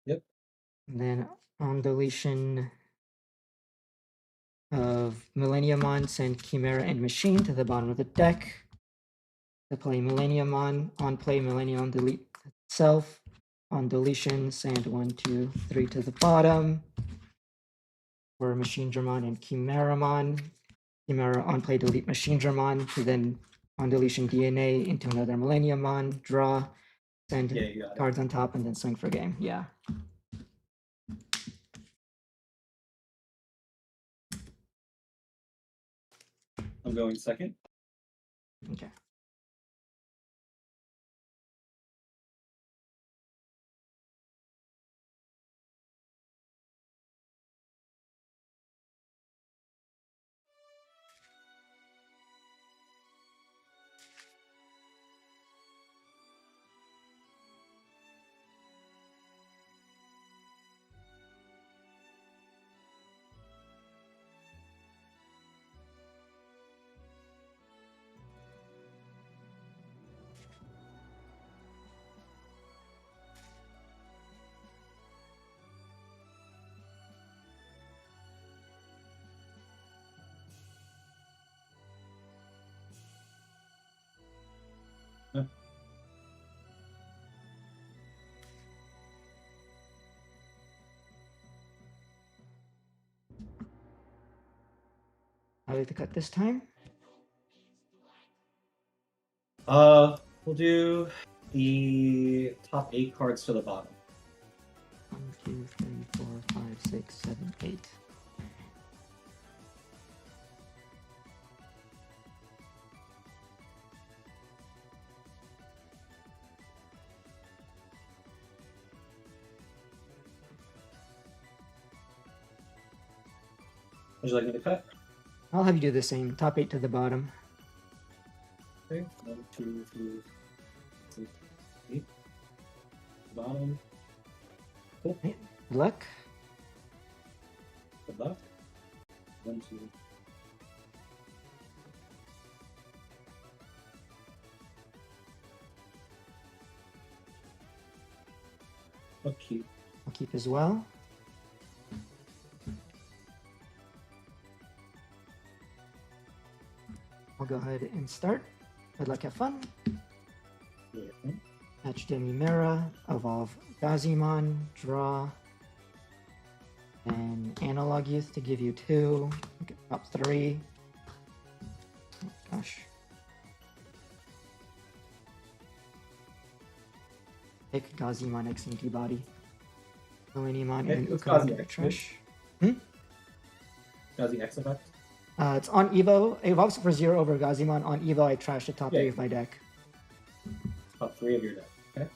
Yep. And then on deletion of Milleniummon, send Chimera and Machine to the bottom of the deck. To play Milleniummon, on play Milleniummon, delete itself. On deletion, send 1, 2, 3 to the bottom. For Machine Dramon and Chimeramon. Chimera on play, delete Machine Dramon, to then on deletion DNA into another Milleniummon, draw, send cards on top, and then swing for game. Yeah. I'm going second. Okay. How did to cut this time? We'll do the top 8 cards to the bottom. 1, 2, 3, 4, 5, 6, 7, 8. Would you like me to cut? I'll have you do the same. Top 8 to the bottom. Okay. 1, 2, 3, 6, 8. Bottom. Cool. Right. Good luck. Good luck. 1, 2. Okay. I'll keep as well. I'll go ahead and start. Good luck, have fun. Hatch Demimera, evolve Gazimon, draw, and Analog Youth to give you 2. Top 3. Oh, gosh. Take Gazimon X Antibody. Milleniummon Okay, and what's Uka Gazi X, trash. Gazi X effect? It's on Evo. It evolves for 0 over Gazimon. On Evo, I trash the top 3 of my deck. Top 3 of your deck. Okay.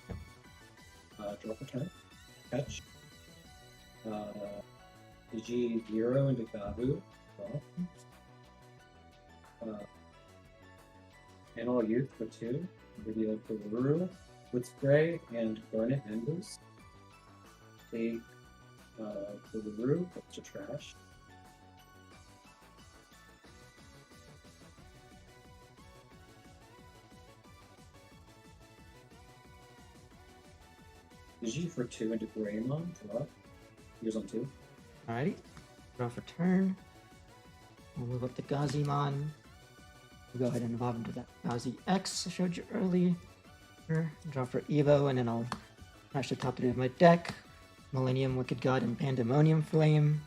Draw for turn. Catch. G0 into Gabu. Draw. Analog Youth for 2. Video for Ruru. With Spray and Garnet Embers. Take the Ruru, that's to trash. G for 2 into Greymon, draw. Here's on 2. Alrighty. Draw for turn. We'll move up to Gazimon. We'll go ahead and evolve into that Gazi X I showed you earlier. Draw for Evo, and then I'll trash the top 3 of my deck. Millennium, Wicked God, and Pandemonium Flame.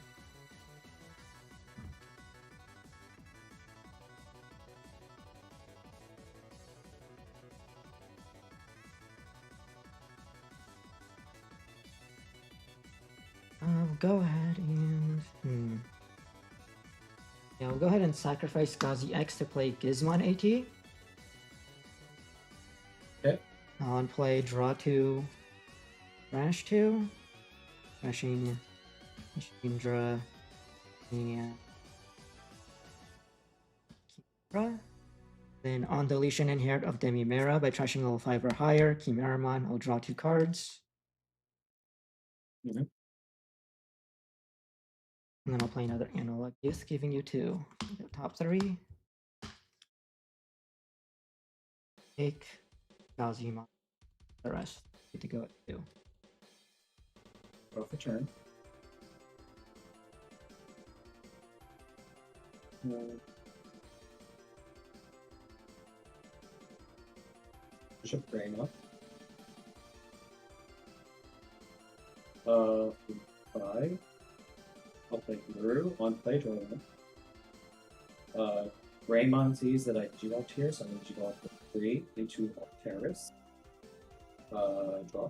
I'll go ahead and... Yeah, we'll go ahead and sacrifice Gazi X to play Gizmon AT. Okay. On play, draw 2, trash 2, trashing Shindra, and Kira. Then on deletion, inherit of Demimera by trashing level 5 or higher. Chimeramon, I'll draw 2 cards. Mm-hmm. And then I'll play another Analog Youth, giving you 2. Top 3. Take Gazimon. The rest. Good to go at 2. Draw for turn. Bishop Greymon. 5. I'll play Guru. On play, draw 1. Greymon sees that I Digivolved here, so I'm going to Digivolve for 3 into Alteris. Draw.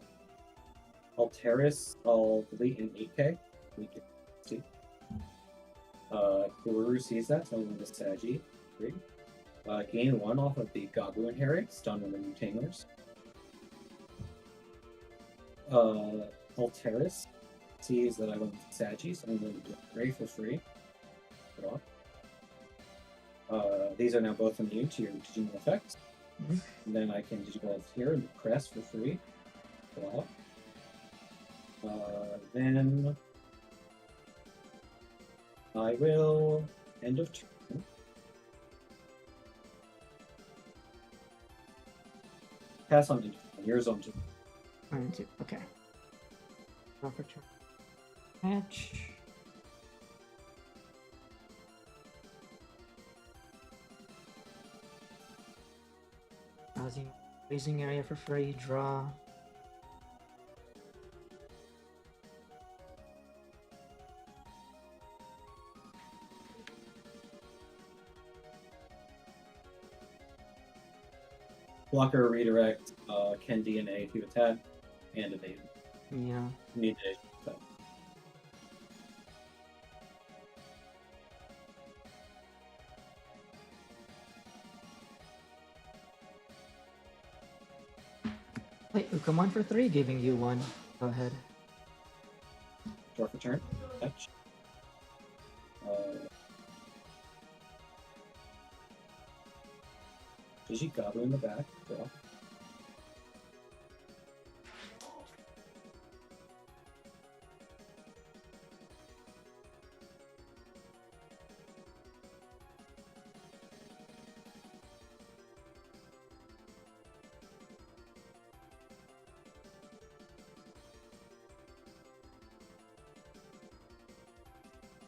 Alteris, I'll delete in 8k. We can see. Guru sees that, so I'm going to Sagi. 3. Gain 1 off of the Gabu Inherit, stun on the Retainers. Alteris sees that I went with Sagi, so I'm going to do Ray for free. Draw. These are now both immune to your Digimon effects. Mm-hmm. And then I can Digivolve here and Crest for free. Draw. Then I will end of turn. Pass on into turn. Your zone 2. 1 and 2. Okay. Draw for turn. Hatch. Gazimon. Raising area for free. Draw. Blocker, redirect, can DNA to attack, and evade. Yeah. Need to attack. Wait, Ukamon for 3, giving you 1. Go ahead. Draw for turn. Touch. Digigabu in the back. Draw.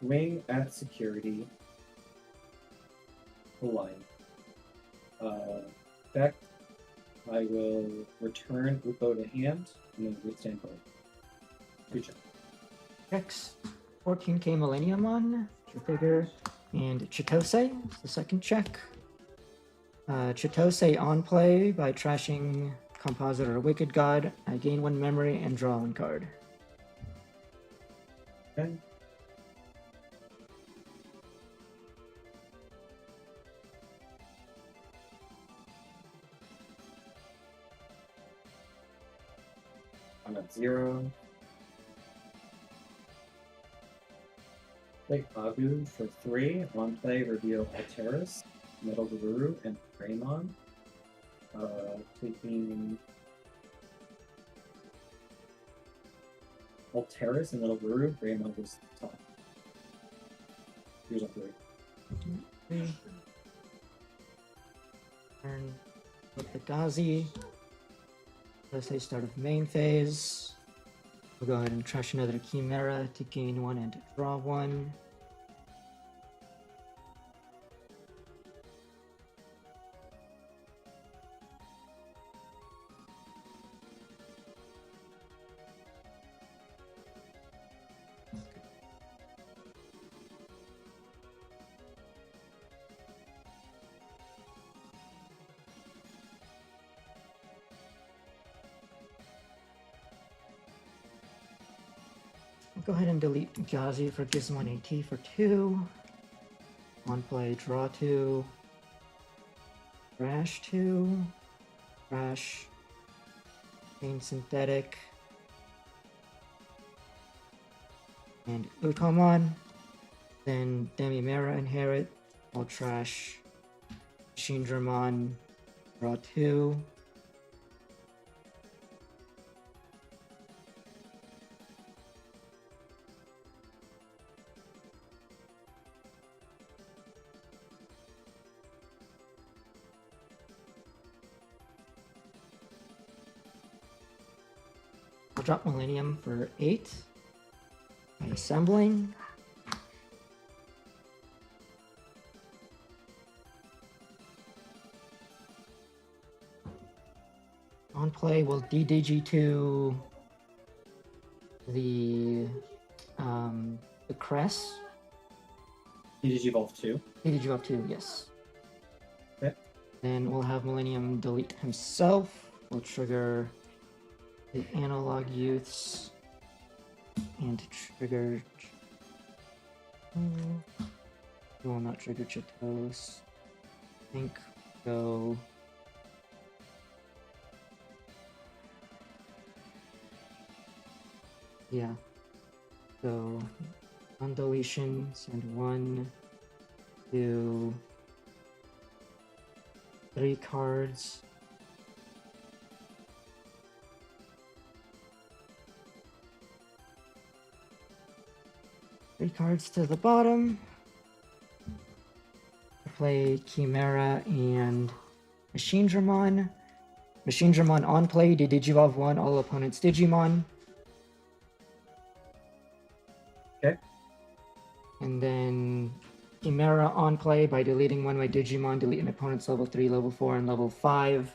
Wing at security. Hawaii. Back. I will return Upo to hand and then withstand both. Good job. X 14k Milleniummon, Trigger, and Chitose is the second check. Chitose on play by trashing Compositor or Wicked God. I gain 1 memory and draw 1 card. Okay. I'm at 0. Play Abu for 3. On play, reveal Alteris, Metal Guru, and Greymon. Taking Alteris and Metal Guru, Greymon goes top. Here's a 3. Turn with the Gazi. Let's say start of main phase. We'll go ahead and trash another Chimera to gain 1 and to draw 1. Go ahead and delete Gazi for Gizmon AT for 2. On play, draw 2. Crash 2. Crash. Pain Synthetic. And Utomon. Then Demimera inherit. I'll trash Shindramon. Draw 2. I'll drop Millennium for 8. By assembling. On play, we'll DDG2 the Crest. Digivolve 2. DDG 2, yes. Okay. Then we'll have Millennium delete himself. We'll trigger the Analog Youths and trigger. We will not trigger Chitos. I think go. Yeah. So on deletion, send 1, 2, 3 cards. Three cards to the bottom. Play Chimera and Machine Dramon. Machine Dramon on play, Digivolve 1 all opponents' Digimon. Okay. And then Chimera on play by deleting 1 my Digimon, delete an opponent's level 3, level 4, and level 5.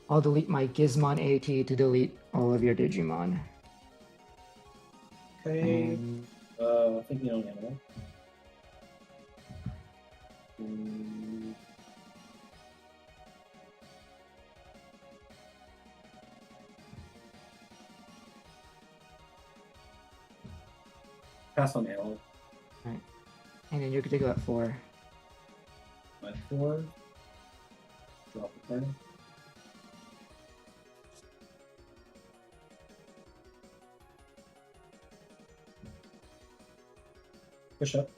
I'll delete my Gizmon AT to delete all of your Digimon. Okay. And I think you don't know. Pass on Animal. and then you're good to go at 4. At 4. Drop the card. Push up.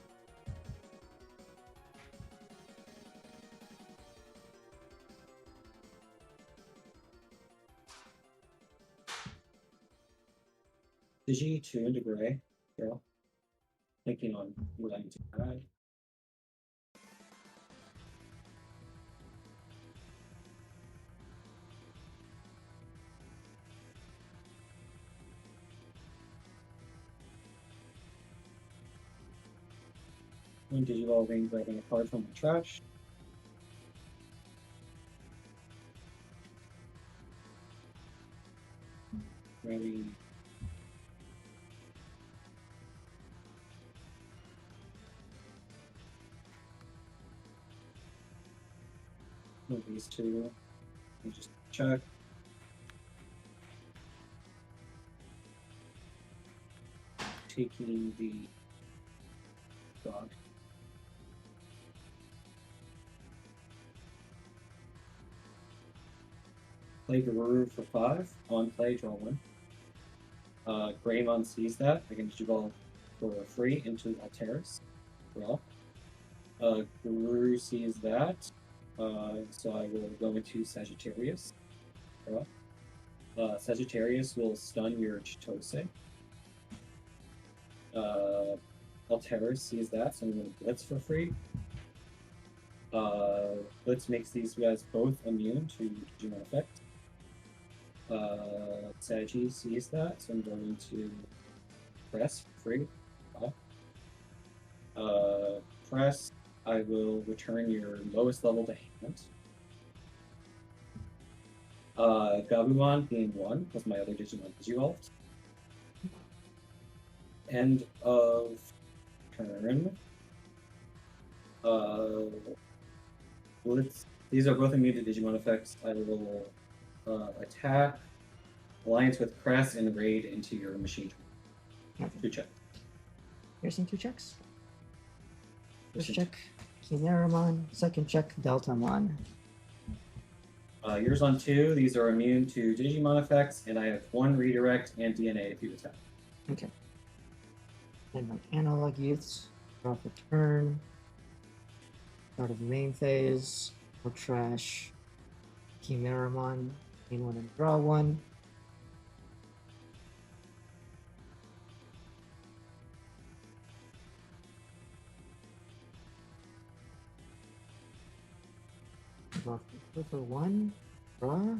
Digi 2 into gray. Girl. Thinking on what I need to add. One Digivolving, grabbing a card from my trash. Grabbing one of these two. And just check. Taking the dog. Play Guru for 5. On play, draw 1. Greymon sees that. I can Digivolve for free into Alteris. Draw. Guru sees that. So I will go into Sagittarius. Draw. Sagittarius will stun your Chitose. Alteris sees that, so I'm going to Blitz for free. Blitz makes these guys both immune to Digimon effect. Sagi sees that, so I'm going to Press for free. Press, I will return your lowest level to hand. Gabumon being 1 was my other Digimon Digivolved. End of turn. These are both immune to Digimon effects. I will attack, alliance with Crest, and raid into your machine. Okay. 2 check. Here's some 2 checks. First check, Milleniummon. Second check, Deltamon. Yours on 2. These are immune to Digimon effects, and I have 1 redirect and DNA if you attack. Okay. Then my analog youths. Draw for turn. Start of the main phase. No trash. Milleniummon. Gain 1 and draw 1. Draw for 1. Draw.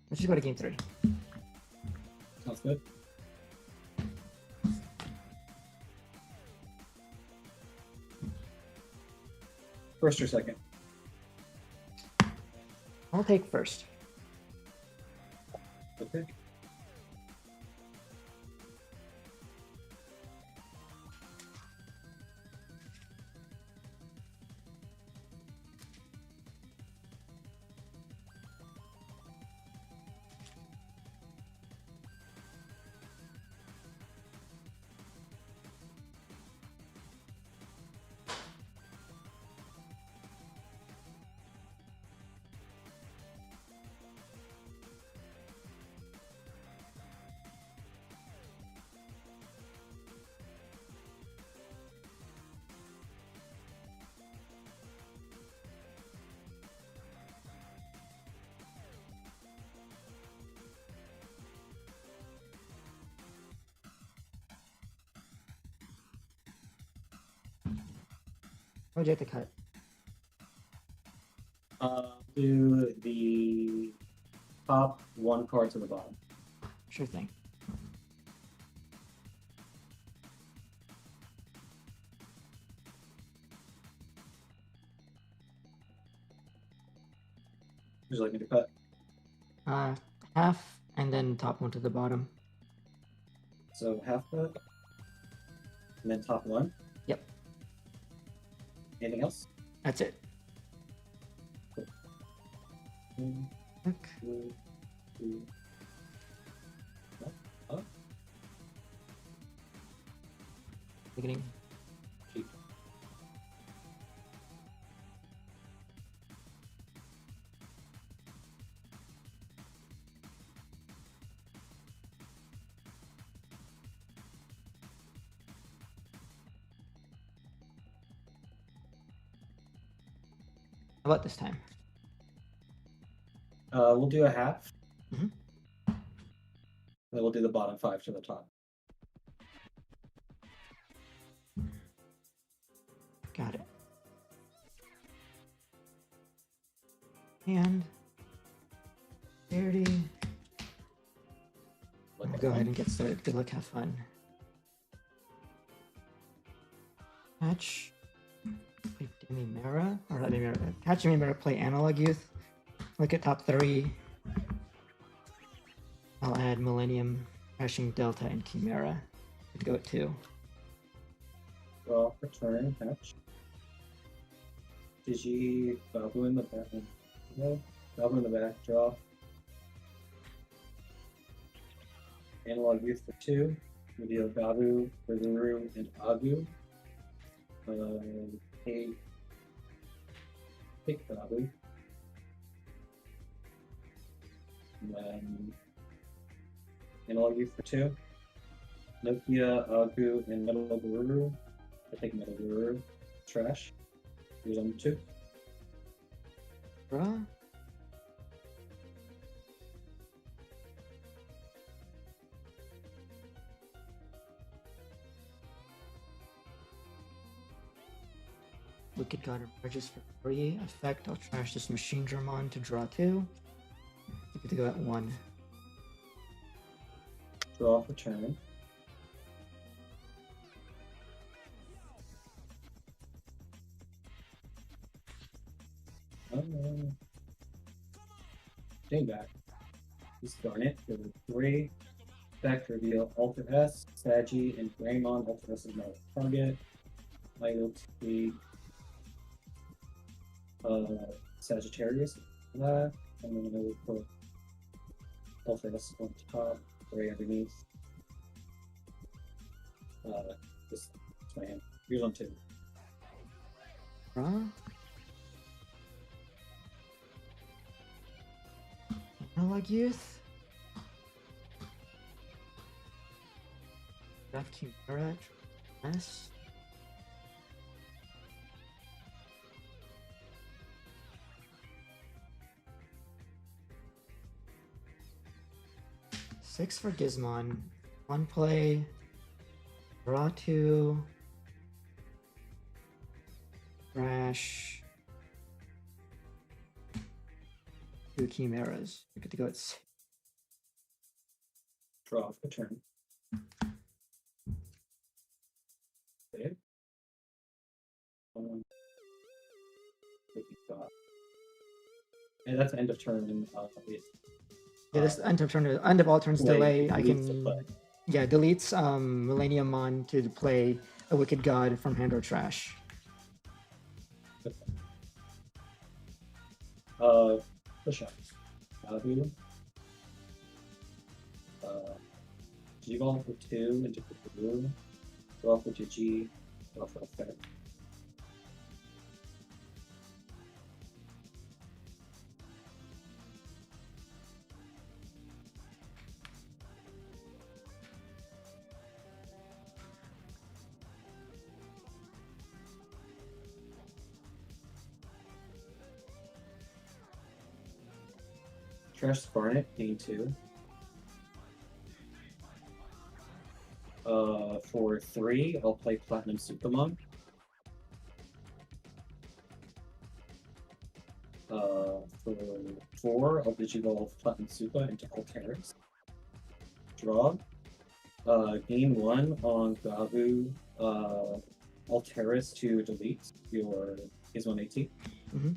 Let's just go to game 3. Sounds good. First or second? I'll take first. Okay. What would you have to cut? Do the top 1 card to the bottom. Sure thing. Would you like me to cut? Half, and then top 1 to the bottom. So half cut, and then top 1. Yep. Anything else? That's it. Look. Beginning. How about this time? We'll do a half. Mhm. Then we'll do the bottom 5 to the top. Got it. And 30. Look at Go ahead one. and get started. Good luck, have fun. Hatch. Play Demimera. Or not Demimera. Hatch Demimera, play Analog Youth. Look at top 3. I'll add Millennium, Crashing Delta, and Chimera. Could go at 2. Draw for turn, hatch. Digi, Babu in the back. No, Babu in the back, draw. Analog Youth for 2. Reveal Babu, Rizuru, and Agu. Take Babu. And then Analog Youth for 2. Nokia, Agu, and Metal Guru. I take Metal Guru. Trash. Here's on 2. Draw. Wicked God emerges for 3. Effect, I'll trash this Machine Dramon to draw 2. You get to go at 1. Draw for turn. Stay back. Discard it for 3. Effect, reveal Alter S, Sagi, and Greymon. Alter S is not a target. I will take Sagittarius for that, and then I will put Alter S on top, Gray underneath. This is my hand. Here's on 2. Draw. Analog Youth. Draft Chimera. S. Six for Gizmon. 1 play. Draw 2. Crash. 2 Chimeras. We're good to go at 6. Draw for turn. Okay. And that's end of turn. Yeah, this end of all turns Play delay. I deletes the can play. deletes Milleniummon to play a Wicked God from hand or trash. Push up. Babu. G-Ball for 2 into the blue. Draw for G. Draw for effect. Trash Sparnet, gain 2. For 3, I'll play Platinum Supermon. For 4, I'll Digivolve Platinum Super into Alteris. Draw. Gain 1 on Gabu. Alteris to delete your Gizmon AT. Mhm.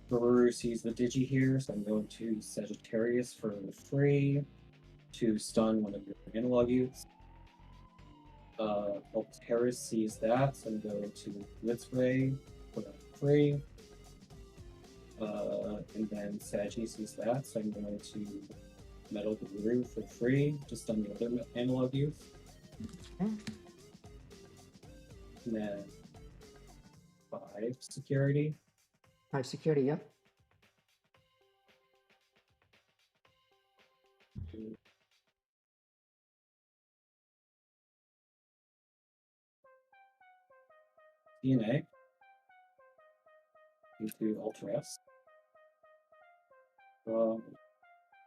Guru sees the Digi here, so I'm going to Sagittarius for free to stun one of your analog youths. Alteris sees that, so I'm going to Blitzray for free. And then Saggy sees that, so I'm going to Metal Guru for free, just on the other analog youth. Okay. And then 5 security. 5 security, yep. DNA. Into Ultra S.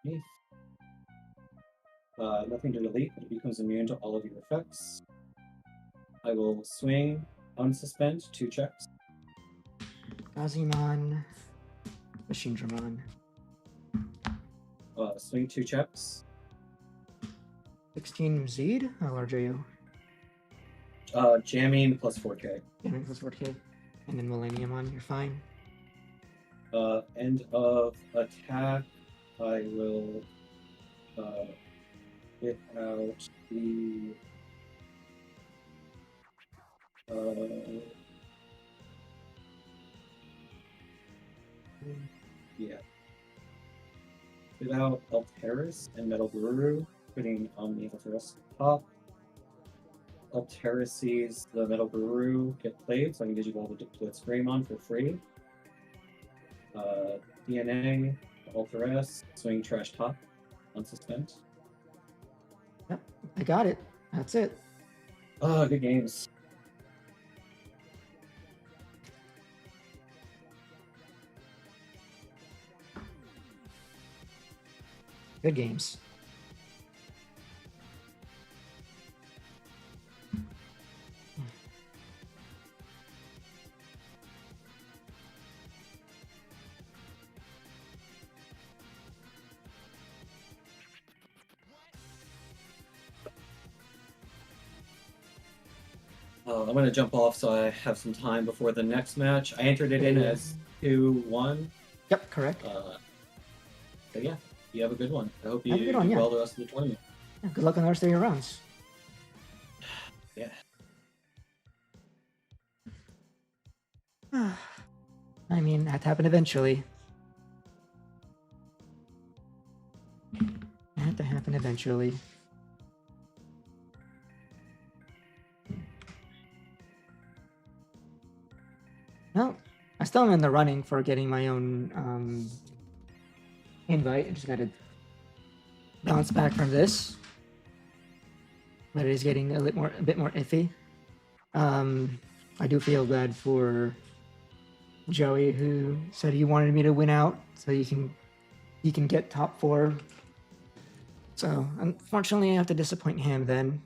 Eighth. Nothing to delete, it becomes immune to all of your effects. I will swing, unsuspend, 2 checks. Gazimon, Machinedramon. Swing 2 checks. 16 Zed? How large are you? Jamming plus 4K. Jamming plus 4K. And then Milleniummon, you're fine. End of attack, I will get out the yeah. Get out Alteris and Metal Guru, putting on the Alteris top. Alteris sees the Metal Guru get played, so I can Digivolve the Blitzgreymon for free. DNA, Alteris, swing trash top, unsuspend. Yep, I got it. That's it. Oh, good games. Good games. I'm going to jump off so I have some time before the next match. I entered it in as 2-1. Yep, correct. But yeah, you have a good one. I hope you Have a good do one, yeah. well the rest of the tournament. Yeah, good luck on the rest of your rounds. Yeah. I mean, that happened eventually. It had to happen eventually. Well, I still am in the running for getting my own invite. I just gotta bounce back from this. But it is getting a bit more iffy. I do feel bad for Joey, who said he wanted me to win out so he can get top 4. So unfortunately I have to disappoint him then.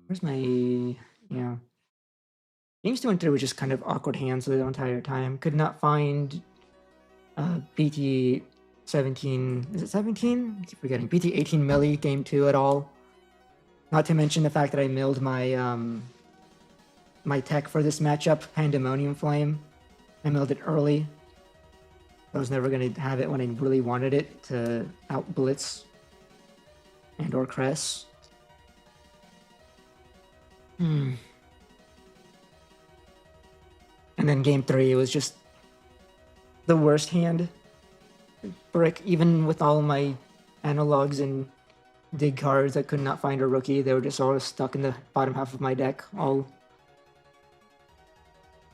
Where's my games 2 and 3 were just kind of awkward hands the entire time. Could not find BT 17, is it 17? I keep forgetting. BT 18 Millie game 2 at all. Not to mention the fact that I milled my my tech for this matchup, Pandemonium Flame. I milled it early. I was never going to have it when I really wanted it to out Blitz and or Cress. And then game 3 was just the worst hand. Brick, even with all my analogs and dig cards, I could not find a rookie. They were just all stuck in the bottom half of my deck. All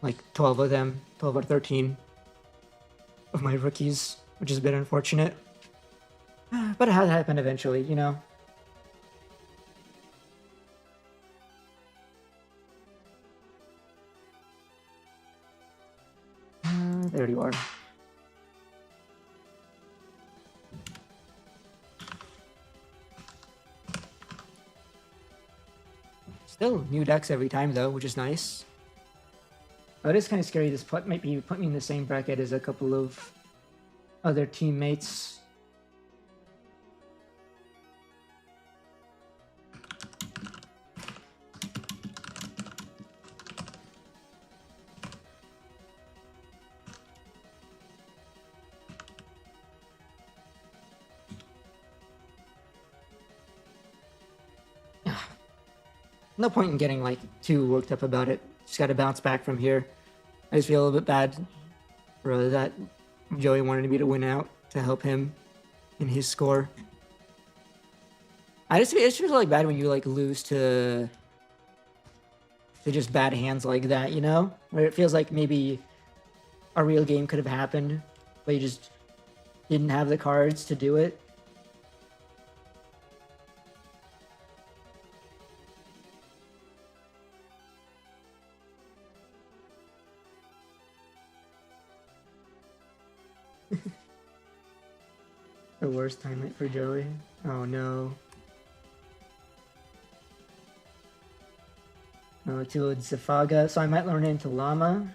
like 12 of them, 12 or 13 of my rookies, which has been unfortunate. But it had to happen eventually, you know. There you are. Still new decks every time though, which is nice. Oh, it is kind of scary. This might put me in the same bracket as a couple of other teammates. no point in getting like too worked up about it. Just got to bounce back from here. I just feel a little bit bad for that Joey wanted me to win out to help him in his score. I just feel like bad when you like lose to just bad hands like that, you know? Where it feels like maybe a real game could have happened, but you just didn't have the cards to do it. The worst time limit for Joey. Oh no. Oh, to Zafaga, so I might learn into Llama.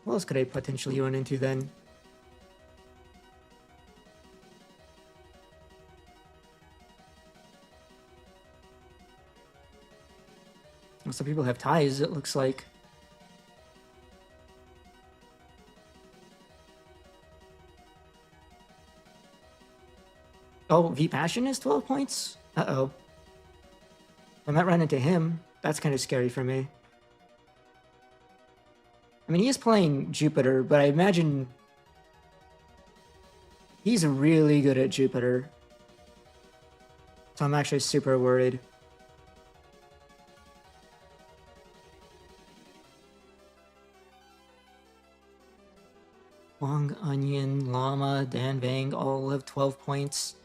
What else could I potentially run into then? Well, some people have ties, it looks like. Oh, V Passion is 12 points? Uh-oh. I might run into him. That's kind of scary for me. I mean, he is playing Jupiter, but I imagine he's really good at Jupiter. So I'm actually super worried. Wong, Onion, Llama, Danbang all have 12 points.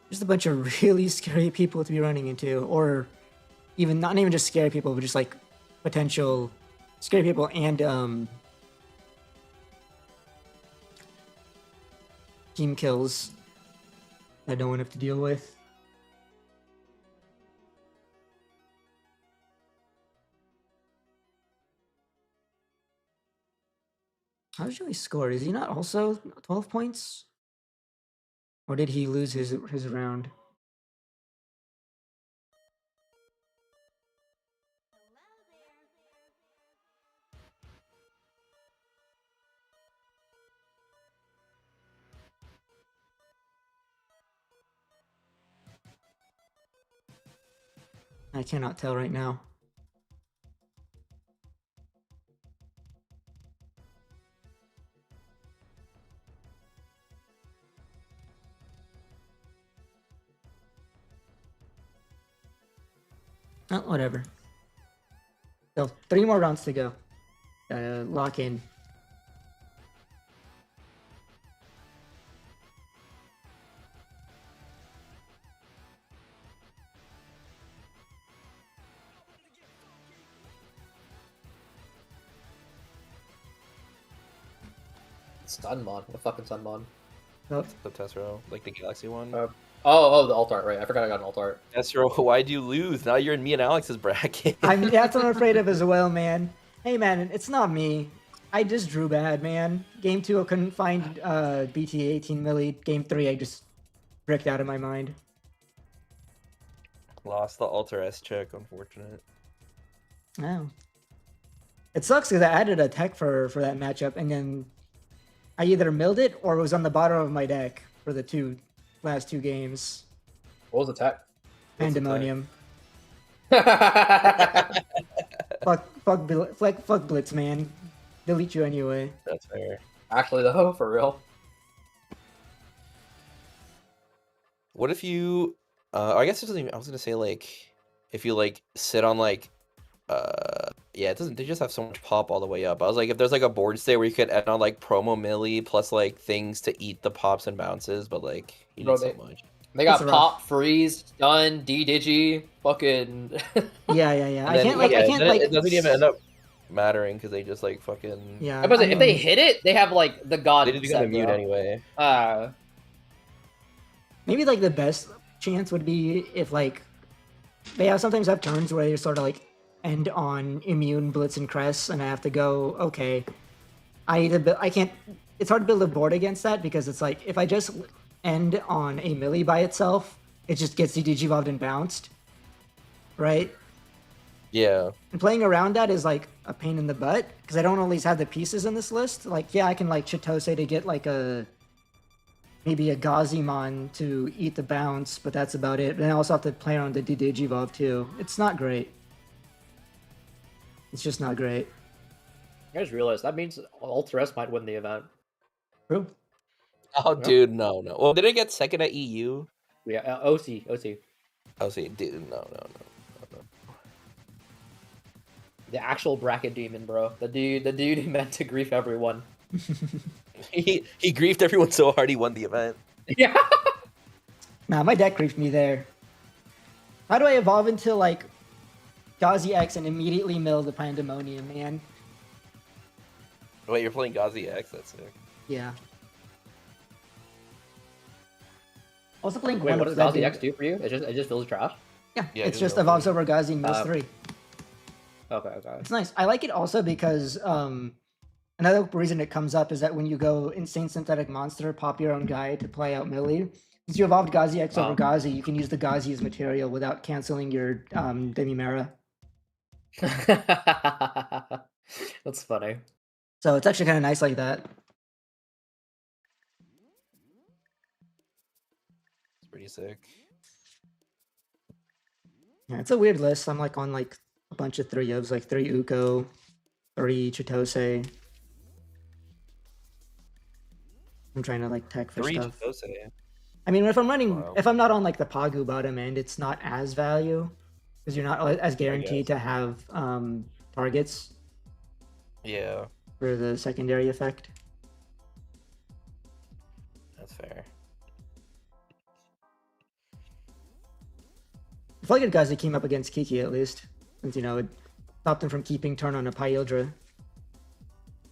Just a bunch of really scary people to be running into, or even not even just scary people, but just like potential scary people and team kills that no one have to deal with. How did Joey score? Is he not also 12 points? Or did he lose his round? I cannot tell right now. Oh, whatever. So 3 more rounds to go. Lock in. Sunmon. What fucking Sunmon? Oh, The Tessero, like the Galaxy one. Oh, the alt art, right. I forgot I got an alt art. Tessero, why'd you lose? Now you're in me and Alex's bracket. that's what I'm afraid of as well, man. Hey, man, it's not me. I just drew bad, man. Game 2, I couldn't find BT 18 milli. Game 3, I just bricked out of my mind. Lost the Alter S check, unfortunate. Oh. It sucks because I added a tech for that matchup, and then I either milled it or it was on the bottom of my deck for the last two games. What was the tech? Pandemonium. Fuck Blitz, man. Delete you anyway. That's fair. Actually, though, for real. What if you? I guess it doesn't even. I was gonna say like, if you like sit on like, yeah, it doesn't. They just have so much pop all the way up. I was like, if there's like a board state where you could add on like promo milli plus like things to eat the pops and bounces, but like you need so much. They got pop, freeze, stun, D-Digi, fucking. Yeah. I can't like. It doesn't even end up mattering because they just like fucking. Yeah. If they hit it, they have like the god. They didn't get mute anyway. Maybe like the best chance would be if like they sometimes have turns where they sort of like end on immune, blitz, and crest, and I have to go. Okay, I can't. It's hard to build a board against that because it's like if I just end on a melee by itself, it just gets DDG evolved and bounced, right? Yeah. And playing around that is like a pain in the butt because I don't always have the pieces in this list. Like, yeah, I can like Chitose to get like maybe a Gazimon to eat the bounce, but that's about it. But then I also have to play around the Digivolve too. It's not great. It's just not great. I just realized that means Ultra might win the event. True. Oh, dude, no. Well, did it get second at EU? Yeah, OC. Oh, see, dude, no. The actual bracket demon, bro. The dude who meant to grief everyone. He griefed everyone so hard he won the event. Yeah. Nah, my deck griefed me there. How do I evolve into like Gazi X and immediately mill the Pandemonium, man? Wait, you're playing Gazi X? That's sick. Yeah. Also playing Wait, Gwen what does Gazi X do for you? It just feels trash? Yeah, Yeah, it's just just evolves over Gazi and mills 3. Okay. It's nice. I like it also because another reason it comes up is that when you go Insane Synthetic Monster, pop your own guy to play out Millie. Since you evolved Gazi X over Gazi, you can use the Gazi as material without canceling your Demimera. That's funny. So it's actually kind of nice like that. It's pretty sick. Yeah, it's a weird list. I'm like on like a bunch of 3-ofs, like 3 Uko, 3 Chitose. I'm trying to like tech for 3 stuff. Chitose. I mean, if I'm running, Wow. if I'm not on like the Pagu bottom end, it's not as value because you're not as guaranteed to have targets Yeah, for the secondary effect. that's fair. I feel like it guys that came up against Kiki at least, since you know it stopped him from keeping turn on a Pyildra.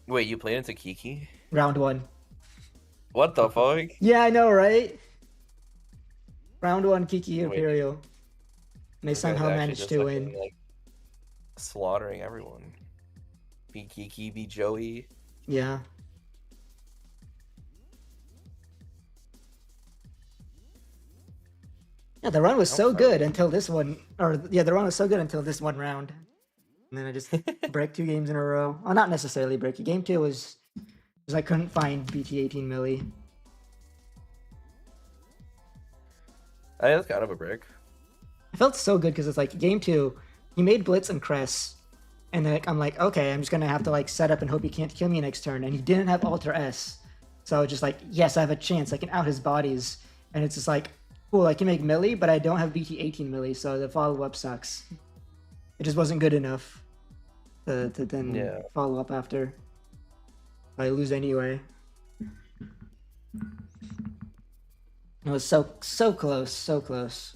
Wait, you played into Kiki? Round 1. What the fuck? Yeah, I know, right? Round 1 Kiki Wait. Imperial. And they This guy's somehow actually managed just to fucking, win. like, slaughtering everyone. Beat Kiki, beat Joey. Yeah. Yeah, the run was so good until this one, the run was so good until this one round. And then I just break 2 games in a row. Well, not necessarily break. Game 2 was because I couldn't find BT18 Millie. I mean, that's kind of a brick. I felt so good because it's like game 2, he made Blitz and Cress, and then I'm like, okay, I'm just gonna have to like set up and hope he can't kill me next turn. And he didn't have Alter S, so just like, yes, I have a chance. I can out his bodies, and it's just like, cool, I can make Millie, but I don't have BT18 Millie, so the follow up sucks. It just wasn't good enough to then follow up after. I lose anyway. It was so close, so close.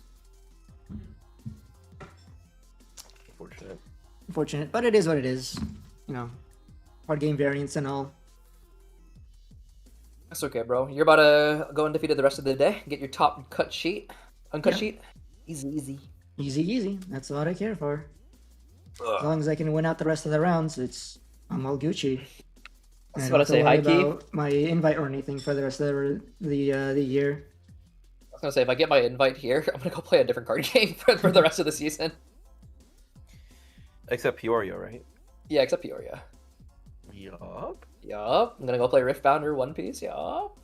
Unfortunate, but it is what it is. You know, hard game variance and all. That's okay, bro. You're about to go undefeated the rest of the day. Get your top cut sheet, uncut sheet. Easy. Easy. That's all I care for. As long as I can win out the rest of the rounds, I'm all Gucci. I was about to say, high key. My invite or anything for the rest of the year. I was gonna say, if I get my invite here, I'm gonna go play a different card game for the rest of the season. Except Peoria, right? Yeah, except Peoria. Yup. I'm gonna go play Riftbounder One Piece. Yup.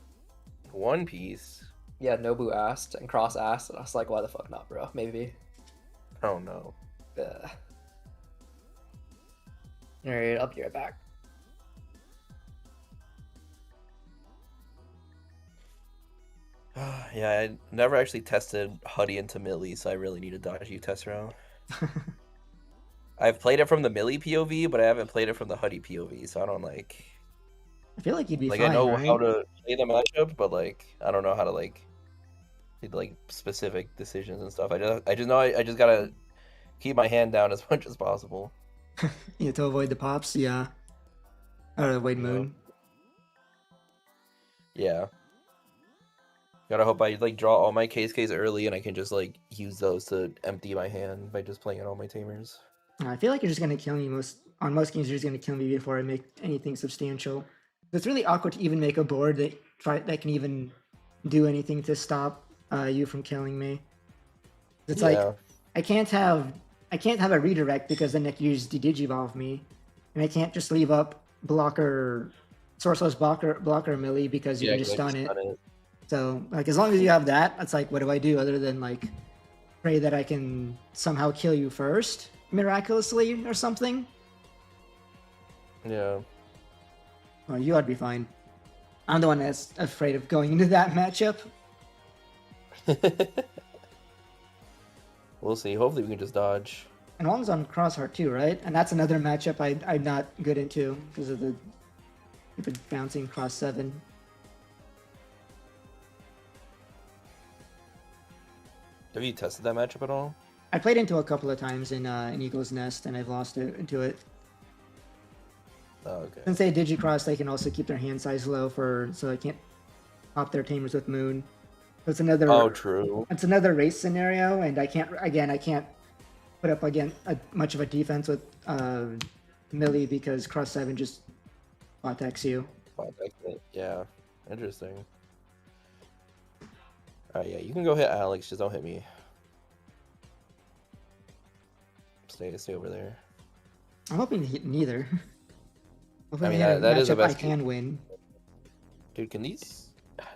One Piece? Yeah, Nobu asked and Cross asked, and I was like, why the fuck not, bro? Maybe. Oh no. Alright, I'll be right back. Yeah, I never actually tested Huddy into Millie, so I really need a dodgy test round. I've played it from the Millie POV, but I haven't played it from the Huddy POV, so I don't like. I feel like you'd be like fine, I know right? how to play the matchup, but like I don't know how to like specific decisions and stuff. I just know I just gotta keep my hand down as much as possible. Yeah, to avoid the pops, yeah. Or avoid moon. Yeah. Gotta hope I like draw all my KSKs early and I can just like use those to empty my hand by just playing all my tamers. I feel like you're just gonna kill me on most games. You're just gonna kill me before I make anything substantial. It's really awkward to even make a board that can even do anything to stop you from killing me. It's like I can't have I can't have a redirect because then it uses the Digivolve me, and I can't just leave up blocker, sourceless blocker melee because you can just stun it. So like as long as you have that, it's like what do I do other than like pray that I can somehow kill you first miraculously or something? Yeah. Well, you ought to be fine. I'm the one that's afraid of going into that matchup. We'll see. Hopefully we can just dodge. And one's on Crossheart too, right? And that's another matchup I'm not good into because of the bouncing cross 7. Have you tested that matchup at all? I played into a couple of times in Eagle's Nest and I've lost into it. Oh, okay. Since they Digicross, they can also keep their hand size low so they can't pop their tamers with Moon. So it's another. Oh, true. It's another race scenario, and I can't put up again much of a defense with Millie because Cross 7 just attacks you. Yeah, interesting. Alright, yeah, you can go hit Alex, just don't hit me. Stay over there. I'm hoping to hit neither. I mean, that is the best. I can win. Dude, can these?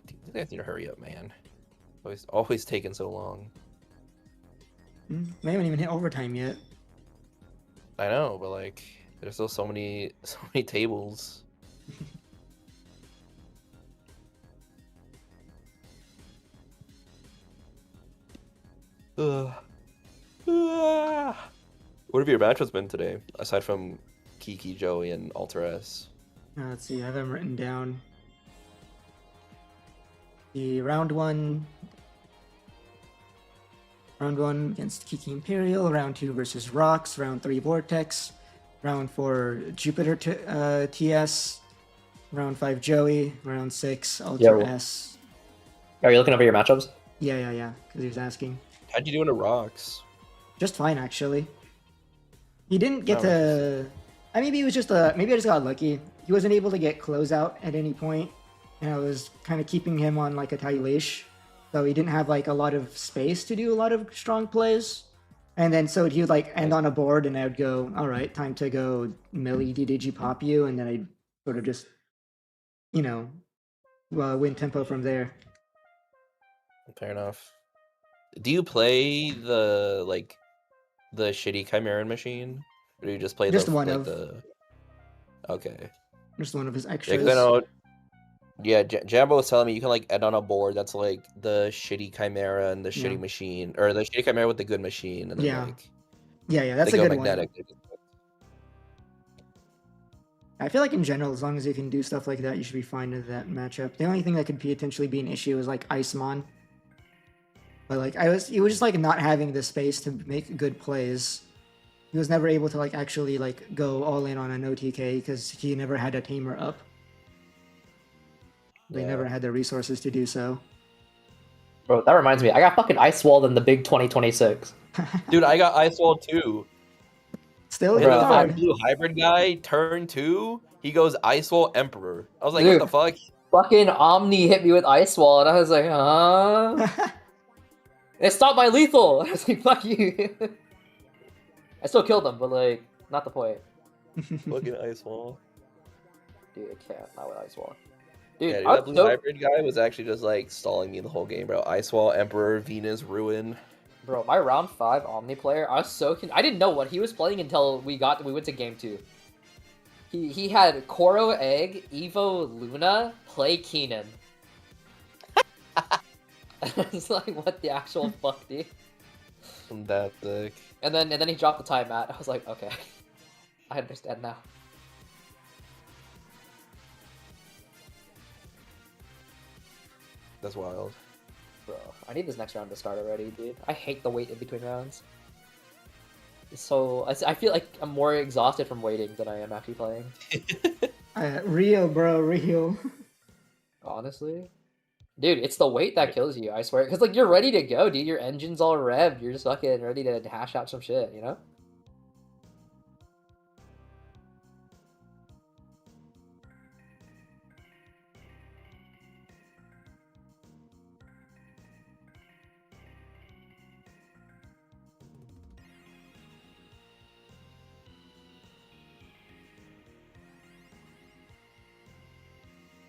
Dude, these guys need to hurry up, man. Always taking so long. We haven't even hit overtime yet. I know, but like, there's still so many tables. What have your matchups been today, aside from Kiki, Joey, and Alter S? Let's see, I have them written down. The round one against Kiki Imperial, round 2 versus Rocks, round 3 Vortex, round 4 Jupiter TS, round 5 Joey, round 6 Ultra S. Are you looking over your matchups? Yeah, because he was asking. How'd you do in the Rocks? Just fine, actually. He didn't get to... I mean, maybe it was just maybe I just got lucky. He wasn't able to get closeout at any point, and I was kind of keeping him on like a tight leash. So he didn't have like a lot of space to do a lot of strong plays. And then so he would like end on a board and I would go, all right, time to go Millie Digipop you. And then I'd sort of just, win tempo from there. Fair enough. Do you play the shitty Chimeran machine? Or do you just play Okay. Just one of his extras. Jambo was telling me you can like end on a board that's like the shitty Chimera and the shitty machine, or the shitty Chimera with the good machine, and then that's a good magnetic. one. I feel like in general, as long as you can do stuff like that, you should be fine with that matchup. The only thing that could potentially be an issue is like Icemon. But like he was just like not having the space to make good plays. He was never able to like actually like go all in on an OTK because he never had a tamer up. They never had the resources to do so. Bro, that reminds me, I got fucking Ice Walled in the big 2026. Dude, I got Ice Wall too. Still in the blue hybrid guy, turn 2, he goes Ice Wall Emperor. I was like, dude, what the fuck? Fucking Omni hit me with Ice Wall, and I was like, huh? It stopped my lethal! I was like, fuck you. I still killed him, but like, not the point. Fucking Ice Wall. Dude, I can't, not with Ice Wall. Dude, that blue hybrid guy was actually just like stalling me the whole game, bro. Ice Wall, Emperor, Venus, Ruin. Bro, my round 5 Omni player, I was so I didn't know what he was playing until we went to game 2. He had Koro Egg, Evo Luna, play Keenan. It's like, what the actual fuck, dude? I'm that thick. And then he dropped the time mat. I was like, okay, I understand now. That's wild. Bro, I need this next round to start already, dude. I hate the wait in between rounds. So, I feel like I'm more exhausted from waiting than I am actually playing. Real, bro, real. Honestly. Dude, it's the wait that kills you, I swear. Because, like, you're ready to go, dude. Your engine's all revved. You're just fucking ready to hash out some shit, you know?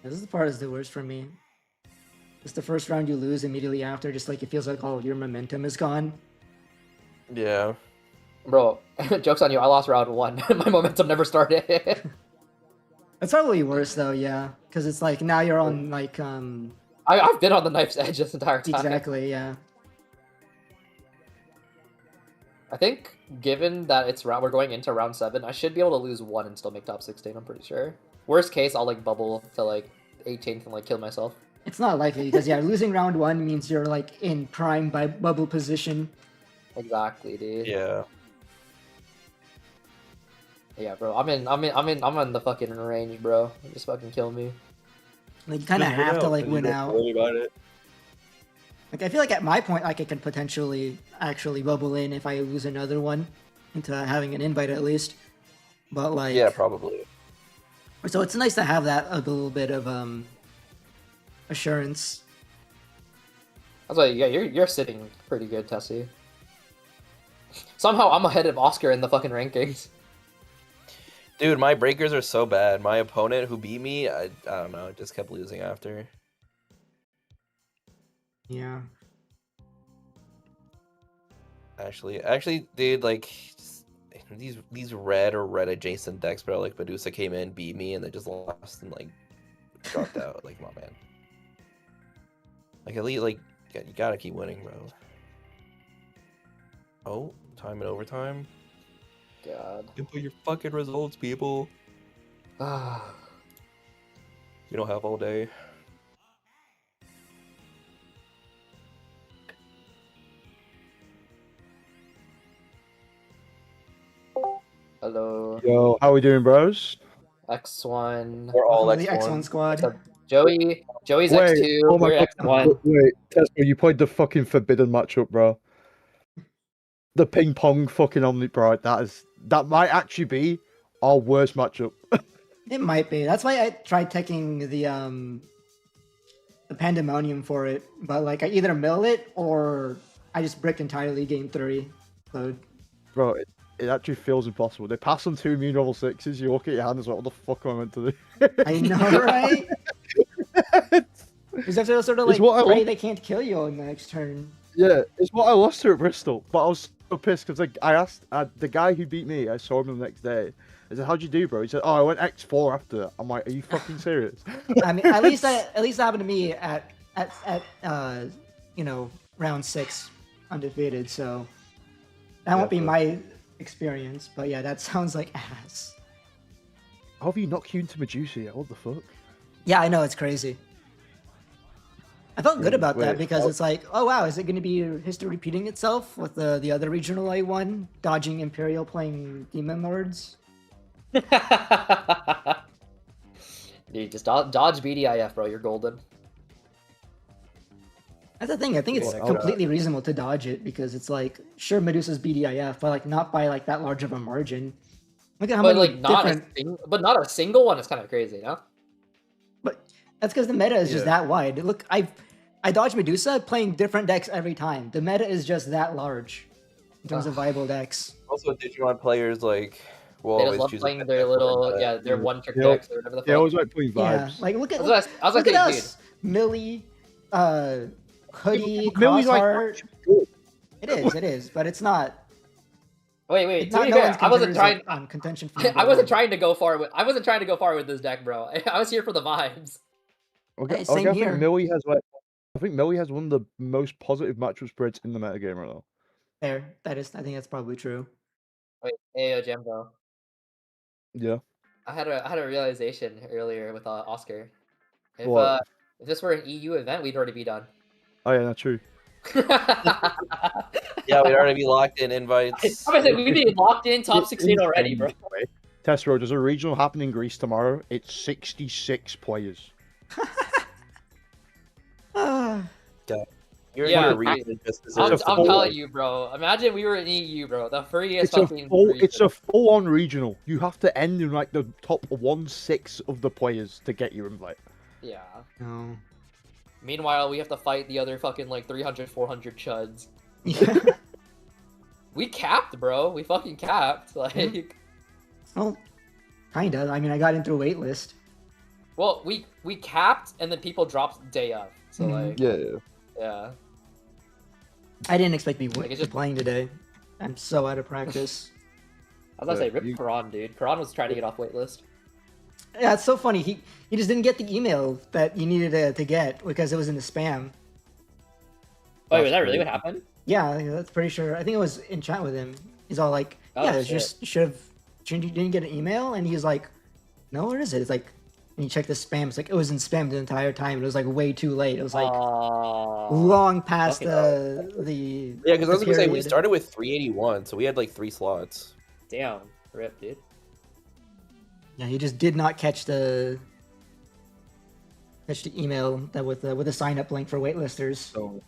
This is the part that's the worst for me. It's the first round you lose immediately after, just like it feels like all of your momentum is gone. Yeah. Bro, joke's on you. I lost round 1. My momentum never started. It's probably worse though, yeah, because it's like now you're on like I've been on the knife's edge this entire time. Exactly, yeah. I think, given that we're going into round 7, I should be able to lose 1 and still make top 16. I'm pretty sure. Worst case, I'll like bubble to like 18th and like kill myself. It's not likely because yeah, losing round 1 means you're like in prime by bubble position. Exactly, dude. Yeah. Yeah, bro. I'm in the fucking range, bro. Just fucking kill me. Like you kind of have to like win out. Worry about it. Like I feel like at my point, like I can potentially actually bubble in if I lose another one into having an invite at least. But like Yeah, probably. So it's nice to have that a little bit of assurance. That's why you're sitting pretty good, Tessie. Somehow I'm ahead of Oscar in the fucking rankings. Dude, my breakers are so bad. My opponent who beat me, I don't know, just kept losing after. Yeah. Actually, dude, like just, these red or red adjacent decks, bro. Like Medusa came in, beat me, and they just lost and like dropped out. Like, come on, man. Like at least, like you gotta keep winning, bro. Oh, time and overtime. God. You put your fucking results, people. Ah. You don't have all day. Hello. Yo, how we doing, bros? X1. We're all The X1. X1 squad. So Joey's X2. Oh my We're God. X1. Wait, Tesco, you played the fucking forbidden matchup, bro. The ping pong fucking Omni, bro. That might actually be our worst matchup. It might be. That's why I tried taking the Pandemonium for it, but like I either mill it or I just bricked entirely game 3. So Bro, it actually feels impossible. They pass on 2 immune level 6s, you look at your hand and like, what the fuck am I meant to do? I know, right? Because they're sort of like pray they can't kill you on the next turn. Yeah, it's what I lost to at Bristol, but I was so pissed because like I asked the guy who beat me. I saw him the next day. I said, "How'd you do, bro?" He said, "Oh, I went X4 after." I'm like, "Are you fucking serious?" I mean, at least that happened to me at round 6 undefeated. So that won't be my experience. But yeah, that sounds like ass. How have you not queued to Medusa yet? What the fuck? Yeah, I know, it's crazy. I felt good about that because it's like, oh wow, is it going to be history repeating itself with the other regional I won, dodging Imperial playing Demon Lords? Dude, just dodge BDIF, bro. You're golden. That's the thing. I think it's completely reasonable to dodge it because it's like, sure, Medusa's BDIF, but like not by like that large of a margin. Look at how many like different... not a single one is kind of crazy, no? But that's because the meta is just that wide. Look, I dodge Medusa playing different decks every time. The meta is just that large in terms of viable decks. Also, Digimon players like they just love playing their little their one trick decks or whatever the fuck. Yeah, always like playing vibes. Yeah, like look at I was look like, at dude. us, Millie, Hoodie, Millie's Crossheart. It is, but it's not. Wait. It's not To be fair, I wasn't trying on contention. I wasn't trying to go far with. I wasn't trying to go far with this deck, bro. I was here for the vibes. Hey, same I here. think Millie has like. I think Millie has one of the most positive matchup spreads in the metagame right now. There, that is. I think that's probably true. Wait, hey, Jembo. Yeah. I had a realization earlier with Oscar. If What? if this were an EU event, we'd already be done. Oh yeah, that's true. Yeah, we'd already be locked in invites. I mean, we'd be locked in top 16 already, bro. Testro, there's a regional happening in Greece tomorrow. It's 66 players. You're Yeah, in a region just as I'm telling you, bro. Imagine we were in EU, bro. The freest fucking. It's a full-on regional. You have to end in like the top 1/6 of the players to get your invite. Yeah. No. Meanwhile, we have to fight the other fucking like 300, 400 chuds. Yeah. We capped, bro. We fucking capped. Like. Well, kinda. I mean, I got into a waitlist. Well, we capped and then people dropped day of. So like yeah. I didn't expect to be Like, it's just- playing today. I'm so out of practice. I was about to say, rip you- Karan, dude. Karan was trying to get off waitlist. Yeah, it's so funny. He just didn't get the email that you needed to get because it was in the spam. Wait, was that really what happened? Yeah, that's pretty sure. I think it was in chat with him. He's all like, Oh, "Yeah, it's shit. just shouldn't you didn't get an email?" And he's like, "No, where is it?" It's like, and you check the spam. It's like it was in spam the entire time. It was like way too late. It was like long past the Yeah, because I was the gonna say we period. started with 381, so we had like 3 slots. Damn, rip, dude. Yeah, he just did not catch the email that with the sign up link for waitlisters. So,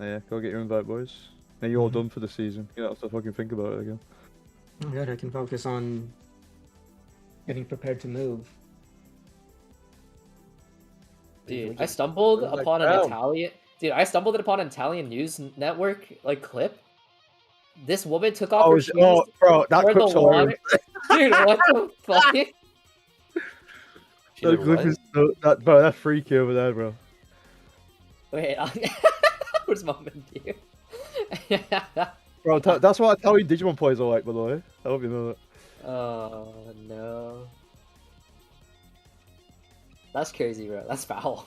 yeah, go get your invite, boys. Now you're all done for the season. You don't have to fucking think about it again. Oh, good, I can focus on getting prepared to move. Dude, I stumbled Where's that upon an crown? Italian. Dude, I stumbled upon an Italian news network like clip. This woman took off her shoes. bro, that for the clip's water. hilarious. Dude, what the fuck? She That did clip what? is bro, that's freaky over there, bro. Wait, where's Moment View? Bro, that's what I tell you Digimon players are like, by the way. I hope you know that. Oh no. That's crazy, bro. That's foul.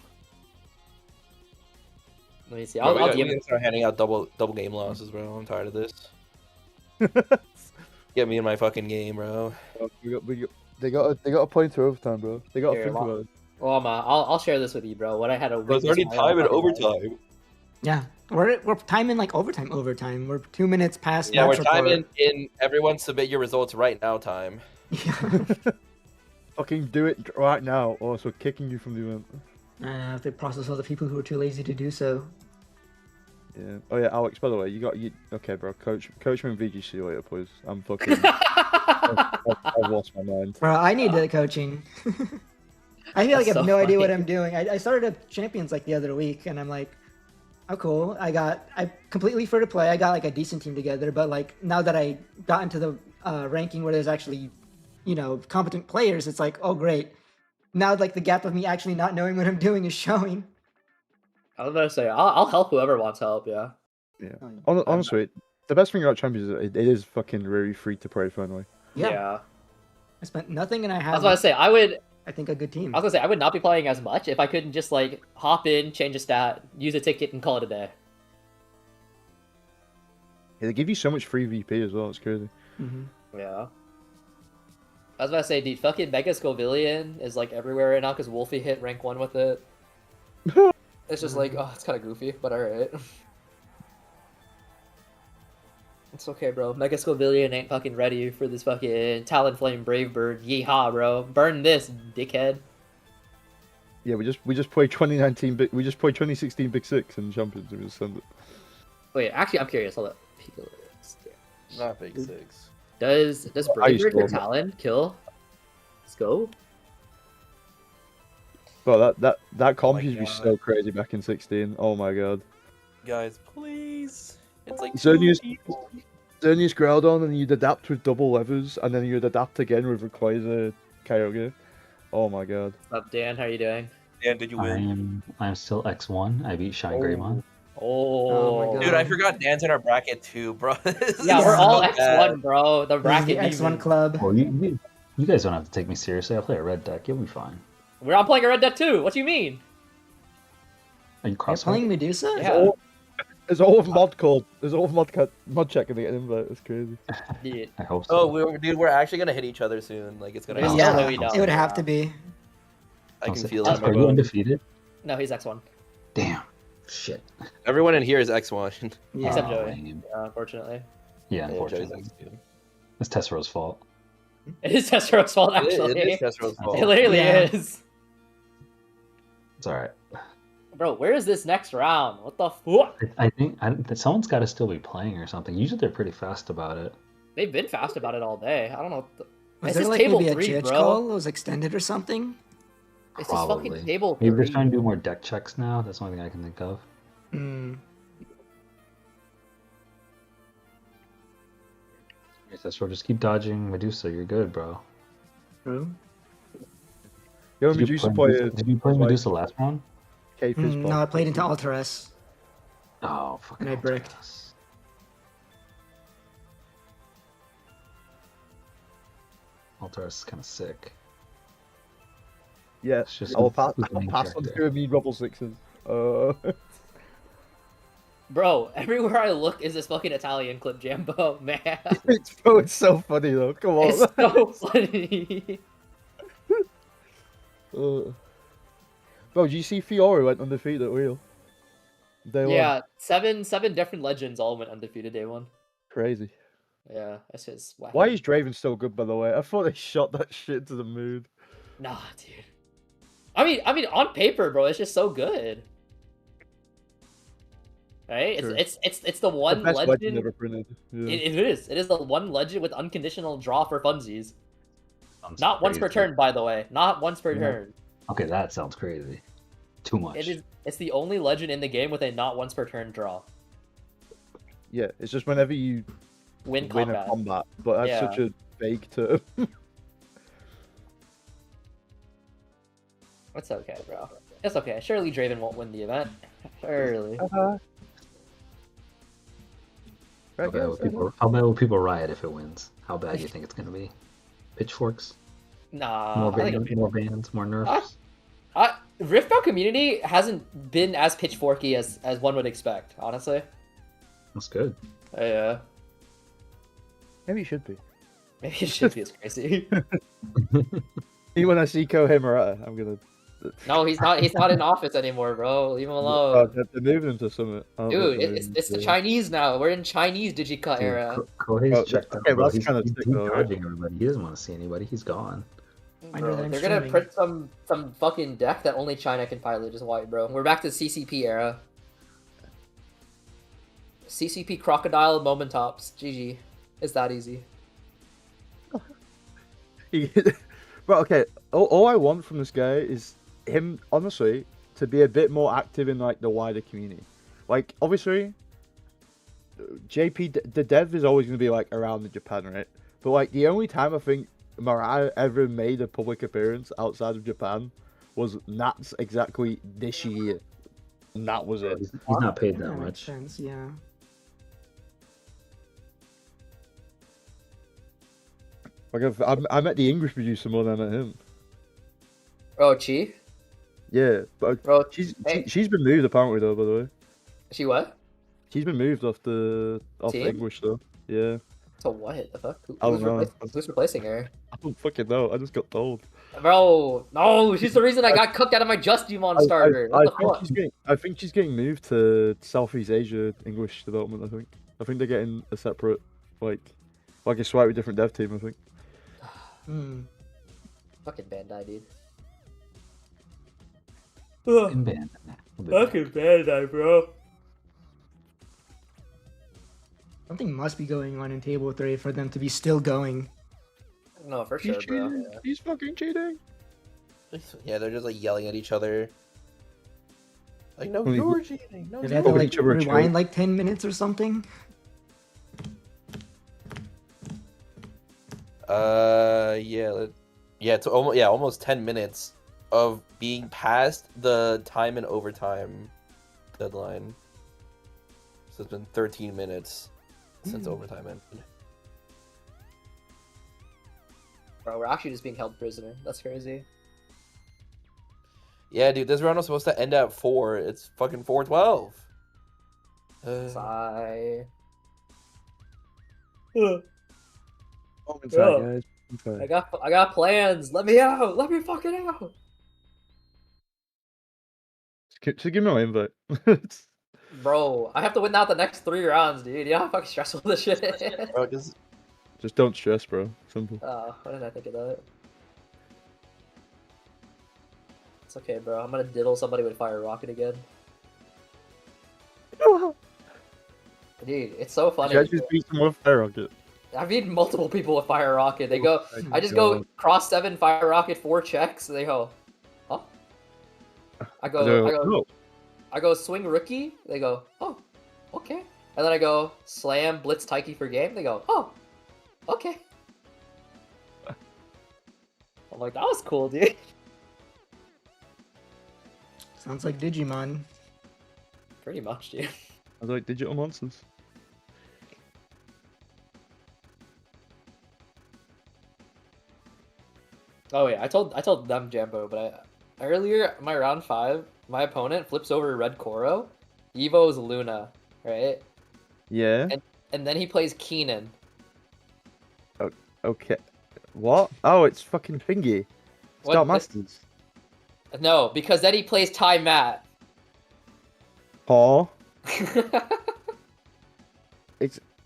Let me see. Bro, I'll we gotta DM it. start handing out double game losses, bro. I'm tired of this. Get me in my fucking game, bro. They got a point to overtime, bro. They got to Here, think about it. Well, I'll share this with you, bro. What I had a. Bro, it's already time in overtime. Yeah, we're timing like overtime. We're 2 minutes past. Yeah, we're match report. timing in everyone submit your results right now time. Fucking do it right now, or else we're kicking you from the event. I have to process all the people who are too lazy to do so. Yeah. Oh yeah, Alex. By the way, you. Okay, bro. Coach me in VGC later, please. I'm fucking. I've lost my mind. Bro, I need the coaching. I feel like I That's have so no idea what funny. I'm doing. I started a champions like the other week, and I'm like, oh cool. I completely free to play. I got like a decent team together, but like now that I got into the ranking where there's actually, competent players, it's like, oh great. Now like the gap of me actually not knowing what I'm doing is showing. I was gonna say I'll help whoever wants help. Yeah. Yeah. Oh, Honestly, the best thing about champions is it is fucking very free to play friendly. Yeah. I spent nothing, and I I was have. gonna say I think a good team. I was gonna say I would not be playing as much if I couldn't just like hop in, change a stat, use a ticket, and call it a day. Yeah, they give you so much free VP as well. It's crazy. Yeah. I was about to say, dude, fucking Mega Scovillian is like everywhere right now because Wolfie hit rank 1 with it. It's just like, oh, it's kind of goofy, but alright. It's okay, bro. Mega Scovillian ain't fucking ready for this fucking Talonflame Brave Bird. Yeehaw, bro. Burn this, dickhead. Yeah, we just played 2019. We just played 2016 Big Six in champions. We just send it. Wait, actually, I'm curious. Hold up. Not Big Six. Does I Brave used Bird to with love that. Talon kill Sco? Bro, that comp my used to be God. so crazy back in 16. Oh my god. Guys, please. It's like Xerneas two people. Groudon, and you'd adapt with double levers, and then you'd adapt again with Rayquaza Kyogre. Oh my god. What's up, Dan? How are you doing? Dan, did you win? I'm still X1. I beat Shine Greymon. Oh, my Dude, I forgot Dan's in our bracket too, bro. Yeah, we're all so X1, bad. bro. The This is bracket the X1 demon. club. Well, you guys don't have to take me seriously. I play a red deck. You'll be fine. We're all playing a Red Dead too. What do you mean? Are you You're cross playing Medusa? Yeah, There's all of mod code. There's all of mod check and they get an invite. It's crazy. dude. I hope so. Oh, dude, we're actually gonna hit each other soon. Like it's gonna Yeah. happen. Yeah, No, we don't. it would have to be. I can I'll say- feel it in my Are you bones. undefeated? No, he's X1. Damn. Shit. Everyone in here is X1. Yeah. Except Oh, Joey. lame. Unfortunately. Yeah, Yeah, Joey's unfortunately. X2. It's Tessero's fault. It is Tessero's fault, It actually. is Tessero's fault. It literally Yeah. is. It's alright. Bro, where is this next round? What the fuck? I think someone's got to still be playing or something. Usually they're pretty fast about it. They've been fast about it all day. I don't know. Was This there is like table maybe a 3, GH bro. call that was extended or something? This is Probably. fucking table Maybe they're 3. trying to do more deck checks now. That's the only thing I can think of. Hmm. That's where just keep dodging Medusa. You're good, bro. True. Yo, Did you Medusa play played. Did you play like, Medusa last round? No, I played into Alteress. Oh, fucking And I bricked. Alterous. Alterous is kind of sick. Yeah, It's just I'll a pass winning on character. to me level 6s. Bro, everywhere I look is this fucking Italian clip, Jambo, man. it's so funny though. Come on. It's so funny. Bro, did you see Fiora went undefeated at Wheel? Day Yeah, one. seven different legends all went undefeated day one. Crazy. Yeah, that's just wacky. Why is Draven so good, by the way? I thought they shot that shit to the moon. Nah, dude. I mean, on paper, bro, it's just so good. Right? True. It's the one The best legend legend. ever printed. Yeah. It is. It is the one legend with unconditional draw for funsies. Sounds Not once per crazy. turn, by the way. Not once per Yeah. turn. Okay, that sounds crazy. Too much. It's the only legend in the game with a not once per turn draw. Yeah, it's just whenever you Win a combat. combat, but that's Yeah. such a vague term. It's okay, bro. It's okay. Surely Draven won't win the event. Surely. How bad will people riot if it wins? How bad do you think it's gonna be? Pitchforks? Nah. More I think bans, more bans, more nerfs? Riftbound community hasn't been as pitchforky as one would expect, honestly. That's good. Yeah. Maybe it should be. Maybe it should be as crazy. Even when I see Kohimurata, I'm gonna. No, he's not in office anymore, bro. Leave him Oh, alone. they're moving him to Summit. Dude, it's the Chinese now. We're in Chinese Digicut era. Kohei's checked out, okay, bro. that's He's kinda sick, though, right? dodging everybody. He doesn't want to see anybody. He's gone. Bro, they're gonna print some fucking deck that only China can pilot, just white, bro. We're back to CCP era. CCP crocodile moment tops. GG. It's that easy. But okay, all I want from this guy is him, honestly, to be a bit more active in like the wider community. Like, obviously, JP, the dev is always going to be like around in Japan, right? But like the only time I think Mariah ever made a public appearance outside of Japan was not exactly this year, and that was it. He's not paid that That makes much. sense, yeah. Like I met the English producer more than I met him. Oh, Chi? Yeah, but Bro, she's hey. she's been moved apparently though. By the way, She what? she's been moved off the Team? English though. Yeah, So what? The fuck? I don't know. Who's replacing her? I don't fucking know. I just got told. Bro, no, she's the reason I got cooked out of my Just Digimon starter. What the fuck? I think she's getting moved to Southeast Asia English development. I think they're getting a separate like a slightly different dev team. I think. Fucking Bandai, dude. Fucking Bandai. Fucking Bandai, bro. Something must be going on in Table 3 for them to be still going. No, for sure, bro. Yeah. He's fucking cheating. Yeah, they're just like yelling at each other. Like, no, Holy- you're cheating. No, Did you're they have to Probably like each other a rewind choke. like 10 minutes or something? Yeah, it's almost 10 minutes of being past the time and overtime deadline. So it's been 13 minutes since overtime ended. Bro, we're actually just being held prisoner. That's crazy. Yeah, dude, this round was supposed to end at 4. It's fucking 4:12. Sigh. Oh, Bro, guys. Okay. I got plans. Let me out. Let me fucking out. Just give me my invite. Bro, I have to win out the next 3 rounds, dude. You know how fucking stressful this shit is? Bro, just Just don't stress, bro. Simple. Oh, why didn't I think of that? It's okay, bro. I'm gonna diddle somebody with fire rocket again. Dude, it's so funny. Should I just beat someone with fire rocket? I've beaten multiple people with fire rocket. They go, my I just go God. cross 7 fire rocket 4 checks. They go, huh? I go, No. I go swing rookie. They go, oh, okay. And then I go slam blitz Taiki for game. They go, oh, Okay. I'm like, that was cool, dude. Sounds like Digimon. Pretty much, dude. I was like digital monsters. Oh wait, I told them Jambo, but earlier my round 5, my opponent flips over Red Koro, Evo's Luna, right? Yeah. And then he plays Keenan. Okay. What? Oh, it's fucking thingy. What- Star Masters. No, because then he plays Ty Matt. Paul.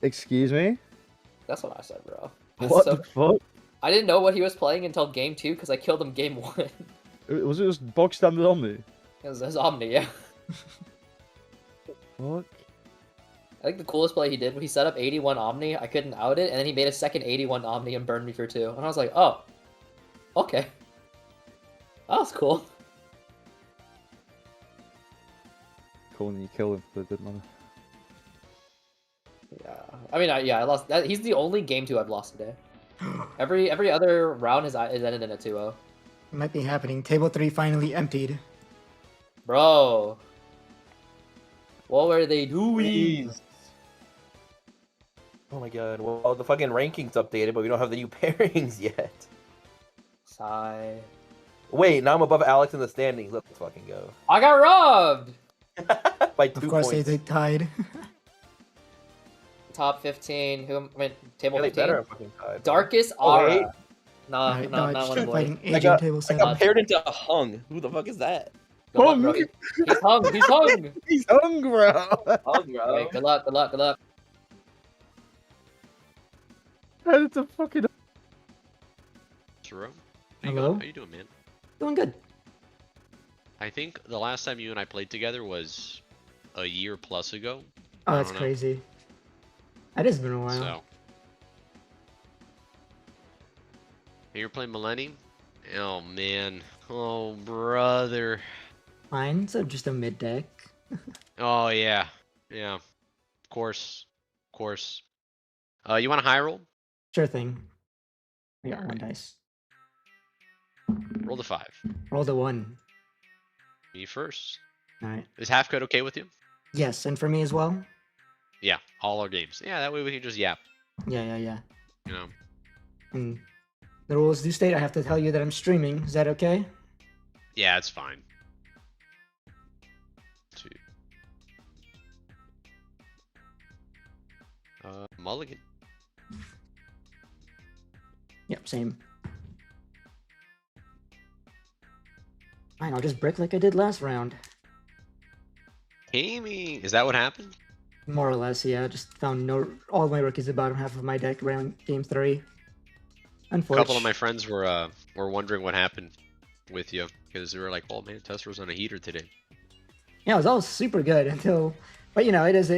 Excuse me. That's what I said, bro. What So- the fuck? I didn't know what he was playing until game 2 because I killed him game 1. Was it just bog standard Omni? It was Omni, yeah. Fuck. I think the coolest play he did was he set up 81 Omni, I couldn't out it, and then he made a second 81 Omni and burned me for 2. And I was like, oh, okay. That was cool. Cool, and you kill him for good money. Yeah, I mean, I lost. He's the only game 2 I've lost today. Every other round is ended in a 2-0. Might be happening. Table 3 finally emptied. Bro. What were they doing? Oh my god. Well, the fucking rankings updated, but we don't have the new pairings yet. Sigh. Wait, now I'm above Alex in the standings. Let's fucking go. I got robbed! By 2 Of course, points. they tied. Top 15. Who? I mean, table Yeah, they 15. better have fucking tied. Darkest Oh, wait. Aura. No, Alright, no, dodge. not one of Fighting boys. Agent got- table I 7. got paired into Hung. Who the fuck is that? Good luck, bro. He's hung. He's hung. He's hung, bro. Hung, bro. Okay, good luck. Good luck. Good luck. How did the fucking... Jerome? Hello? How you doing, man? Doing good. I think the last time you and I played together was a year plus ago. Oh, I that's don't know. crazy. That has been a while. So. And you're playing Millennium? Oh, man. Oh, brother. Mine's just a mid deck. Oh, yeah. Yeah. Of course. Of course. You want a high roll? Sure thing. I got one Alright. dice. Roll the 5. Roll the 1. Me first. Alright. Is half code okay with you? Yes, and for me as well? Yeah, all our games. Yeah, that way we can just yap, Yeah. you know. And the rules do state I have to tell you that I'm streaming. Is that okay? Yeah, it's fine. 2. Mulligan. Yep, same. Fine, I'll just brick like I did last round. Gaming. Is that what happened? More or less, yeah. Just found all my rookies the bottom half of my deck around game 3. A Unfortunately. couple of my friends were wondering what happened with you because they were like, "Oh man, Tester was on a heater today." Yeah, it was all super good until, but you know, it is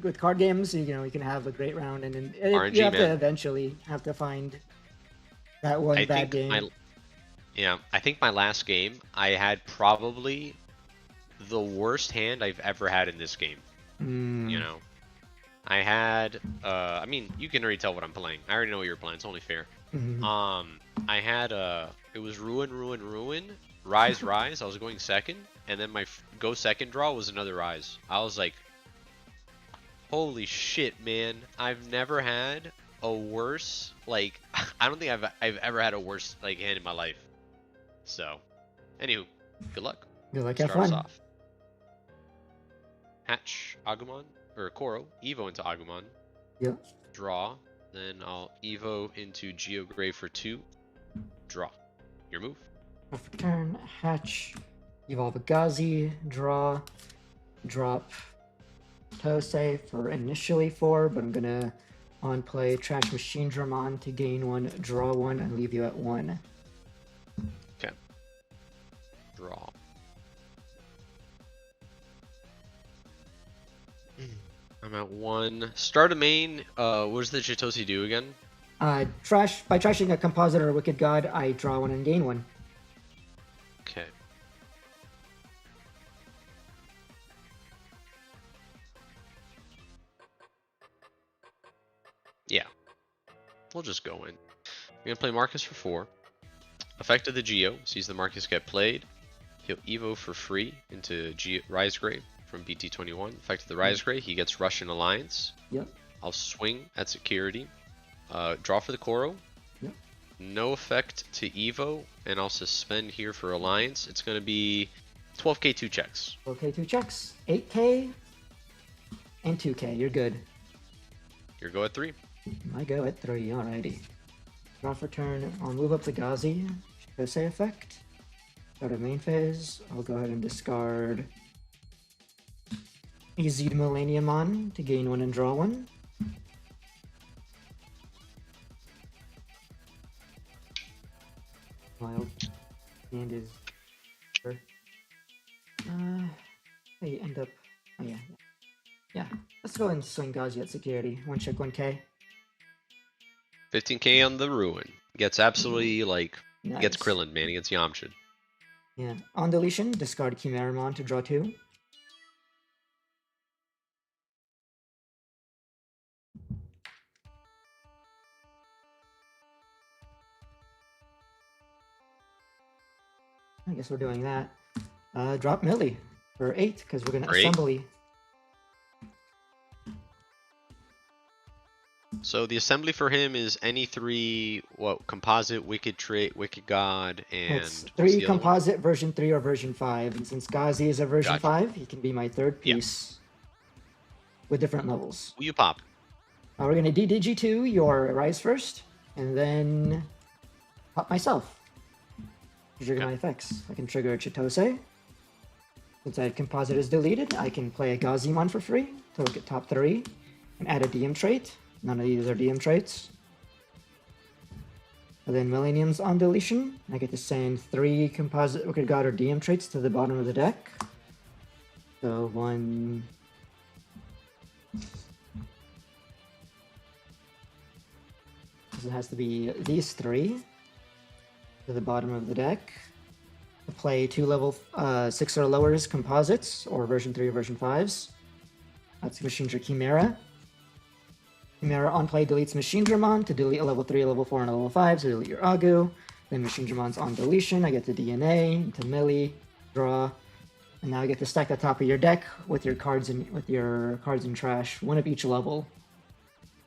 with card games. You know, you can have a great round, and then RNG, you have to man. eventually have to find that one bad game. I think my last game I had probably the worst hand I've ever had in this game. Mm. You know, I had I mean, you can already tell what I'm playing. I already know what you're playing. It's only fair. Mhm. I had it was ruin, rise. I was going second, and then my go second draw was another rise. I was like, holy shit, man! I've never had a worse, like, I don't think I've ever had a worse like hand in my life. So, anywho, good luck. Good luck, have Start us fun. off. Hatch Agumon or Koro, Evo into Agumon. Yeah. Draw. Then I'll Evo into Geograve for 2. Draw. Your move. Off turn, hatch, evolve a Gazi, draw, drop Tosei for initially 4, but I'm gonna on play Trash Machine Dramon to gain 1, draw 1, and leave you at 1. Okay. Draw. I'm at 1. Start a main. What does the Chitosi do again? By trashing a Compositor or Wicked God, I draw 1 and gain 1. Okay. Yeah. We'll just go in. We're gonna play Marcus for 4. Effect of the Geo sees the Marcus get played. He'll Evo for free into Rise Grave from BT21. Effect of the Rise Grave, he gets Russian Alliance. Yep. I'll swing at security. Draw for the Koro. Yep. No effect to Evo, and I'll suspend here for Alliance. It's going to be 12k 2 checks. Okay, 2 checks. 8k and 2k. You're good. Your go at 3. I go at 3. Alrighty. Draw for turn. I'll move up the Ghazi. Jose effect. Go to main phase. I'll go ahead and discard Easy to Milleniummon to gain 1 and draw 1. Wild hand is they end up yeah. Let's go and swing Ghazi at security. 1 check 1k. 15k on the Ruin. Gets absolutely Nice. Gets Krillin, man. He gets Yamcha. Yeah. On deletion, discard Chimeramon to draw 2. I guess we're doing that. Drop Millie for 8 because we're gonna assembly. So the assembly for him is any 3 composite, wicked trait, wicked god, and It's what's 3 the other one? composite, version 3 or version 5. And since Ghazi is a version Gotcha. 5, he can be my 3rd piece with different levels. Will you pop? We're gonna DDG2 your Rise first, and then pop myself. Trigger my effects. I can trigger Chitose. Since I composite is deleted, I can play a Gazimon for free to look at top 3 and add a DM trait. None of these are DM traits. And then Millennium's on deletion. I get to send 3 composite Wicked God or DM traits to the bottom of the deck. So 1. It has to be these 3 to the bottom of the deck. To play 2 level 6 or lowers composites, or version 3 or version 5s. That's Machinery Chimera. Chimera on play deletes Machinedramon to delete a level 3, a level 4, and a level 5, so delete your Agu. Then Machinedramon's on deletion. I get the DNA, into Millie, draw. And now I get to stack the top of your deck with your cards in trash, 1 of each level.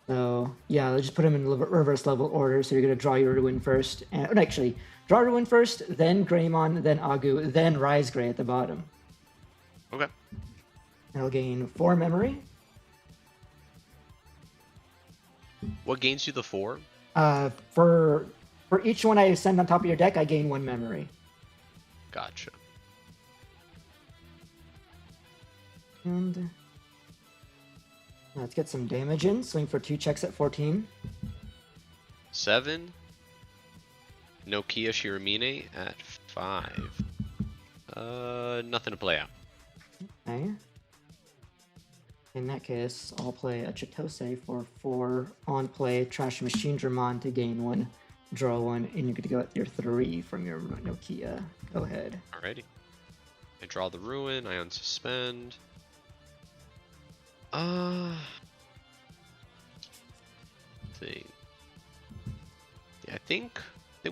So yeah, let's just put them in reverse level order. So you're gonna draw your Ruin first, and actually draw Ruin first, then Greymon, then Agu, then Rise Grey at the bottom. Okay. I'll gain 4 memory. What gains you the 4? For each one I send on top of your deck, I gain 1 memory. Gotcha. And let's get some damage in. Swing for 2 checks at 14. 7. Nokia Shiramine at 5. Nothing to play out. Okay. In that case, I'll play a Chitose for 4 on play, trash Machinedramon to gain 1, draw 1, and you get to go at your 3 from your Nokia. Go ahead. Alrighty. I draw the Ruin, I unsuspend. Thing. Yeah, I think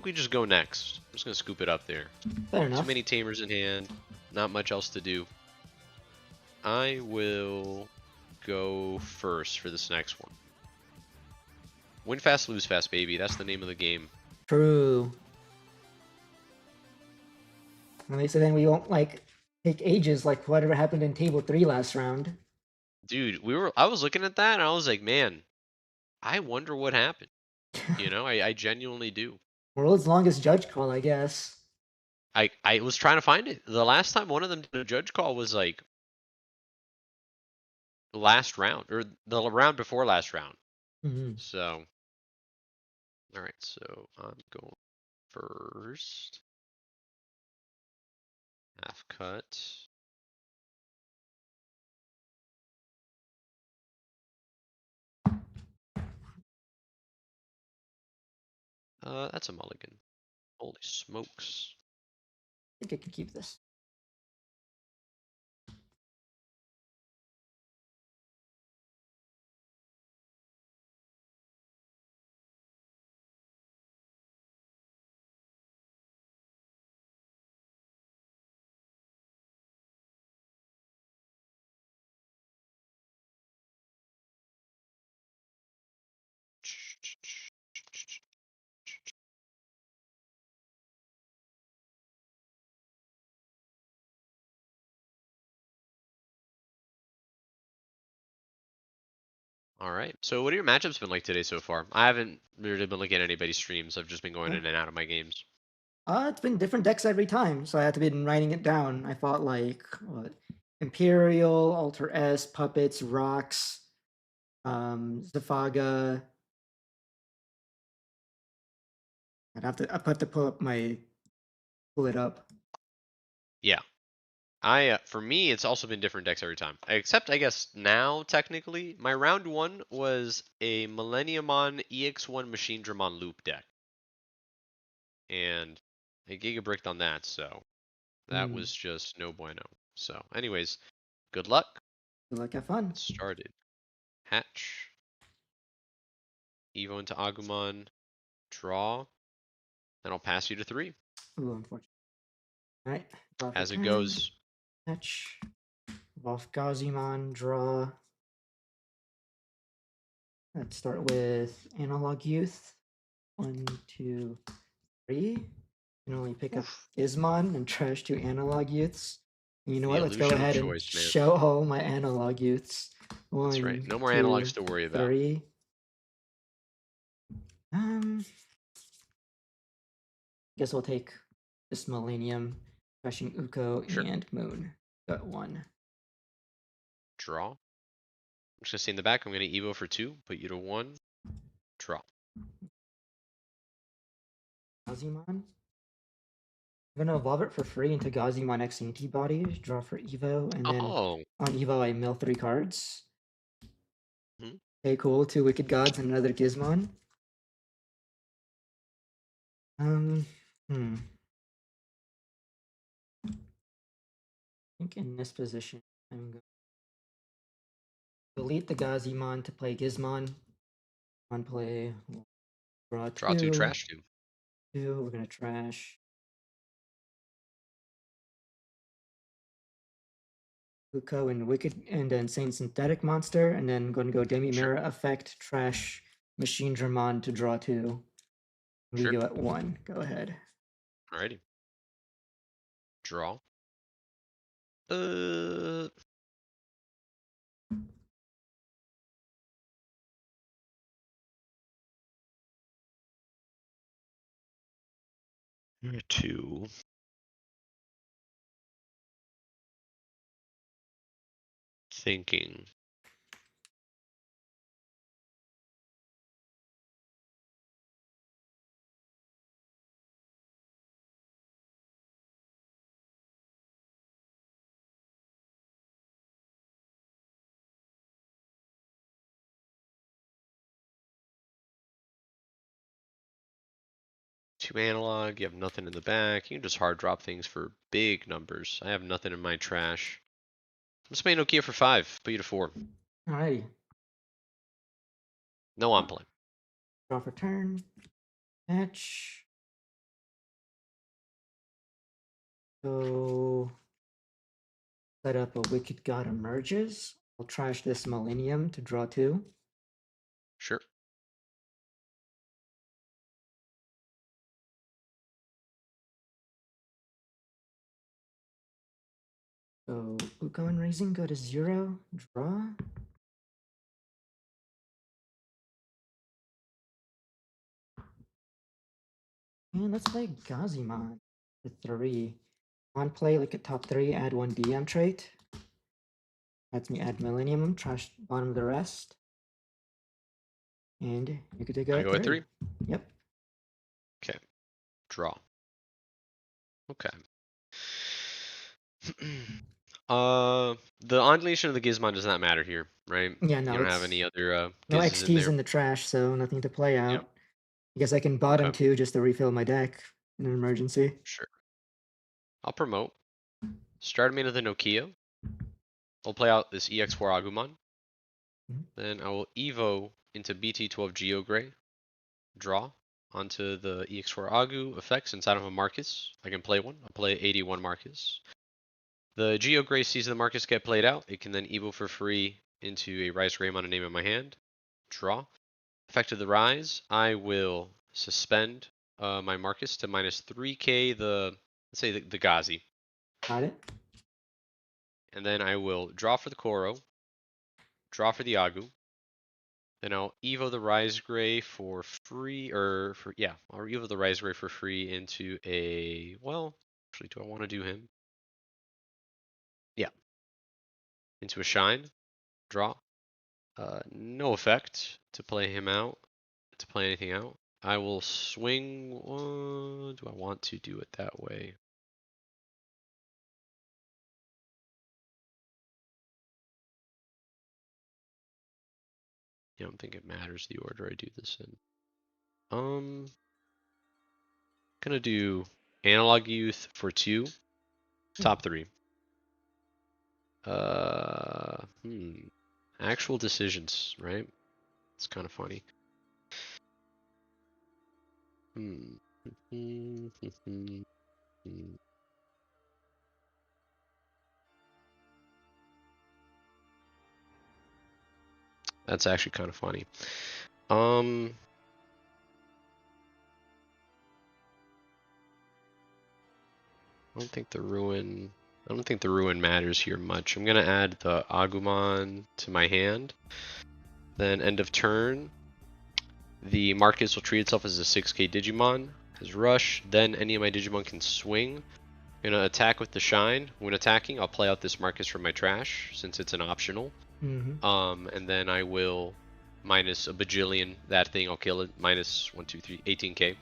we just go next. I'm just gonna scoop it up there. Fair enough. Too many tamers in hand, not much else to do. I will go first for this next one. Win fast, lose fast, baby. That's the name of the game. True. So then we won't take ages like whatever happened in table 3 last round. Dude, I was looking at that and I was like, man, I wonder what happened. You know, I genuinely do. World's longest judge call, I guess. I was trying to find it. The last time one of them did a judge call was like the last round, or the round before last round. Mm-hmm. So, all right, so I'm going first. Half cut. That's a mulligan. Holy smokes. I think I can keep this. All right. So what are your matchups been like today so far? I haven't really been looking at anybody's streams. I've just been going in and out of my games. It's been different decks every time, so I had to be writing it down. I fought like what, Imperial, Alter S, Puppets, Rocks, Zafaga. I have to pull it up. Yeah. For me, it's also been different decks every time. Except, I guess, now, technically, my round 1 was a Milleniummon EX1 Machine Dramon loop deck. And I gigabricked on that, so that was just no bueno. So, anyways, good luck. Good luck, have fun. Let's started. Hatch. Evo into Agumon. Draw. Then I'll pass you to 3. Ooh, unfortunate. Alright. As it goes. Hatch. Wolf Gazimon, draw. Let's start with Analog Youth. 1, 2, 3. You can only pick up Gizmon and trash 2 Analog Youths. And you know what? Let's go ahead and show all my Analog Youths. That's right. No more analogs to worry about. 3. Guess we'll take this Millennium, crashing Uko and Moon. Got 1. Draw. I'm just gonna stay in the back. I'm gonna Evo for 2, put you to 1. Draw. Gazimon. I'm gonna evolve it for free into Gazimon X antibodies, draw for Evo, and then on Evo I mill 3 cards. Okay, cool. 2 Wicked Gods and another Gizmon. I think in this position, I'm going to delete the Gazimon to play Gizmon. On play, draw 2. Draw 2, trash 2. 2, we're going to trash. Uko and Wicked and Insane Synthetic Monster, and then going to go Demi Mirror Effect, trash Machine Dramon to draw 2. We go at 1. Go ahead. Alrighty. Draw. Two. Thinking. Two analog, you have nothing in the back. You can just hard drop things for big numbers. I have nothing in my trash. I'm just playing Nokia for 5, put you to 4. Alrighty. No on play. Draw for turn. Match. So set up a Wicked God emerges. I'll trash this Millennium to draw 2. Sure. So Uko and Raising go to 0. Draw. And let's play Gazimon for 3. On play, look at top 3, add 1 DM trait. Lets me add Milleniummon, trash bottom of the rest. And you could go I go at 3. Yep. Okay. Draw. Okay. The undulation of the Gizmon does not matter here, right? Yeah, no. You don't have any other no Gizes XTs in the trash, so nothing to play out. Yep. I guess I can bottom 2 just to refill my deck in an emergency. Sure. I'll promote. Start me into the Nokia. I'll play out this EX4 Agumon. Then I will Evo into BT12 Geogray. Draw onto the EX4 Agu effects inside of a Marcus. I can play one. I'll play 81 Marcus. The Geogray sees the Marcus get played out. It can then Evo for free into a Rise Greymon and name in my hand. Draw. Effect of the Rise, I will suspend my Marcus to minus 3k let's say the Gazi. Got it. And then I will draw for the Koro, draw for the Agu, Then I'll Evo the Rise Gray for free, or for, yeah, I'll Evo the Rise Gray for free into a, well, actually, do I want to do him? Yeah. Into a Shine, draw. No effect to play him out, to play anything out. I will swing, do I want to do it that way? Yeah, I don't think it matters the order I do this in. Gonna do Analog Youth for 2, top 3. Actual decisions, right? It's kind of funny. That's actually kind of funny. I don't think the ruin matters here much. I'm gonna add the Agumon to my hand. Then end of turn, the Marcus will treat itself as a 6k Digimon, has Rush, then any of my Digimon can swing. I'm gonna attack with the Shine. When attacking, I'll play out this Marcus from my trash, since it's an optional. And then I will minus a bajillion that thing, I'll kill it, minus 1, 2, 3, 18k.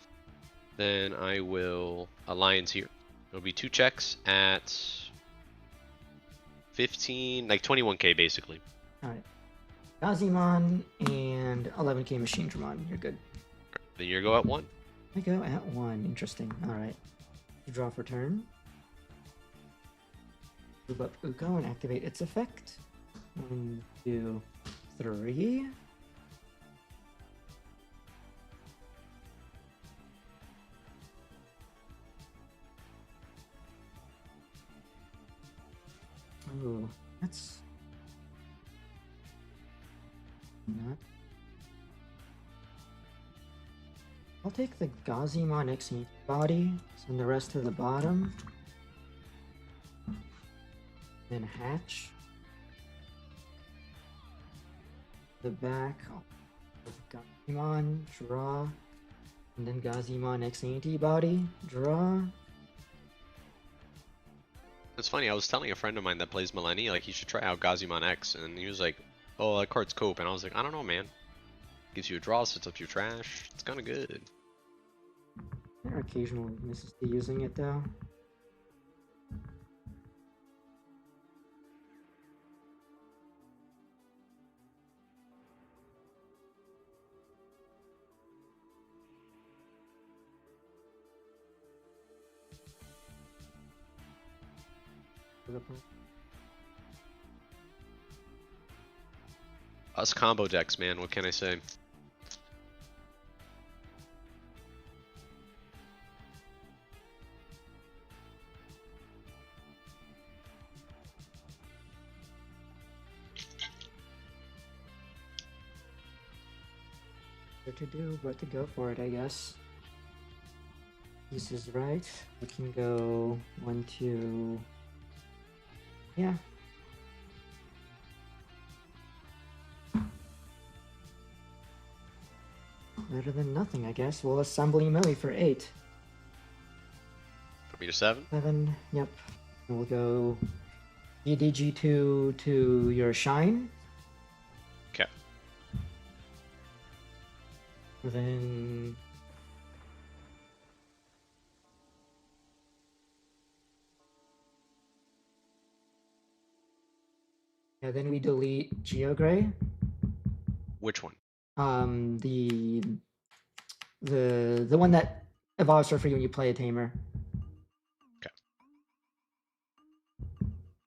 Then I will Alliance here. It'll be 2 checks at 15, like 21k basically. Alright. Gazimon and 11k Machine Dramon. You're good. Then you go at 1. I go at 1. Interesting. Alright. You draw for turn. Move up Uko and activate its effect. 1, 2, 3. Oh, that's not. I'll take the Gazimon X body, send the rest to the bottom, then hatch. The back, I'll put Gazimon, draw, and then Gazimon X antibody, draw. It's funny, I was telling a friend of mine that plays Milleniummon, like he should try out Gazimon X, and he was like, oh, that card's cope, and I was like, I don't know, man. Gives you a draw, sets up your trash, it's kinda good. There are occasional misses to using it though. Us combo decks, man, what can I say? What to do, but to go for it, I guess. This is right. We can go 1, 2. Yeah. Better than nothing, I guess. We'll assembly Millie for 8. Put me to 7? 7, yep. And we'll go EDG2 to your Shine. Okay. Then yeah, then we delete Geogray. Which one? The one that evolves for free when you play a tamer. Okay.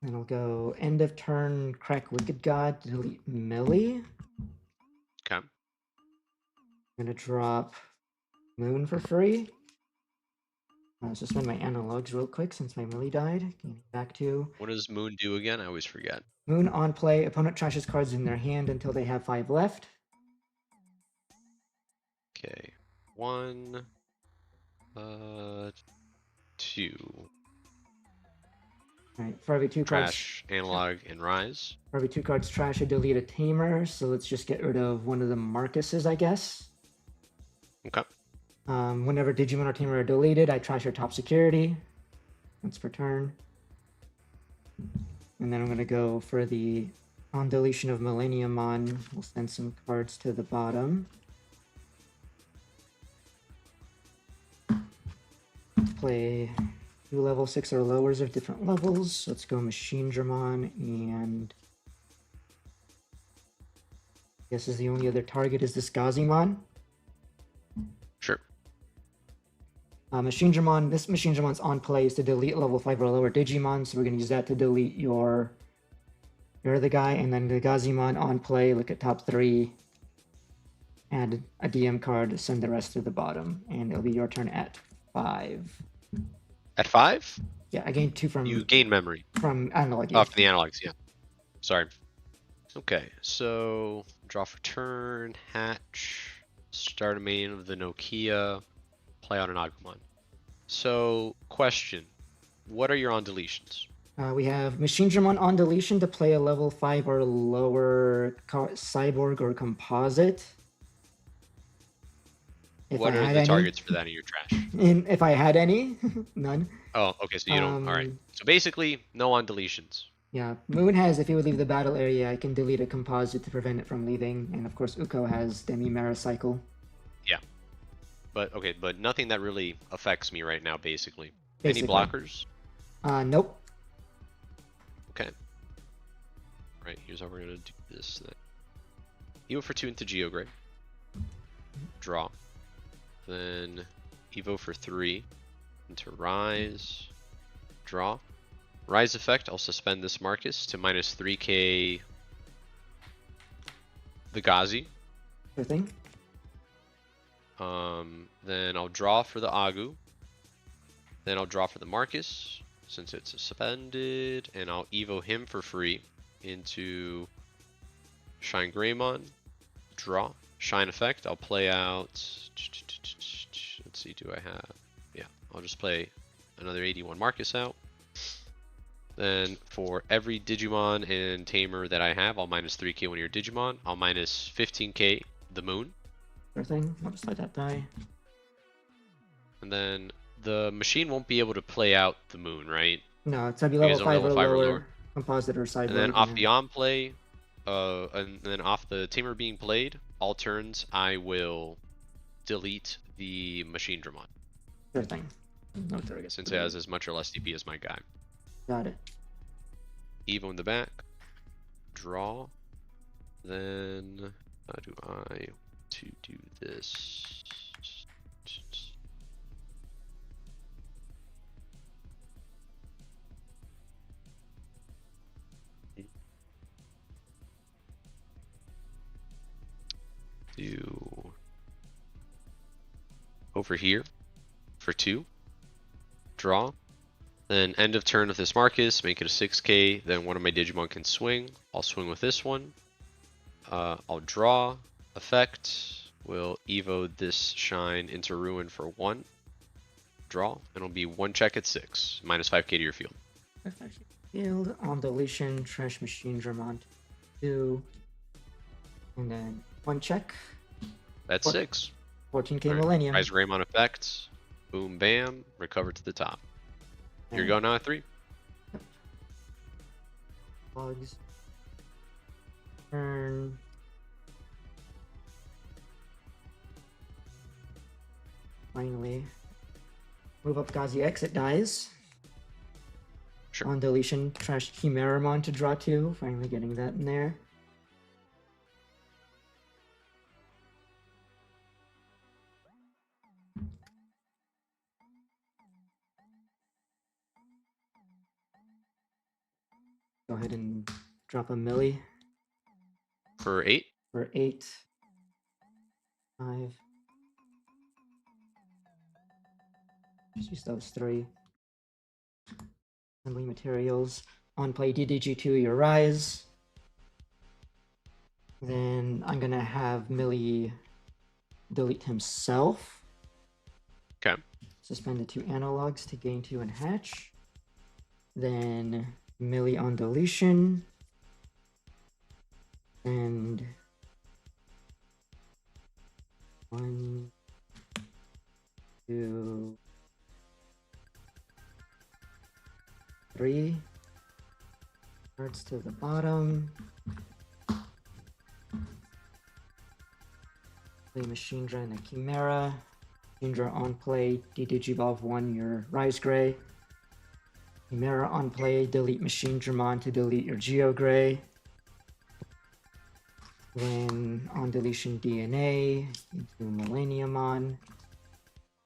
Then I'll go end of turn, crack Wicked God, delete Millie. Okay. I'm gonna drop Moon for free. Suspend my analogs real quick since my Millie died. Getting back to What does Moon do again? I always forget. Moon on play. Opponent trashes cards in their hand until they have 5 left. Okay. 1, 2. Alright, for every 2 cards. Trash analog, and rise. For every 2 cards trash, I delete a tamer. So let's just get rid of one of the Marcuses, I guess. Okay. Whenever Digimon or tamer are deleted, I trash your top security. Once per turn. And then I'm going to go for the on deletion of Milleniummon. We'll send some cards to the bottom. Play 2 level 6 or lowers of different levels. Let's go Machinedramon, and I guess is the only other target is this Gazimon. Sure. Machinedramon, this Machinedramon's on play is to delete level 5 or lower Digimon, so we're going to use that to delete your other guy, and then the Gazimon on play, look at top 3, add a DM card, send the rest to the bottom, and it'll be your turn at 5. At 5? Yeah, I gained 2 from... You gain memory. From analog. Oh, from the analogs, yeah. Sorry. Okay, so draw for turn, hatch, start a main of the Nokia, play out an Agumon. So, question. What are your on deletions? We have Machinedramon on deletion to play a level 5 or lower cyborg or composite. What are the targets for that in your trash? If I had any, none. Oh, okay, so you don't. Alright. So basically, no on deletions. Yeah, Moon has, if he would leave the battle area, I can delete a composite to prevent it from leaving. And of course, Uko has Demi-Mera Cycle. Yeah. But, okay, but nothing that really affects me right now, basically. Basically. Any blockers? Nope. Okay. Right, here's how we're gonna do this then. Evo for 2 into Geogray. Draw. Then Evo for 3 into Rise. Draw. Rise effect, I'll suspend this Marcus to minus 3k the Gazi. Sure thing. Then I'll draw for the Agu. Then I'll draw for the Marcus, since it's suspended, and I'll Evo him for free into Shine Greymon. Draw. Shine effect, I'll play out... Let's see, do I have... Yeah, I'll just play another 81 Marcus out. Then for every Digimon and Tamer that I have, I'll minus 3k one of your Digimon. I'll minus 15k the Moon. Sure thing. I'll just let that die. And then the machine won't be able to play out the Moon, right? No, it's gonna be level 5 or lower. Composite or cyborg. And then off the on play, and then off the Tamer being played, all turns I will delete the Machinedramon. Sure thing. No target. Since it has as much or less DP as my guy. Got it. Evo in the back. Draw. Then how do I to do this? Do over here for 2. Draw. Then end of turn with this Marcus, make it a 6k, then one of my Digimon can swing. I'll swing with this one. I'll draw, effect, will Evo this Shine into Ruin for 1. Draw, and it'll be 1 check at 6, minus 5k to your field. Field, on deletion, trash Machinedramon 2. And then 1 check. That's 6. 14k Right. Millennium. Rise Greymon effects, boom bam, recover to the top. You're going now at 3. Logs. Turn. Finally. Move up Gazi X, it dies. Sure. On deletion, trash Chimeramon to draw 2. Finally getting that in there. Go ahead and drop a Millie. For 8? For 8. 5. Just use those 3. Assembly materials. On play DDG2 your Rise. Then I'm gonna have Millie delete himself. Okay. Suspend the 2 analogs to gain 2 and hatch. Then Millie on deletion. And 1, 2, 3. Cards to the bottom. Play Machinedra and a Chimera. Machinedra on play, Digivolve 1 your Rise Gray. Chimera on play, delete Machinedramon to delete your Geo Gray. Then on deletion DNA, into Milleniummon.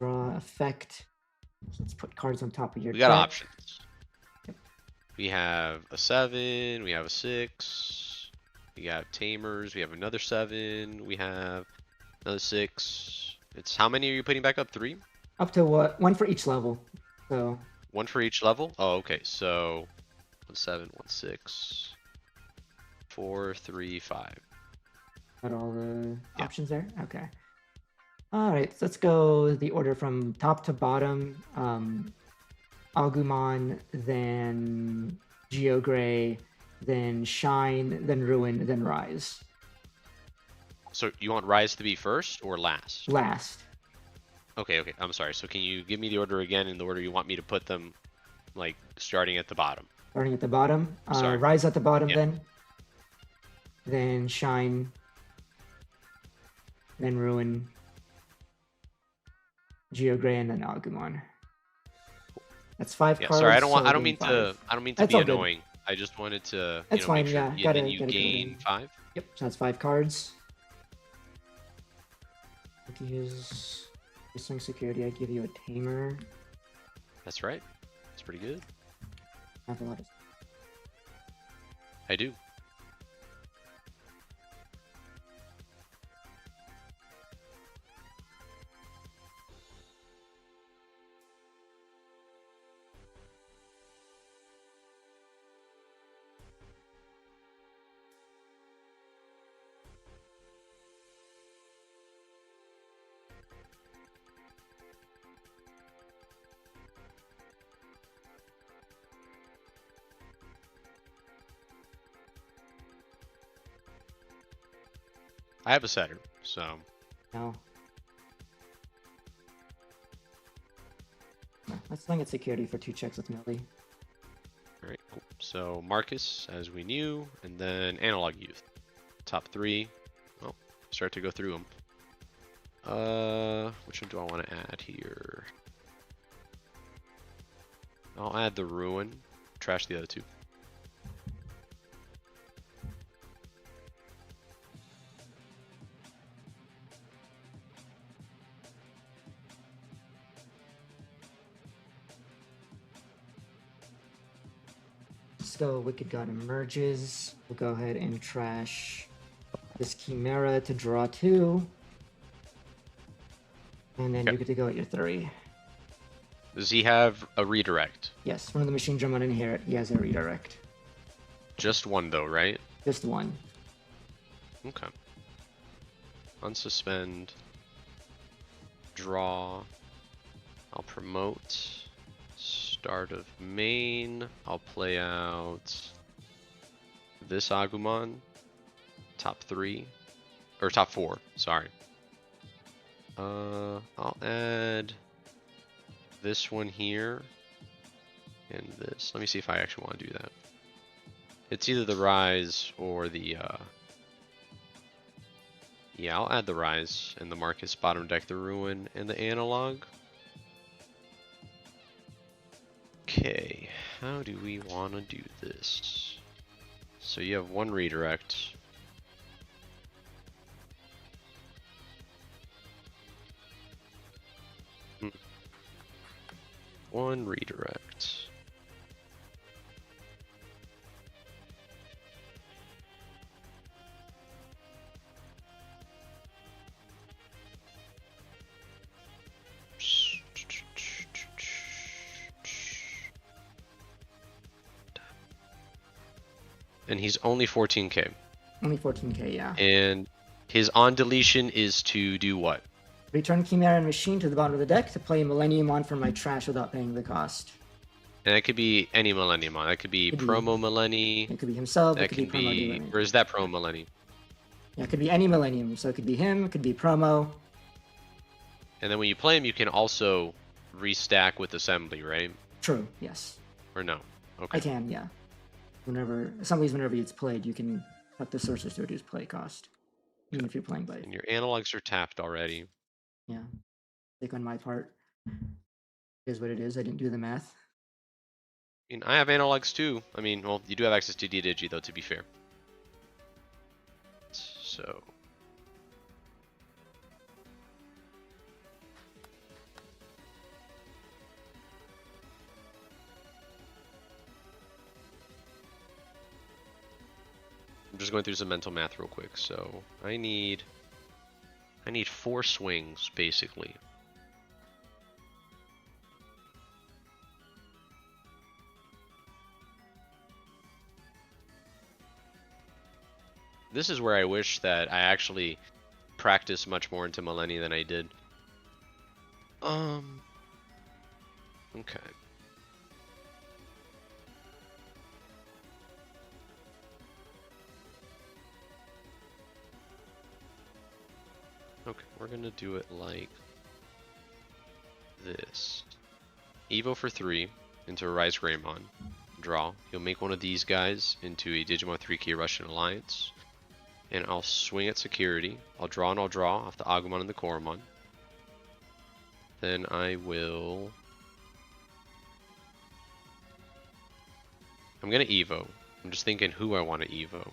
Draw effect. So let's put cards on top of your We got deck. options. We have a 7, we have a 6, we have Tamers, we have another 7, we have another 6. It's how many are you putting back up? 3? Up to what? 1 for each level. So 1 for each level? Oh, okay. So 1, 7, 1, 6, 4, 3, 5. got all the options there? Okay. Alright, so let's go the order from top to bottom. Agumon, then Geogray, then Shine, then Ruin, then Rise. So you want Rise to be first or last? Last. Okay, okay. I'm sorry. So can you give me the order again in the order you want me to put them, like starting at the bottom? Starting at the bottom. Sorry. Rise at the bottom then Shine, then Ruin, Geogray, and then Agumon. That's 5 Yeah, cards. sorry. I so don't mean gain to. 5. I don't mean to That's be all good. annoying. I just wanted to. That's fine. Make sure Yeah, you, gotta then you get it gain in. 5. Yep, so that's 5 cards. To use Swing Security, I give you a Tamer. That's right. That's pretty good. I have a lot of. I do. I have a setter, so. No. Let's swing at security for 2 checks with Millie. Alright, cool. So Marcus, as we knew, and then Analog Youth. Top 3. Well, start to go through them. Which one do I want to add here? I'll add the Ruin. Trash the other 2. So Wicked God emerges. We'll go ahead and trash this Chimera to draw 2. And then you're good to go at your 3. Does he have a redirect? Yes, one of the Machinedramon inherit. He has a redirect. Just one though, right? Just 1. Okay. Unsuspend. Draw. I'll promote. Start of main. I'll play out this Agumon. Top 3. Or top 4, sorry. I'll add this one here. And this. Let me see if I actually want to do that. It's either the Rise or the yeah, I'll add the Rise and the Marcus, bottom deck the Ruin and the Analog. Okay, how do we want to do this? So you have 1 redirect. One redirect. And he's only 14k. Only 14k, yeah. And his on deletion is to do what? Return Chimera and Machine to the bottom of the deck to play Milleniummon from my trash without paying the cost. And that could be any Milleniummon. That could be Could be- Promo Millenni. It could be himself. That It could be Promo. Millennium. or is that Promo Millenni? Yeah, it could be any Millennium. So it could be him. It could be Promo. And then when you play him, you can also restack with Assembly, right? True. Yes. Or no? Okay. I can. Yeah. Whenever it's played, you can cut the sources to reduce play cost, even if you're playing by. And your analogs are tapped already. Yeah. Take on my part. Is what it is. I didn't do the math. I mean, I have analogs too. I mean, well, you do have access to DDigi though, to be fair. So. I'm just going through some mental math real quick. So I need 4 swings basically. This is where I wish that I actually practiced much more into Millenni than I did. Okay. Okay, we're gonna do it like this. Evo for 3 into a Rise Greymon. Draw. You'll make one of these guys into a Digimon 3K Russian Alliance. And I'll swing at security. I'll draw and I'll draw off the Agumon and the Koromon. Then I will... I'm gonna Evo. I'm just thinking who I want to Evo.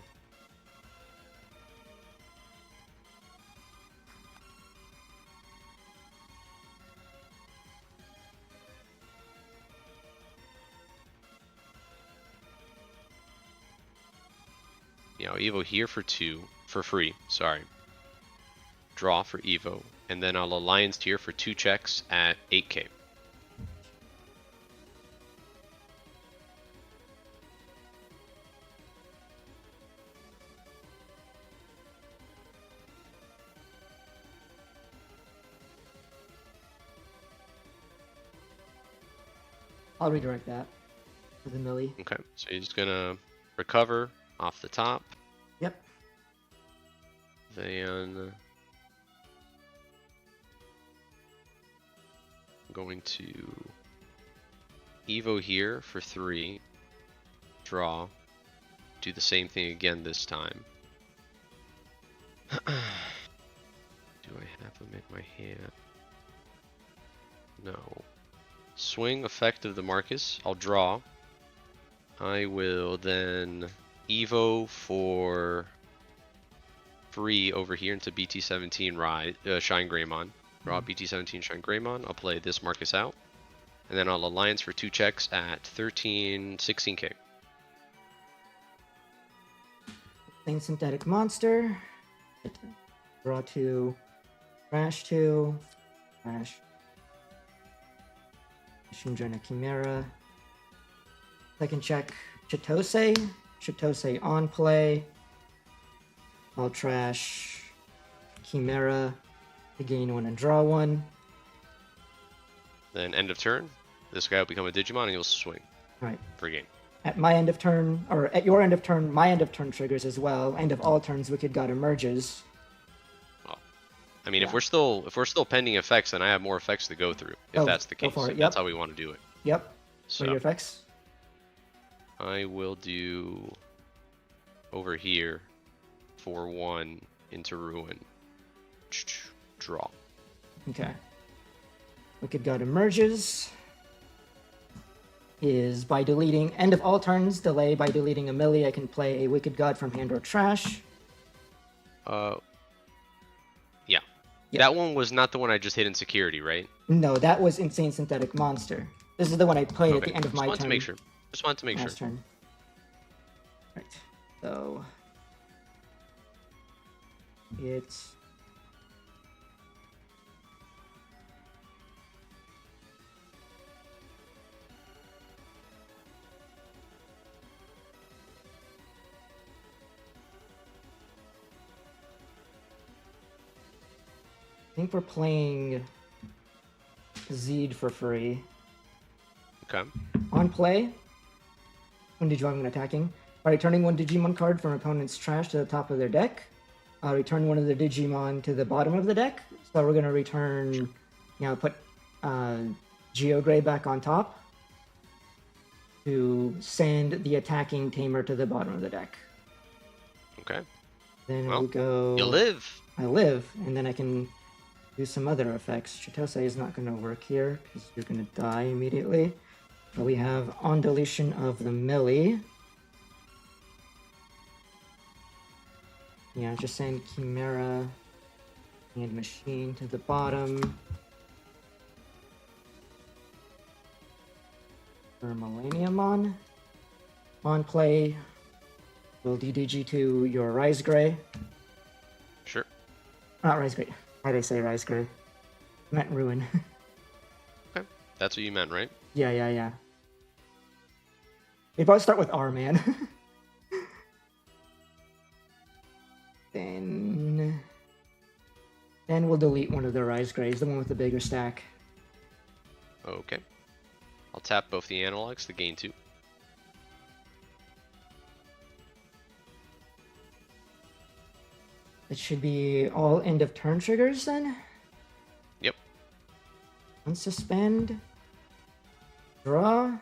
Yeah, I'll Evo here for 2, for free, sorry. Draw for Evo, and then I'll Alliance here for 2 checks at 8k. I'll redirect that to the Millie. Okay, so you're just gonna recover off the top. Yep. Then I'm going to Evo here for 3. Draw. Do the same thing again this time. Do I have them in my hand? No. Swing effect of the Marcus. I'll draw. I will then Evo for free over here into BT17 Shine Greymon. Draw BT17 Shine Greymon. I'll play this Marcus out. And then I'll Alliance for 2 checks at 16k. Thing Synthetic Monster. Draw 2. Crash 2. Crash. Shinjana Chimera. Second check Chitose. Chitose on play. I'll trash Chimera to gain 1 and draw 1. Then end of turn, this guy will become a Digimon and he'll swing. Right. For game. At my end of turn, or at your end of turn, my end of turn triggers as well. End of all turns, Wicked God emerges. Well, I mean, if we're still pending effects, then I have more effects to go through. If that's the case, if that's how we want to do it. Yep. So what are your effects? I will do over here for 1 into Ruin. Draw. Okay. Wicked God emerges. Is by deleting end of all turns, delay by deleting a Millie, I can play a Wicked God from hand or trash. Yeah. That one was not the one I just hit in security, right? No, that was Insane Synthetic Monster. This is the one I played at the end of my turn. Just wanted to make sure. Just wanted to make sure. Turn. Right. So it's I think we're playing Zed for free. Okay. On play, when Digimon when attacking, by returning one Digimon card from opponent's trash to the top of their deck, return one of the Digimon to the bottom of the deck. So we're going to return, put Geogray back on top to send the attacking Tamer to the bottom of the deck. Okay. Then Well, we'll go... You live. I live, and then I can do some other effects. Chitose is not going to work here, because you're going to die immediately. But we have on deletion of the Millie. Yeah, just send Chimera and Machine to the bottom. For Milleniummon. On play, we'll DDG to your Rise Gray. Sure. Not Rise Gray. Why did I say Rise Gray? I meant Ruin. Okay. That's what you meant, right? Yeah. They both start with R, man. Then we'll delete one of the Rise Grays, the one with the bigger stack. Okay. I'll tap both the analogs to gain 2. It should be all end of turn triggers then? Yep. Unsuspend. Draw.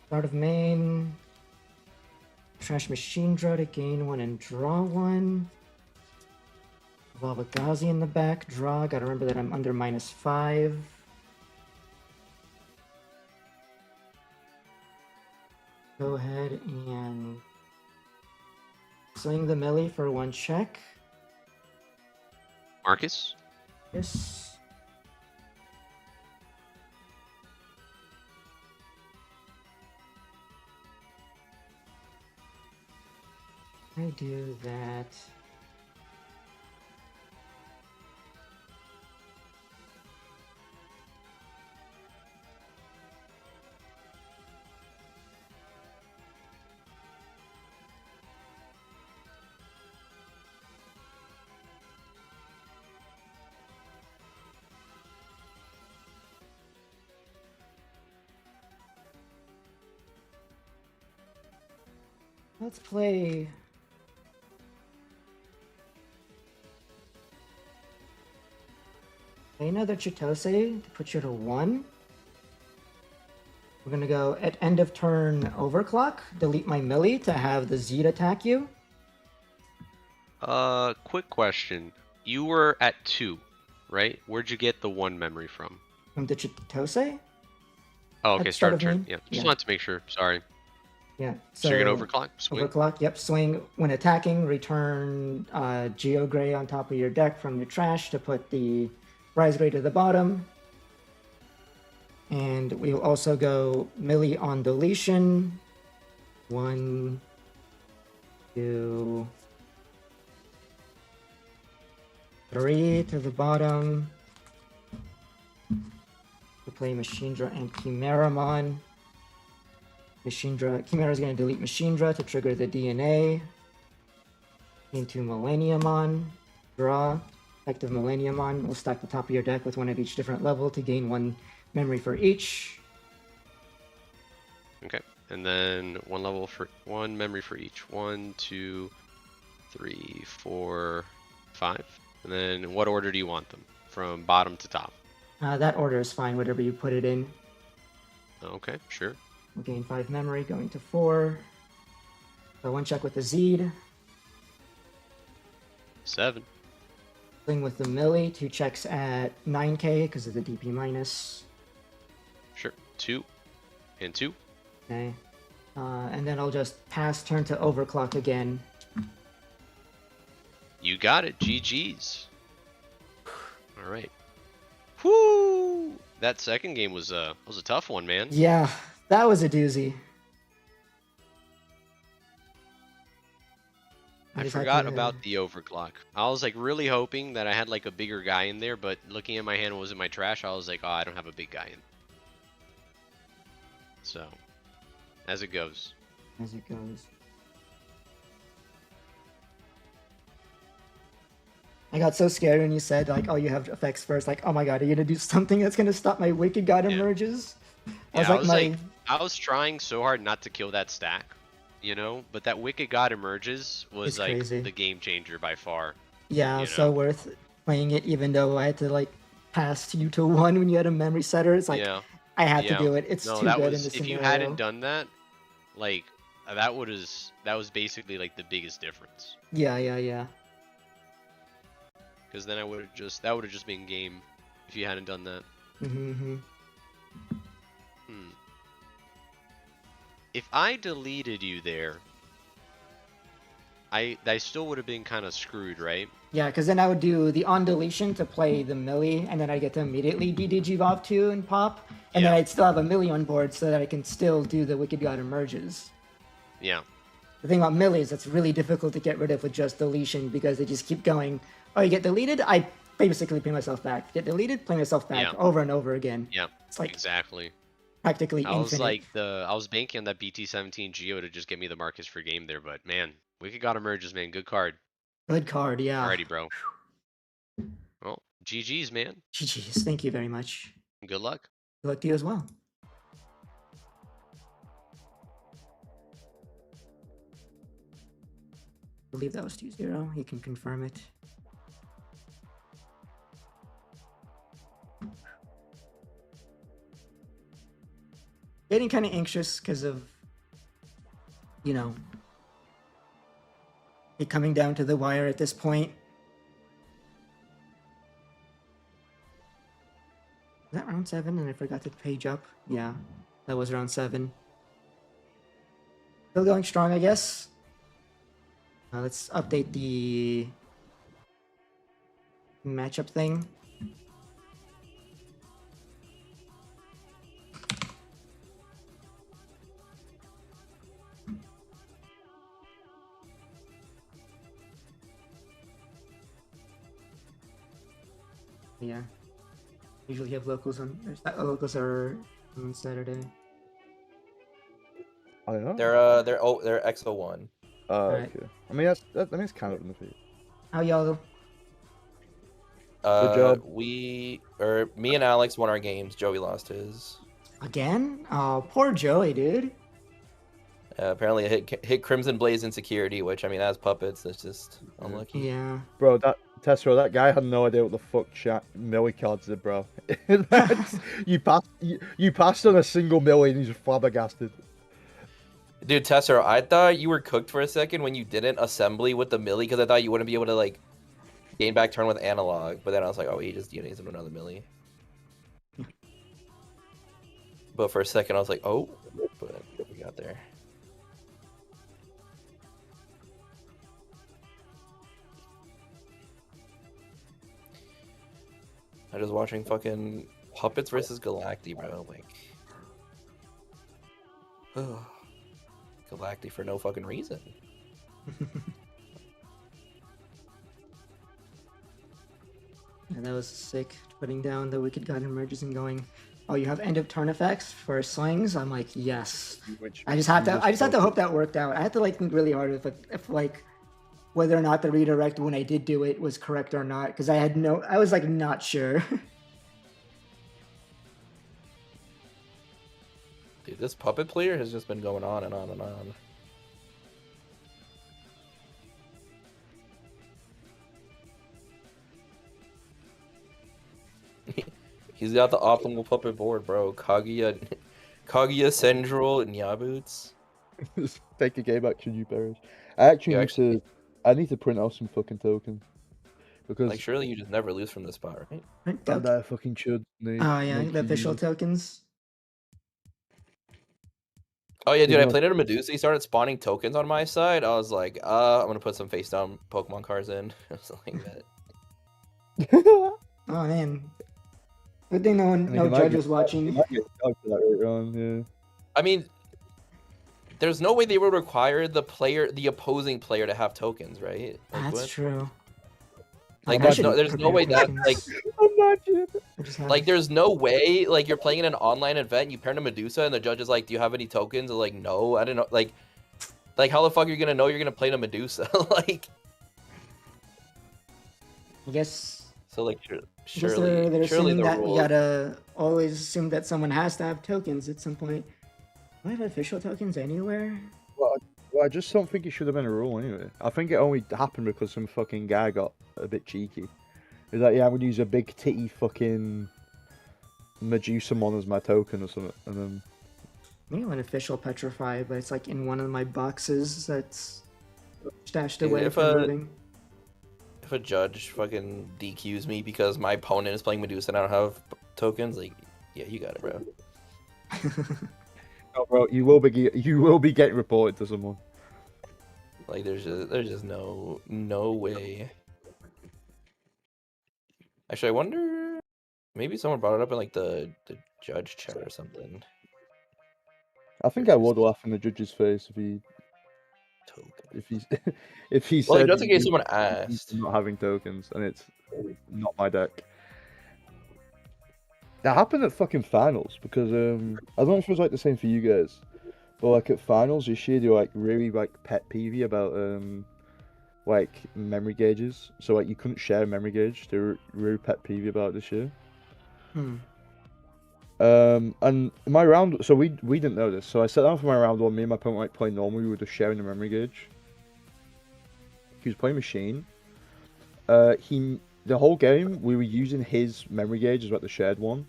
Start of main. Trash Machine Draw to gain 1 and draw 1. Evolve a Gazi in the back. Draw. Gotta remember that I'm under -5. Go ahead and swing the melee for 1 check. Marcus? Yes. I do that. Let's play. Another Chitose to put you to 1. We're gonna go at end of turn overclock, delete my melee to have the Z attack you. Quick question. You were at 2, right? Where'd you get the 1 memory from? From the Chitose? Oh, okay, start of turn. main? Yeah, just wanted to make sure. Sorry. Yeah. So you're gonna overclock? Swing? Overclock, yep. Swing. When attacking, return Geogray on top of your deck from your trash to put the Rise Gray to the bottom. And we'll also go melee on deletion. 1, 2, 3 to the bottom. To play Machine Draw and Chimeramon. Chimera is going to delete Machine Draw to trigger the DNA into Milleniummon. Draw. Effective Milleniummon will stack the top of your deck with 1 of each different level to gain 1 memory for each. Okay, and then 1 memory for each. 1, 2, 3, 4, 5. And then in what order do you want them? From bottom to top? That order is fine, whatever you put it in. Okay, sure. We'll gain 5 memory, going to 4. So 1 check with the Zed. 7. Swing with the melee, 2 checks at 9k because of the DP minus. Sure, 2 and 2. Okay. And then I'll just pass turn to overclock again. You got it, GG's. All right. Whoo! That second game was a tough one, man. Yeah, that was a doozy. I forgot about the overclock. I was like really hoping that I had like a bigger guy in there, but looking at my hand what was in my trash, I was like, oh, I don't have a big guy in. So, as it goes. As it goes. I got so scared when you said like, oh, you have effects first. Like, oh my god, are you gonna do something that's gonna stop my Wicked God emerges? Yeah, I was Yeah, like, I was trying so hard not to kill that stack, you know, but that Wicked God Emerges was It's like crazy. the game changer by far. yeah, you so know? worth playing it, even though I had to like pass you to 1 when you had a memory setter. It's like Yeah. I had to Yeah. do it. It's No, too that good in was this if you scenario. hadn't done that, like that was basically like the biggest difference. Yeah. Because then that would have just been game if you hadn't done that. Mm-hmm. If I deleted you there, I still would have been kind of screwed, right? Yeah, because then I would do the on deletion to play the Millie, and then I get to immediately de-Digivolve 2 and pop, and then I'd still have a Millie on board so that I can still do the Wicked God Emerges. Yeah. The thing about Millie is it's really difficult to get rid of with just deletion because they just keep going. Oh, you get deleted? I basically play myself back. Get deleted? Play myself back over and over again. Yeah. It's like exactly. Practically I was infinite. I was banking on that BT17 Geo to just get me the Marcus for game there, but man, Wicked God Emerges, man, good card. Good card, yeah. Alrighty, bro. Well, GG's, man. GG's. Thank you very much. Good luck. Good luck to you as well. I believe that was 2-0. You can confirm it. Getting kind of anxious because of, you know, it coming down to the wire at this point. Is that round 7 and I forgot to page up? Yeah, that was round 7. Still going strong, I guess. Let's update the matchup thing. Yeah. Usually have locals on. Locals are on Saturday. I don't know. They're XO1. Alright. Okay. I mean it's kind of in the feed. How y'all? Good job. Me and Alex won our games. Joey lost his. Again? Oh, poor Joey, dude. Apparently it hit Crimson Blaze Insecurity, which, I mean, as puppets, it's just unlucky. Yeah. Bro, that guy had no idea what the fuck Millie cards did, bro. you passed on a single Millie and he's just flabbergasted. Dude, Tessero, I thought you were cooked for a second when you didn't assembly with the Millie, because I thought you wouldn't be able to, like, gain back turn with analog. But then I was like, oh, he just DNA's into another Millie. But for a second, I was like, oh, but we got there. I'm just watching fucking Puppets versus Galacti, bro. Like, Galacti for no fucking reason. Yeah, that was sick. Putting down the Wicked God Emerges and going, oh, you have end of turn effects for slings? I'm like, yes. I just had to hope that worked out. I had to like think really hard if like whether or not the redirect when I did do it was correct or not, because I was like not sure. Dude, this puppet player has just been going on and on and on. He's got the optimal puppet board, bro. Kaguya, Central, and Yaboots. Take a game action, you bears. I need to print out some fucking tokens. Because like, surely you just never lose from this spot, right? That fucking should. Oh yeah, the official tokens. Oh yeah, dude, I played at a Medusa. He started spawning tokens on my side. I was like, I'm gonna put some face down Pokemon cards in. Something like that. Oh man. Good thing no judge was watching. I mean, there's no way they would require the opposing player to have tokens, right? Like, That's true. Like, there's no way that, like, there's no way, like, you're playing in an online event, you pair to Medusa, and the judge is like, do you have any tokens? They're like, no, I don't know. Like, how the fuck are you gonna know you're gonna play to Medusa? Like, I guess So like, Because surely, they're surely assuming the that you rule. gotta always assume that someone has to have tokens at some point. Do I have official tokens anywhere? Well, I just don't think it should have been a rule anyway. I think it only happened because some fucking guy got a bit cheeky. He's like, yeah, I'm gonna use a big titty fucking Medusamon as my token or something, and then. I think I have an official petrify, but it's like in one of my boxes that's stashed Dude, away if for moving. If a judge fucking DQs me because my opponent is playing Medusa and I don't have tokens, like, yeah, you got it, bro. Oh, bro, you will be getting reported to someone. Like, there's just no way. Actually, I wonder, maybe someone brought it up in like the judge chat or something. I think I would laugh in the judge's face if he if he Well, like, said just in case he- someone he's asked. not having tokens and it's not my deck. That happened at fucking finals because I don't know if it was like the same for you guys, but like at finals you shared your like really like pet peeve about like memory gauges. So like you couldn't share a memory gauge. They were really pet peeve about this year. And in my round, so we didn't know this. So I sat down for my round one. Me and my opponent like playing normally. We were just sharing a memory gauge. He was playing machine. The whole game we were using his memory gauge as like the shared one,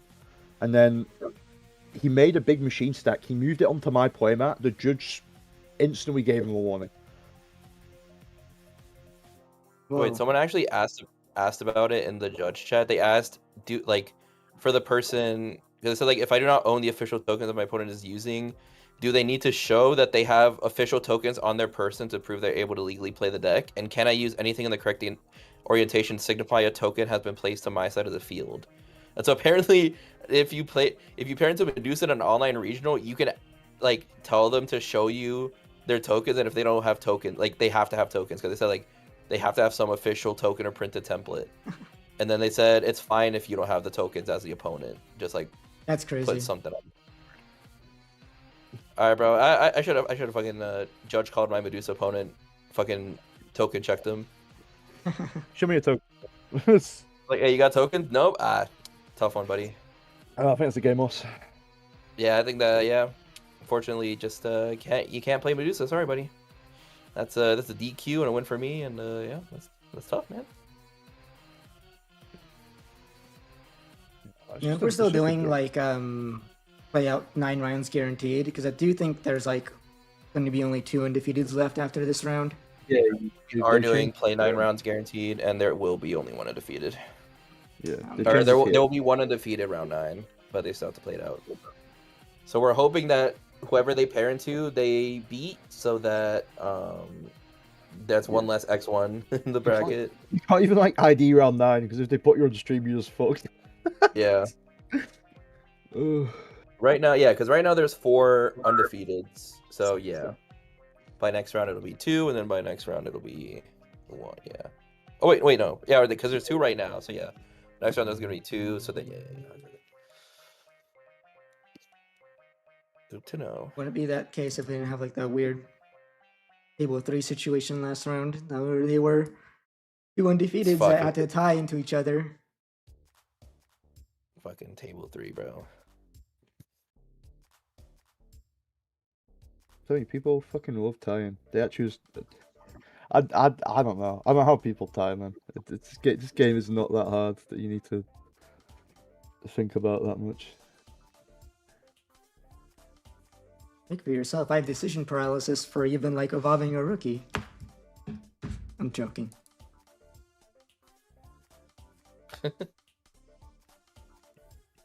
and then he made a big machine stack. He moved it onto my playmat. The judge instantly gave him a warning. Wait, someone actually asked about it in the judge chat. They asked, for the person, because it said like, if I do not own the official tokens that my opponent is using, do they need to show that they have official tokens on their person to prove they're able to legally play the deck? And can I use anything in the correct orientation to signify a token has been placed to my side of the field? And so apparently, if you pair into Medusa in an online regional, you can like tell them to show you their tokens, and if they don't have tokens, like they have to have tokens, because they said like they have to have some official token or printed template. And then they said it's fine if you don't have the tokens as the opponent. Just like that's crazy. Put something on. All right, bro. I should have fucking judge called my Medusa opponent. Fucking token checked him. Show me a token. Like, hey, you got tokens? Nope. Tough one, buddy. I think it's a game loss. Yeah, I think that. Yeah. Unfortunately, just you can't play Medusa. Sorry, buddy. That's a DQ and a win for me, and yeah, that's tough, man. Yeah, if we're still doing like play out 9 rounds guaranteed, because I do think there's like going to be only 2 undefeateds left after this round. Yeah, we are doing play 9 rounds guaranteed, and there will be only 1 undefeated. Yeah, or there will be 1 undefeated round 9, but they still have to play it out. So we're hoping that whoever they pair into, they beat, so that that's 1 less X1 in the bracket. You can't even like ID round 9 because if they put you on stream, you're just fucked. Yeah. Right now, yeah, because right now there's 4 undefeateds. So yeah, by next round it'll be 2, and then by next round it'll be 1. Yeah. Oh wait, no. Yeah, because there's 2 right now. So yeah, next round there's gonna be 2. So then yeah. Good to know. Wouldn't it be that case if they didn't have like that weird table 3 situation last round? Where they were 2 undefeateds that had to tie into each other. Fucking table 3, bro. I tell you, people fucking love tying. They actually just... I don't know. I don't know how people tie, man. This game is not that hard that you need to think about that much. Think for yourself. I have decision paralysis for even like evolving a rookie. I'm joking.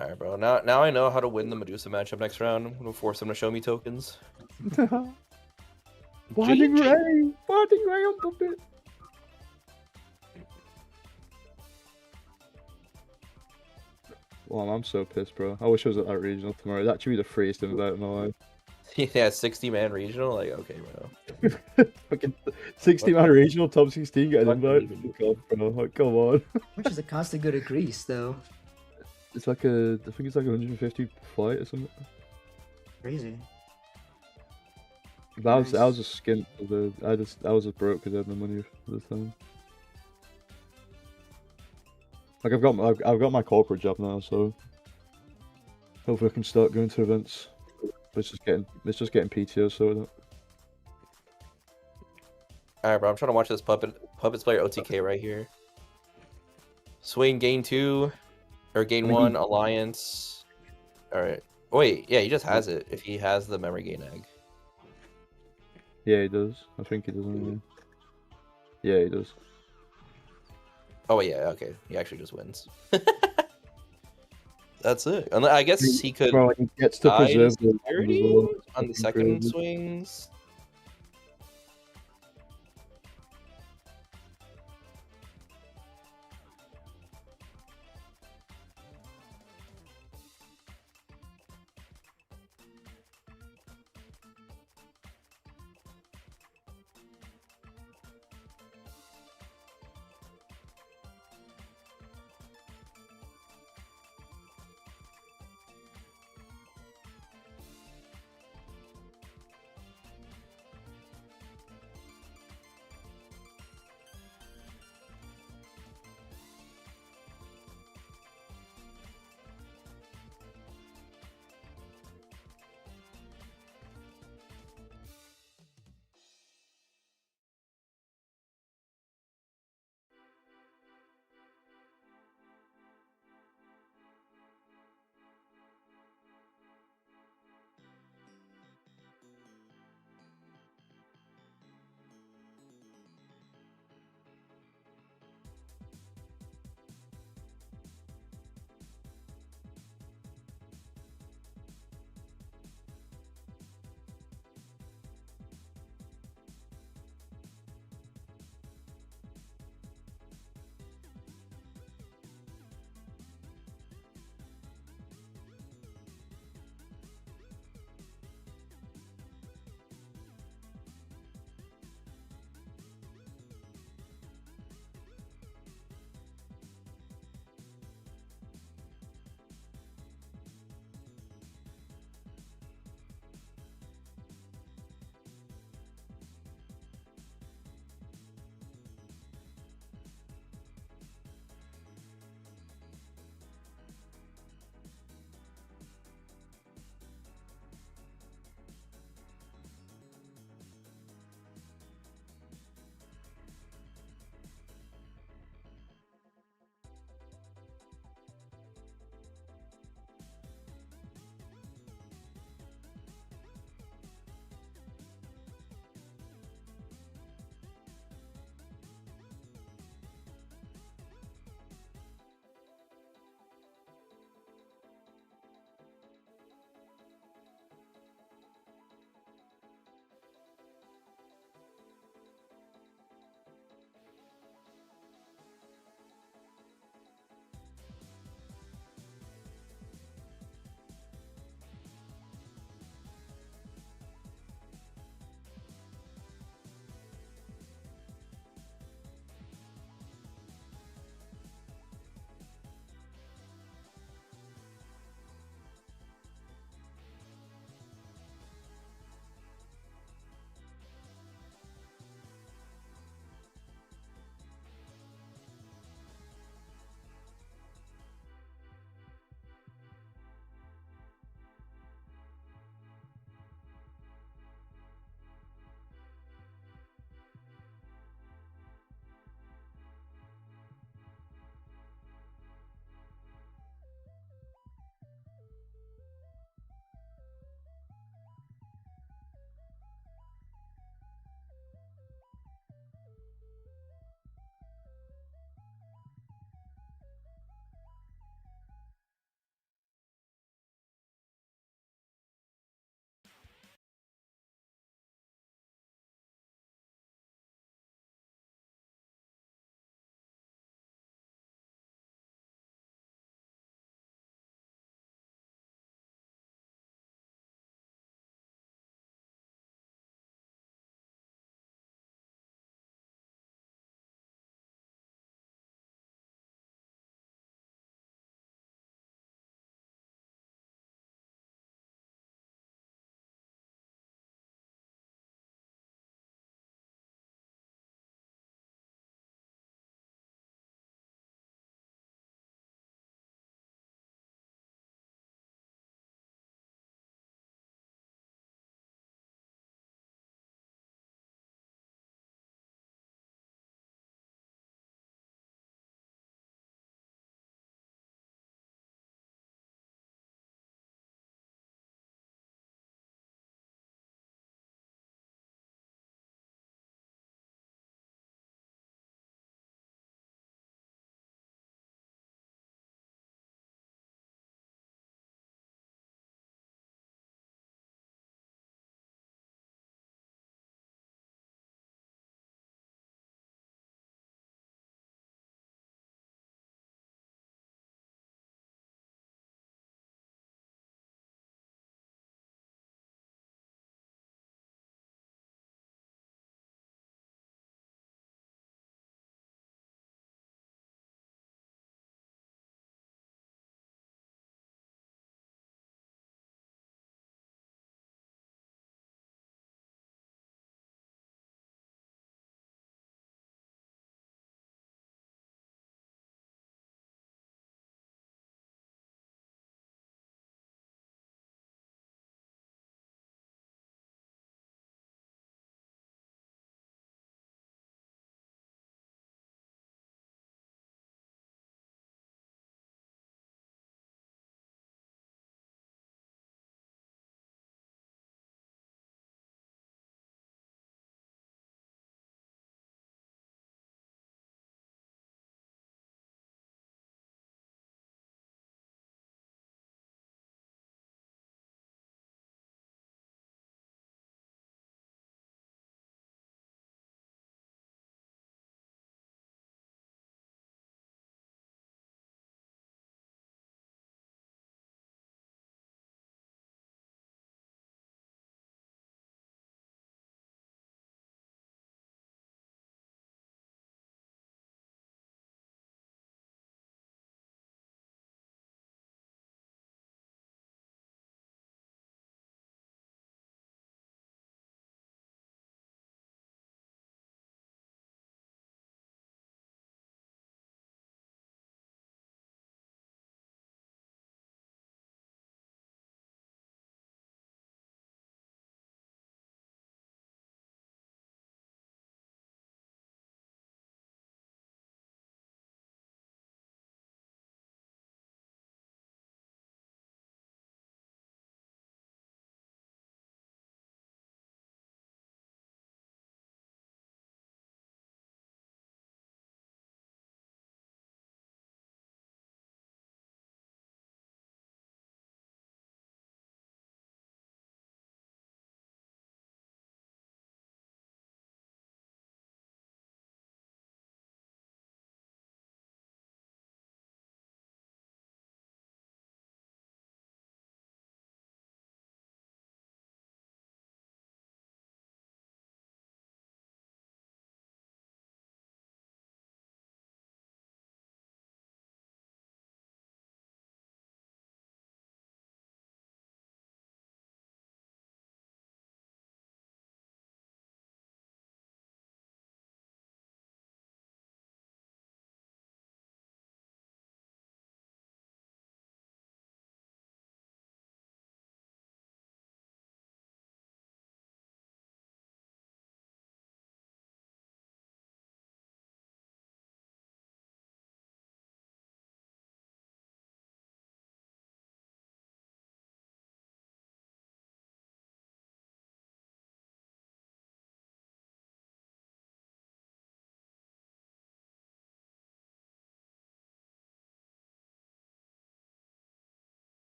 Alright, bro. Now I know how to win the Medusa matchup next round. I'm gonna force them to show me tokens. Winding Ray on top it. Well, I'm so pissed, bro. I wish I was at that regional tomorrow. It'd actually be the freest invite in my life. Yeah, 60-man regional. Like, okay, bro. Fucking 60-man regional, top 16, get an invite. God, bro. Like, come on. How much does it cost to go to Greece, though? It's like I think it's like 150 flight or something. Crazy. But I was just skint. I was just broke because I had no money for the time. Like I've got my corporate job now, so hopefully I can start going to events. But it's just getting PTO sorted out. Alright, bro. I'm trying to watch this Puppets player OTK right here. Swing, gain 2. Or gain 1, Alliance. Alright. Wait, yeah, he just has it if he has the memory gain egg. Yeah, he does. I think he does. Yeah, he does. Oh, yeah, okay. He actually just wins. That's it. And I guess he could Bro, he gets to hide preserve the security as well. on the second swings.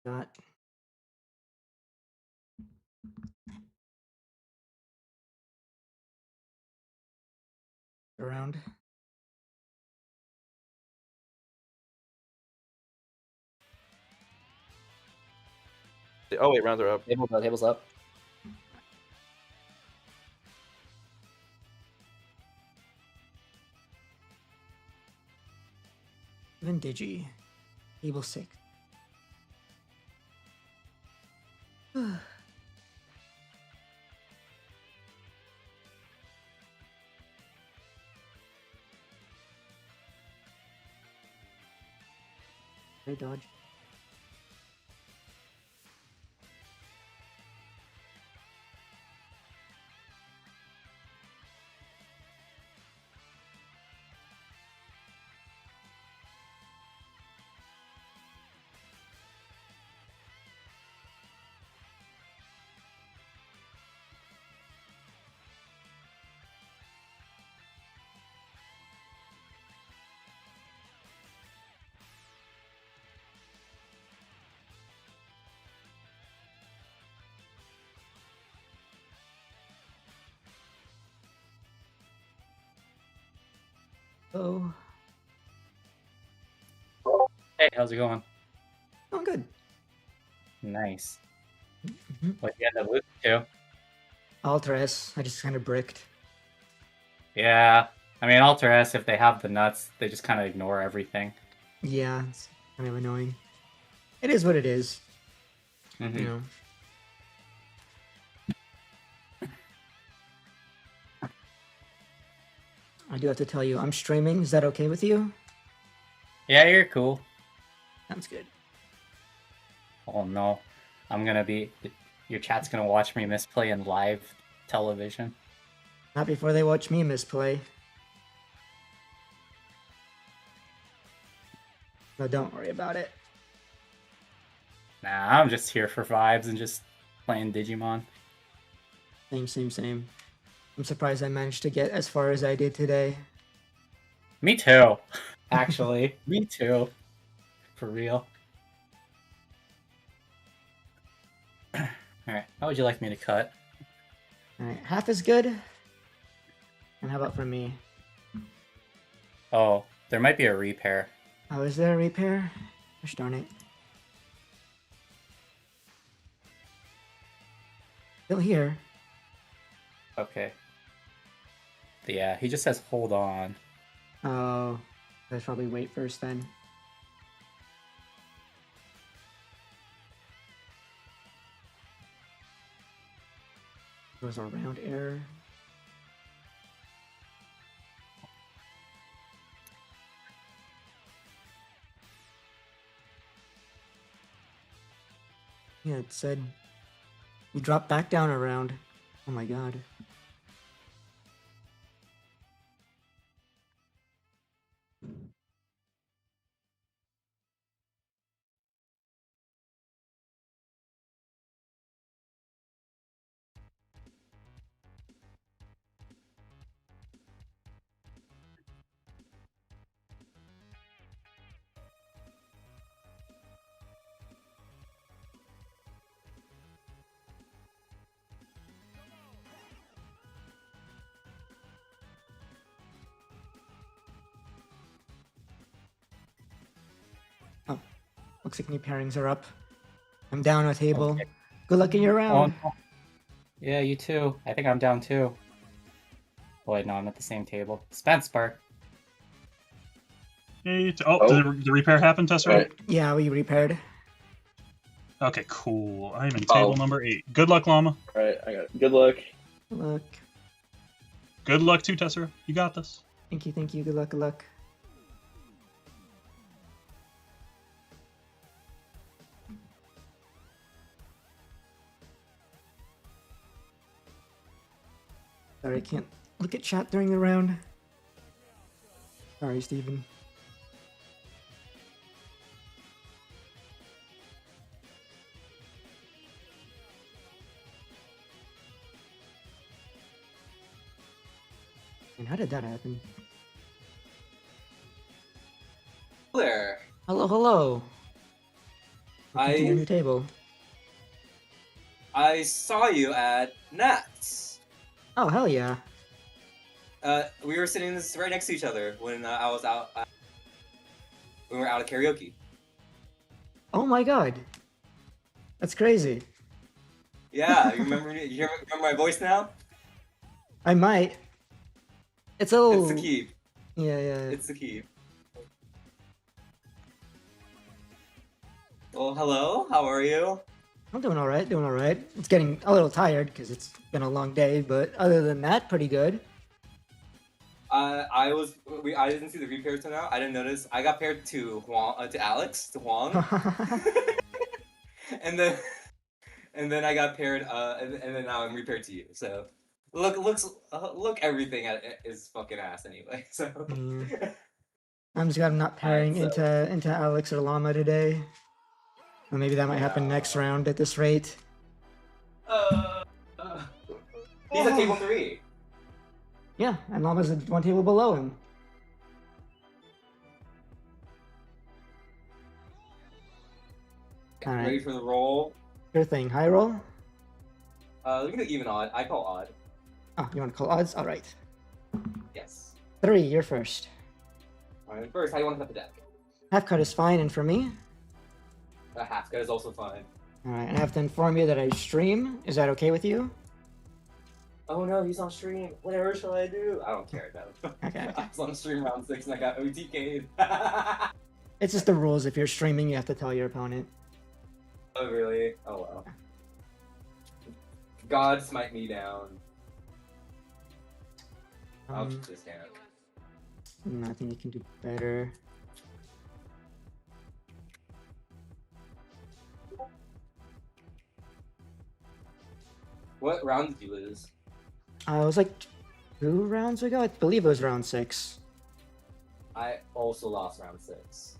Got around. Oh wait, rounds are up. Table's up. Even Digi. Table 6. Hey, dodge. Oh, Hey, how's it going? oh, good. Nice. Mm-hmm. What you end up losing to? Alter S. I just kind of bricked. Yeah, I mean, Alter S, if they have the nuts, they just kind of ignore everything. Yeah, it's kind of annoying. It is what it is. Mhm. You know. I do have to tell you, I'm streaming. Is that okay with you? Yeah, you're cool. Sounds good. Oh no, your chat's gonna watch me misplay in live television. Not before they watch me misplay. No, don't worry about it. Nah, I'm just here for vibes and just playing Digimon. Same. I'm surprised I managed to get as far as I did today. Me too. Actually, me too. For real. Alright, how would you like me to cut? Alright, half is good. And how about for me? Oh, there might be a repair. Oh, is there a repair? Gosh darn it. Still here. Okay. Yeah, he just says hold on. Oh, I should probably wait first then. There was a round error. Yeah, it said we dropped back down a round. Oh my god. Oh, looks like new pairings are up. I'm down a table. Okay. Good luck in your round. Oh, no. Yeah, you too. I think I'm down too. Oh, wait, no, I'm at the same table. Spencer. Hey, did the repair happen, Tesseract? Right. Yeah, we repaired. Okay, cool. I'm in table number 8. Good luck, Llama. Alright, I got it. Good luck. Good luck. Good luck too, Tessera. You got this. Thank you. Good luck. Sorry, I can't look at chat during the round. Sorry, Steven. And how did that happen? There. Hello. Welcome to your new table. I saw you at Nats. Oh, hell yeah. We were sitting right next to each other when I was out. When we were out of karaoke. Oh my god. That's crazy. Yeah, you remember my voice now? I might. It's a little... It's the key. Yeah, yeah. It's the key. Well, hello. How are you? I'm doing alright, doing alright. It's getting a little tired because it's been a long day, but other than that, pretty good. I didn't see the repair till now. I didn't notice. I got paired to Huang, and then I got paired, and then now I'm repaired to you. So look everything at is fucking ass anyway. So I'm just glad I'm not pairing Alright, so- into Alex or Llama today. Or maybe that might happen next round at this rate. He's at table 3. Yeah, and Llama's one table below him. Alright. Ready for the roll? Sure thing. High roll? We can do even odd. I call odd. Oh, you want to call odds? Alright. Yes. 3, you're first. Alright, first, how do you want to cut the deck? Half cut is fine, and for me? A half cut is also fine. Alright, and I have to inform you that I stream. Is that okay with you? Oh no, he's on stream. Whatever shall I do? I don't care though. Okay. I was on stream round 6 and I got OTK'd. It's just the rules. If you're streaming, you have to tell your opponent. Oh really? Oh well. God smite me down. I'll keep this down. I think you can do better. What round did you lose? It was like 2 rounds ago. I believe it was round 6. I also lost round 6.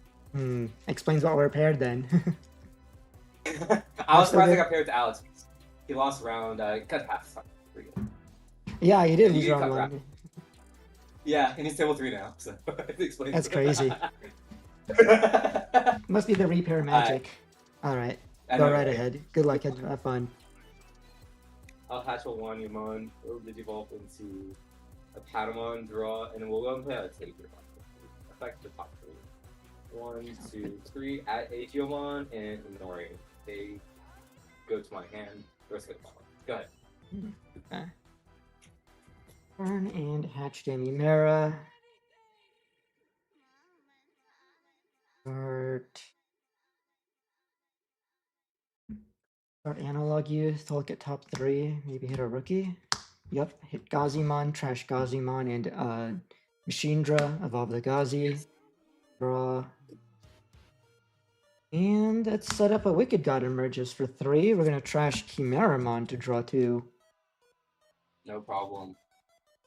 Explains what we're paired then. I was surprised I got paired to Alex. He lost round, cut half. Pretty good. Yeah, you did He lose round cut 1. round. Yeah, and he's table 3 now, so it explains. That's crazy. Must be the repair magic. Alright, go right ahead. Good luck, have fun. I'll hatch a Milleniummon, it'll digivolve into a Patamon, draw, and then we'll go and play out a Taker. Affect the top 3. 1, 2, 3, add Agiomon, and ignoring. They go to my hand, the rest go to bottom. Go ahead. Okay. Turn and hatch Milleniummon. Start analog youth to look at top 3. Maybe hit a rookie. Yep, hit Gazimon, trash Gazimon, and Machindra, evolve the Gazi. Draw. And let's set up a Wicked God emerges for 3. We're gonna trash Chimeramon to draw 2. No problem.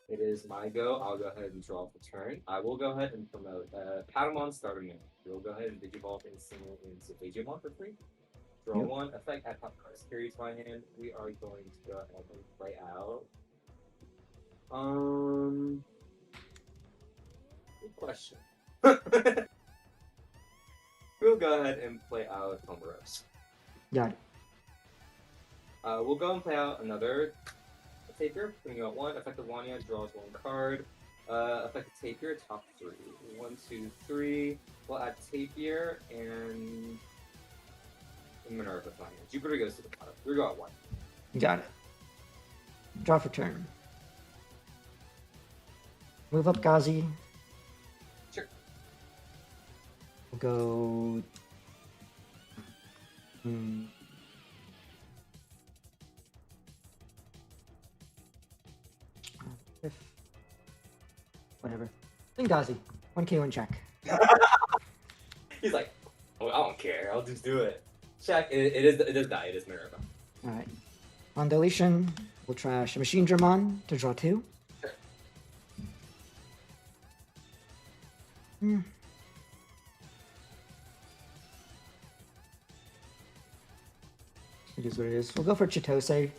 It is my go. I'll go ahead and draw the turn. I will go ahead and promote Patamon starter move. We'll go ahead and digivolve into Digimon for 3. Draw 1, effect at top card. Carries my hand. We are going to go ahead and play out. Good question. We'll go ahead and play out Homeros. Got it. We'll go and play out another Taker. Bring out 1. Effective Wanya draws 1 card. Effective Taper, top 3. 1, 2, 3. We'll add Tapier and Minerva to my hand. Jupiter goes to the bottom. We go at 1. Got it. Draw for turn. Move up Gazi. Sure. We'll go. Whatever. Then Gazi. 1k, 1 check. He's like, oh, I don't care. I'll just do it. Check. It does die. It is Minerva. Alright. On deletion, we'll trash Machindramon to draw 2. Sure. It is what it is. We'll go for Chitose.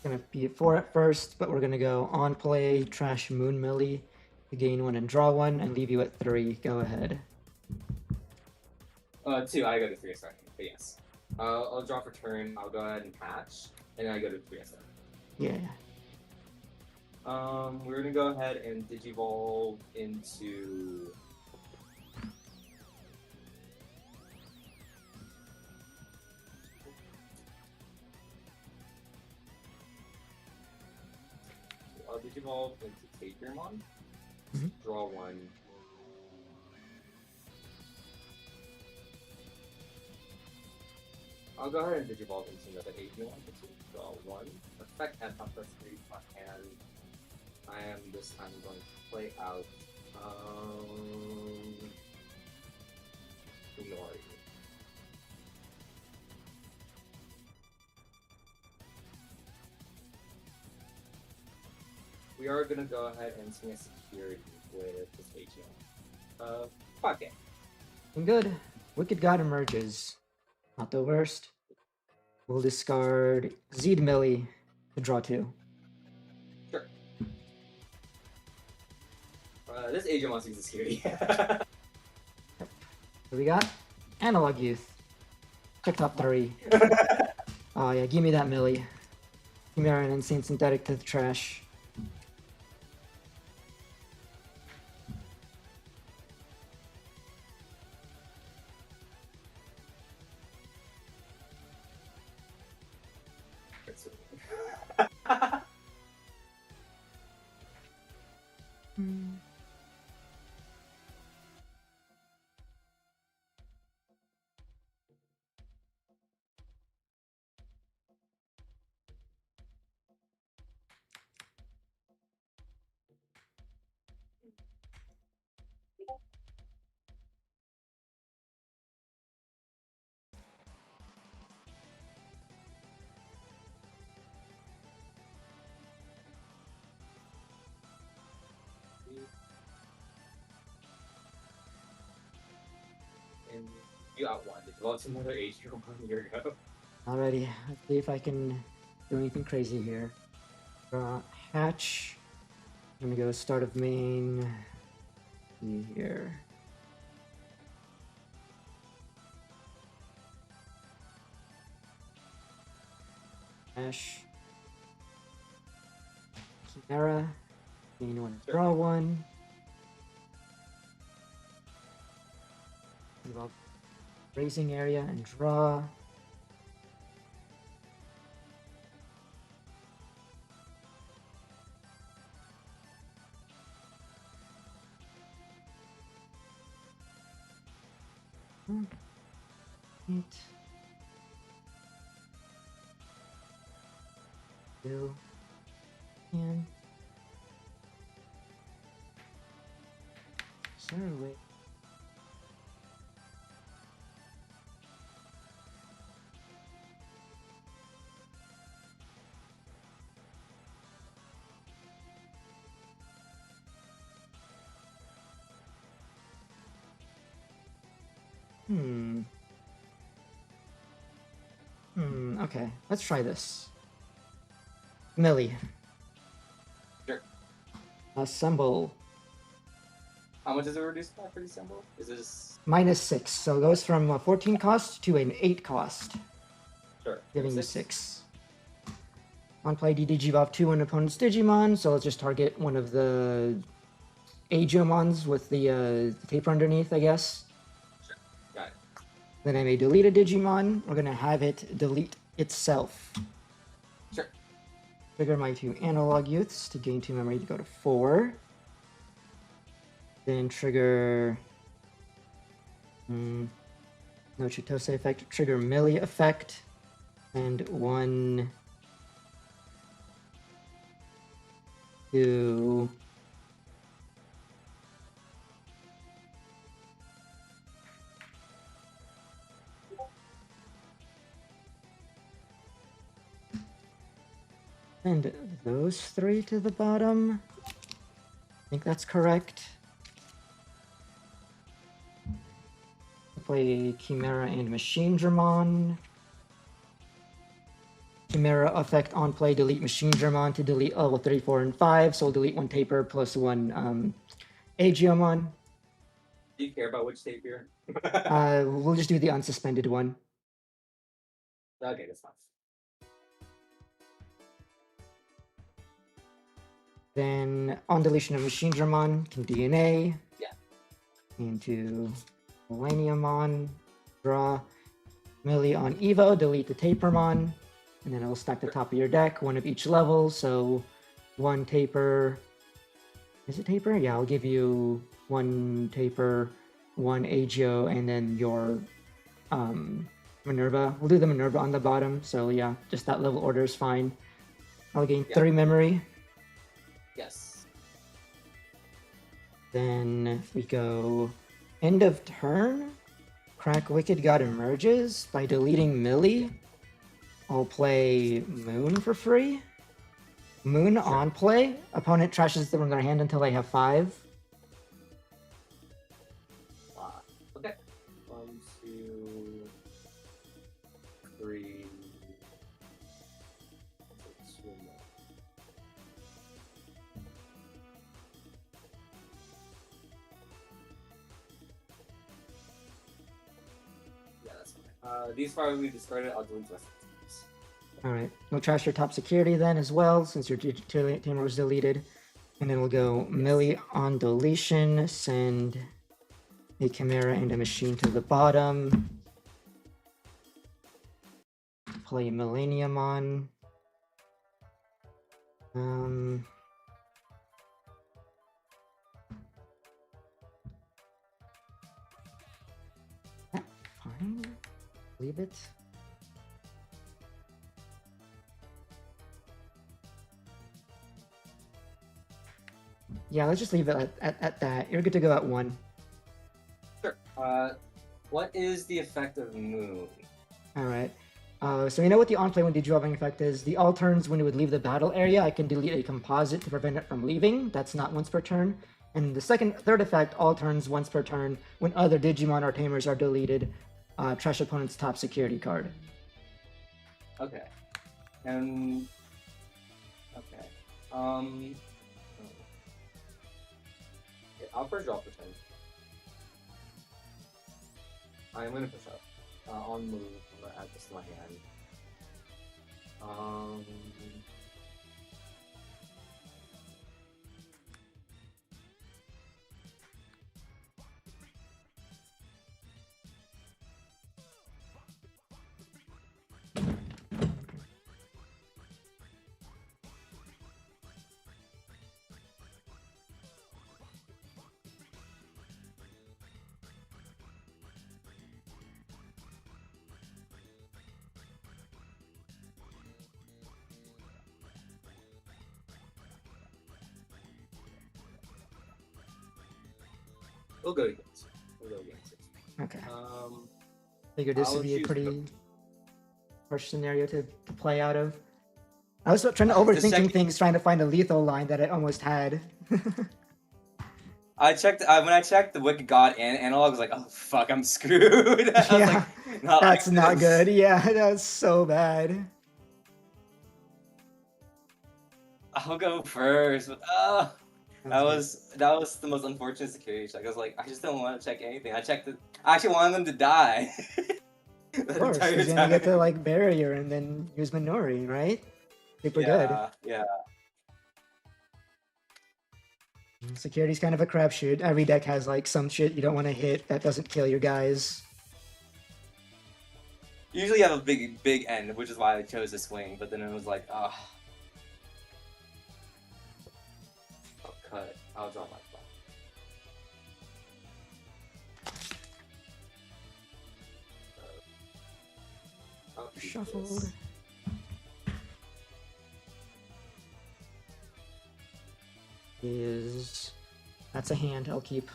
Gonna be at 4 at first, but we're gonna go on play, trash Moon Millie to gain 1 and draw 1, and leave you at 3. Go ahead. 2. I go to 3 starting, but yes. I'll draw for turn. I'll go ahead and hatch, and then I go to 3 Yeah. We're gonna go ahead and digivolve into. I'll digivolve into Digimon. Draw 1. I'll go ahead and digivolve into another Digimon. Draw 1. Effect at top plus 3 my hand. I am this time going to play out Nori. We are gonna go ahead and swing a security with this HM. Fuck it. Good. Wicked God emerges. Not the worst. We'll discard Zed Millie to draw 2. Sure. This agent wants to use a security. So we got Analog Youth. Check top 3. Oh yeah, give me that Millie. Chimera and Insane Synthetic to the trash. And you outwon it. Well, it's another HM 1 year ago. Alrighty, let's see if I can do anything crazy here. Draw hatch. I'm gonna go start of main. See here. Ash. Chimera. Main one. Draw 1. Involve raising area and draw. Eight. 2. And certainly. Okay, let's try this. Millie. Sure. Assemble. How much does it reduce by for December? Is this -6, so it goes from a 14 cost to an 8 cost. Sure. Giving you 6. On play, Digivolve 2 on opponent's Digimon, so let's just target one of the Agiomons with the taper underneath, I guess. Sure. Got it. Then I may delete a Digimon. We're gonna have it delete itself. Sure. Trigger my 2 Analog Youths to gain 2 memory to go to 4. Then trigger no Chitose effect, trigger Millie effect, and 1, 2, and those 3 to the bottom. I think that's correct. Play Chimera and Machine Dramon. Chimera effect on play, delete Machine Dramon to delete level 3, 4, and 5. So we'll delete 1 taper plus 1 Agiomon. Do you care about which tape you're? We'll just do the unsuspended one. Okay, that's fine. Then on deletion of Machinedramon, can DNA. Yeah. Into Milleniummon, draw. Millie on Evo, delete the Tapermon, and then it'll stack the top of your deck, one of each level. So one Taper. Is it Taper? Yeah, I'll give you one Taper, one Agio, and then your Minerva. We'll do the Minerva on the bottom. So yeah, just that level order is fine. I'll gain 3 memory. Yes. Then we go end of turn. Crack Wicked God emerges by deleting Millie. I'll play Moon for free. Moon on play. Opponent trashes them in their hand until they have 5. Okay. 1, 2, 3. Yeah, that's fine. These five will be discarded. I'll delete the rest of the All right. We'll trash your top security then as well, since your tamer was deleted. And then we'll go Millie on deletion, send a Chimera and a Machine to the bottom. Play Milleniummon. Fine. Leave it. Yeah, let's just leave it at that. You're good to go at 1. Sure. What is the effect of Moon? Alright. So you know what the on-play when de-drawing effect is? The all turns when it would leave the battle area, I can delete a composite to prevent it from leaving. That's not once per turn. And the third effect, all turns once per turn, when other Digimon or Tamers are deleted, trash opponent's top security card. Okay. And okay. I'll first draw for 10. I'm gonna push up. On move, I'm gonna add this to my hand. We'll go against. Okay. Figured this would be a pretty harsh scenario to play out of. I was trying to overthinking things, trying to find a lethal line that I almost had. I checked when I checked the Wicked God and analog. I was like, oh fuck, I'm screwed. I was Yeah, like, not that's like not this. good. Yeah, that's so bad. I'll go first. But, that was the most unfortunate security check. I was like, I just don't want to check anything. I actually wanted them to die. Of course, because then you get to like barrier and then use Minori, right? Super good. Yeah. Security's kind of a crapshoot. Every deck has like some shit you don't want to hit that doesn't kill your guys. Usually you have a big end, which is why I chose to swing. But then it was like, I'll cut. I'll draw my flag. Shuffled. That's a hand I'll keep.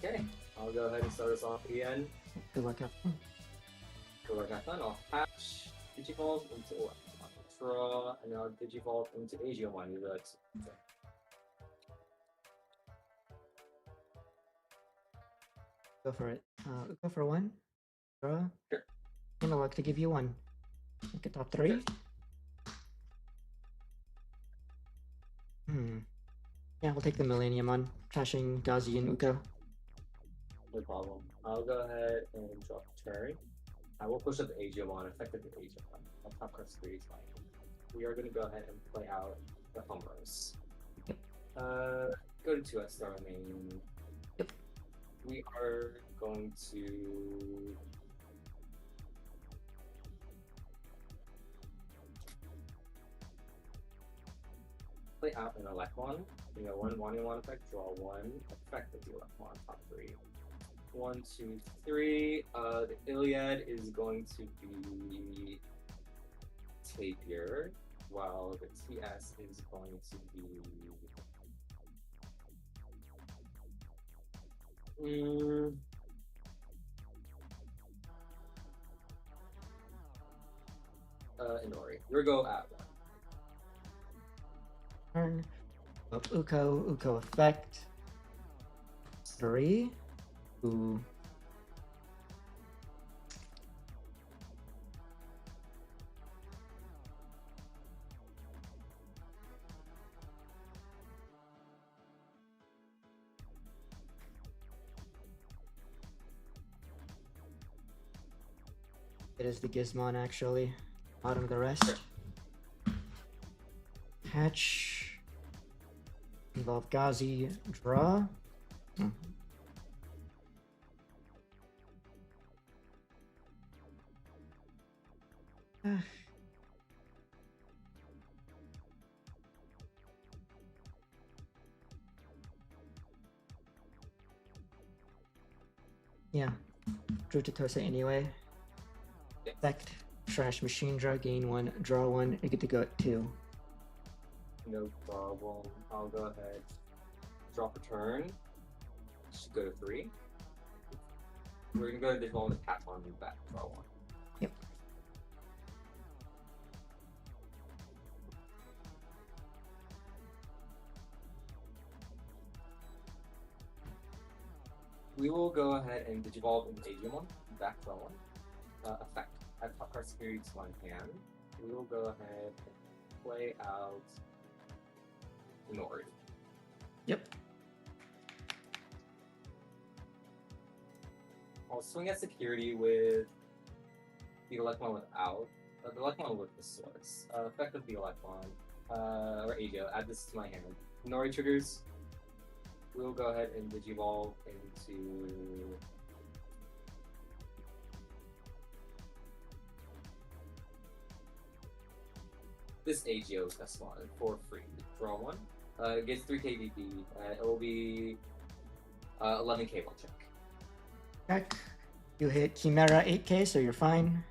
Okay, I'll go ahead and start us off again. Good luck, have fun. Good luck, have fun. I'll hatch Digivolve into what? Draw, and now Digivolve into Agiomon. You realize. Okay. Go for it. Go for 1. Draw. Sure. I'm gonna luck to give you 1. Make it top 3. Sure. Yeah, we'll take the Milleniummon, trashing Gazi and Uko. No problem. I'll go ahead and drop turn. I will push up the Digimon, effective the Digimon. On top card screen. We are going to go ahead and play out the Homers. Go to 2 star main. We are going to play out an Electron. You know, one effect, draw 1, effective the Electron, top 3. 1, 2, 3. The Iliad is going to be Tapir, while the TS is going to be Inori. We'll go at 1. Turn. Up Uko effect. 3. Ooh. It is the Gizmon actually. Bottom of the rest. Hatch. Involve Gazi. Draw. Yeah. Drew to Tosa anyway. Effect. Trash Machine Draw. Gain 1. Draw 1. You get to go at 2. No problem. I'll go ahead. Drop a turn. Just go to 3. We're gonna go to this one with tap on the back. Draw 1. Yep. We will go ahead and Digivolve into Digimon. Back draw 1. Effect. Add top card security to my hand. We will go ahead and play out Nord. Yep. I'll swing at security with the Electron without. The Electron with the source. Effect of the Electron. Or Agio. Add this to my hand. Nori triggers. We'll go ahead and Digivolve into this AGO test one for free. Draw 1. It gets 3 KVP. It will be 11k will check. Okay. You hit Chimera 8k, so you're fine.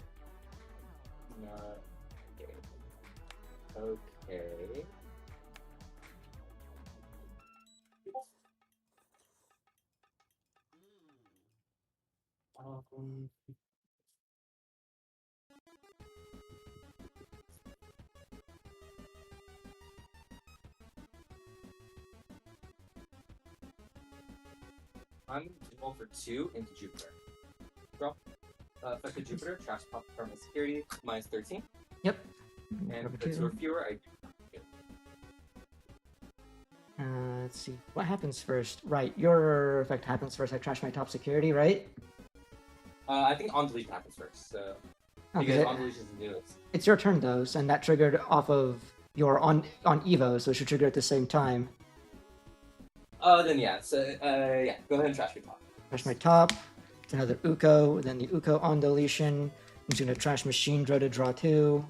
Okay. I'm going to roll for 2 into Jupiter. Drop. Effective Jupiter, trash pop permanent security, minus 13. Yep. And if the 2 or fewer, I do. Let's see. What happens first? Right, your effect happens first. I trash my top security, right? I think on deletion happens first. So Okay. because on deletion is the newest. It's your turn though, and that triggered off of your on Evo, so it should trigger at the same time. Then yeah. So yeah, go ahead and trash your top. Trash my top. It's another Uko. Then the Uko on deletion. I'm just gonna trash Machine Draw to draw 2.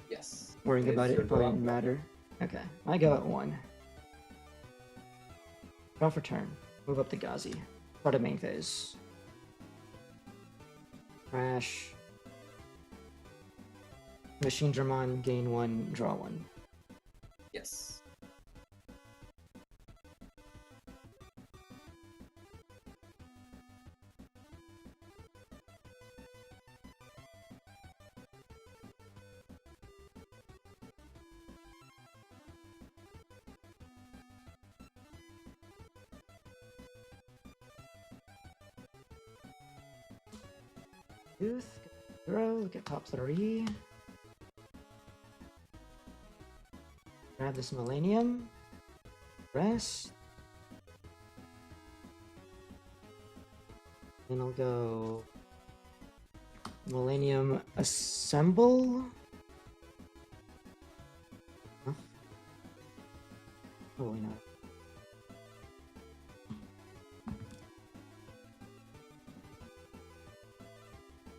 Yes. Worrying It's about your it probably draw. didn't matter. Okay, I go at 1. Draw for turn. Move up to Gazi. Start a main phase. Trash. Machine Dramon, gain 1, draw 1. Yes. Youth, throw, look at top 3. Grab this Millennium. Rest. Then I'll go Millennium Assemble. Huh? Probably not.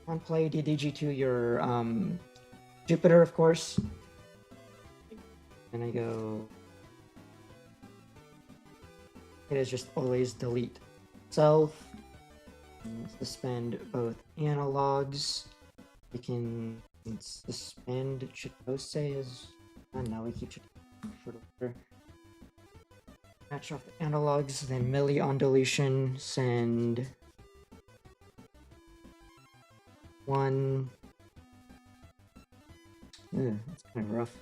On play DDG to your Jupiter, of course. And I go. It is just always delete self. Suspend both analogs. We can suspend Chitose as. I don't know, we keep Chitose for match off the analogs, then Millie on deletion, send 1. Ugh, that's kind of rough.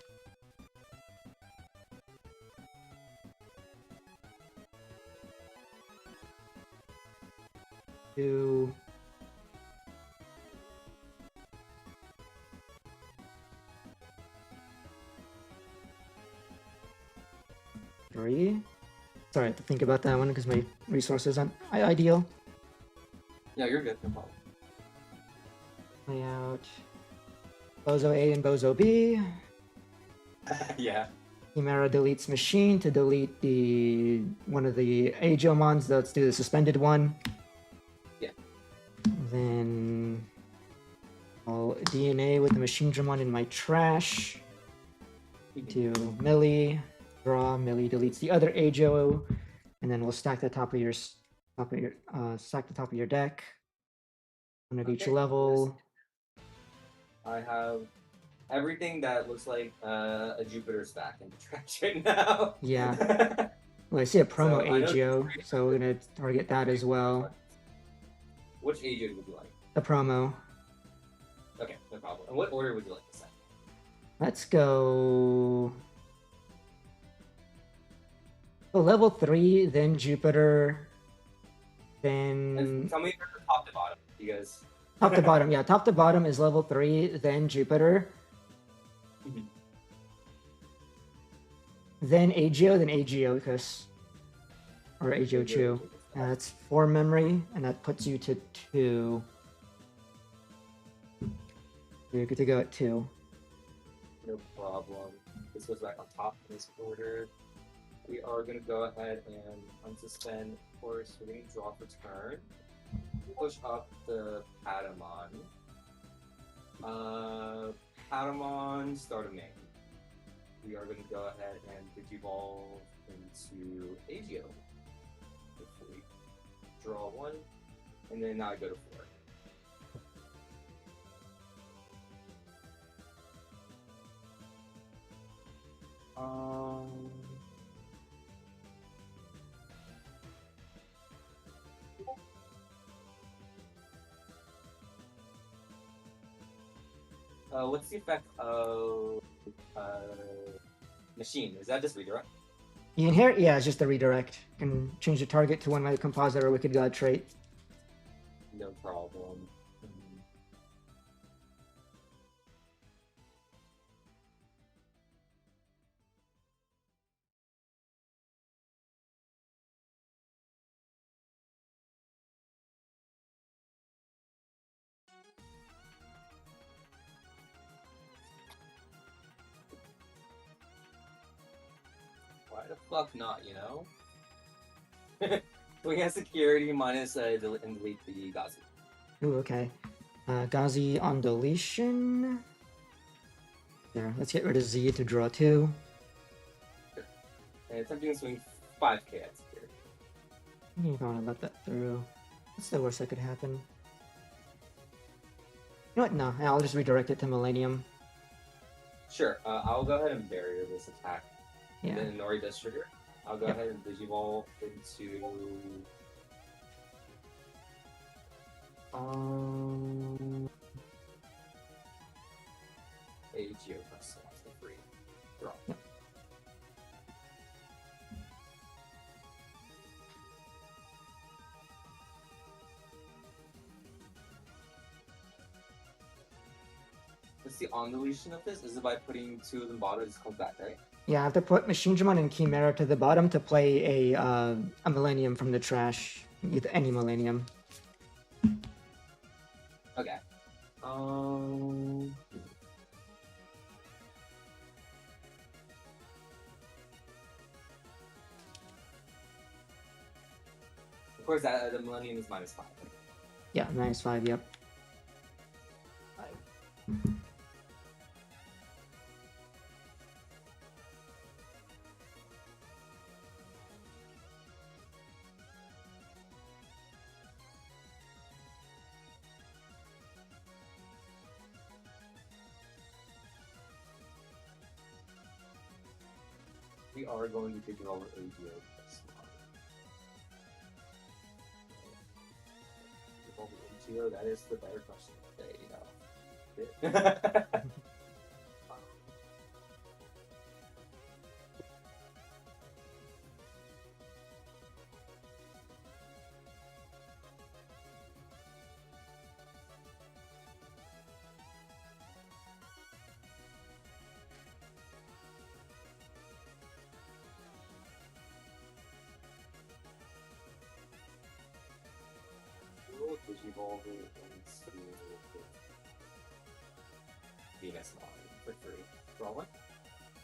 Two. Three. Sorry, I have to think about that one because my resources aren't ideal. Yeah, you're good. No problem. Play out Bozo A and Bozo B. Yeah. Chimera deletes machine to delete the one of the Agiomons. Let's do the suspended one. Yeah. Then I'll DNA with the machine Dramon in my trash. To Millie. Draw. Millie deletes the other Agio, and then we'll stack the top of your stack the top of your deck. One of each level. I have everything that looks like a Jupiter stack in the trash right now. Yeah. Well, I see a promo So, I know- Agio, so we're gonna target that as well. Which Agio would you like? The promo. Okay, no problem. And what order would you like to send? Let's go. So level 3, then Jupiter, then And tell me from top to bottom, you guys. top to bottom. Yeah, top to bottom is level 3, then Jupiter, then Agio, because or Agio Chu. That's 4 memory, and that puts you to 2. You're good to go at 2. No problem. This goes back on top in this order. We are going to go ahead and unsuspend. Of course, we're going to draw for turn. Push up the Patamon. Patamon, start a main. We are going to go ahead and Digivolve into Agio. Hopefully, draw 1, and then now I go to 4. What's the effect of machine? Is that just redirect? You can hear it? Yeah, it's just the redirect. You can change the target to one by the composite or Wicked God trait. No problem. Why the fuck not, you know? We have security minus and delete the Gazi. Ooh, okay. Gazi on deletion. There, let's get rid of Z to draw 2. And attempting to swing 5k at security. I don't want to let that through. What's the worst that could happen? You know what? No, I'll just redirect it to Millennium. Sure, I'll go ahead and barrier this attack. Yeah. Then Nori does trigger. I'll go ahead and Digivolve into Agio plus the 3. Draw. Yep. What's the on deletion of this? Is it by putting 2 of them bottom? It just comes back, right? Yeah, I have to put Machine Dramon and Chimera to the bottom to play a Millennium from the trash. Any Millennium. Okay. Um. Of course, that the Millennium is -5. Right? Yeah, -5. Yep. We are going to take it over AGO this month. AGO, that is the better question today, you know. We'll Digivolve it into Venus Mon for 3. Draw 1.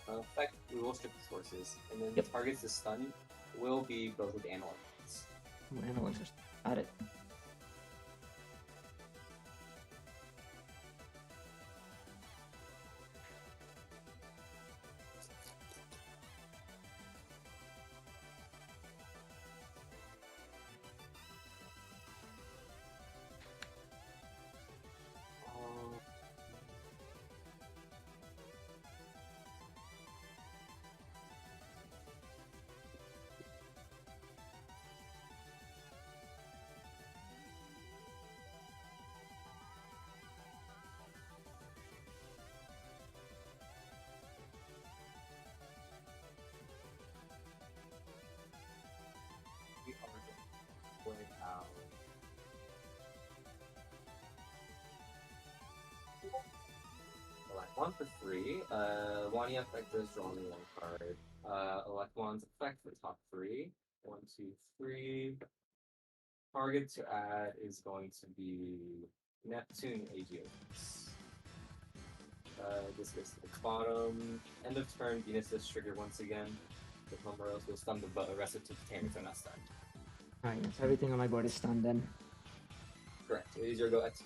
Effect, we will strip the sources, and then the targets to stun will be built with Analysts. Analysts. Got it. We are going to play out. Elect 1 for 3. Wanya effect does draw only 1 card. Elect 1's effect for top 3. 1, 2, 3. Target to add is going to be Neptune AGOS. This goes to the bottom. End of turn, Venus does trigger once again. The Pomeros will stun the rest of Titanics are not stunned. Alright, yes, everything on my board is stunned then. Correct. It is your go X.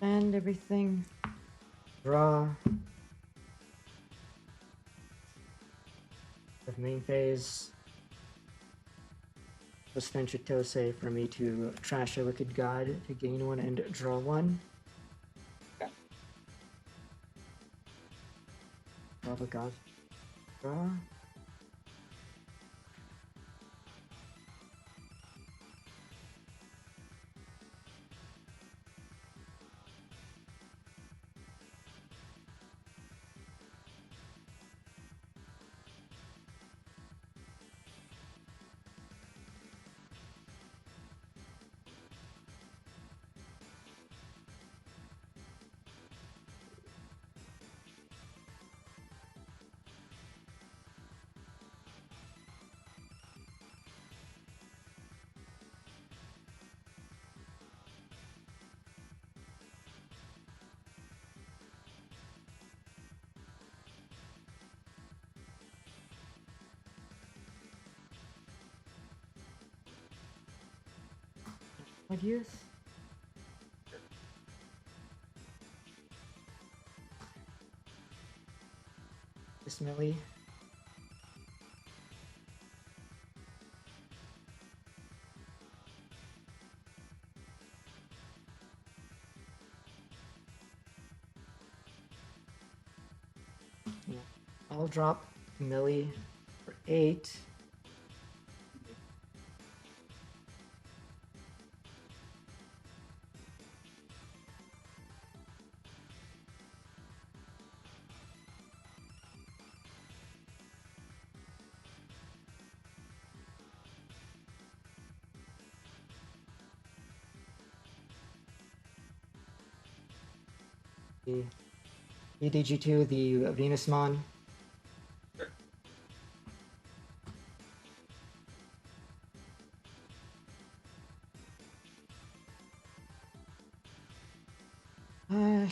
And everything. Draw. The main phase. Spend Chitose for me to trash a Wicked God to gain 1 and draw 1. Okay. Lava God. Draw. What use? This Millie. Yeah. I'll drop Millie for 8. The EDG2, the Venusmon. Yeah.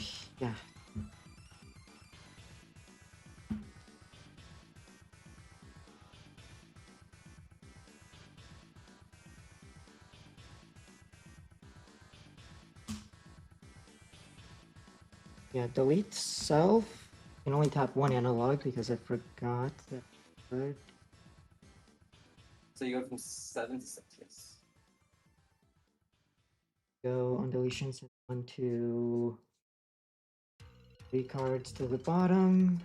Yeah, delete self. You can only tap one analog because I forgot that. Good. So you go from 7 to 6, yes. Go on deletions 1 to 3 cards to the bottom.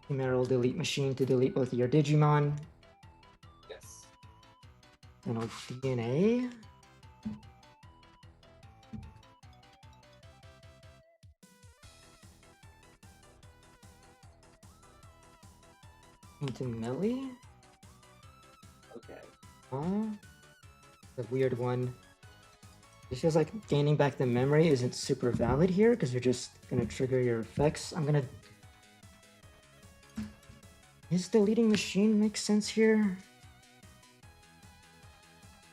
Emerald delete machine to delete both of your Digimon. Yes. And I'll DNA. Into Millie. Okay. The weird one. It feels like gaining back the memory isn't super valid here because you're just gonna trigger your effects. I'm gonna. Is deleting machine make sense here?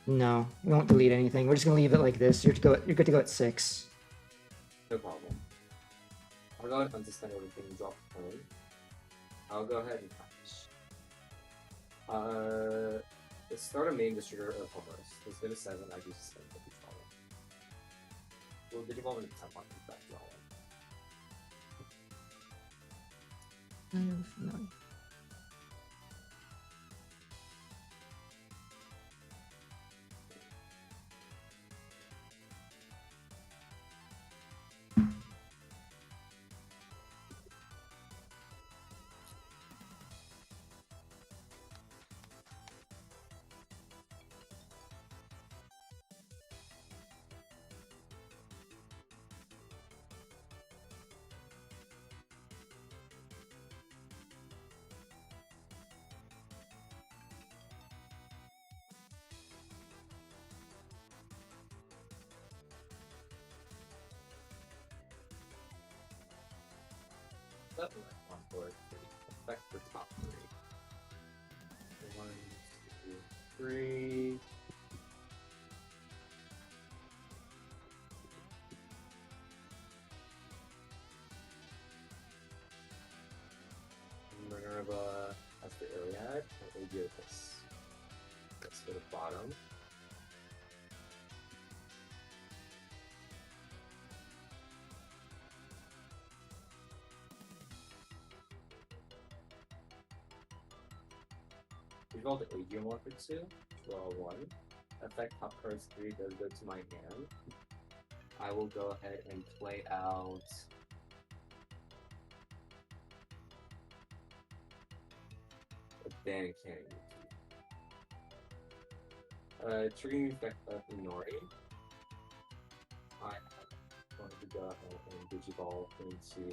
No, we won't delete anything. We're just gonna leave it like this. You're good to go at 6. No problem. I'll go ahead and understand everything and drop the phone. I'll go ahead and patch. Let's start a main distributor of homers. Let's go to 7, I do 7 for each one. Well, Digimon with 10 points back to all. No. Level on board 3. Effect for top 3. 1, 2, 3. Minerva as the Iliad, and Aegis. Let's go to the bottom. We roll the Digimon for 2, draw 1. Effect top cards 3 does go to my hand. I will go ahead and play out a Ban Cannon. Triggering effect of Inori. I want to go ahead and Digivolve into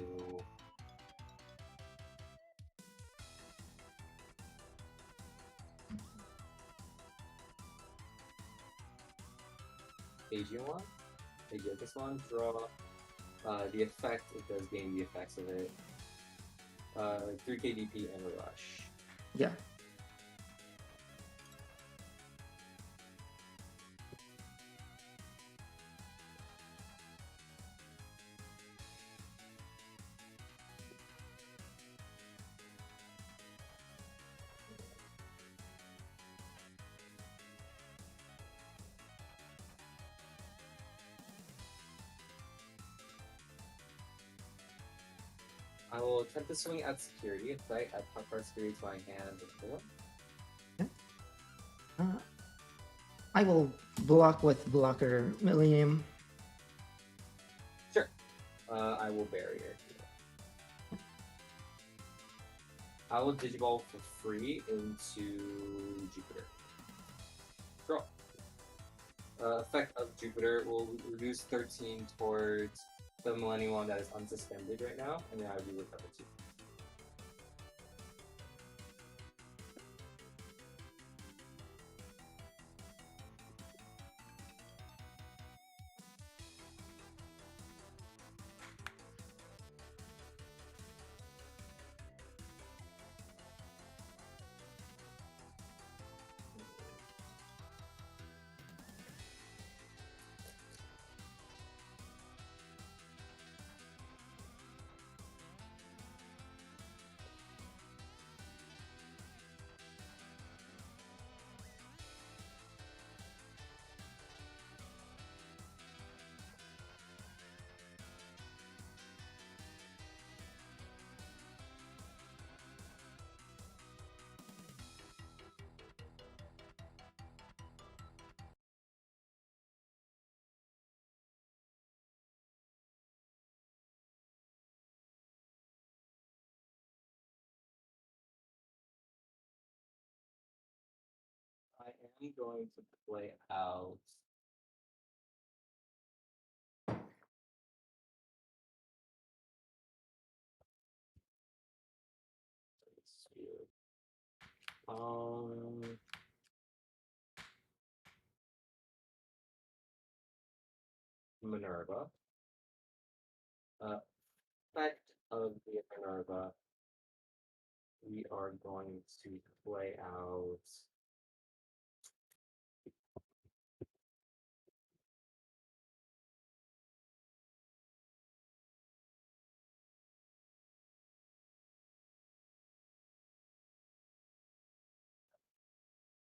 Digimon, draw. The effect, it does gain the effects of it. 3 KDP and a rush. Yeah. I will attempt to swing at security. If I add top card security to my hand. I will block with blocker Millennium. Sure. I will barrier. I will Digiball for free into Jupiter. Draw. Effect of Jupiter will reduce 13 towards the Milleniummon that is unsuspended right now, and then I will recover 2. I'm going to play out. Minerva. Effect of the Minerva. We are going to play out.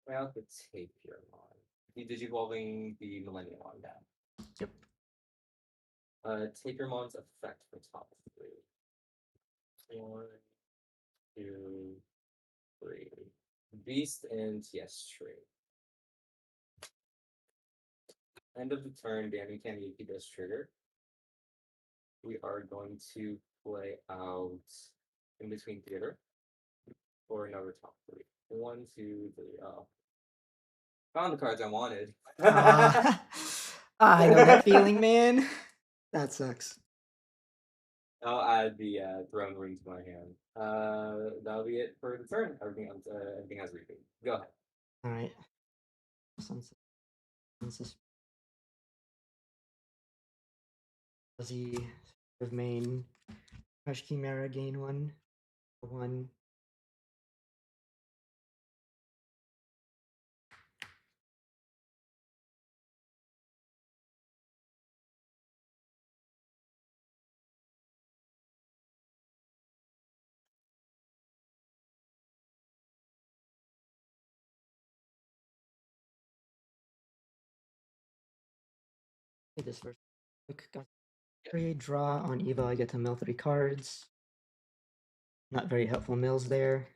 Play out the Tapirmon. Did evolving the Milleniummon down? Yep. Tapirmon's effect for top 3. 1, 2, 3. Beast and TS Tree. End of the turn, Danny Kaneki does trigger. We are going to play out in between theater for another top 3. 1, 2, 3. Oh. Found the cards I wanted. I know that feeling, man. That sucks. I'll add the throne ring to my hand. That'll be it for the turn. Everything has reaping. Go ahead. All right. Fuzzy of main. Crush Chimera gain 1. 1. This first. Got 3 draw on Evo. I get to mill 3 cards. Not very helpful mills there.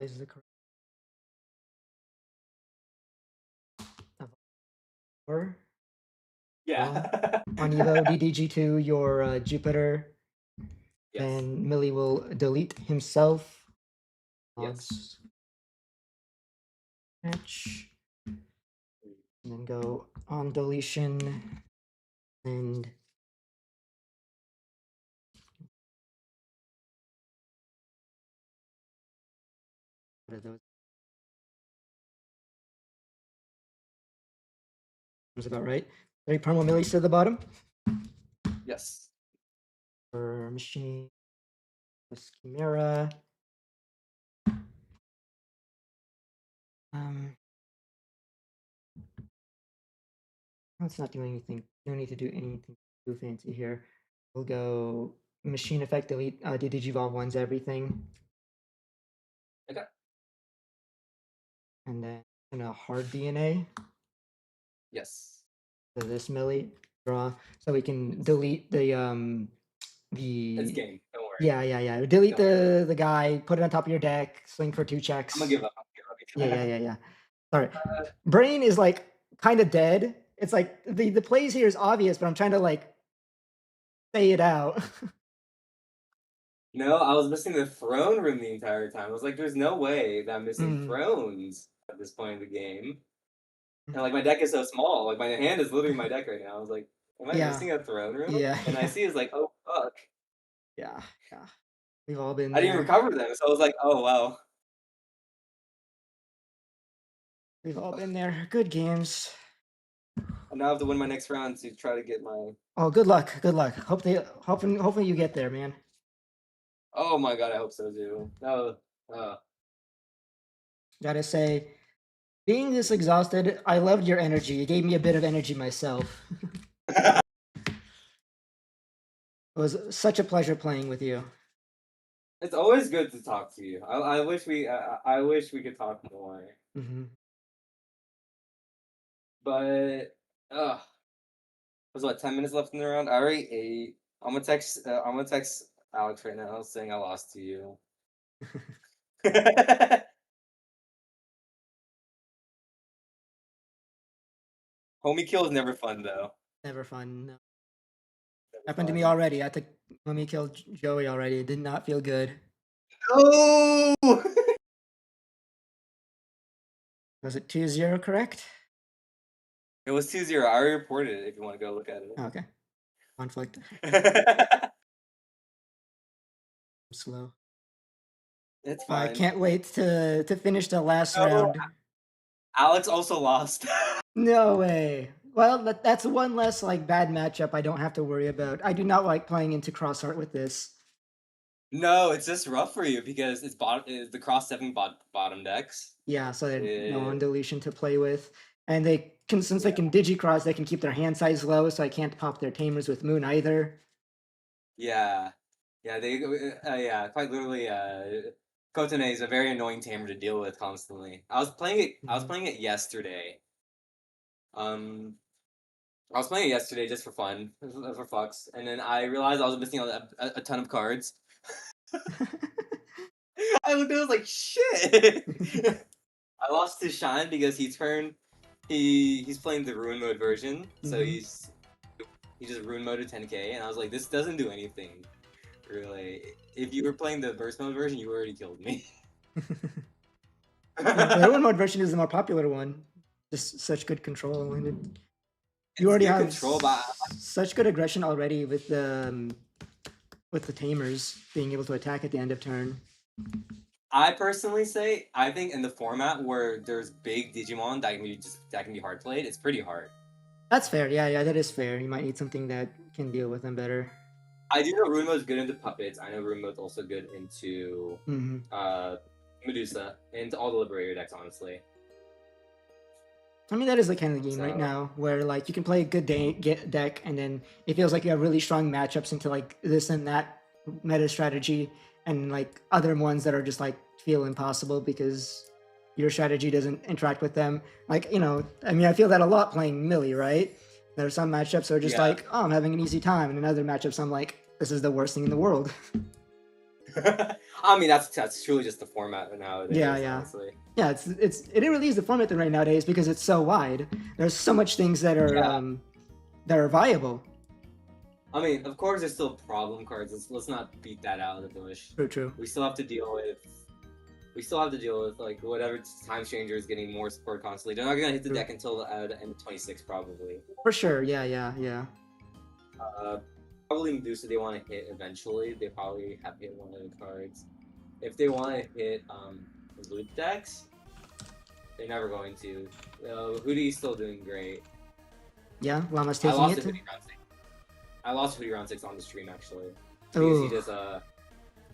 This is the correct. Yeah. On Evo, DDG2, your Jupiter. Yes. And Millie will delete himself. Yes. Match. And then go on deletion. And what are those? Sounds about right. 3 promo millies to the bottom. Yes. For machine. Chimera. Let's not do anything. Don't need to do anything too fancy here. We'll go machine effect delete DDG-Evolve ones everything. Okay. And then a hard DNA. Yes. So this milli draw. So we can delete the It's game. Don't worry. Yeah. Delete the guy, put it on top of your deck, swing for 2 checks. I'm gonna give up. Yeah. Sorry. Brain is like kind of dead. It's like the plays here is obvious, but I'm trying to like say it out. No, I was missing the throne room the entire time. I was like, there's no way that I'm missing thrones at this point in the game. And like my deck is so small. Like my hand is literally my deck right now. I was like, am I missing a throne room? Yeah. And I see is like, oh fuck. Yeah. We've all been I didn't recover them, so I was like, oh wow. We've all been there. Good games. I now have to win my next round to try to get my. Oh, good luck. Hopefully you get there, man. Oh my god, I hope so too. No. Gotta say, being this exhausted, I loved your energy. It gave me a bit of energy myself. It was such a pleasure playing with you. It's always good to talk to you. I wish we could talk more. But there's what 10 minutes left in the round. I already ate. I'm gonna text Alex right now saying I lost to you. Homie kill is never fun though. Never fun. No. Happened to me already. I took Mummy killed Joey already. It did not feel good. No. Was it 2-0 correct? It was 2-0. I already reported it if you want to go look at it. Oh, okay. Conflict. Slow. It's I fine. can't wait to finish the last No. round. Alex also lost. No way. Well, that's one less like bad matchup I don't have to worry about. I do not like playing into cross art with this. No, it's just rough for you because it's the cross 7 bottom decks. Yeah, so they no on deletion to play with, and they can since they can digicross, they can keep their hand size low, so I can't pop their tamers with Moon either. Yeah, they quite literally. Kotone is a very annoying tamer to deal with constantly. I was playing it. I was playing it yesterday. I was playing it yesterday just for fun, for fucks, and then I realized I was missing a ton of cards. I looked at it, I was like, shit! I lost to Shine because he's playing the Ruin Mode version, so he just Ruin Moded 10k, and I was like, this doesn't do anything, really. If you were playing the Burst Mode version, you already killed me. The Ruin Mode version is the more popular one. Just such good control, and you already have control, but such good aggression already with the tamers being able to attack at the end of turn. I personally say, I think in the format where there's big Digimon that can be hard played, it's pretty hard. That's fair. Yeah, that is fair. You might need something that can deal with them better. I do know Ruin Mode's good into puppets. I know Ruin Mode's also good into Medusa, into all the Liberator decks, honestly. I mean, that is the kind of game right now where like you can play a good deck, and then it feels like you have really strong matchups into like this and that meta strategy, and like other ones that are just like feel impossible because your strategy doesn't interact with them. Like, you know, I mean, I feel that a lot playing Millie, right? There are some matchups that are just like, oh, I'm having an easy time, and in other matchups I'm like, this is the worst thing in the world. I mean, that's truly just the format nowadays. Yeah. Honestly. Yeah, it really is the format right nowadays because it's so wide. There's so much things that are viable. I mean, of course, there's still problem cards. Let's not beat that out of the bush. True. We still have to deal with like whatever Time Stranger is getting more support constantly. They're not gonna hit the deck until the end of 26 probably. For sure. Yeah. Probably Medusa they want to hit eventually. They probably have hit one of the cards. If they want to hit loot decks, they're never going to. Hoodie's still doing great. Yeah, Llama's taking it. I lost Hoodie round 6 on the stream actually. Ooh. Because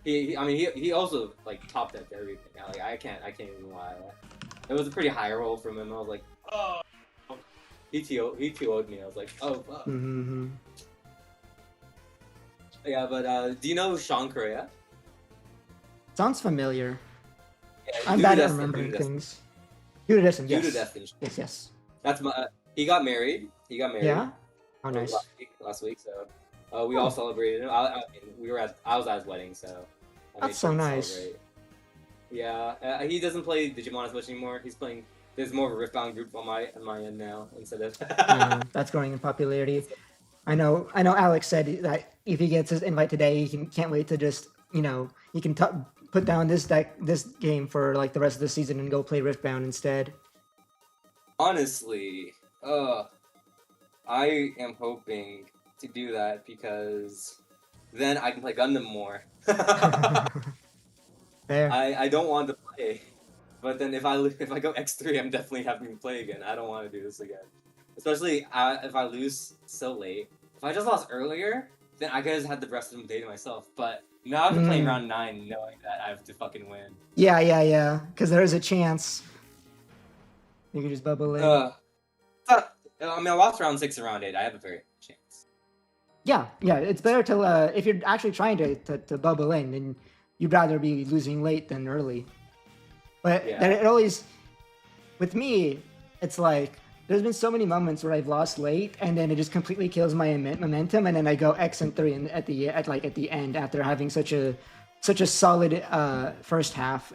he just he also like top decked everything. Like I can't even lie. It was a pretty high roll from him. I was like, oh. He TO'd me. I was like, oh fuck. Mm-hmm. Yeah, but do you know Sean Correa? Sounds familiar. Yeah, I'm bad at remembering things. Udadestin, yes. Yes. That's he got married. Yeah? Oh, nice. Last week, so we all celebrated him. I was at his wedding, so that's so nice. Celebrate. Yeah, he doesn't play Digimon as much anymore. He's playing. There's more of a Riftbound group on my end now instead of. That's growing in popularity. I know. Alex said that if he gets his invite today, he can't wait to just he can put down this game for like the rest of the season and go play Riftbound instead. Honestly, I am hoping to do that because then I can play Gundam more. Fair. I don't want to play, but then if I go X3, I'm definitely having to play again. I don't want to do this again, especially if I lose so late. If I just lost earlier, then I could have had the rest of the day to myself. But now I have to play round 9, knowing that I have to fucking win. Yeah. Because there is a chance you can just bubble in. I mean, I lost round 6 and round 8. I have a very good chance. Yeah. It's better to if you're actually trying to bubble in, then you'd rather be losing late than early. But it always, with me, it's like there's been so many moments where I've lost late, and then it just completely kills my momentum, and then I go X and 3 at the end after having such a solid first half.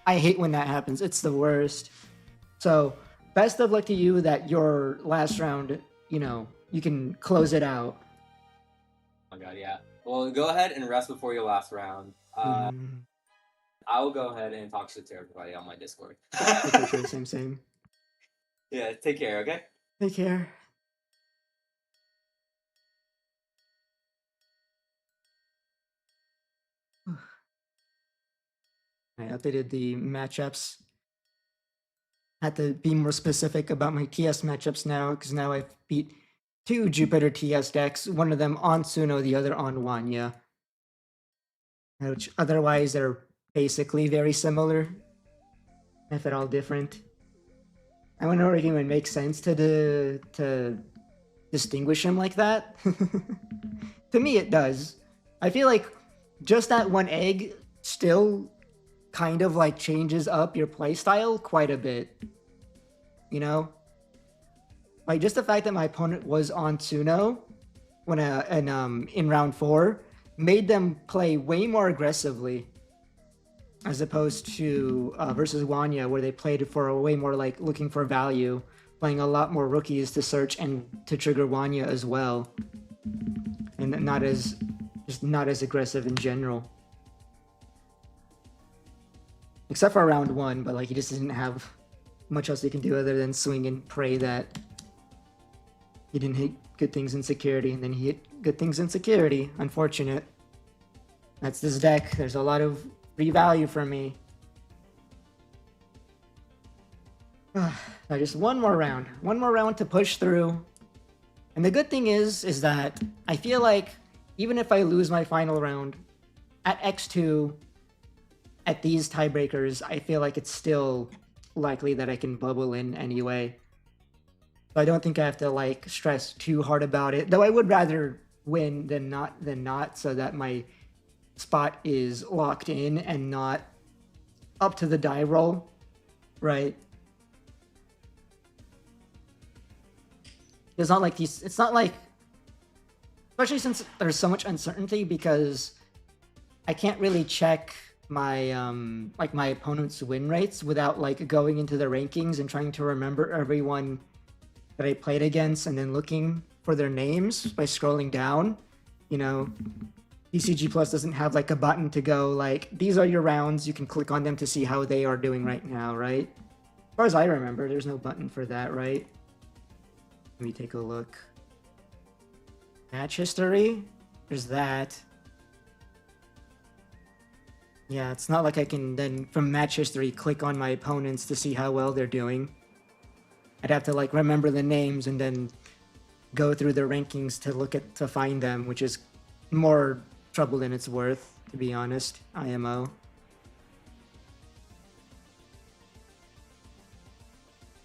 I hate when that happens. It's the worst. So best of luck to you that your last round, you know, you can close it out. Oh my god, yeah. Well, go ahead and rest before your last round. I will go ahead and talk shit to everybody on my Discord. Okay, same. Yeah, take care, okay? Take care. I updated the matchups. Had to be more specific about my TS matchups now, because now I've beat 2 Jupiter TS decks, one of them on Suno, the other on Wanya. Which otherwise they're basically very similar, if at all different. I wonder if it even makes sense to distinguish them like that. To me, it does. I feel like just that one egg still kind of like changes up your playstyle quite a bit. You know? Like just the fact that my opponent was on Tsuno when in round 4 made them play way more aggressively as opposed to versus Wanya, where they played for a way more like looking for value, playing a lot more rookies to search and to trigger Wanya as well, and not as aggressive in general. Except for round 1, but like he just didn't have much else he can do other than swing and pray that he didn't hit good things in security, and then he hit good things in security. Unfortunate. That's this deck. There's a lot of free value for me. Now just one more round to push through. And the good thing is that I feel like even if I lose my final round at X2 at these tiebreakers, I feel like it's still likely that I can bubble in anyway. So I don't think I have to like stress too hard about it. Though I would rather win than not, so that my spot is locked in and not up to the die roll, right? It's not like especially since there's so much uncertainty, because I can't really check my like my opponent's win rates without like going into the rankings and trying to remember everyone that I played against and then looking for their names by scrolling down. You know, TCG Plus doesn't have like a button to go like, these are your rounds, you can click on them to see how they are doing right now, right? As far as I remember, there's no button for that, right? Let me take a look. Match history? There's that. Yeah, it's not like I can then, from match history, click on my opponents to see how well they're doing. I'd have to like remember the names and then go through the rankings to find them, which is more trouble than it's worth, to be honest. IMO.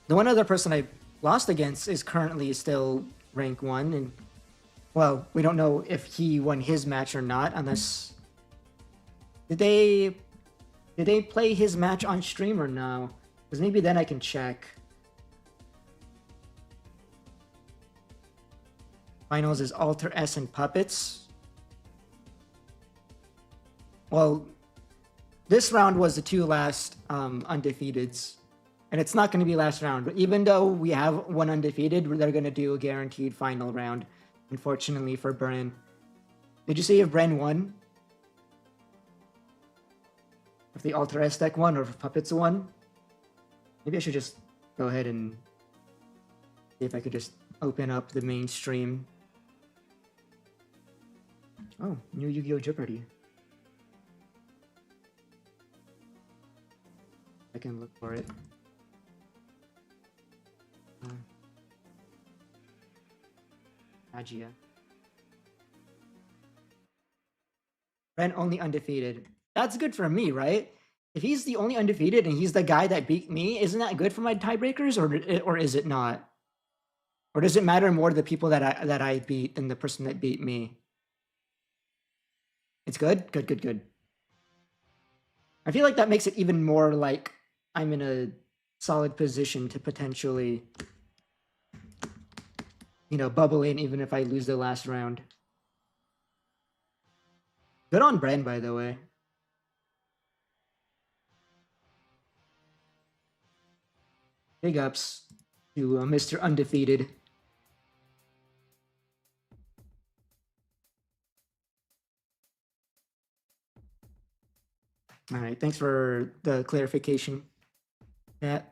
The one other person I lost against is currently still rank 1, and well, we don't know if he won his match or not, unless did they play his match on stream or no? Because maybe then I can check. Finals is Alter S and Puppets. Well, this round was the 2 last undefeateds. And it's not going to be last round. But even though we have 1 undefeated, they're going to do a guaranteed final round. Unfortunately for Bren. Did you see if Bren won? If the Alter S deck won, or if Puppets won? Maybe I should just go ahead and see if I could just open up the main stream. Oh, new Yu-Gi-Oh! Jeopardy! I can look for it. Magica. Ren only undefeated. That's good for me, right? If he's the only undefeated and he's the guy that beat me, isn't that good for my tiebreakers, or is it not? Or does it matter more to the people that I beat than the person that beat me? It's good? Good. I feel like that makes it even more like I'm in a solid position to potentially, you know, bubble in even if I lose the last round. Good on Bren, by the way. Big ups. to Mr. Undefeated. All right, thanks for the clarification. Yeah.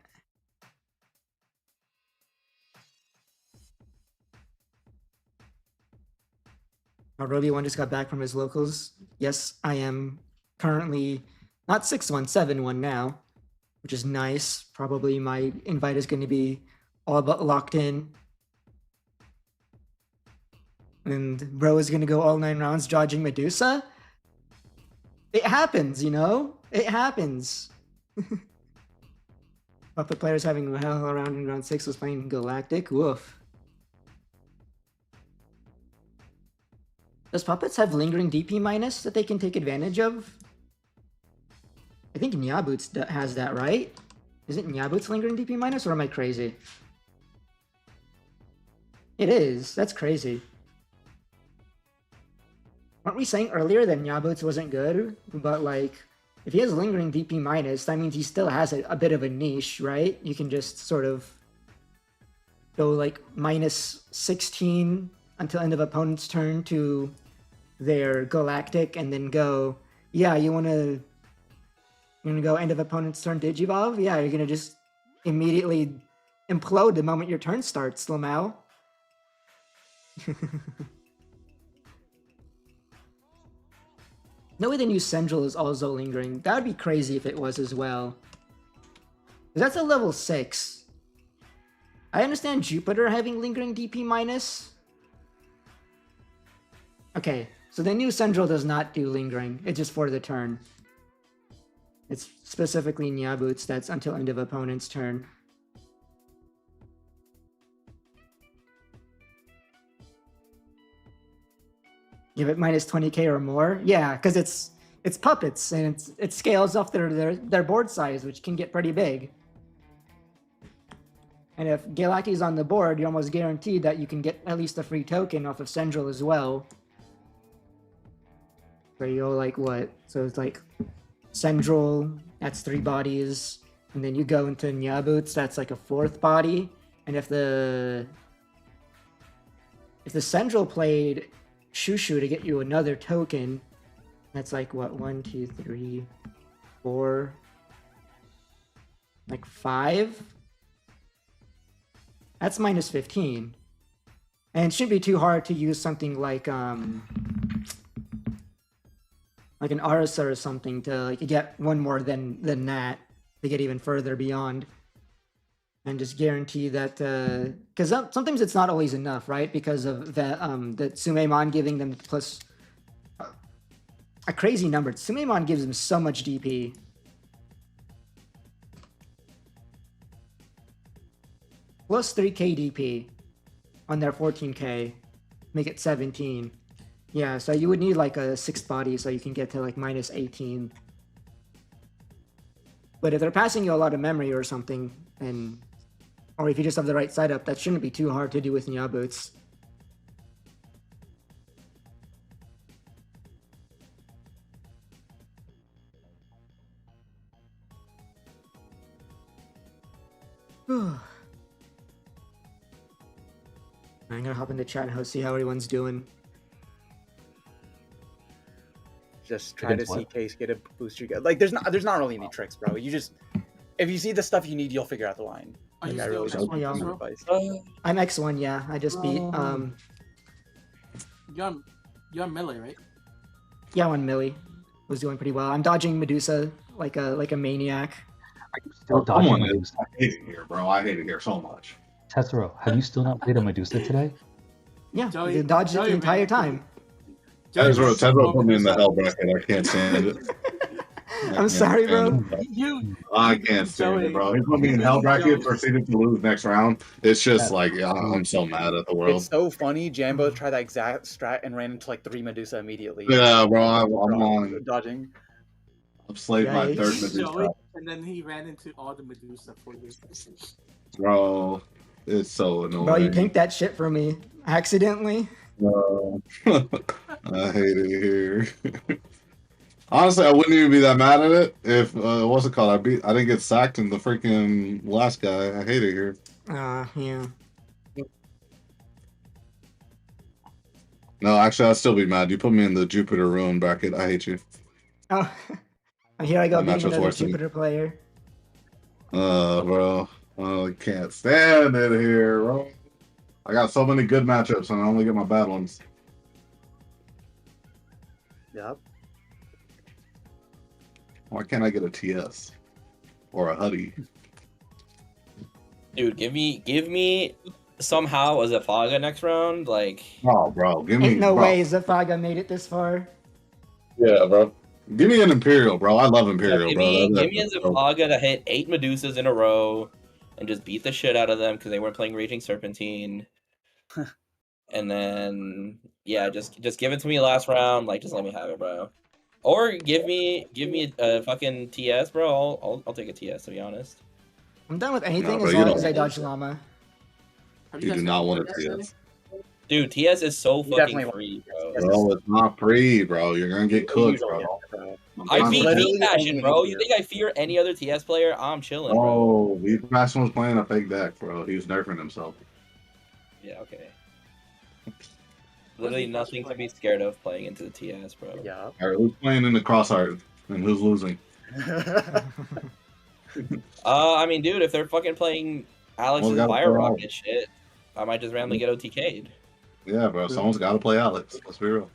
Roby1 just got back from his locals. Yes, I am currently not 6-1, 7-1 now, which is nice. Probably my invite is going to be all but locked in. And bro is going to go all 9 rounds dodging Medusa. It happens, you know? It happens. Puppet players having a hell around in round 6 was playing Galactic. Woof. Does Puppets have lingering DP minus that they can take advantage of? I think Nyaboots has that, right? Isn't Nyaboots lingering DP minus, or am I crazy? It is. That's crazy. Weren't we saying earlier that Nyaboots wasn't good? But, like, if he has lingering DP minus, that means he still has a bit of a niche, right? You can just sort of go, like, minus 16 until end of opponent's turn to their Galactic, and then go, yeah, you're gonna go end of opponent's turn Digivolve? Yeah, you're gonna just immediately implode the moment your turn starts, Lamau. No way the new Central is also lingering. That would be crazy if it was as well. 'Cause that's a level 6. I understand Jupiter having lingering DP minus. Okay, so the new Central does not do lingering. It's just for the turn. It's specifically Nyaboots that's until end of opponent's turn. Give it minus 20k or more? Yeah, because it's puppets and it scales off their board size, which can get pretty big. And if Galacti's on the board, you're almost guaranteed that you can get at least a free token off of Central as well. So you go like what? So it's like Central, that's 3 bodies, and then you go into Nyaboots, that's like a 4th body. And if the Central played Shushu to get you another token, that's like what, 1, 2, 3, 4, like 5. That's minus 15, and it shouldn't be too hard to use something like an Arisa or something to like get one more than that to get even further beyond, and just guarantee that because sometimes it's not always enough, right? Because of the Sumemon giving them plus a crazy number. Sumemon gives them so much DP. Plus 3k DP on their 14k, make it 17. Yeah, so you would need like a 6th body so you can get to like minus 18. But if they're passing you a lot of memory or something, or if you just have the right side up, that shouldn't be too hard to do with Nyaboots. I'm gonna hop in the chat and see how everyone's doing. Just try to see case get a booster. Like there's not really any tricks, bro. You just if you see the stuff you need, you'll figure out the line. Are you I really still don't X1, give bro? advice. I'm X1, yeah. I just beat You're on Melee, right? yeah, one Millie was doing pretty well. I'm dodging Medusa like a maniac. Still dodging Someone Medusa. I hate it here, bro. I hate it here so much. Tessero, have you still not played a Medusa today? Yeah, they dodged it the entire time. Tezro put me in the hell bracket. I can't stand it. I'm sorry, bro. I can't stand it, bro. He put me in hell bracket, proceeded to lose next round. It's just like, yeah, I'm so mad at the world. It's so funny. Jambo tried that exact strat and ran into like 3 Medusa immediately. Yeah, bro. I'm on. Dodging. I've slayed my 3rd Medusa. Joey, and then he ran into all the Medusa for you. Bro, it's so annoying. Bro, you pinked that shit for me accidentally. No. I hate it here. Honestly, I wouldn't even be that mad at it if what's it called? I didn't get sacked in the freaking last guy. I hate it here. Yeah. No, actually, I'd still be mad. You put me in the Jupiter ruin bracket. I hate you. Oh, here I go That beating matchup's another worse than me. Jupiter player. Bro. I can't stand it here, bro. I got so many good matchups, and I only get my bad ones. Yep. Why can't I get a TS or a Huddy? Dude, give me somehow a Zafaga next round. Like, Oh, bro, give me. Ain't no bro. way Zafaga made it this far. Yeah, bro. Give me an Imperial, bro. I love Imperial, give bro. me a Zafaga to hit 8 Medusas in a row and just beat the shit out of them because they weren't playing Raging Serpentine. And then just give it to me last round. Like, just let me have it, bro. Or give me a fucking TS, bro. I'll take a TS, to be honest. I'm done with anything bro, as you long don't as I want dodge llama. You do not want a TS. Dude, TS is so fucking definitely free, bro. Bro, it's not free, bro. You're gonna get cooked, bro. I beat literally Beat Passion, only bro. an You think I fear any other TS player? I'm chilling, bro. Oh, Beat Passion was playing a fake deck, bro. He was nerfing himself. Yeah, okay. Literally nothing to be scared of playing into the TS, bro. Yeah. All right, who's playing in the Crossheart and who's losing? I mean, dude, if they're fucking playing Alex's Well, we gotta Fire play Rocket shit, I might just randomly get OTK'd. Yeah, bro. Someone's got to play Alex. Let's be real.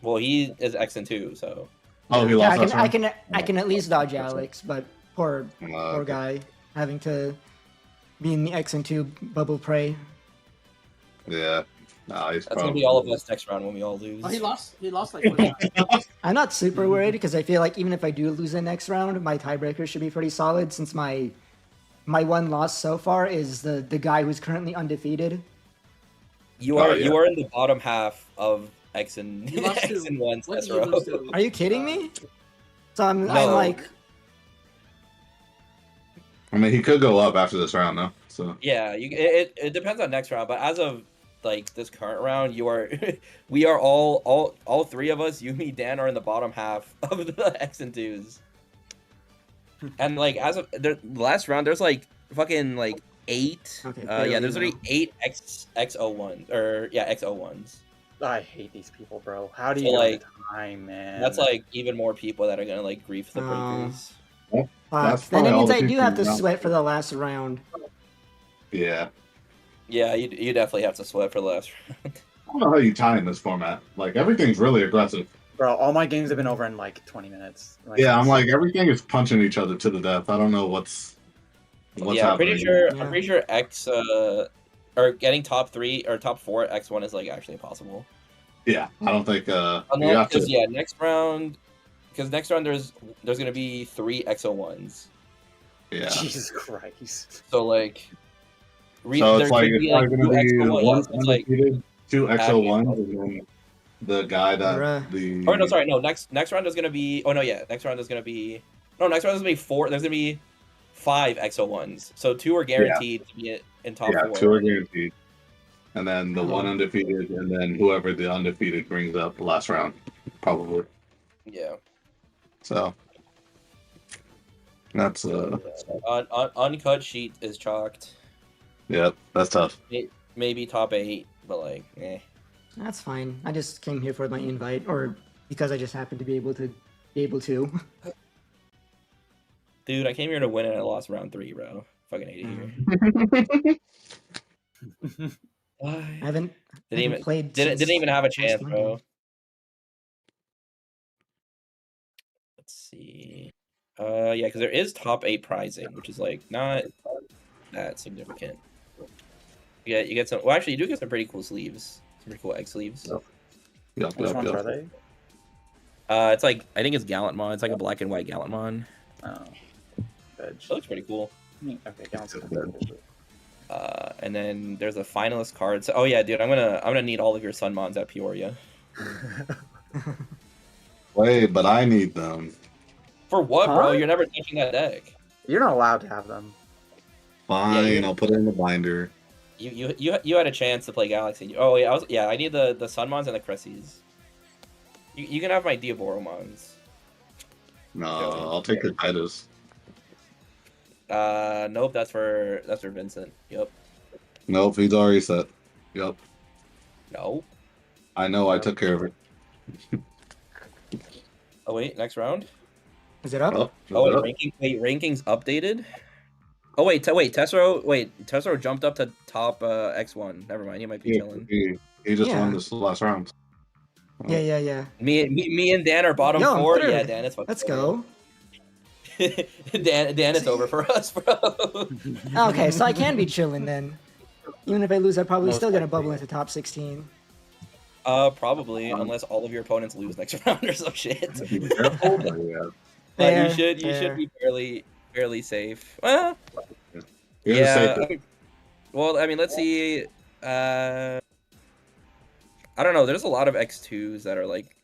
Well, he is X and 2, so. Oh, he Yeah, lost last round? I can at least dodge Alex, but poor guy having to be in the X and 2 bubble prey. Yeah. Nah, he's That's gonna be all of us next round when we all lose. Oh, he lost. He lost like 1 I'm not super worried because I feel like even if I do lose the next round, my tiebreaker should be pretty solid since my one loss so far is the guy who's currently undefeated. You are you are in the bottom half of X and You lost X to- and 1 what did you Cesaro. lose to? Are you kidding me? So I'm No. like, I mean, he could go up after this round, though. So Yeah, it depends on next round, but as of like this current round, you are we are all three of us, you, me, Dan, are in the bottom half of the X and 2s. And like as of the last round, there's like fucking like 8. Okay, there's already now. 8 XO1s or XO1s. I hate these people, bro. How do So, you get like, the time, man? That's like even more people that are gonna like grief the Oh. breakers. fuck. Then it means I do have to sweat for the last round. yeah. Yeah, you definitely have to sweat for the last round. I don't know how you tie in this format. Like, everything's really aggressive. Bro, all my games have been over in like 20 minutes. Like, Yeah, I'm it's- like, everything is punching each other to the death. I don't know what's Yeah, I'm pretty happening. sure X or getting top 3 or top 4 at X1 is like actually impossible. Yeah, I don't think you have Unless, to. yeah, next round there's gonna be 3 XO1s. Yeah. Jesus Christ. So like So there it's like could it's be probably like going to 2 be XO1, yeah, one so it's like undefeated, 2 half XO1s, and then the guy that the. Or no, sorry, no. Next round is gonna be. Oh no, yeah. Next round is gonna be. No, next round is gonna be 4. There's gonna be 5 XO1s. So 2 are guaranteed to be in top 4. 2 are guaranteed. And then the one undefeated, and then whoever the undefeated brings up the last round, probably. Yeah. So that's Uncut sheet is chalked. Yep, that's tough. Maybe top 8, but like, eh. That's fine. I just came here for my invite, or because I just happened to be able to. Dude, I came here to win and I lost round 3, bro. Fucking hate it here. I haven't Didn't played. didn't even have a chance, last bro. Monday. Let's see. Yeah, because there is top 8 prizing, which is like not that significant. Yeah, you get some. Well, actually, you do get some pretty cool sleeves. Some pretty cool egg sleeves. Yep, Which ones are they? It's like I think it's Gallantmon. It's like a black and white Gallantmon. Oh, It looks pretty cool. Okay, And then there's a finalist card. So, oh yeah, dude, I'm gonna need all of your Sunmons at Peoria. Wait, but I need them. For what, bro? Huh? You're never touching that deck. You're not allowed to have them. Fine, I'll put it in the binder. You had a chance to play Galaxy. Oh yeah, I need the Sunmons and the Cressies. You can have my Diaboromons. No, I'll take the Titus. Nope, that's for Vincent. Yep. Nope, he's already set. Yep. No. I know. I took care of it. Oh wait, next round. Is it up? Oh wait, rankings updated. Oh wait, Tessero jumped up to top X1. Never mind, he might be chilling. He just won this last round. Yeah. Me and Dan are bottom Yo, I'm 4. third. Yeah, Dan, it's fucking Let's over. go. Dan, it's over for us, bro. Okay, so I can be chilling then. Even if I lose, I'm probably Most still gonna likely. bubble into top 16. Probably, unless all of your opponents lose next round or some shit. Careful, but yeah. But Fair, you should fair. be fairly safe. Well, You're the yeah. safest. Well, I mean, let's see. I don't know. There's a lot of X2s that are like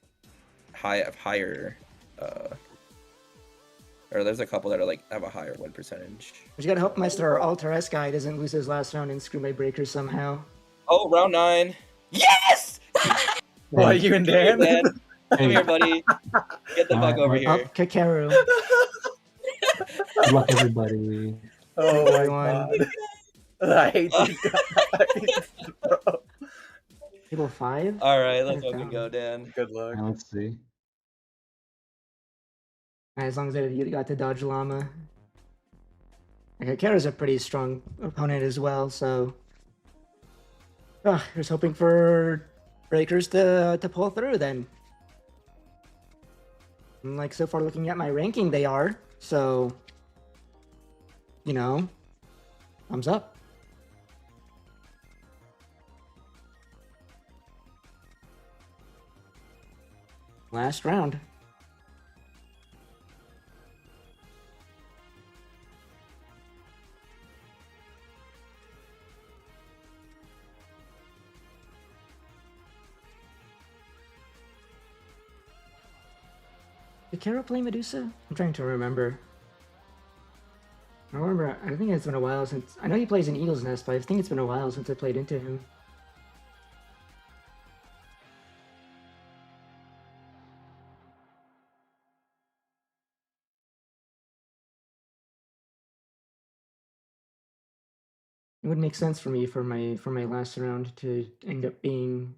higher. Or there's a couple that are like have a higher win percentage. We gotta hope Meister Alter S guy doesn't lose his last round and screw my breaker somehow. Oh, round 9. Yes! What, you and Dan? Come here, buddy. Get the fuck over here. Up Kakaru. Good luck, everybody. Oh my Everyone. god. I hate these guys, bro. Table 5? All right, let's fucking go, Dan. Good luck. Let's see. As long as you got to dodge Llama. Kakaru's a pretty strong opponent as well, so... just hoping for breakers to pull through then. And like so far looking at my ranking, they are, so... You know, thumbs up. Last round. Did Kara play Medusa? I'm trying to remember. I don't remember. I think it's been a while since... I know he plays in Eagle's Nest, but I think it's been a while since I played into him. It would make sense for me for my last round to end up being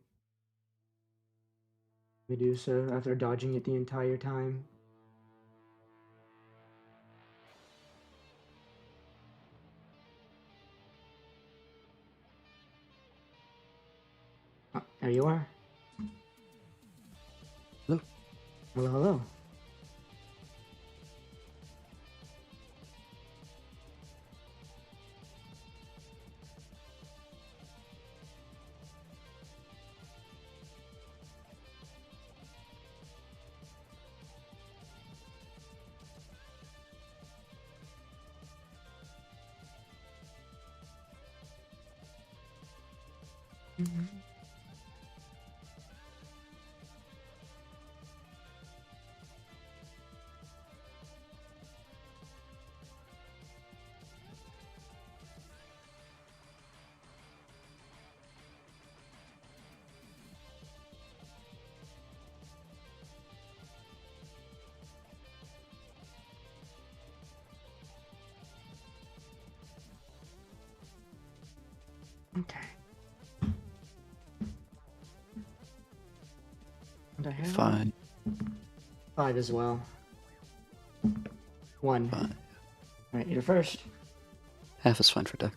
Medusa after dodging it the entire time. Oh, there you are. Hello. Hello, hello. Okay. What I have? 5. 5 as well. 1. 5. Alright, you're first. Half is fine for deck.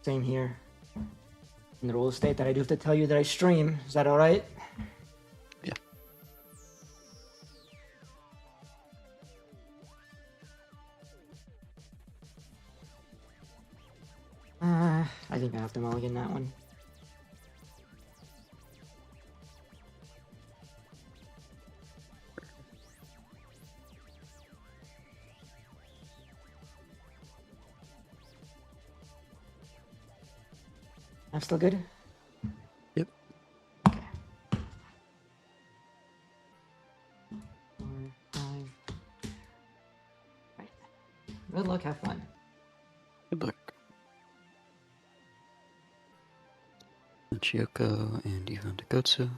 Same here. And the rules state that I do have to tell you that I stream. Is that alright? Yeah. I think I have to mulligan that one. I'm still good? Yep. Okay. 4, 5. Right. Good luck, have fun. Good luck. Chiyoko and even to Gotsu.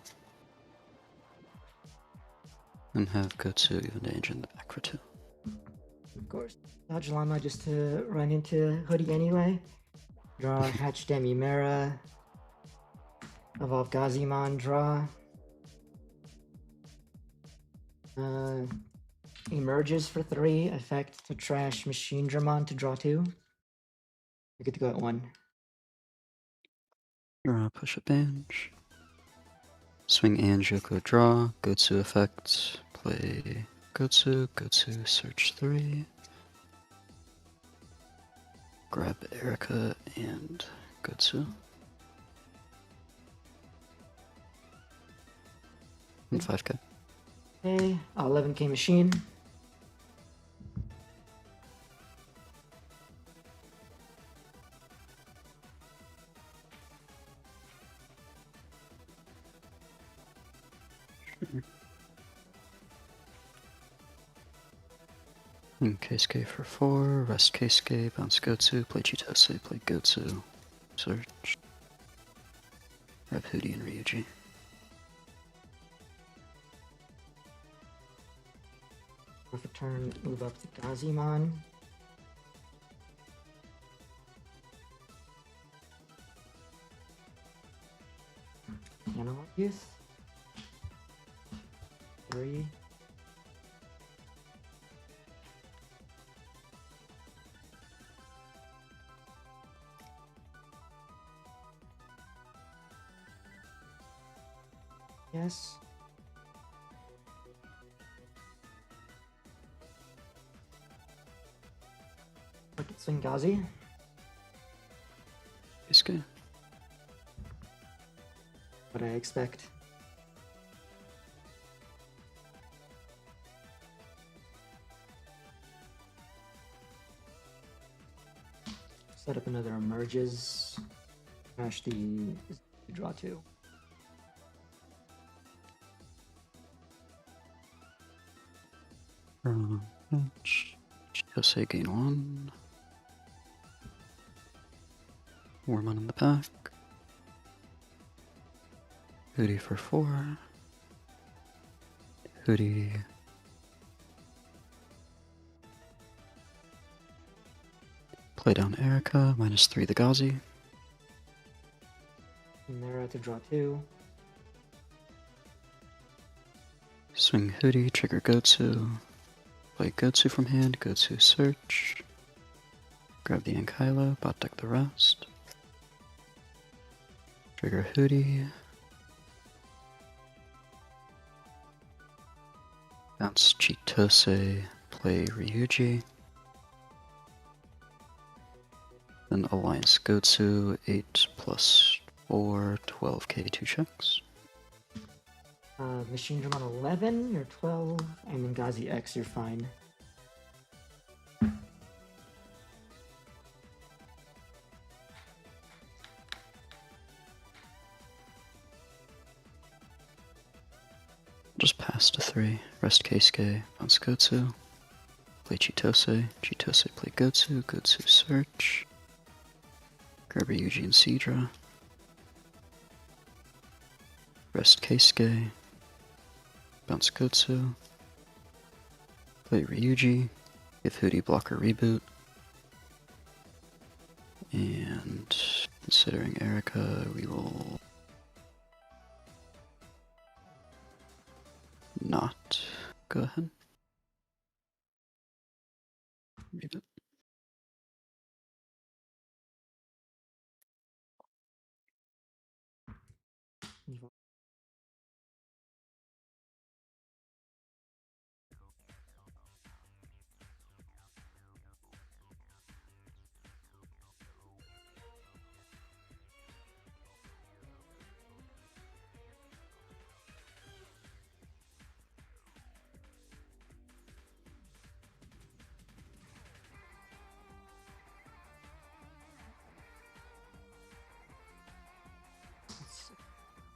And have Gotsu even the engine in the back for 2. Of course. Dodge Llama just to run into Hoodie anyway. Draw Hatch Demimera. Evolve Gazimon, draw. Emerges for 3, effect to trash Machine Dramon to draw 2. We get to go at 1. Push a bench. Swing Anjoko, draw. Gotsu effect. Play Gotsu. Gotsu, search 3. Grab Erica and Gotsu. And 5k. Okay, 11k Machine. Keisuke for 4, rest Keisuke, bounce Gotsu, play Chitose, play Gotsu, search. Grab Hootie and Ryuji. For turn, move up to Gazimon. Analog Youth. 3. Yes. Look at Swingazi. Keisuke. What I expect. Set up another emerges. Smash the draw 2. Bench. Chitose gain 1. Wormon in the back. Hootie for 4. Hootie. Play down Erica, -3 the Gazi. Mera to draw 2. Swing Hootie, trigger Gotsu. Play Gotsu from hand, Gotsu search. Grab the Ankylo, bot deck the rest. Trigger Hootie. Bounce Chitose, play Ryuji. Then Alliance Gotsu, 8 plus 4, 12k, 2 checks. Machine Drum on 11, you're 12, and then Gazi X, you're fine. Just pass to 3. Rest Keisuke, bounce Gotsu. Play Chitose. Chitose play Gotsu. Gotsu search. Grab Ryuji and Sidra. Rest Keisuke. Bounce Gotsu. Play Ryuji. Give Hootie blocker reboot. And considering Erica, we will not go ahead. Reboot.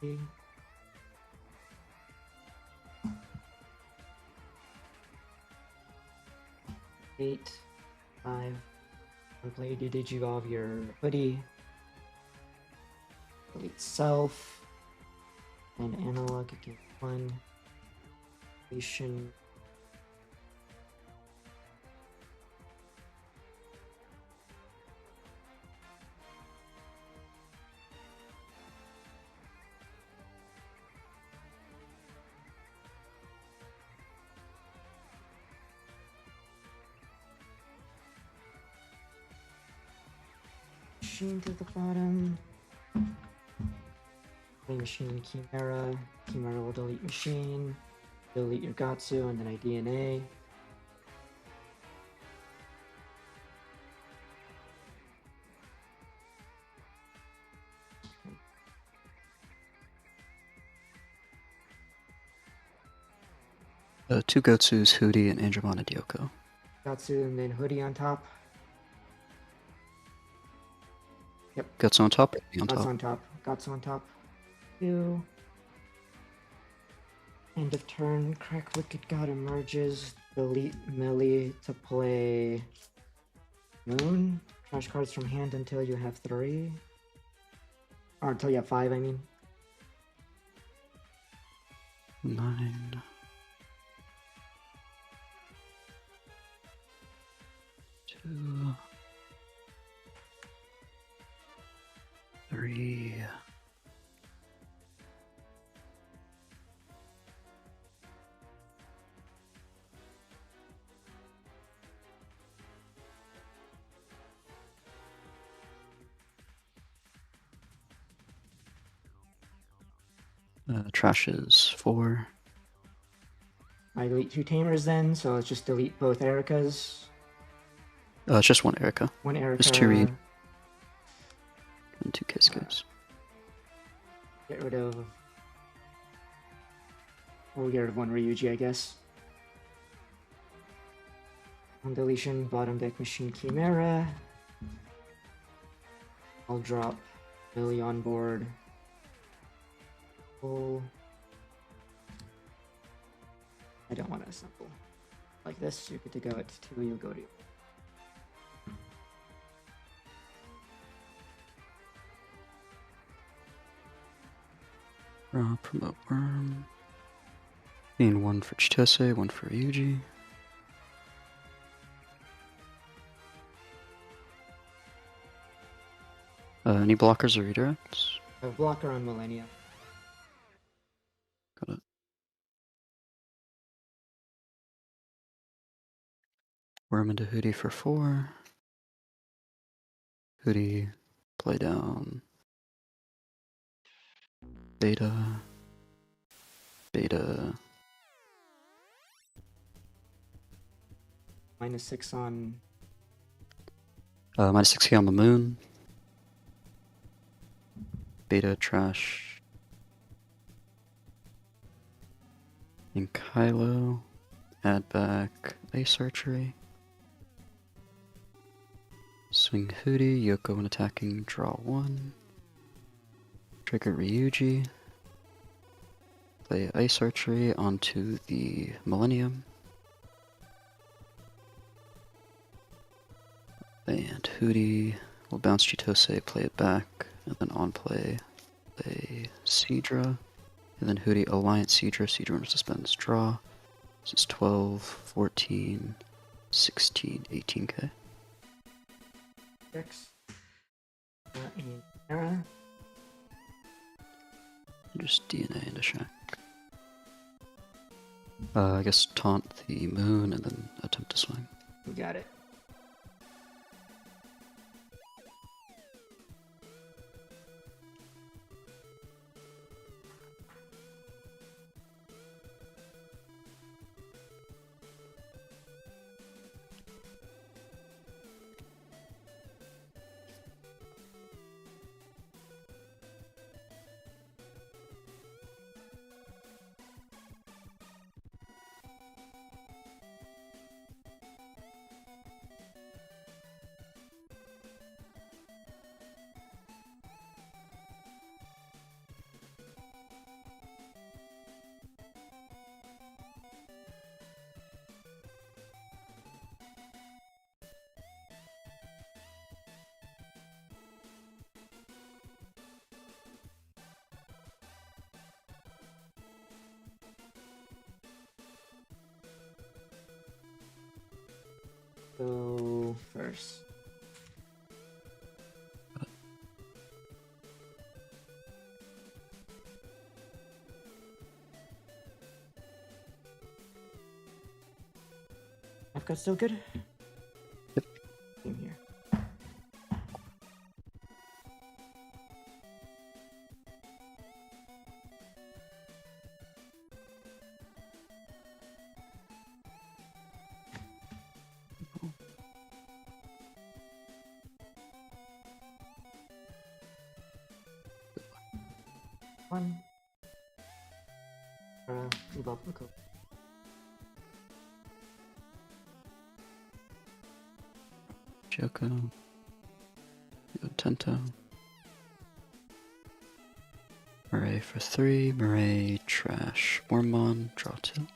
Okay. 8, 5. Play Digivolve your Hoodie. Delete Self. And Analog again 1. Station. Machine to the bottom. Play Machine Chimera. Chimera will delete Machine. Delete your Gatsu, and then I DNA. Two Gotsus, Hootie, and Andromon and Yoko. Gatsu, and then Hoodie on top. Yep. Gotsu on top, Hoodie on Gatsu top. on top. Gatsu on top. 2. End of turn, Crack Wicked God emerges. Delete Millie to play Moon. Trash cards from hand until you have 3. Or until you have 5, I mean. 9. 2. 3. Trash is 4. I delete 2 Tamers then, so let's just delete both Ericas. It's just one Erica. One Erica. There's 2 Reed. And 2 Keisuke's. Get rid of... We'll get rid of 1 Ryuji, I guess. On deletion, bottom deck Machine Chimera. I'll drop Millie on board. Oh. I don't want to assemble. Like this, you're good to go at 2, you go to... Promote Worm. And 1 for Chitose, 1 for Ryuji. Any blockers or redirects? I have blocker on Millennia. Got it. Worm into Hootie for 4. Hootie, play down. Beta. Beta. -6 on... -6 here on the moon. Beta, trash. And Kylo. Add back Ace Archery. Swing Hootie, Yoko when attacking, draw 1. Trigger Ryuji. Play Ice Archery onto the Millennium. And Hootie will bounce Chitose, play it back, and then on play Seadra. And then Hootie Alliance Seadra, Seadra suspends draw. This is 12, 14, 16, 18k. X. And Era. Just DNA into Shack. I guess taunt the moon and then attempt to swing. We got it. Go first. I've got still good? Yep. Same here. 1. Rebuff the code. Joko. Tento. Murray for 3. Murray trash. Wormmon. Draw 2.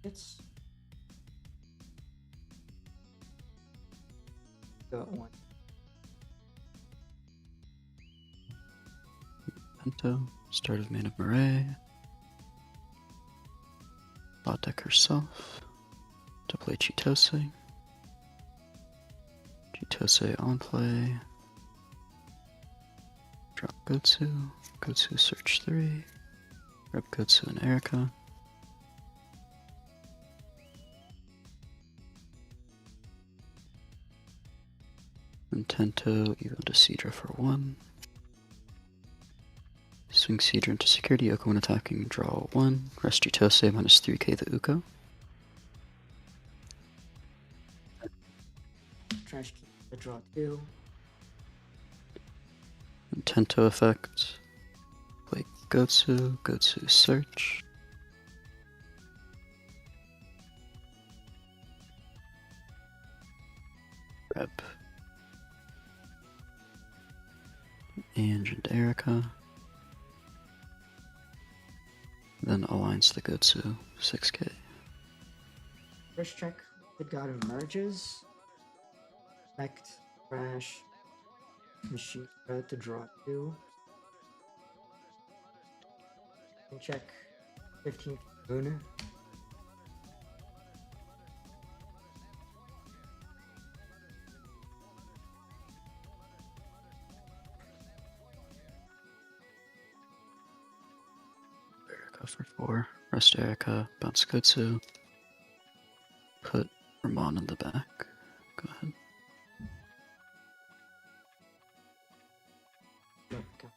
It's got 1. Pento. Start of main of Murray. Bot deck herself. To play Chitose. Chitose on play. Drop Gotsu. Gotsu search 3. Grab Gotsu and Erika. And Tento even to Seadra for 1. Swing Seadra into security. Oko when attacking, draw 1. Rest Chitose minus 3k the Uko. Trash keep the draw 2. And Tento effect. Play Gotsu. Gotsu search. Grab Ange and Erika. Then aligns the Gotsu, 6k. First check, the god emerges. Effect, crash, machine thread to draw 2. And check 15th moon. Erika for 4. Rest Erika, bounce Gotsu. Put Ramon in the back. Go ahead. Okay.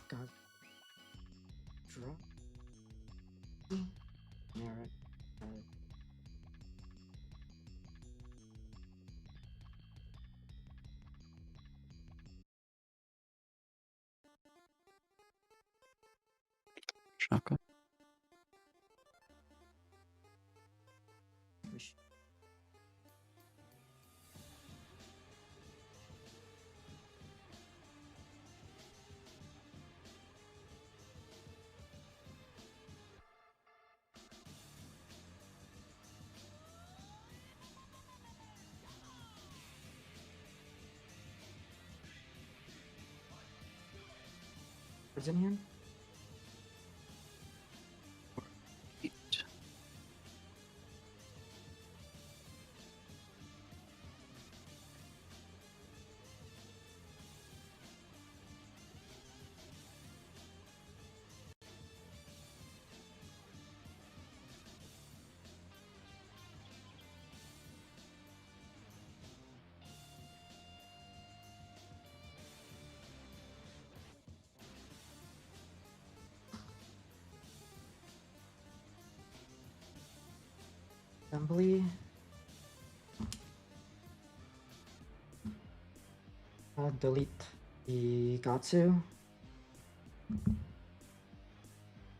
God. Draw. Merit. Shaka. What's in hand? 8. Assembly. Delete the Gatsu.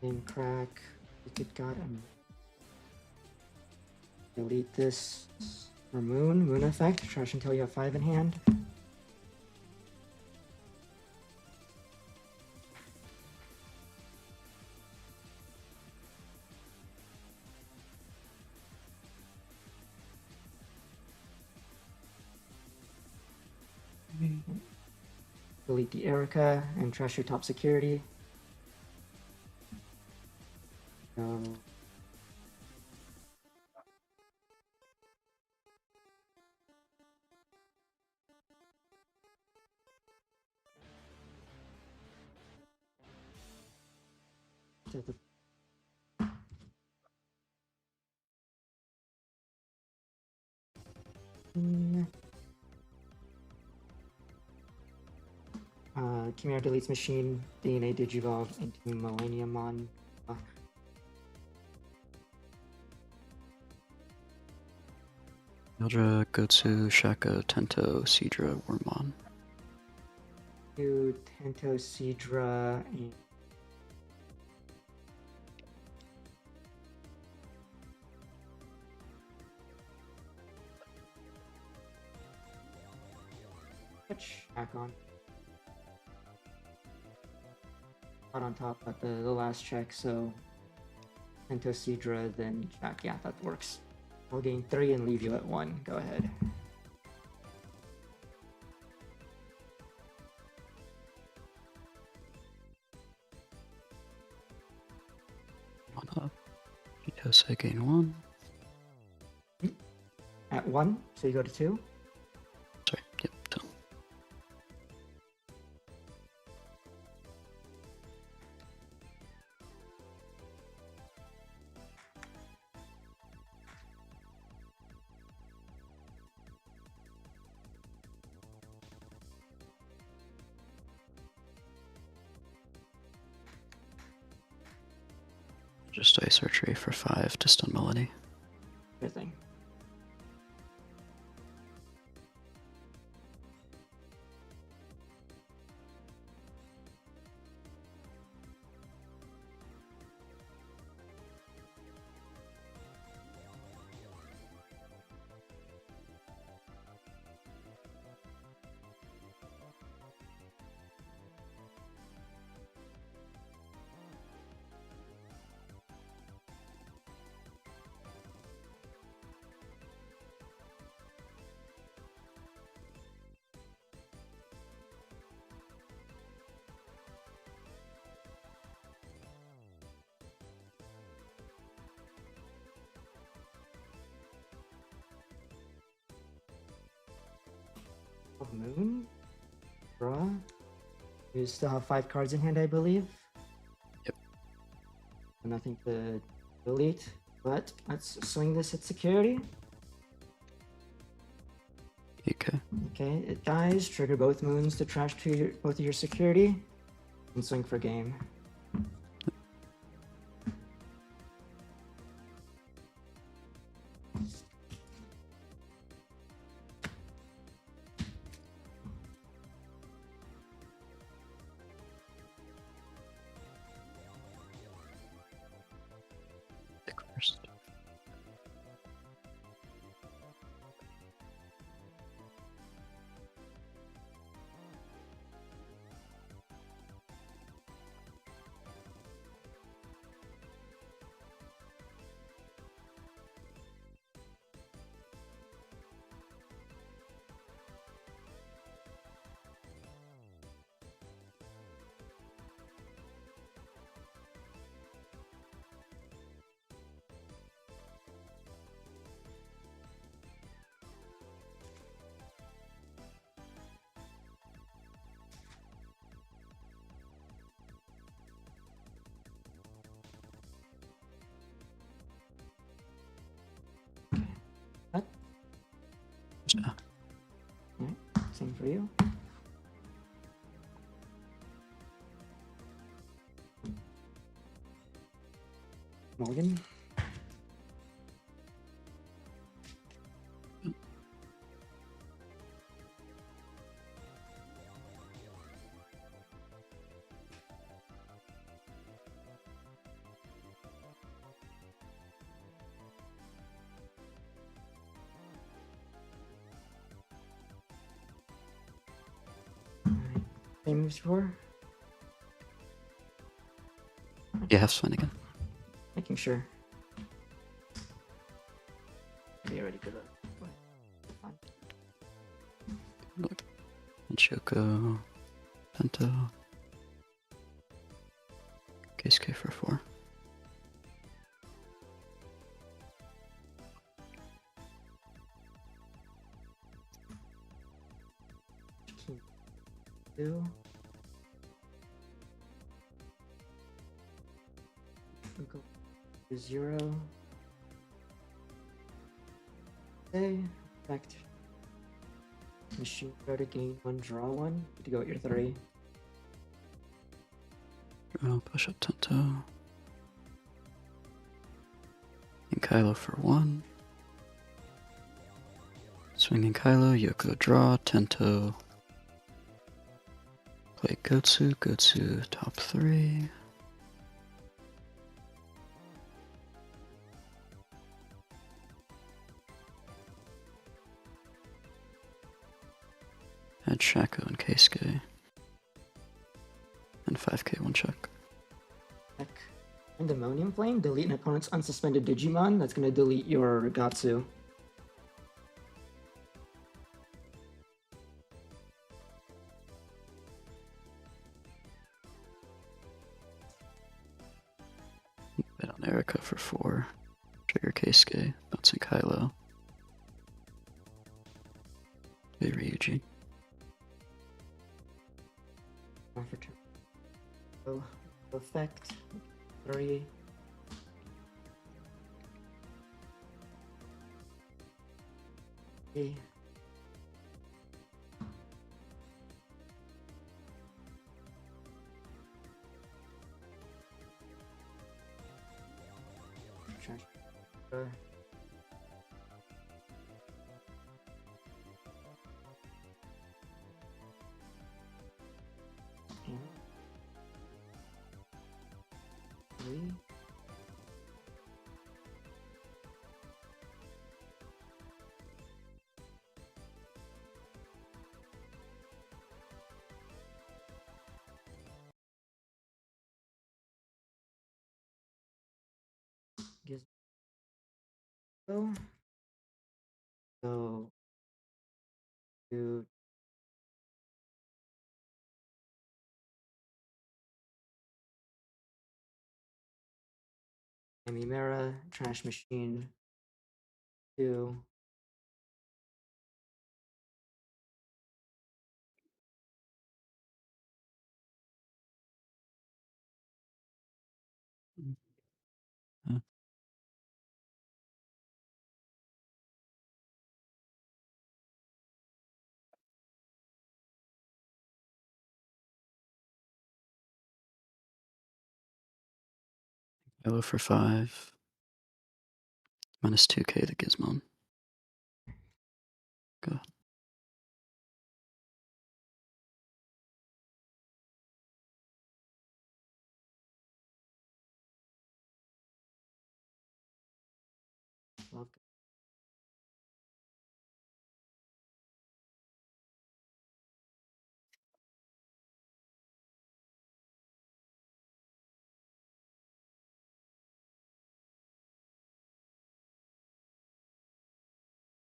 Name crack. Wicked God. Delete this for Moon effect. Trash until you have 5 in hand. Delete the Erica and trash your top security. To the Chimera deletes machine, DNA digivolve into Milleniummon. Yaldra, Gotsu, Shaka, Tento, Seadra, Wormmon. To Tento, Seadra, and put Shack on. Not on top, but the last check, so Tento, Seadra, then Shack. Yeah, that works. I'll gain 3 and leave you at 1. Go ahead. One up. Chitose, gain 1. At 1, so you go to 2. Sorry, yep, 2. Just ice archery for 5 to stun Melody. Good thing. Moon? Draw? You still have 5 cards in hand, I believe? Yep. Nothing to delete, but let's swing this at security. Okay. Okay, it dies. Trigger both moons to trash both of your security, and swing for game. Pick first. Yeah. Alright, same for you. Mulligan. Same moves before. Yeah, have fun again. Making sure. Be ready for that. And Shoko. Pento. Case K for 4. Two. Go to 0. Okay, effect. Machine try to gain 1, draw 1. To go at your 3. Draw, push up Tento. And Kylo for 1. Swinging Kylo, Yoko draw, Tento. Play Gotsu, Gotsu top 3. Add Shaco and Keisuke. And 5k one check. Check. Pandemonium Flame, delete an opponent's unsuspended Digimon. That's going to delete your Gatsu. Bet on Erika for 4. Trigger Keisuke, bouncing Kylo. Play Ryuji. For turn. So, effect. 3. Okay. Three. Go. Go to Amimera, Trash Machine 2. Kylo for 5. Minus 2k the Gizmon. Go. Love.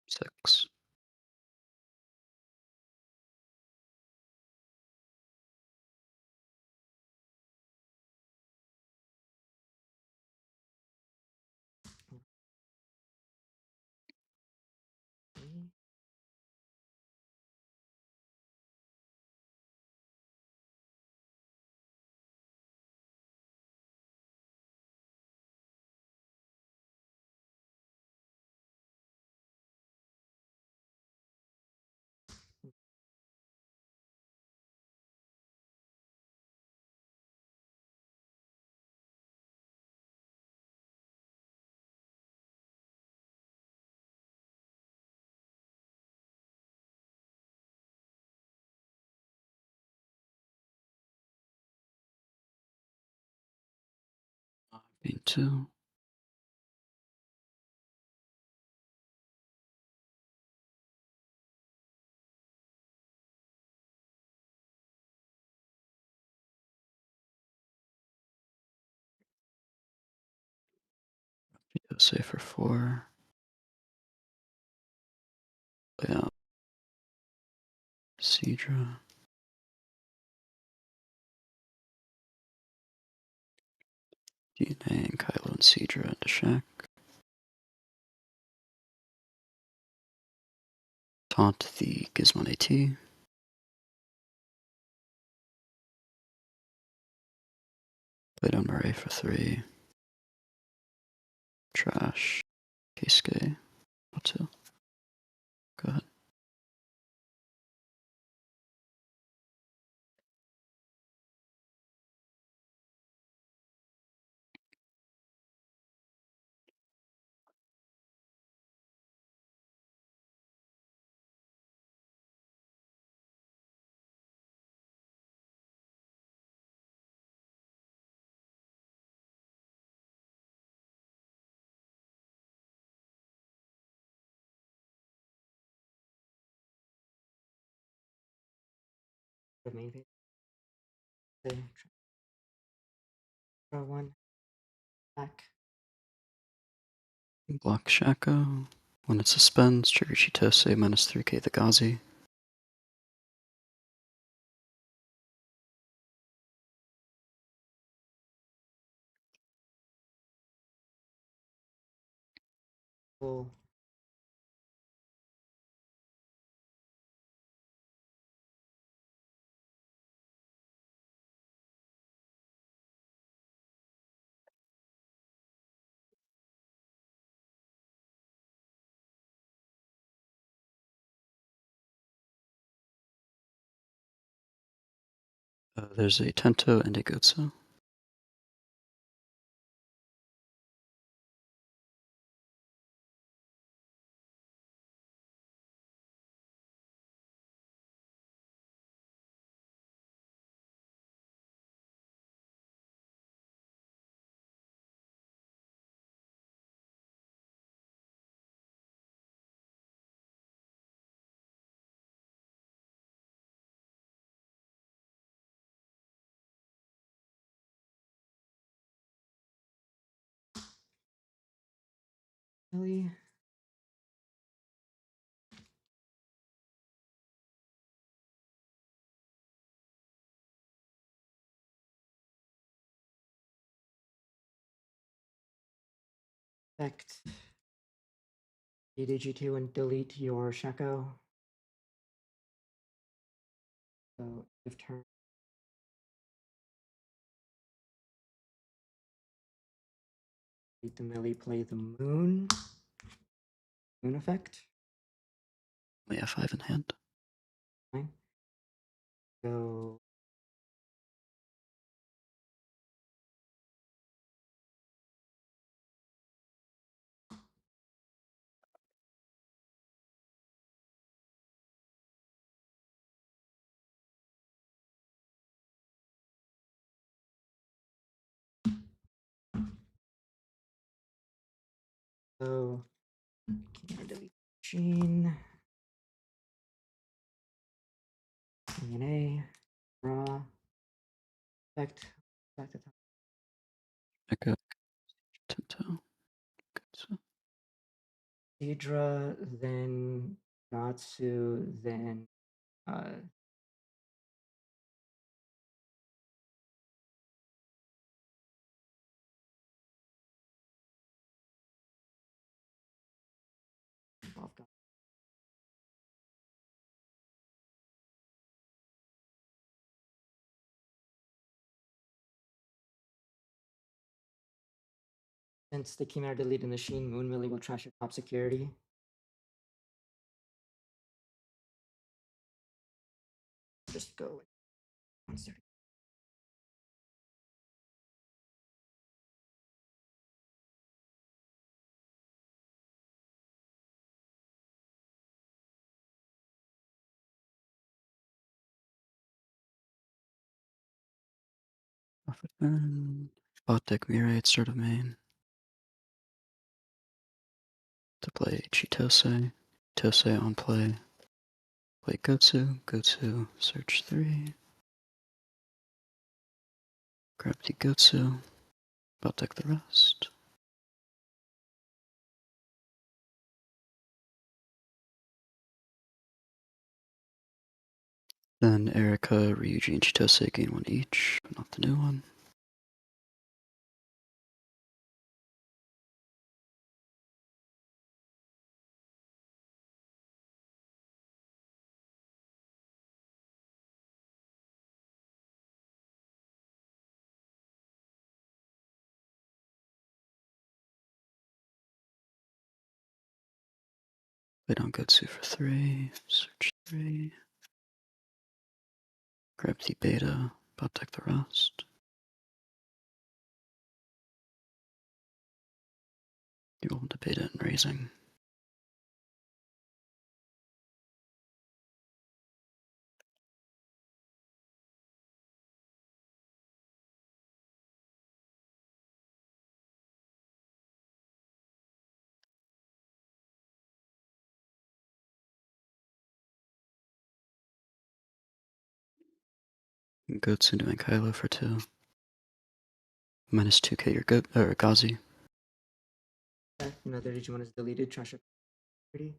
6. Being 2. Say for 4. Play out Sidra. DNA and Kylo and Cedra into Shack. Taunt the Gizmon AT. Play down Murray for 3. Trash. Keisuke. Not 2. Go ahead. The main page. Okay. Draw 1. Back. Block Shaco. When it suspends, trigger Chitose minus 3k the Gazi. Full. There's a Tento and a Gotsu. Really? Select DDG2 and delete your Shaco. So if turn. Delete the melee, play the moon. Moon effect. We have 5 in hand. Fine. Go. So can delete machine. DNA. Raw. Effect. Back to top. Echo. Tento. Gotsu. Sidra, then Natsu, then since the Chimera deleted machine, Moon Millie will trash your top security. Just go. Off it then. Bot deck Mirai at start of main. To play Chitose. Chitose on play. Play Gotsu. Gotsu. Search 3. Grab the Gotsu. Bot deck the rest. Then Erika, Ryuji, and Chitose gain 1 each, but not the new one. Play down Gotsu for 3. Search 3. Grab the beta. Bot deck the rest. You open the beta and raising. Gotsu doing Kylo for 2. Minus 2k your Gazi. Another Digimon is deleted. Trash your security.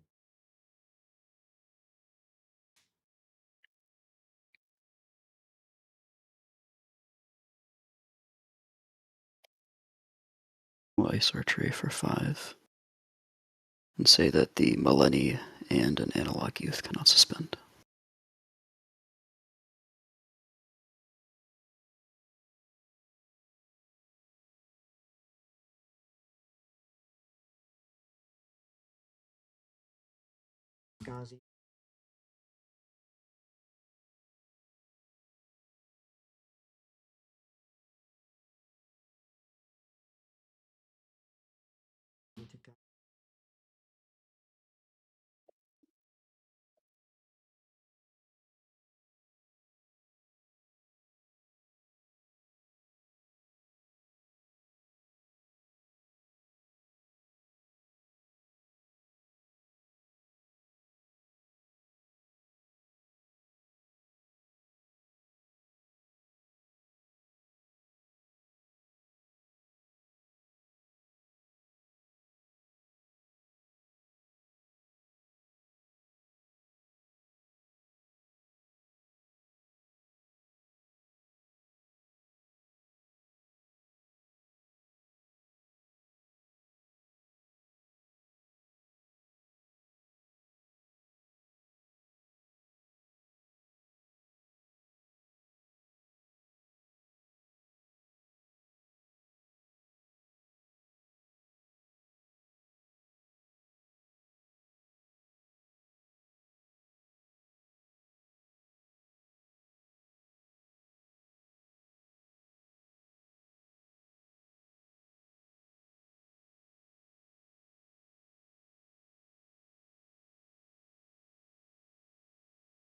Ice Archery for 5. And say that the Milleniummon and an Analog Youth cannot suspend. Gazi.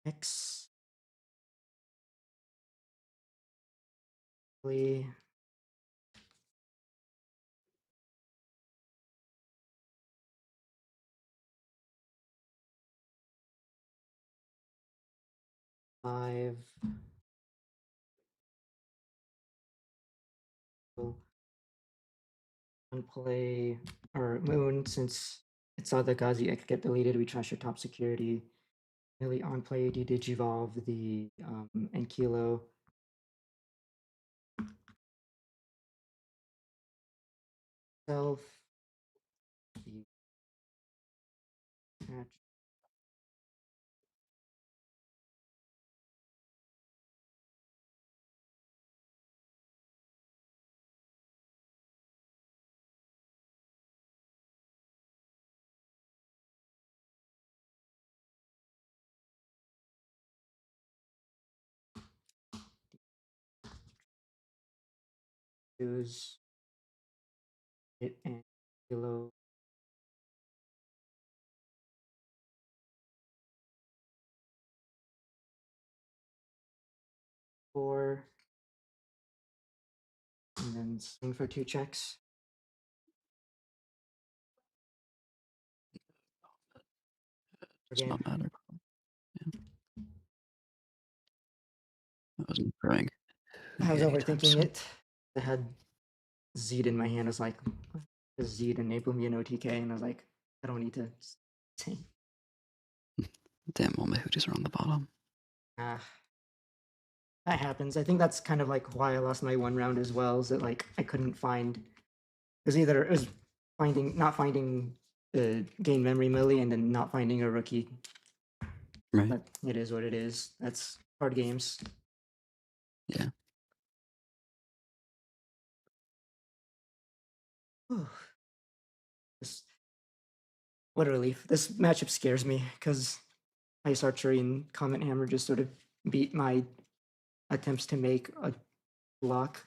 X. Play. Five. Unplay or Moon, since it saw the Gazi X get deleted, we trash your top security. Really on play, Digivolve the Enkilo. Self. The hatch. Use it and Kilo. Four. And then swing for 2 checks. Does Game. not matter. Yeah. I wasn't trying. I was overthinking it. I had Zed in my hand. I was like, does Zed enable me an OTK? And I was like, I don't need to. Damn, all my hoodies are on the bottom. Ah, that happens. I think that's kind of like why I lost my 1 round as well. Is that like I couldn't find? It was not finding the game memory Millie and then not finding a rookie. Right. But it is what it is. That's hard games. Yeah. Just What a relief. This matchup scares me because Ice Archery and Comet Hammer just sort of beat my attempts to make a block.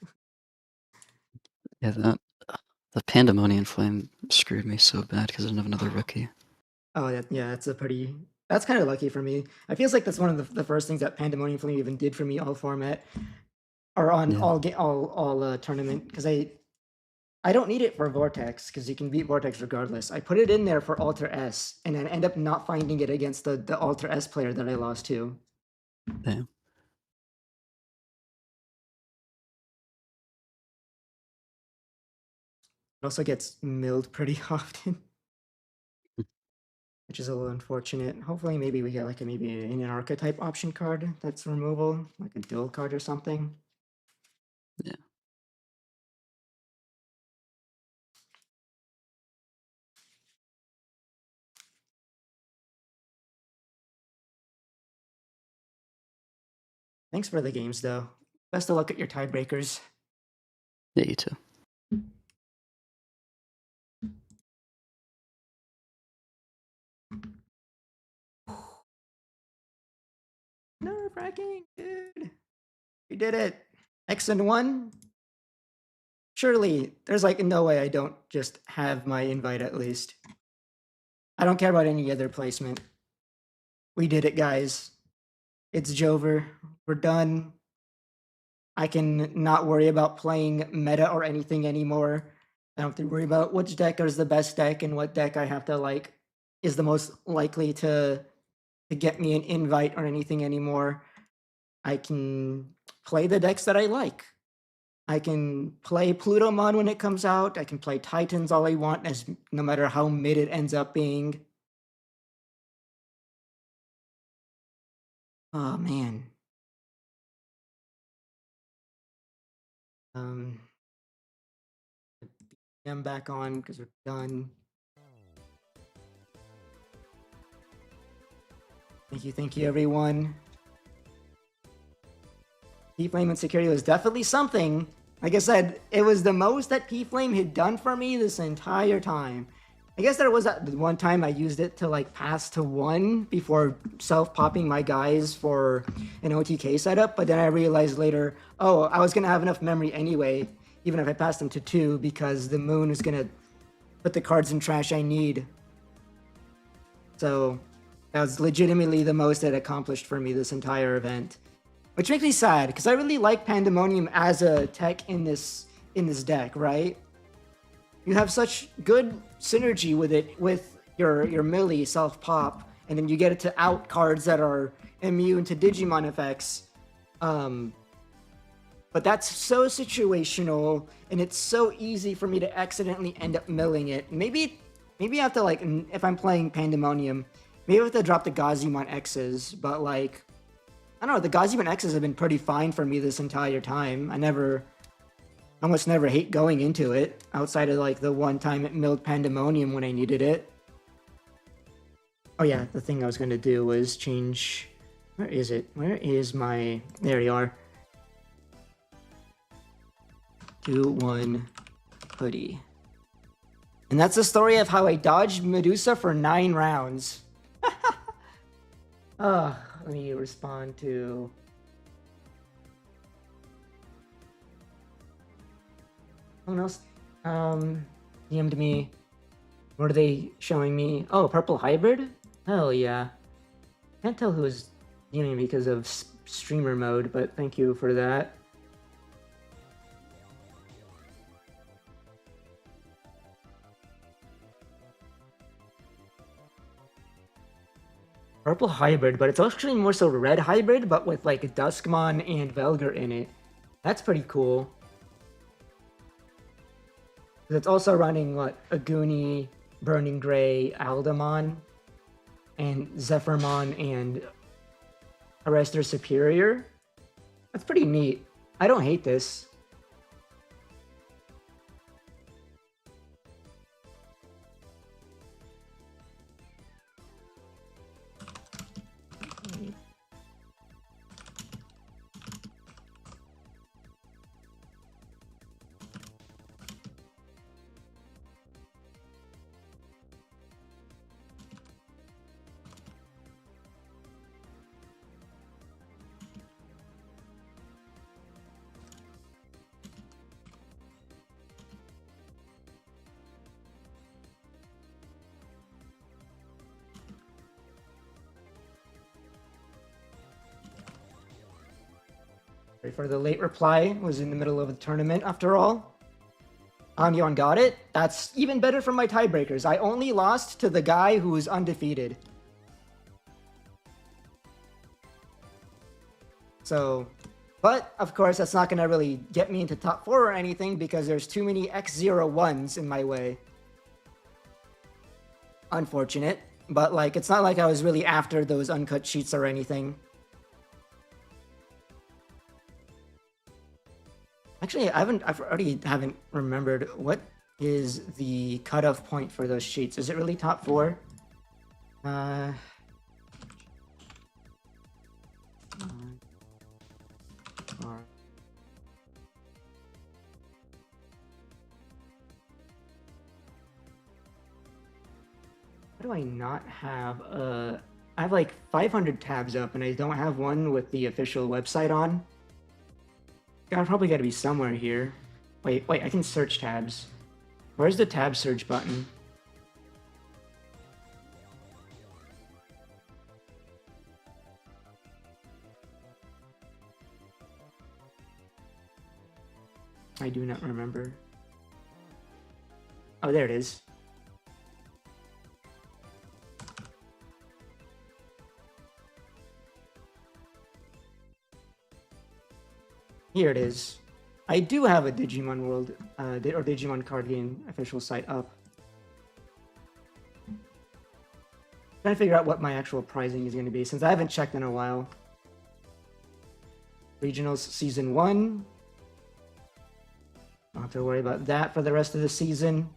Yeah, the Pandemonium Flame screwed me so bad because I didn't have another rookie. Oh, yeah, that's kind of lucky for me. I feels like that's one of the first things that Pandemonium Flame even did for me all format or on all tournament because I don't need it for Vortex because you can beat Vortex regardless. I put it in there for Alter S and then end up not finding it against the Alter S player that I lost to. Damn. It also gets milled pretty often, which is a little unfortunate. Hopefully, maybe we get like maybe an archetype option card that's removal, like a dual card or something. Yeah. Thanks for the games, though. Best of luck at your tiebreakers. Yeah, you too. Nerve-wracking, dude. We did it. X and 1. Surely, there's like no way I don't just have my invite at least. I don't care about any other placement. We did it, guys. It's Jover. We're done. I can not worry about playing meta or anything anymore. I don't have to worry about which deck is the best deck and what deck I have to like is the most likely to get me an invite or anything anymore. I can play the decks that I like. I can play Plutomon when it comes out. I can play Titans all I want, as no matter how mid it ends up being. Oh man. I'm back on because we're done. Thank you, everyone. P-Flame and security was definitely something. Like I said, it was the most that P-Flame had done for me this entire time. I guess there was that one time I used it to like pass to 1 before self-popping my guys for an OTK setup, but then I realized later, oh, I was gonna have enough memory anyway, even if I passed them to 2, because the moon is gonna put the cards in trash I need. So that was legitimately the most it accomplished for me this entire event. Which makes me sad, because I really like Pandemonium as a tech in this deck, right? You have such good synergy with it, with your melee self-pop, and then you get it to out cards that are immune to Digimon effects. But that's so situational, and it's so easy for me to accidentally end up milling it. Maybe I have to, like, if I'm playing Pandemonium, maybe I have to drop the Gazimon X's, but, like, I don't know, the Gazimon X's have been pretty fine for me this entire time. I almost never hate going into it, outside of, like, the one time it milled Pandemonium when I needed it. Oh yeah, the thing I was going to do was change... Where is it? Where is my... There you are. 2-1 hoodie. And that's the story of how I dodged Medusa for 9 rounds. Let me respond to... Someone else DM'd me. What are they showing me? Oh, Purple Hybrid? Hell yeah. Can't tell who was DMing me because of streamer mode, but thank you for that. Purple Hybrid, but it's actually more so Red Hybrid, but with like Duskmon and Velgar in it. That's pretty cool. It's also running, what, Aguni, Burning Gray, Aldamon, and Zephyrmon, and Arrestor Superior. That's pretty neat. I don't hate this. Sorry for the late reply. Was in the middle of a tournament after all. Anyone got it? That's even better for my tiebreakers. I only lost to the guy who was undefeated. So, but of course that's not gonna really get me into top 4 or anything because there's too many X01s in my way. Unfortunate, but like it's not like I was really after those uncut sheets or anything. Actually, I've already haven't remembered what is the cutoff point for those sheets. Is it really top 4? How do I not have I have like 500 tabs up and I don't have one with the official website on. God, probably gotta be somewhere here. Wait, I can search tabs. Where's the tab search button? I do not remember. Oh, there it is. Here it is. I do have a Digimon World or Digimon card game official site up. Trying to figure out what my actual pricing is going to be since I haven't checked in a while. Regionals Season 1. Don't have to worry about that for the rest of the season.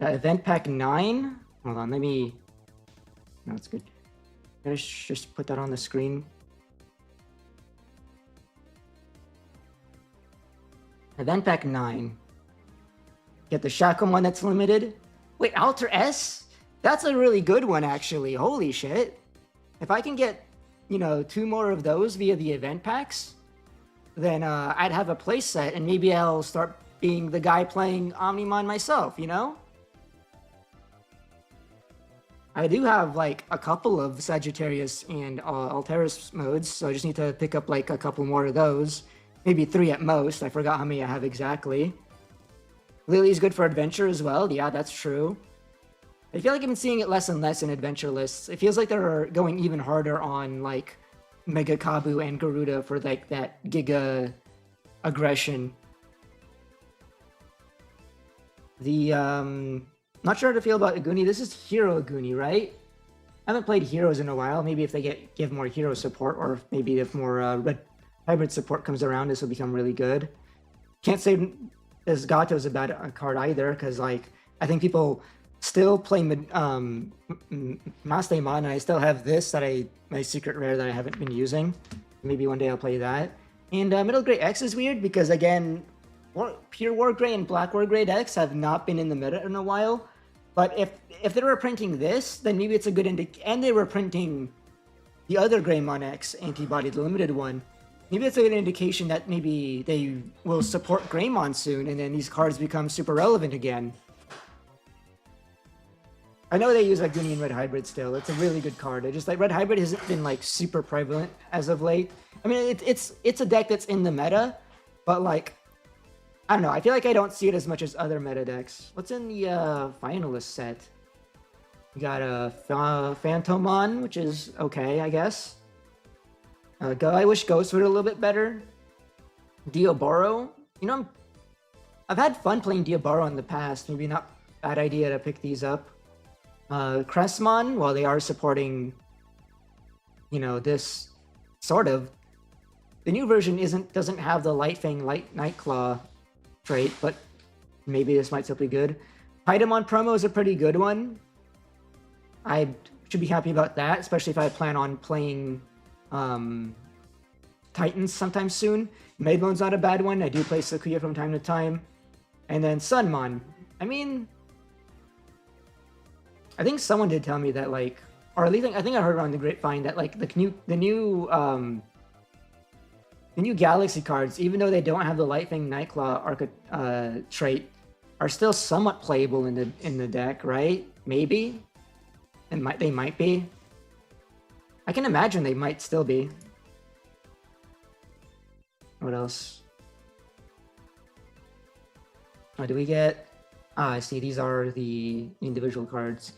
Event Pack 9. Hold on, let me... No, it's good. Can I just put that on the screen? Event Pack 9. Get the Shakomon that's limited. Wait, Alter S? That's a really good one, actually. Holy shit. If I can get, you know, 2 more of those via the event packs, then I'd have a place set, and maybe I'll start being the guy playing Omnimon myself, you know? I do have, like, a couple of Sagittarius and Alteris modes, so I just need to pick up, like, a couple more of those. Maybe 3 at most. I forgot how many I have exactly. Lily's good for adventure as well. Yeah, that's true. I feel like I've been seeing it less and less in adventure lists. It feels like they're going even harder on, like, Mega Kabu and Garuda for, like, that Giga aggression. The, not sure how to feel about Aguni. This is Hero Aguni, right? I haven't played Heroes in a while. Maybe if they give more hero support, or maybe if more Red Hybrid support comes around, this will become really good. Can't say this Gato's a bad card either, because, like, I think people still play Mastemon, and I still have this my secret rare that I haven't been using. Maybe one day I'll play that. And Middle Grey X is weird because, again, Pure War Grey and Black War Grey decks have not been in the meta in a while. But if they were printing this, then maybe it's a good and they were printing the other Greymon X antibody, the limited one. Maybe it's a good indication that maybe they will support Greymon soon, and then these cards become super relevant again. I know they use like Aguni and Red Hybrid still. It's a really good card. I just like Red Hybrid hasn't been like super prevalent as of late. I mean, it's a deck that's in the meta, but like, I don't know. I feel like I don't see it as much as other meta decks. What's in the finalist set? We got a Phantomon, which is okay, I guess. I wish Ghost were a little bit better. Dioboro. You know, I've had fun playing Dioboro in the past. Maybe not a bad idea to pick these up. Crestmon, while they are supporting, you know, this sort of, the new version doesn't have the Light Fang Nightclaw trait, but maybe this might still be good. Paidamon promo is a pretty good one. I should be happy about that, especially if I plan on playing Titans sometime soon. Maidmon's not a bad one. I do play Sakuya from time to time. And then Sunmon. I mean, I think someone did tell me that, like, or at least I think I heard around the grapevine that like the new Galaxy cards, even though they don't have the Light Fang Nightclaw trait, are still somewhat playable in the deck, right? Maybe, they might be. I can imagine they might still be. What else? Oh, do we get... Ah, I see. These are the individual cards.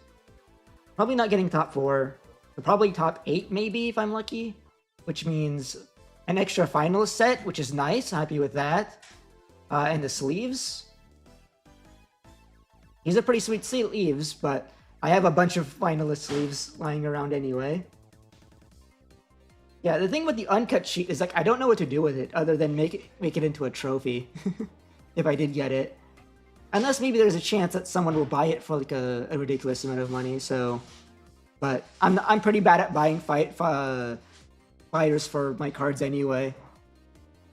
Probably not getting top 4. But probably top 8, maybe, if I'm lucky. Which means an extra finalist set, which is nice. Happy with that. And the sleeves. These are pretty sweet sleeves, but I have a bunch of finalist sleeves lying around anyway. Yeah, the thing with the uncut sheet is, like, I don't know what to do with it other than make it into a trophy. If I did get it. Unless maybe there's a chance that someone will buy it for, like, a ridiculous amount of money, so... But I'm pretty bad at buying fighters for my cards anyway.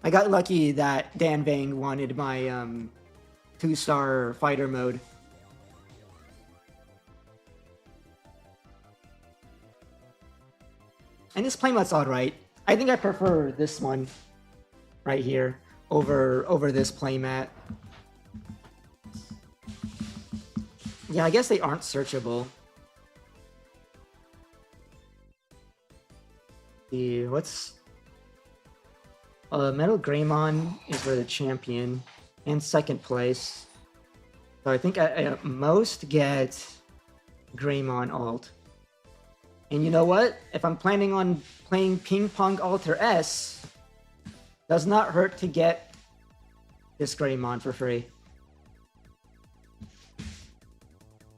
I got lucky that Dan Vang wanted my 2-star fighter mode. And this playmat's alright. I think I prefer this one right here over this playmat. Yeah, I guess they aren't searchable. What's... Metal Greymon is for the champion and second place. So I think I at most get Greymon alt. And you know what? If I'm planning on playing Ping Pong Alter S, does not hurt to get this Greymon for free.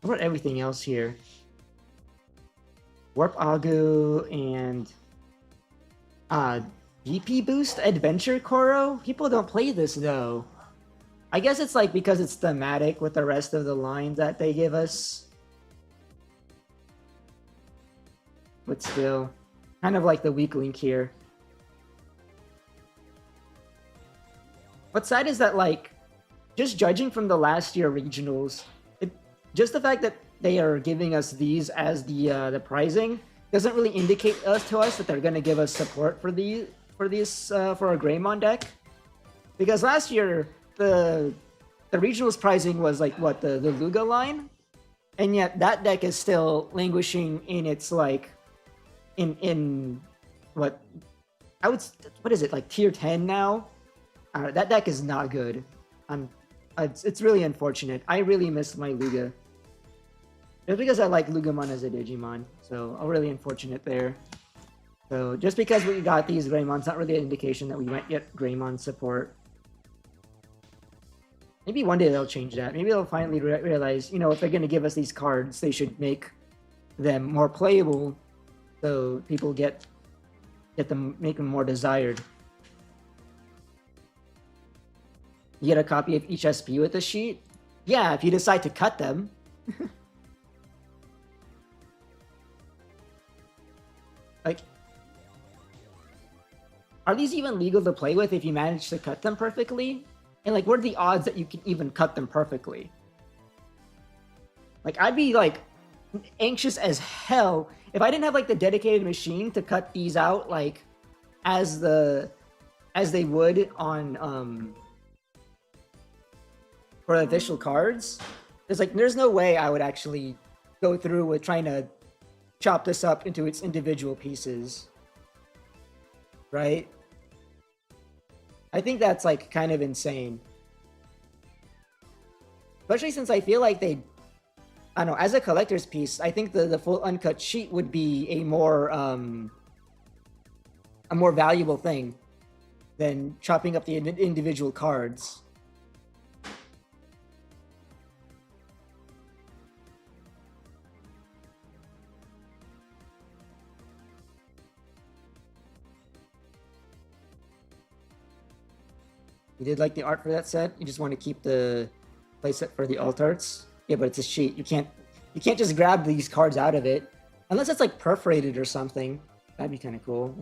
What about everything else here? Warp Agu and BP Boost Adventure Koro? People don't play this though. I guess it's like because it's thematic with the rest of the lines that they give us. But still, kind of like the weak link here. What's sad is that, like, just judging from the last year regionals, just the fact that they are giving us these as the pricing doesn't really indicate to us that they're gonna give us support for our Greymon deck. Because last year the regionals pricing was like what the Luga line, and yet that deck is still languishing in its like in what is it, like tier 10 now? That deck is not good. It's really unfortunate. I really miss my Luga. Just because I like Lugamon as a Digimon, so I'm really unfortunate there. So just because we got these Greymons, not really an indication that we might get Greymon support. Maybe one day they'll change that. Maybe they'll finally realize, you know, if they're going to give us these cards, they should make them more playable, so people make them more desired. You get a copy of each SP with the sheet? Yeah, if you decide to cut them. Like, are these even legal to play with if you manage to cut them perfectly? And like, what are the odds that you can even cut them perfectly? Like, I'd be like anxious as hell if I didn't have like the dedicated machine to cut these out like as they would on for the official cards. There's no way I would actually go through with trying to chop this up into its individual pieces. Right? I think that's like kind of insane. Especially since I feel like I don't know, as a collector's piece, I think the full uncut sheet would be a more valuable thing than chopping up the individual cards. You did like the art for that set? You just want to keep the playset for the alt arts? Yeah, but it's a sheet. You can't just grab these cards out of it. Unless it's like perforated or something. That'd be kind of cool.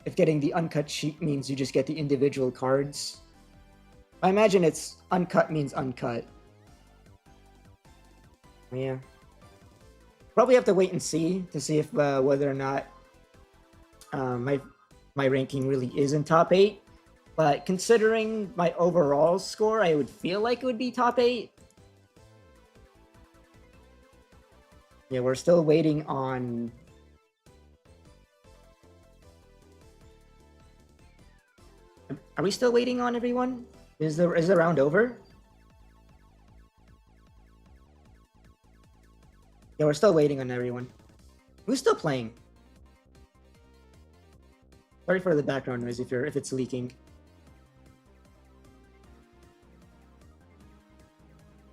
If getting the uncut sheet means you just get the individual cards. I imagine it's uncut means uncut. Yeah. Probably have to wait and see to see if whether or not my ranking really is in top 8. But considering my overall score, I would feel like it would be top 8. Yeah, we're still waiting on... Are we still waiting on everyone? Is the round over? Yeah, we're still waiting on everyone. Who's still playing? Sorry for the background noise if it's leaking.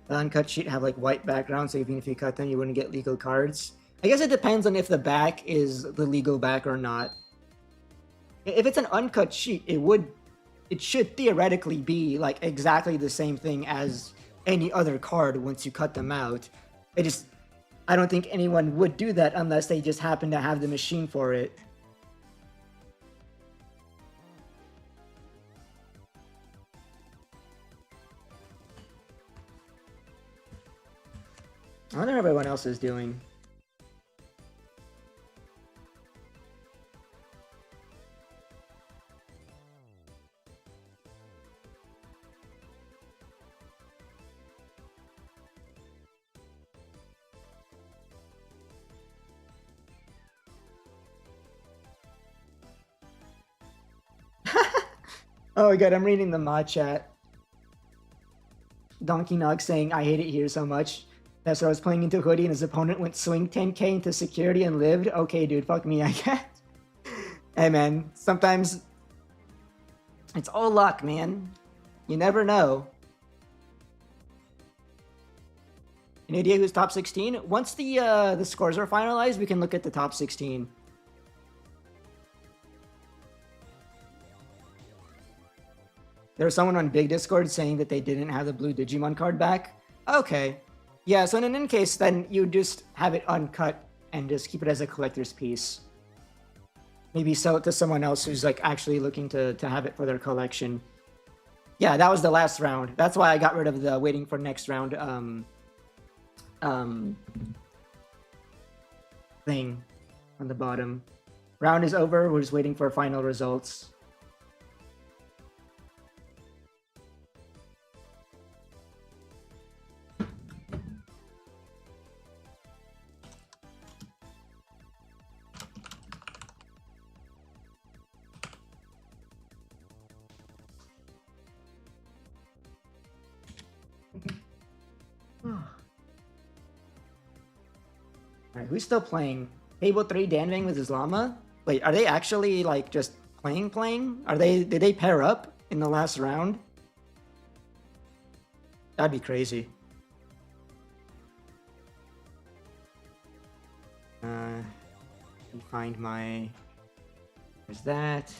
The uncut sheet have like white background, so even if you cut them, you wouldn't get legal cards. I guess it depends on if the back is the legal back or not. If it's an uncut sheet, it should theoretically be like exactly the same thing as any other card once you cut them out. I don't think anyone would do that unless they just happen to have the machine for it. I wonder how everyone else is doing. Oh my god, I'm reading the mod chat. Donkey Nog saying, I hate it here so much. That's what I was playing into Hoodie and his opponent went swing 10k into security and lived. Okay, dude, fuck me, I guess. Hey, man, sometimes it's all luck, man. You never know. Any idea who's top 16? Once the scores are finalized, we can look at the top 16. There was someone on Big Discord saying that they didn't have the blue Digimon card back. Okay. Yeah, so in any case, then you just have it uncut and just keep it as a collector's piece. Maybe sell it to someone else who's like actually looking to have it for their collection. Yeah, that was the last round. That's why I got rid of the waiting for next round thing on the bottom. Round is over, we're just waiting for final results. Alright, who's still playing? Table 3 Danvang with his llama? Wait, are they actually like just playing? Did they pair up in the last round? That'd be crazy. Let me find my... There's that.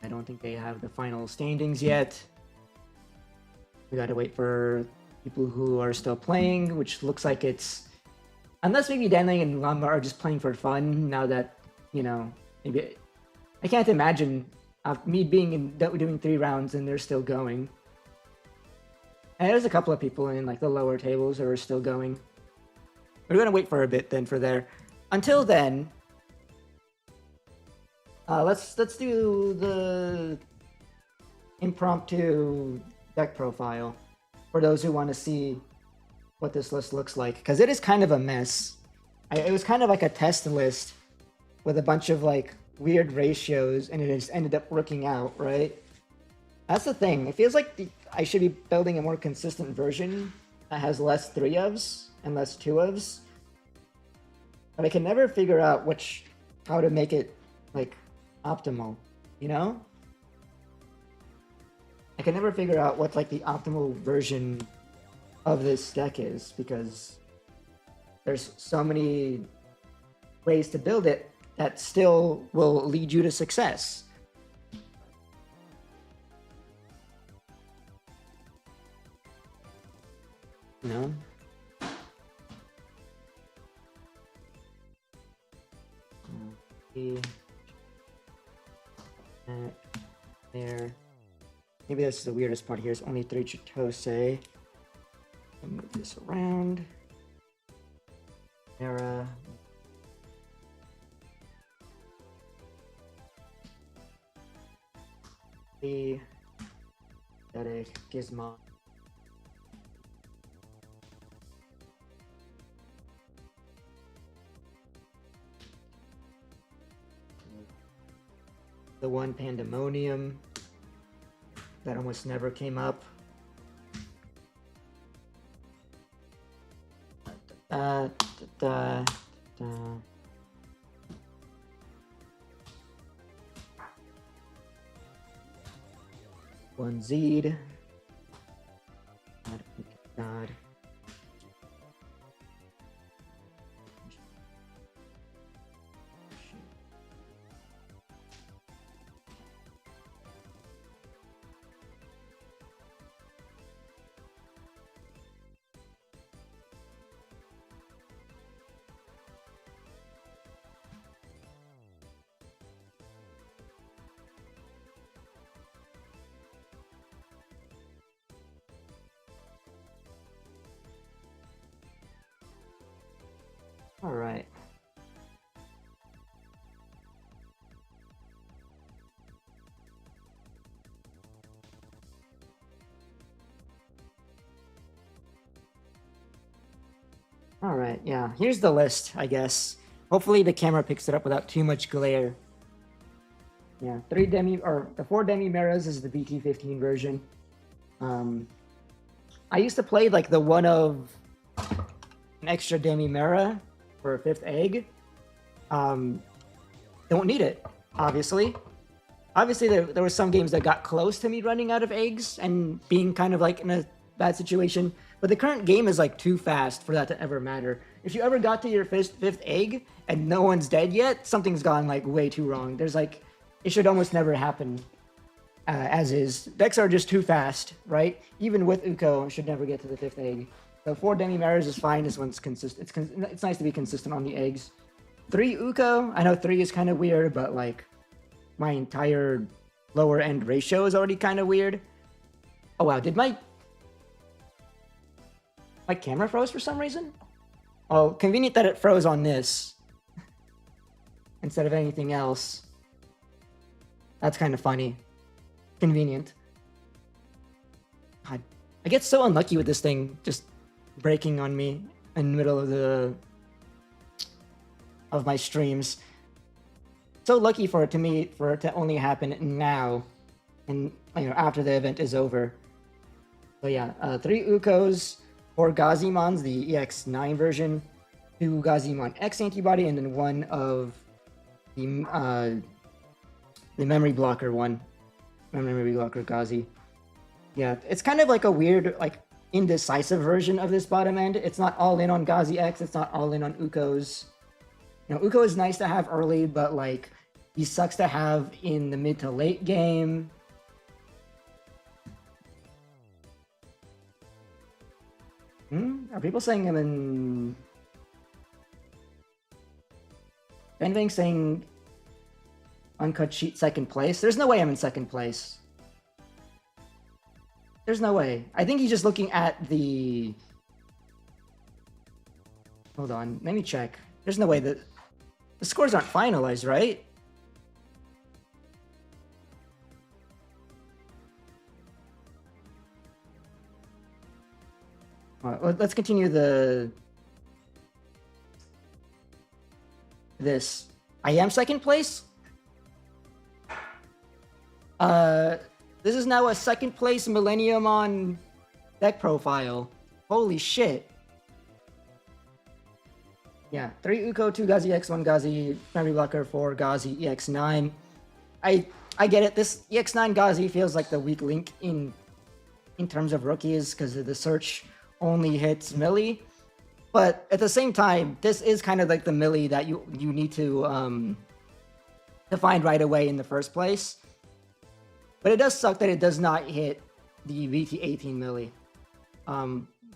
I don't think they have the final standings yet. We gotta wait for people who are still playing, which looks like it's... Unless maybe Danling and Llama are just playing for fun now that, you know, maybe... I can't imagine me doing 3 rounds and they're still going. And there's a couple of people in like the lower tables that are still going. We're gonna wait for a bit then for there. Until then, let's do the impromptu deck profile for those who want to see what this list looks like, because it is kind of a mess. It was kind of like a test list with a bunch of like weird ratios, and it just ended up working out, right? That's the thing. It feels like I should be building a more consistent version that has less 3-ofs and less 2-ofs, but I can never figure out how to make it like optimal, you know? I can never figure out what like the optimal version of this deck is, because there's so many ways to build it that still will lead you to success. You know? There. Maybe that's the weirdest part here. It's only 3 Chitose. Move this around. Era. The Static Gizmo. the one Pandemonium that almost never came up. Da, da, da. One Zed. God. All right. All right, yeah. Here's the list, I guess. Hopefully the camera picks it up without too much glare. Yeah, the 4 Demi Meras is the BT15 version. I used to play like the one of an extra Demi Mera for a 5th egg. Don't need it, obviously. Obviously, there were some games that got close to me running out of eggs and being kind of like in a bad situation. But the current game is like too fast for that to ever matter. If you ever got to your 5th egg and no one's dead yet, something's gone like way too wrong. There's like, it should almost never happen as is. Decks are just too fast, right? Even with Uko, it should never get to the 5th egg. So 4 Demi Meras is fine. This one's consistent. It's nice to be consistent on the eggs. 3 Uko, I know 3 is kind of weird, but like my entire lower end ratio is already kind of weird. Oh wow, did my camera froze for some reason? Oh, convenient that it froze on this instead of anything else. That's kind of funny. Convenient. God, I get so unlucky with this thing just breaking on me in the middle of my streams. So lucky for it to only happen now, and after the event is over. So yeah, 3 Ukos, 4 Gazimons, the EX9 version, 2 Gazimon X antibody, and then 1 of the memory blocker one, memory blocker Gazi. Yeah, it's kind of like a weird, like indecisive version of this bottom end. It's not all in on Gazi X. It's not all in on Ukos. Uko is nice to have early, but like he sucks to have in the mid to late game. Are people saying I'm in... Benving saying uncut sheet 2nd place? There's no way I'm in 2nd place. There's no way. I think he's just looking at the... Hold on, let me check. There's no way that... The scores aren't finalized, right? All right, let's continue this. I am 2nd place? This is now a 2nd place Milleniummon deck profile. Holy shit. Yeah, 3 Uko, 2 Gazi X, 1 Gazi, memory blocker, 4 Gazi EX9. I get it. This EX9 Gazi feels like the weak link in terms of rookies because the search only hits Millie. But at the same time, this is kind of like the Millie that you need to find right away in the first place. But it does suck that it does not hit the VT18 Millie.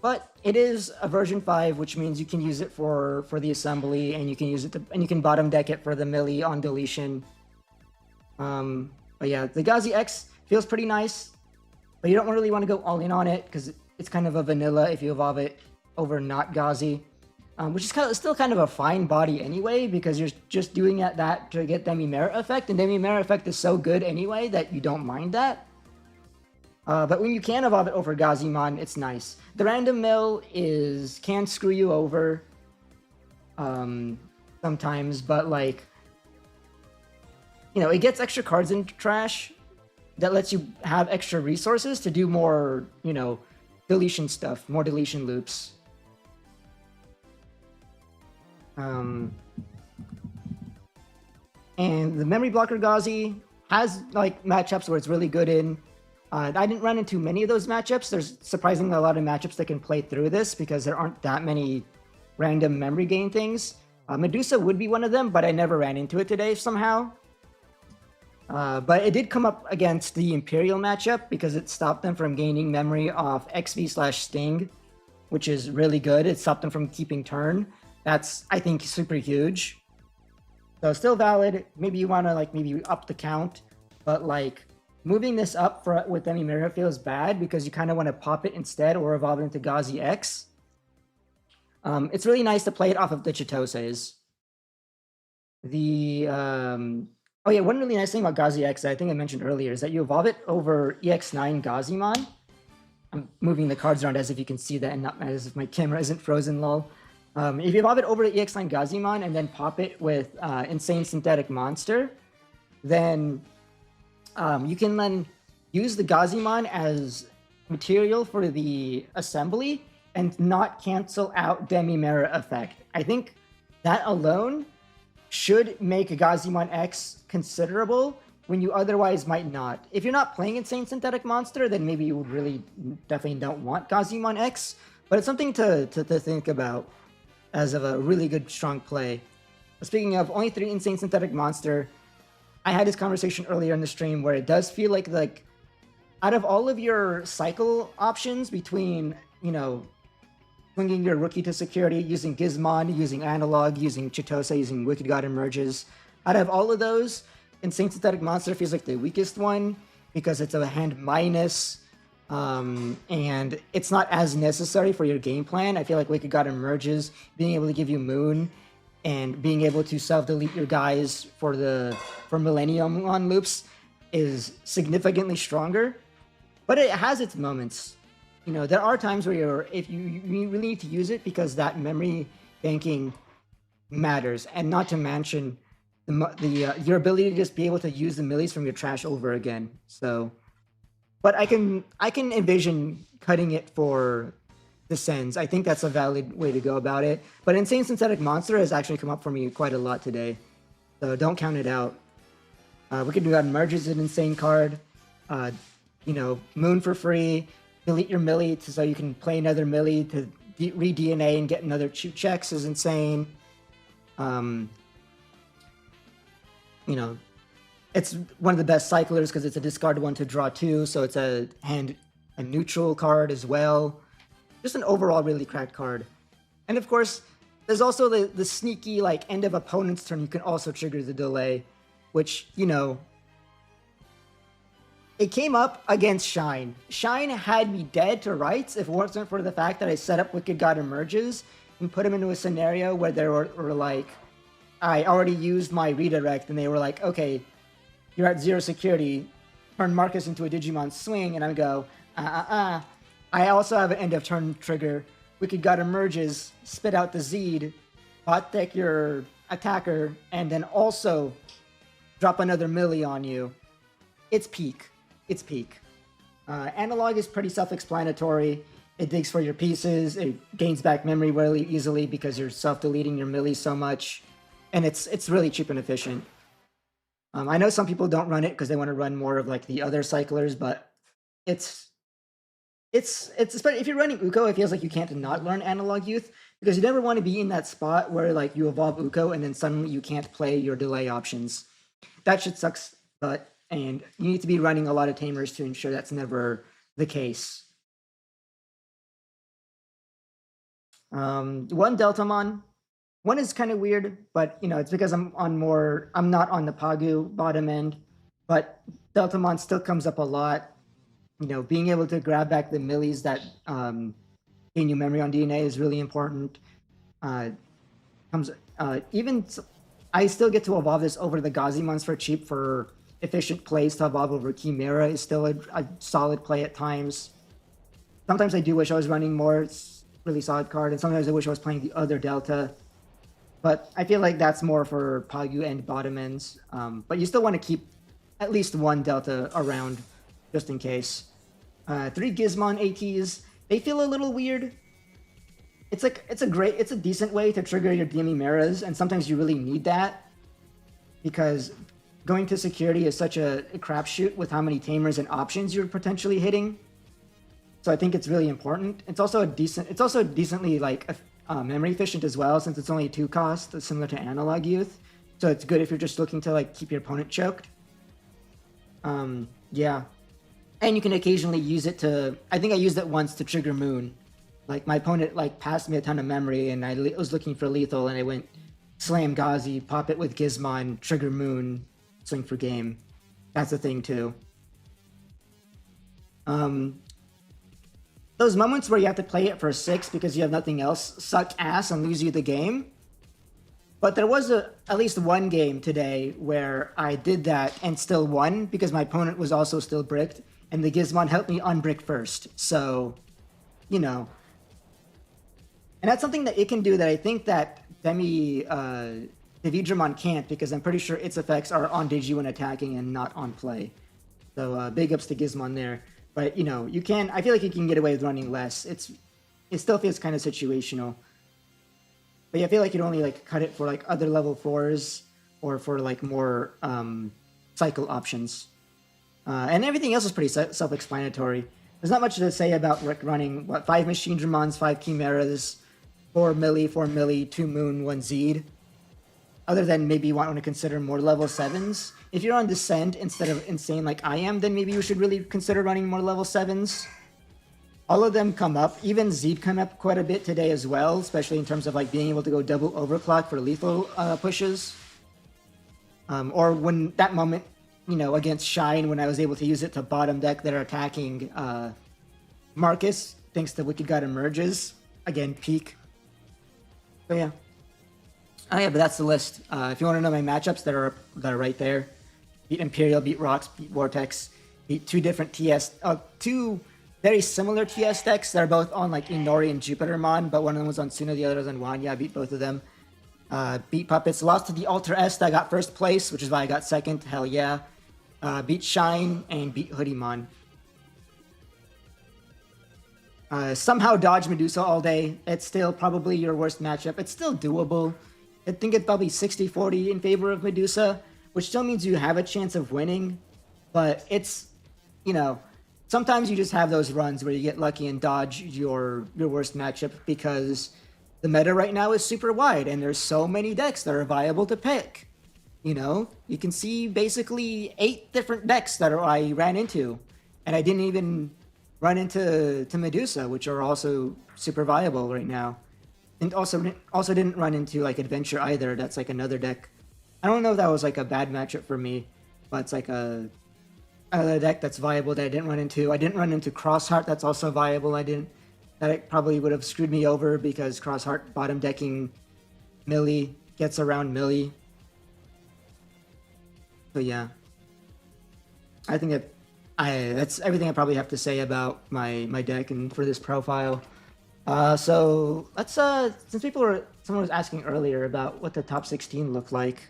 But it is a version 5, which means you can use it for the assembly, and you can use it and you can bottom deck it for the Millie on deletion. But yeah, the Gazi X feels pretty nice, but you don't really want to go all in on it because it's kind of a vanilla if you evolve it over not Gazi, which is still kind of a fine body anyway because you're just doing that to get Demi Mera effect, and Demi Mera effect is so good anyway that you don't mind that. But when you can evolve it over Gazimon, it's nice. The random mill can screw you over sometimes, but like you know, it gets extra cards into trash that lets you have extra resources to do more, you know, deletion stuff, more deletion loops. And the Memory Blocker Ghazi has like matchups where it's really good in. I didn't run into many of those matchups. There's surprisingly a lot of matchups that can play through this because there aren't that many random memory gain things. Medusa would be one of them, but I never ran into it today somehow. But it did come up against the Imperial matchup because it stopped them from gaining memory off XV/Sting, which is really good. It stopped them from keeping turn. That's, I think, super huge. So still valid. Maybe you want to like maybe up the count, but like moving this up for with any mirror feels bad because you kind of want to pop it instead or evolve it into Ghazi X. It's really nice to play it off of the Chitoses. The oh yeah, one really nice thing about Ghazi X that I think I mentioned earlier is that you evolve it over EX9 Ghazimon. I'm moving the cards around as if you can see that and not as if my camera isn't frozen, lol. If you evolve it over to EX9 Ghazimon and then pop it with Insane Synthetic Monster, then you can then use the Ghazimon as material for the assembly and not cancel out Demi-Mirror effect. I think that alone should make a Ghazimon X considerable when you otherwise might not. If you're not playing Insane Synthetic Monster, then maybe you would really definitely don't want Ghazimon X, but it's something to think about as of a really good, strong play. Speaking of only 3 Insane Synthetic Monster, I had this conversation earlier in the stream where it does feel like out of all of your cycle options between, you know, swinging your rookie to security, using Gizmon, using Analog, using Chitose, using Wicked God Emerges, out of all of those, Insane Synthetic Monster feels like the weakest one because it's a hand minus, and it's not as necessary for your game plan. I feel like Wicked God Emerges, being able to give you Moon, and being able to self-delete your guys for Milleniummon loops is significantly stronger. But it has its moments. You know, there are times where if you really need to use it because that memory banking matters, and not to mention your ability to just be able to use the millies from your trash over again. So, but I can envision cutting it for the Sens. I think that's a valid way to go about it. But Insane Synthetic Monster has actually come up for me quite a lot today, so don't count it out. We can do that. Merges an insane card. You know, Moon for free. Delete your Millie so you can play another Millie to re-DNA and get another 2 checks is insane. You know, it's one of the best cyclers because it's a discard 1 to draw 2, so it's a neutral card as well. Just an overall really cracked card. And of course, there's also the sneaky like end of opponent's turn. You can also trigger the delay, which, you know, it came up against Shine. Shine had me dead to rights if it wasn't for the fact that I set up Wicked God Emerges and put him into a scenario where they were like, I already used my redirect, and they were like, okay, you're at 0 security, turn Marcus into a Digimon swing, and I go, I also have an end of turn trigger. Wicked God Emerges, spit out the Zed, bot deck your attacker, and then also drop another Millie on you. It's peak. It's peak. Analog is pretty self-explanatory. It digs for your pieces. It gains back memory really easily because you're self-deleting your Millie so much. And it's really cheap and efficient. I know some people don't run it because they want to run more of like the other cyclers, but it's especially if you're running Uko, it feels like you can't not learn Analog Youth because you never want to be in that spot where like you evolve Uko and then suddenly you can't play your delay options. That shit sucks, and you need to be running a lot of tamers to ensure that's never the case. One Deltamon. One is kind of weird, but you know, it's because I'm not on the Pagu bottom end, but Deltamon still comes up a lot. You know, being able to grab back the millies that gain you memory on DNA is really important. Even I still get to evolve this over the Ghazimons for cheap for efficient plays to evolve over Chimera is still a solid play at times. Sometimes I do wish I was running more. It's a really solid card, and sometimes I wish I was playing the other Delta. But I feel like that's more for Pagu and bottom ends. But you still want to keep at least one Delta around just in case. 3 Gizmon ATs, they feel a little weird. It's a decent way to trigger your DME mirrors, and sometimes you really need that because going to security is such a crapshoot with how many tamers and options you're potentially hitting. So I think it's really important. It's also decently like memory efficient as well, since it's only 2 cost, similar to Analog Youth. So it's good if you're just looking to like keep your opponent choked. Yeah, and you can occasionally use it to. I think I used it once to trigger Moon. Like my opponent like passed me a ton of memory, and I was looking for lethal, and I went slam Ghazi, pop it with Gizmon, trigger Moon, swing for game. That's a thing too. Those moments where you have to play it for 6 because you have nothing else suck ass and lose you the game. But there was at least one game today where I did that and still won because my opponent was also still bricked, and the Gizmon helped me unbrick first. So, you know. And that's something that it can do that I think that Digimon can't, because I'm pretty sure its effects are on Digi when attacking and not on play. So big ups to Gizmon there. But, you know, you can. I feel like you can get away with running less. It still feels kind of situational. But yeah, I feel like you'd only like cut it for like other level 4s or for like more cycle options. And everything else is pretty self-explanatory. There's not much to say about running, 5 Machine Dramons, 5 Chimeras, 4 Millie, 4 Millie, 2 Moon, 1 Zed. Other than maybe you want to consider more level 7s. If you're on Descent instead of Insane like I am, then maybe you should really consider running more level 7s. All of them come up. Even Zed come up quite a bit today as well, especially in terms of like being able to go double overclock for lethal pushes. Or when that moment, you know, against Shine, when I was able to use it to bottom deck their attacking Marcus, thanks to Wicked God Emerges. Again, peak. So yeah. Oh yeah, but that's the list. If you want to know my matchups that are right there, beat Imperial, beat Rocks, beat Vortex, beat 2 different two very similar TS decks that are both on like Inori and Jupitermon, but one of them was on Suna, the other was on Wanya. I beat both of them. Beat Puppets, lost to the Alter Est. I got first place, which is why I got second. Hell yeah. Beat Shine and beat Hoodiemon. Somehow dodge Medusa all day. It's still probably your worst matchup. It's still doable. I think it's probably 60-40 in favor of Medusa, which still means you have a chance of winning. But it's, you know, sometimes you just have those runs where you get lucky and dodge your worst matchup because the meta right now is super wide and there's so many decks that are viable to pick. You know, you can see basically 8 different decks that I ran into, and I didn't even run into Medusa, which are also super viable right now. And also didn't run into like Adventure either. That's like another deck. I don't know if that was like a bad matchup for me, but it's like another deck that's viable that I didn't run into. I didn't run into Crossheart. That's also viable. That probably would have screwed me over because Crossheart bottom decking Millie gets around Millie. So yeah, I think that's everything I probably have to say about my deck and for this profile. So let's since someone was asking earlier about what the top 16 looked like.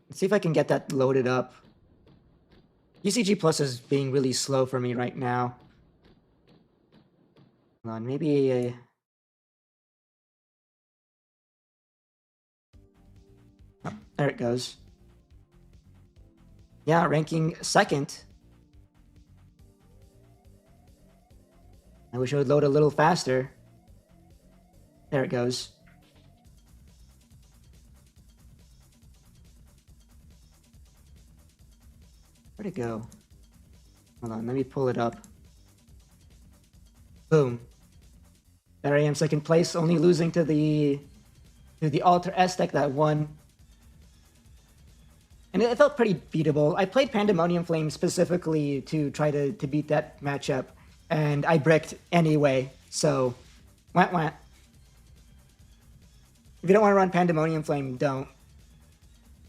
Let's see if I can get that loaded up. TCG Plus is being really slow for me right now. Hold on, maybe oh, there it goes. Yeah, ranking 2nd. I wish it would load a little faster. There it goes. Where'd it go? Hold on, let me pull it up. Boom. There I am, 2nd place, only losing to the Alter Est deck that won. And it felt pretty beatable. I played Pandemonium Flame specifically to try to beat that matchup, and I bricked anyway, so wah. If you don't want to run Pandemonium Flame, don't.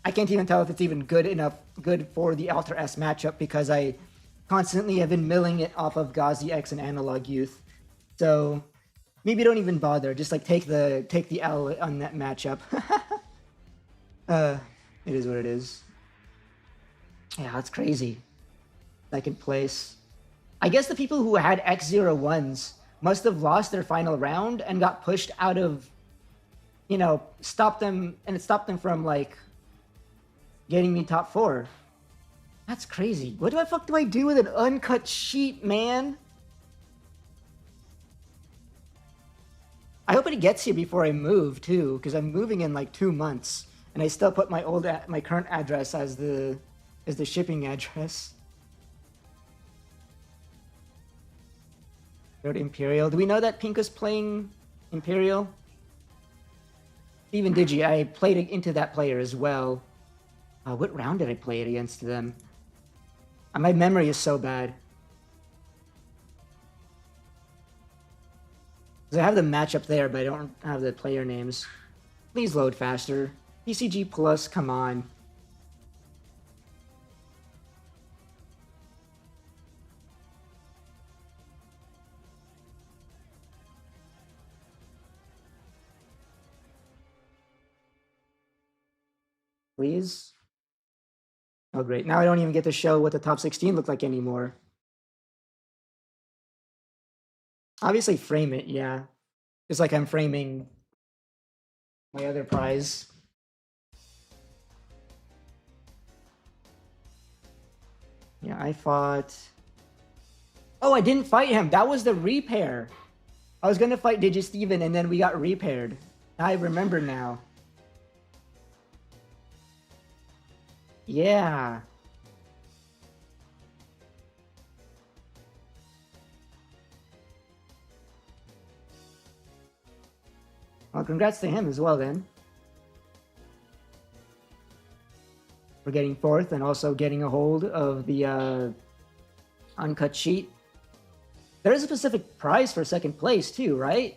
I can't even tell if it's even good for the Alter S matchup because I constantly have been milling it off of Ghazi X and Analog Youth. So maybe don't even bother. Just like take the L on that matchup. It is what it is. Yeah, that's crazy. Second place. I guess the people who had X01s must have lost their final round and got pushed out of, you know, stopped them from like getting me top 4. That's crazy. What the fuck do I do with an uncut sheet, man? I hope it gets here before I move too, because I'm moving in like 2 months, and I still put my current address as the shipping address. Go to Imperial. Do we know that Pink is playing Imperial? Even Digi, I played into that player as well. What round did I play it against them? My memory is so bad. Because I have the matchup there, but I don't have the player names. Please load faster. TCG Plus, come on. Please? Oh, great. Now I don't even get to show what the top 16 look like anymore. Obviously frame it, yeah. Just like I'm framing my other prize. Yeah, I fought... Oh, I didn't fight him. That was the repair. I was gonna fight DigiSteven and then we got repaired. I remember now. Yeah. Well, congrats to him as well then. For getting 4th and also getting a hold of the uncut sheet. There is a specific prize for 2nd place too, right?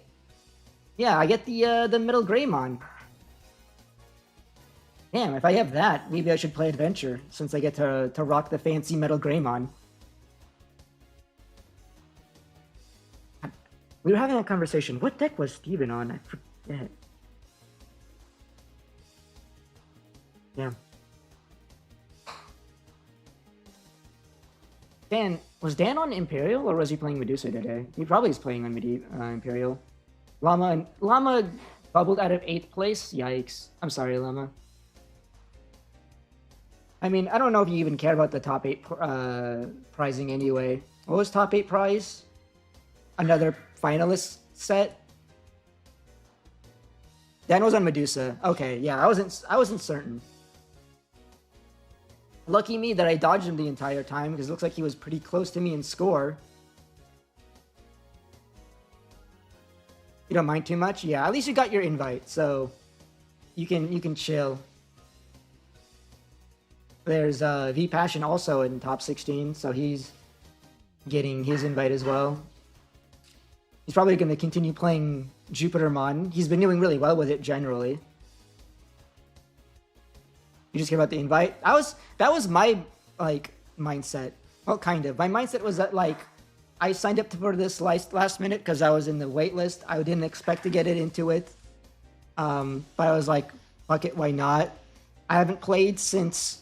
Yeah, I get the middle Greymon. Damn, if I have that, maybe I should play Adventure, since I get to rock the fancy Metal Greymon. We were having a conversation. What deck was Steven on? I forget. Damn. Was Dan on Imperial, or was he playing Medusa today? He probably is playing on Imperial. Llama bubbled out of 8th place? Yikes. I'm sorry, Llama. I mean, I don't know if you even care about the top 8 prizing anyway. What was top 8 prize? Another finalist set? Dan was on Medusa. Okay, yeah, I wasn't certain. Lucky me that I dodged him the entire time, because it looks like he was pretty close to me in score. You don't mind too much? Yeah, at least you got your invite, so you can chill. There's V Passion also in top 16, so he's getting his invite as well. He's probably going to continue playing Jupitermon. He's been doing really well with it generally. You just care about the invite? That was my mindset. Well, kind of. My mindset was that I signed up for this last minute because I was in the waitlist. I didn't expect to get it into it. But I was like, fuck it, why not? I haven't played since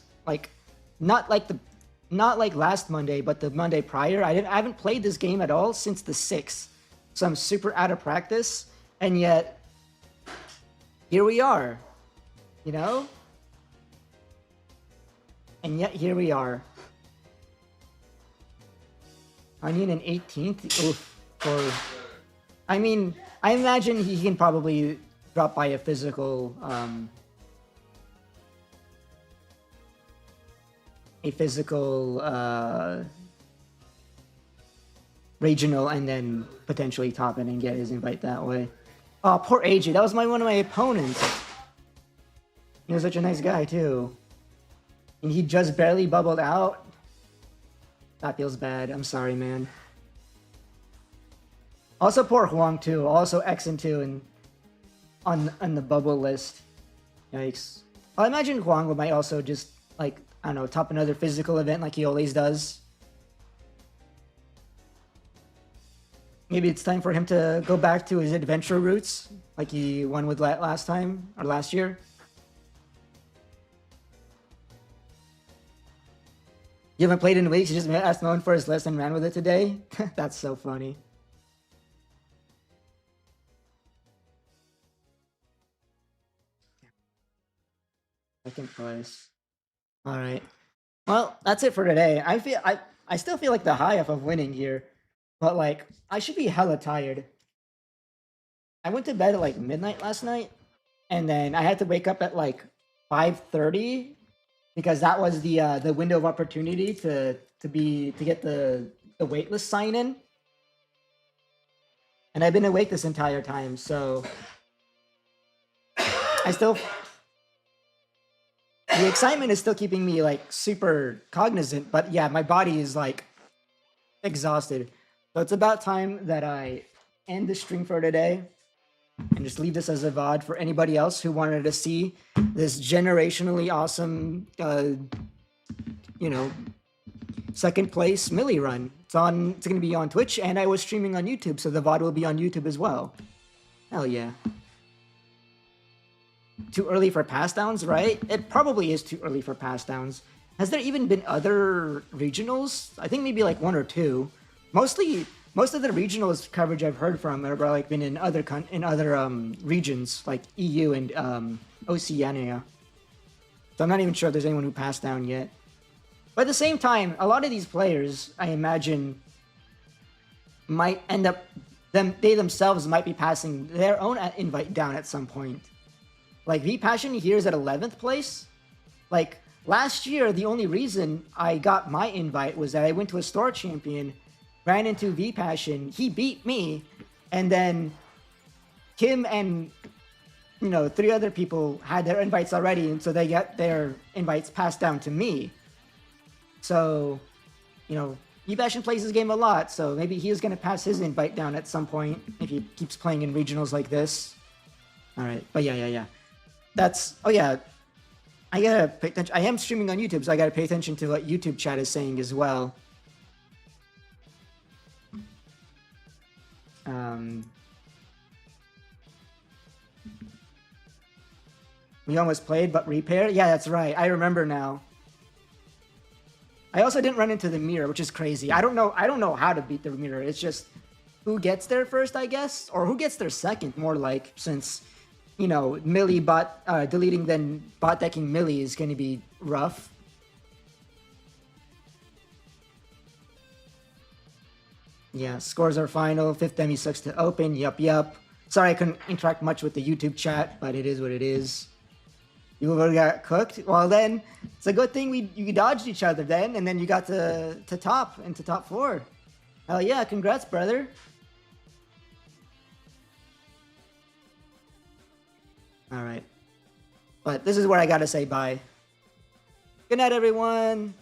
not like last Monday, but the Monday prior. I haven't played this game at all since the 6th. So I'm super out of practice, and yet here we are, you know? And yet here we are. I need an 18th. Oof. I mean, I imagine he can probably drop by a physical regional, and then potentially top it and get his invite that way. Oh, poor AJ. That was one of my opponents. He was such a nice guy too. And he just barely bubbled out. That feels bad. I'm sorry, man. Also poor Huang too. Also X and 2 and on the bubble list. Yikes. I imagine Huang might also just I don't know, top another physical event like he always does. maybe it's time for him to go back to his adventure roots, like he won with last time or last year. You haven't played in weeks. You just asked Moen for his list and ran with it today. That's so funny. Second place. All right. Well, that's it for today. I still feel like the high of winning here, but like I should be hella tired. I went to bed at like midnight last night, and then I had to wake up at like 5:30 because that was the window of opportunity to get the waitlist sign in. And I've been awake this entire time, so the excitement is still keeping me like super cognizant, but yeah, my body is like exhausted. So it's about time that I end the stream for today and just leave this as a VOD for anybody else who wanted to see this generationally awesome, second place Millie run. It's going to be on Twitch, and I was streaming on YouTube, so the VOD will be on YouTube as well. Hell yeah. Too early for pass downs, right? It probably is too early for pass downs. Has there even been other regionals? I think maybe like one or two. Most of the regionals coverage I've heard from are like been in other regions like EU and Oceania. So I'm not even sure if there's anyone who passed down yet. But at the same time, a lot of these players, I imagine, might end up they themselves might be passing their own invite down at some point. Like V-Passion here is at 11th place. Like last year, the only reason I got my invite was that I went to a store champion, ran into V-Passion, he beat me, and then Kim and 3 other people had their invites already, and so they got their invites passed down to me. So, V-Passion plays this game a lot, so maybe he is going to pass his invite down at some point if he keeps playing in regionals like this. All right, but yeah. I gotta pay attention. I am streaming on YouTube, so I gotta pay attention to what YouTube chat is saying as well. We almost played, but repair? Yeah, that's right. I remember now. I also didn't run into the mirror, which is crazy. I don't know how to beat the mirror. It's just who gets there first, I guess, or who gets there second, more like, since Millie deleting then bot decking Millie is going to be rough. Yeah, scores are final. 5th demi sucks to open. Yup. Sorry I couldn't interact much with the YouTube chat, but it is what it is. You already got cooked? Well then, it's a good thing you dodged each other then, and then you got to top 4. Hell yeah, congrats, brother. All right. But this is where I gotta say bye. Good night, everyone.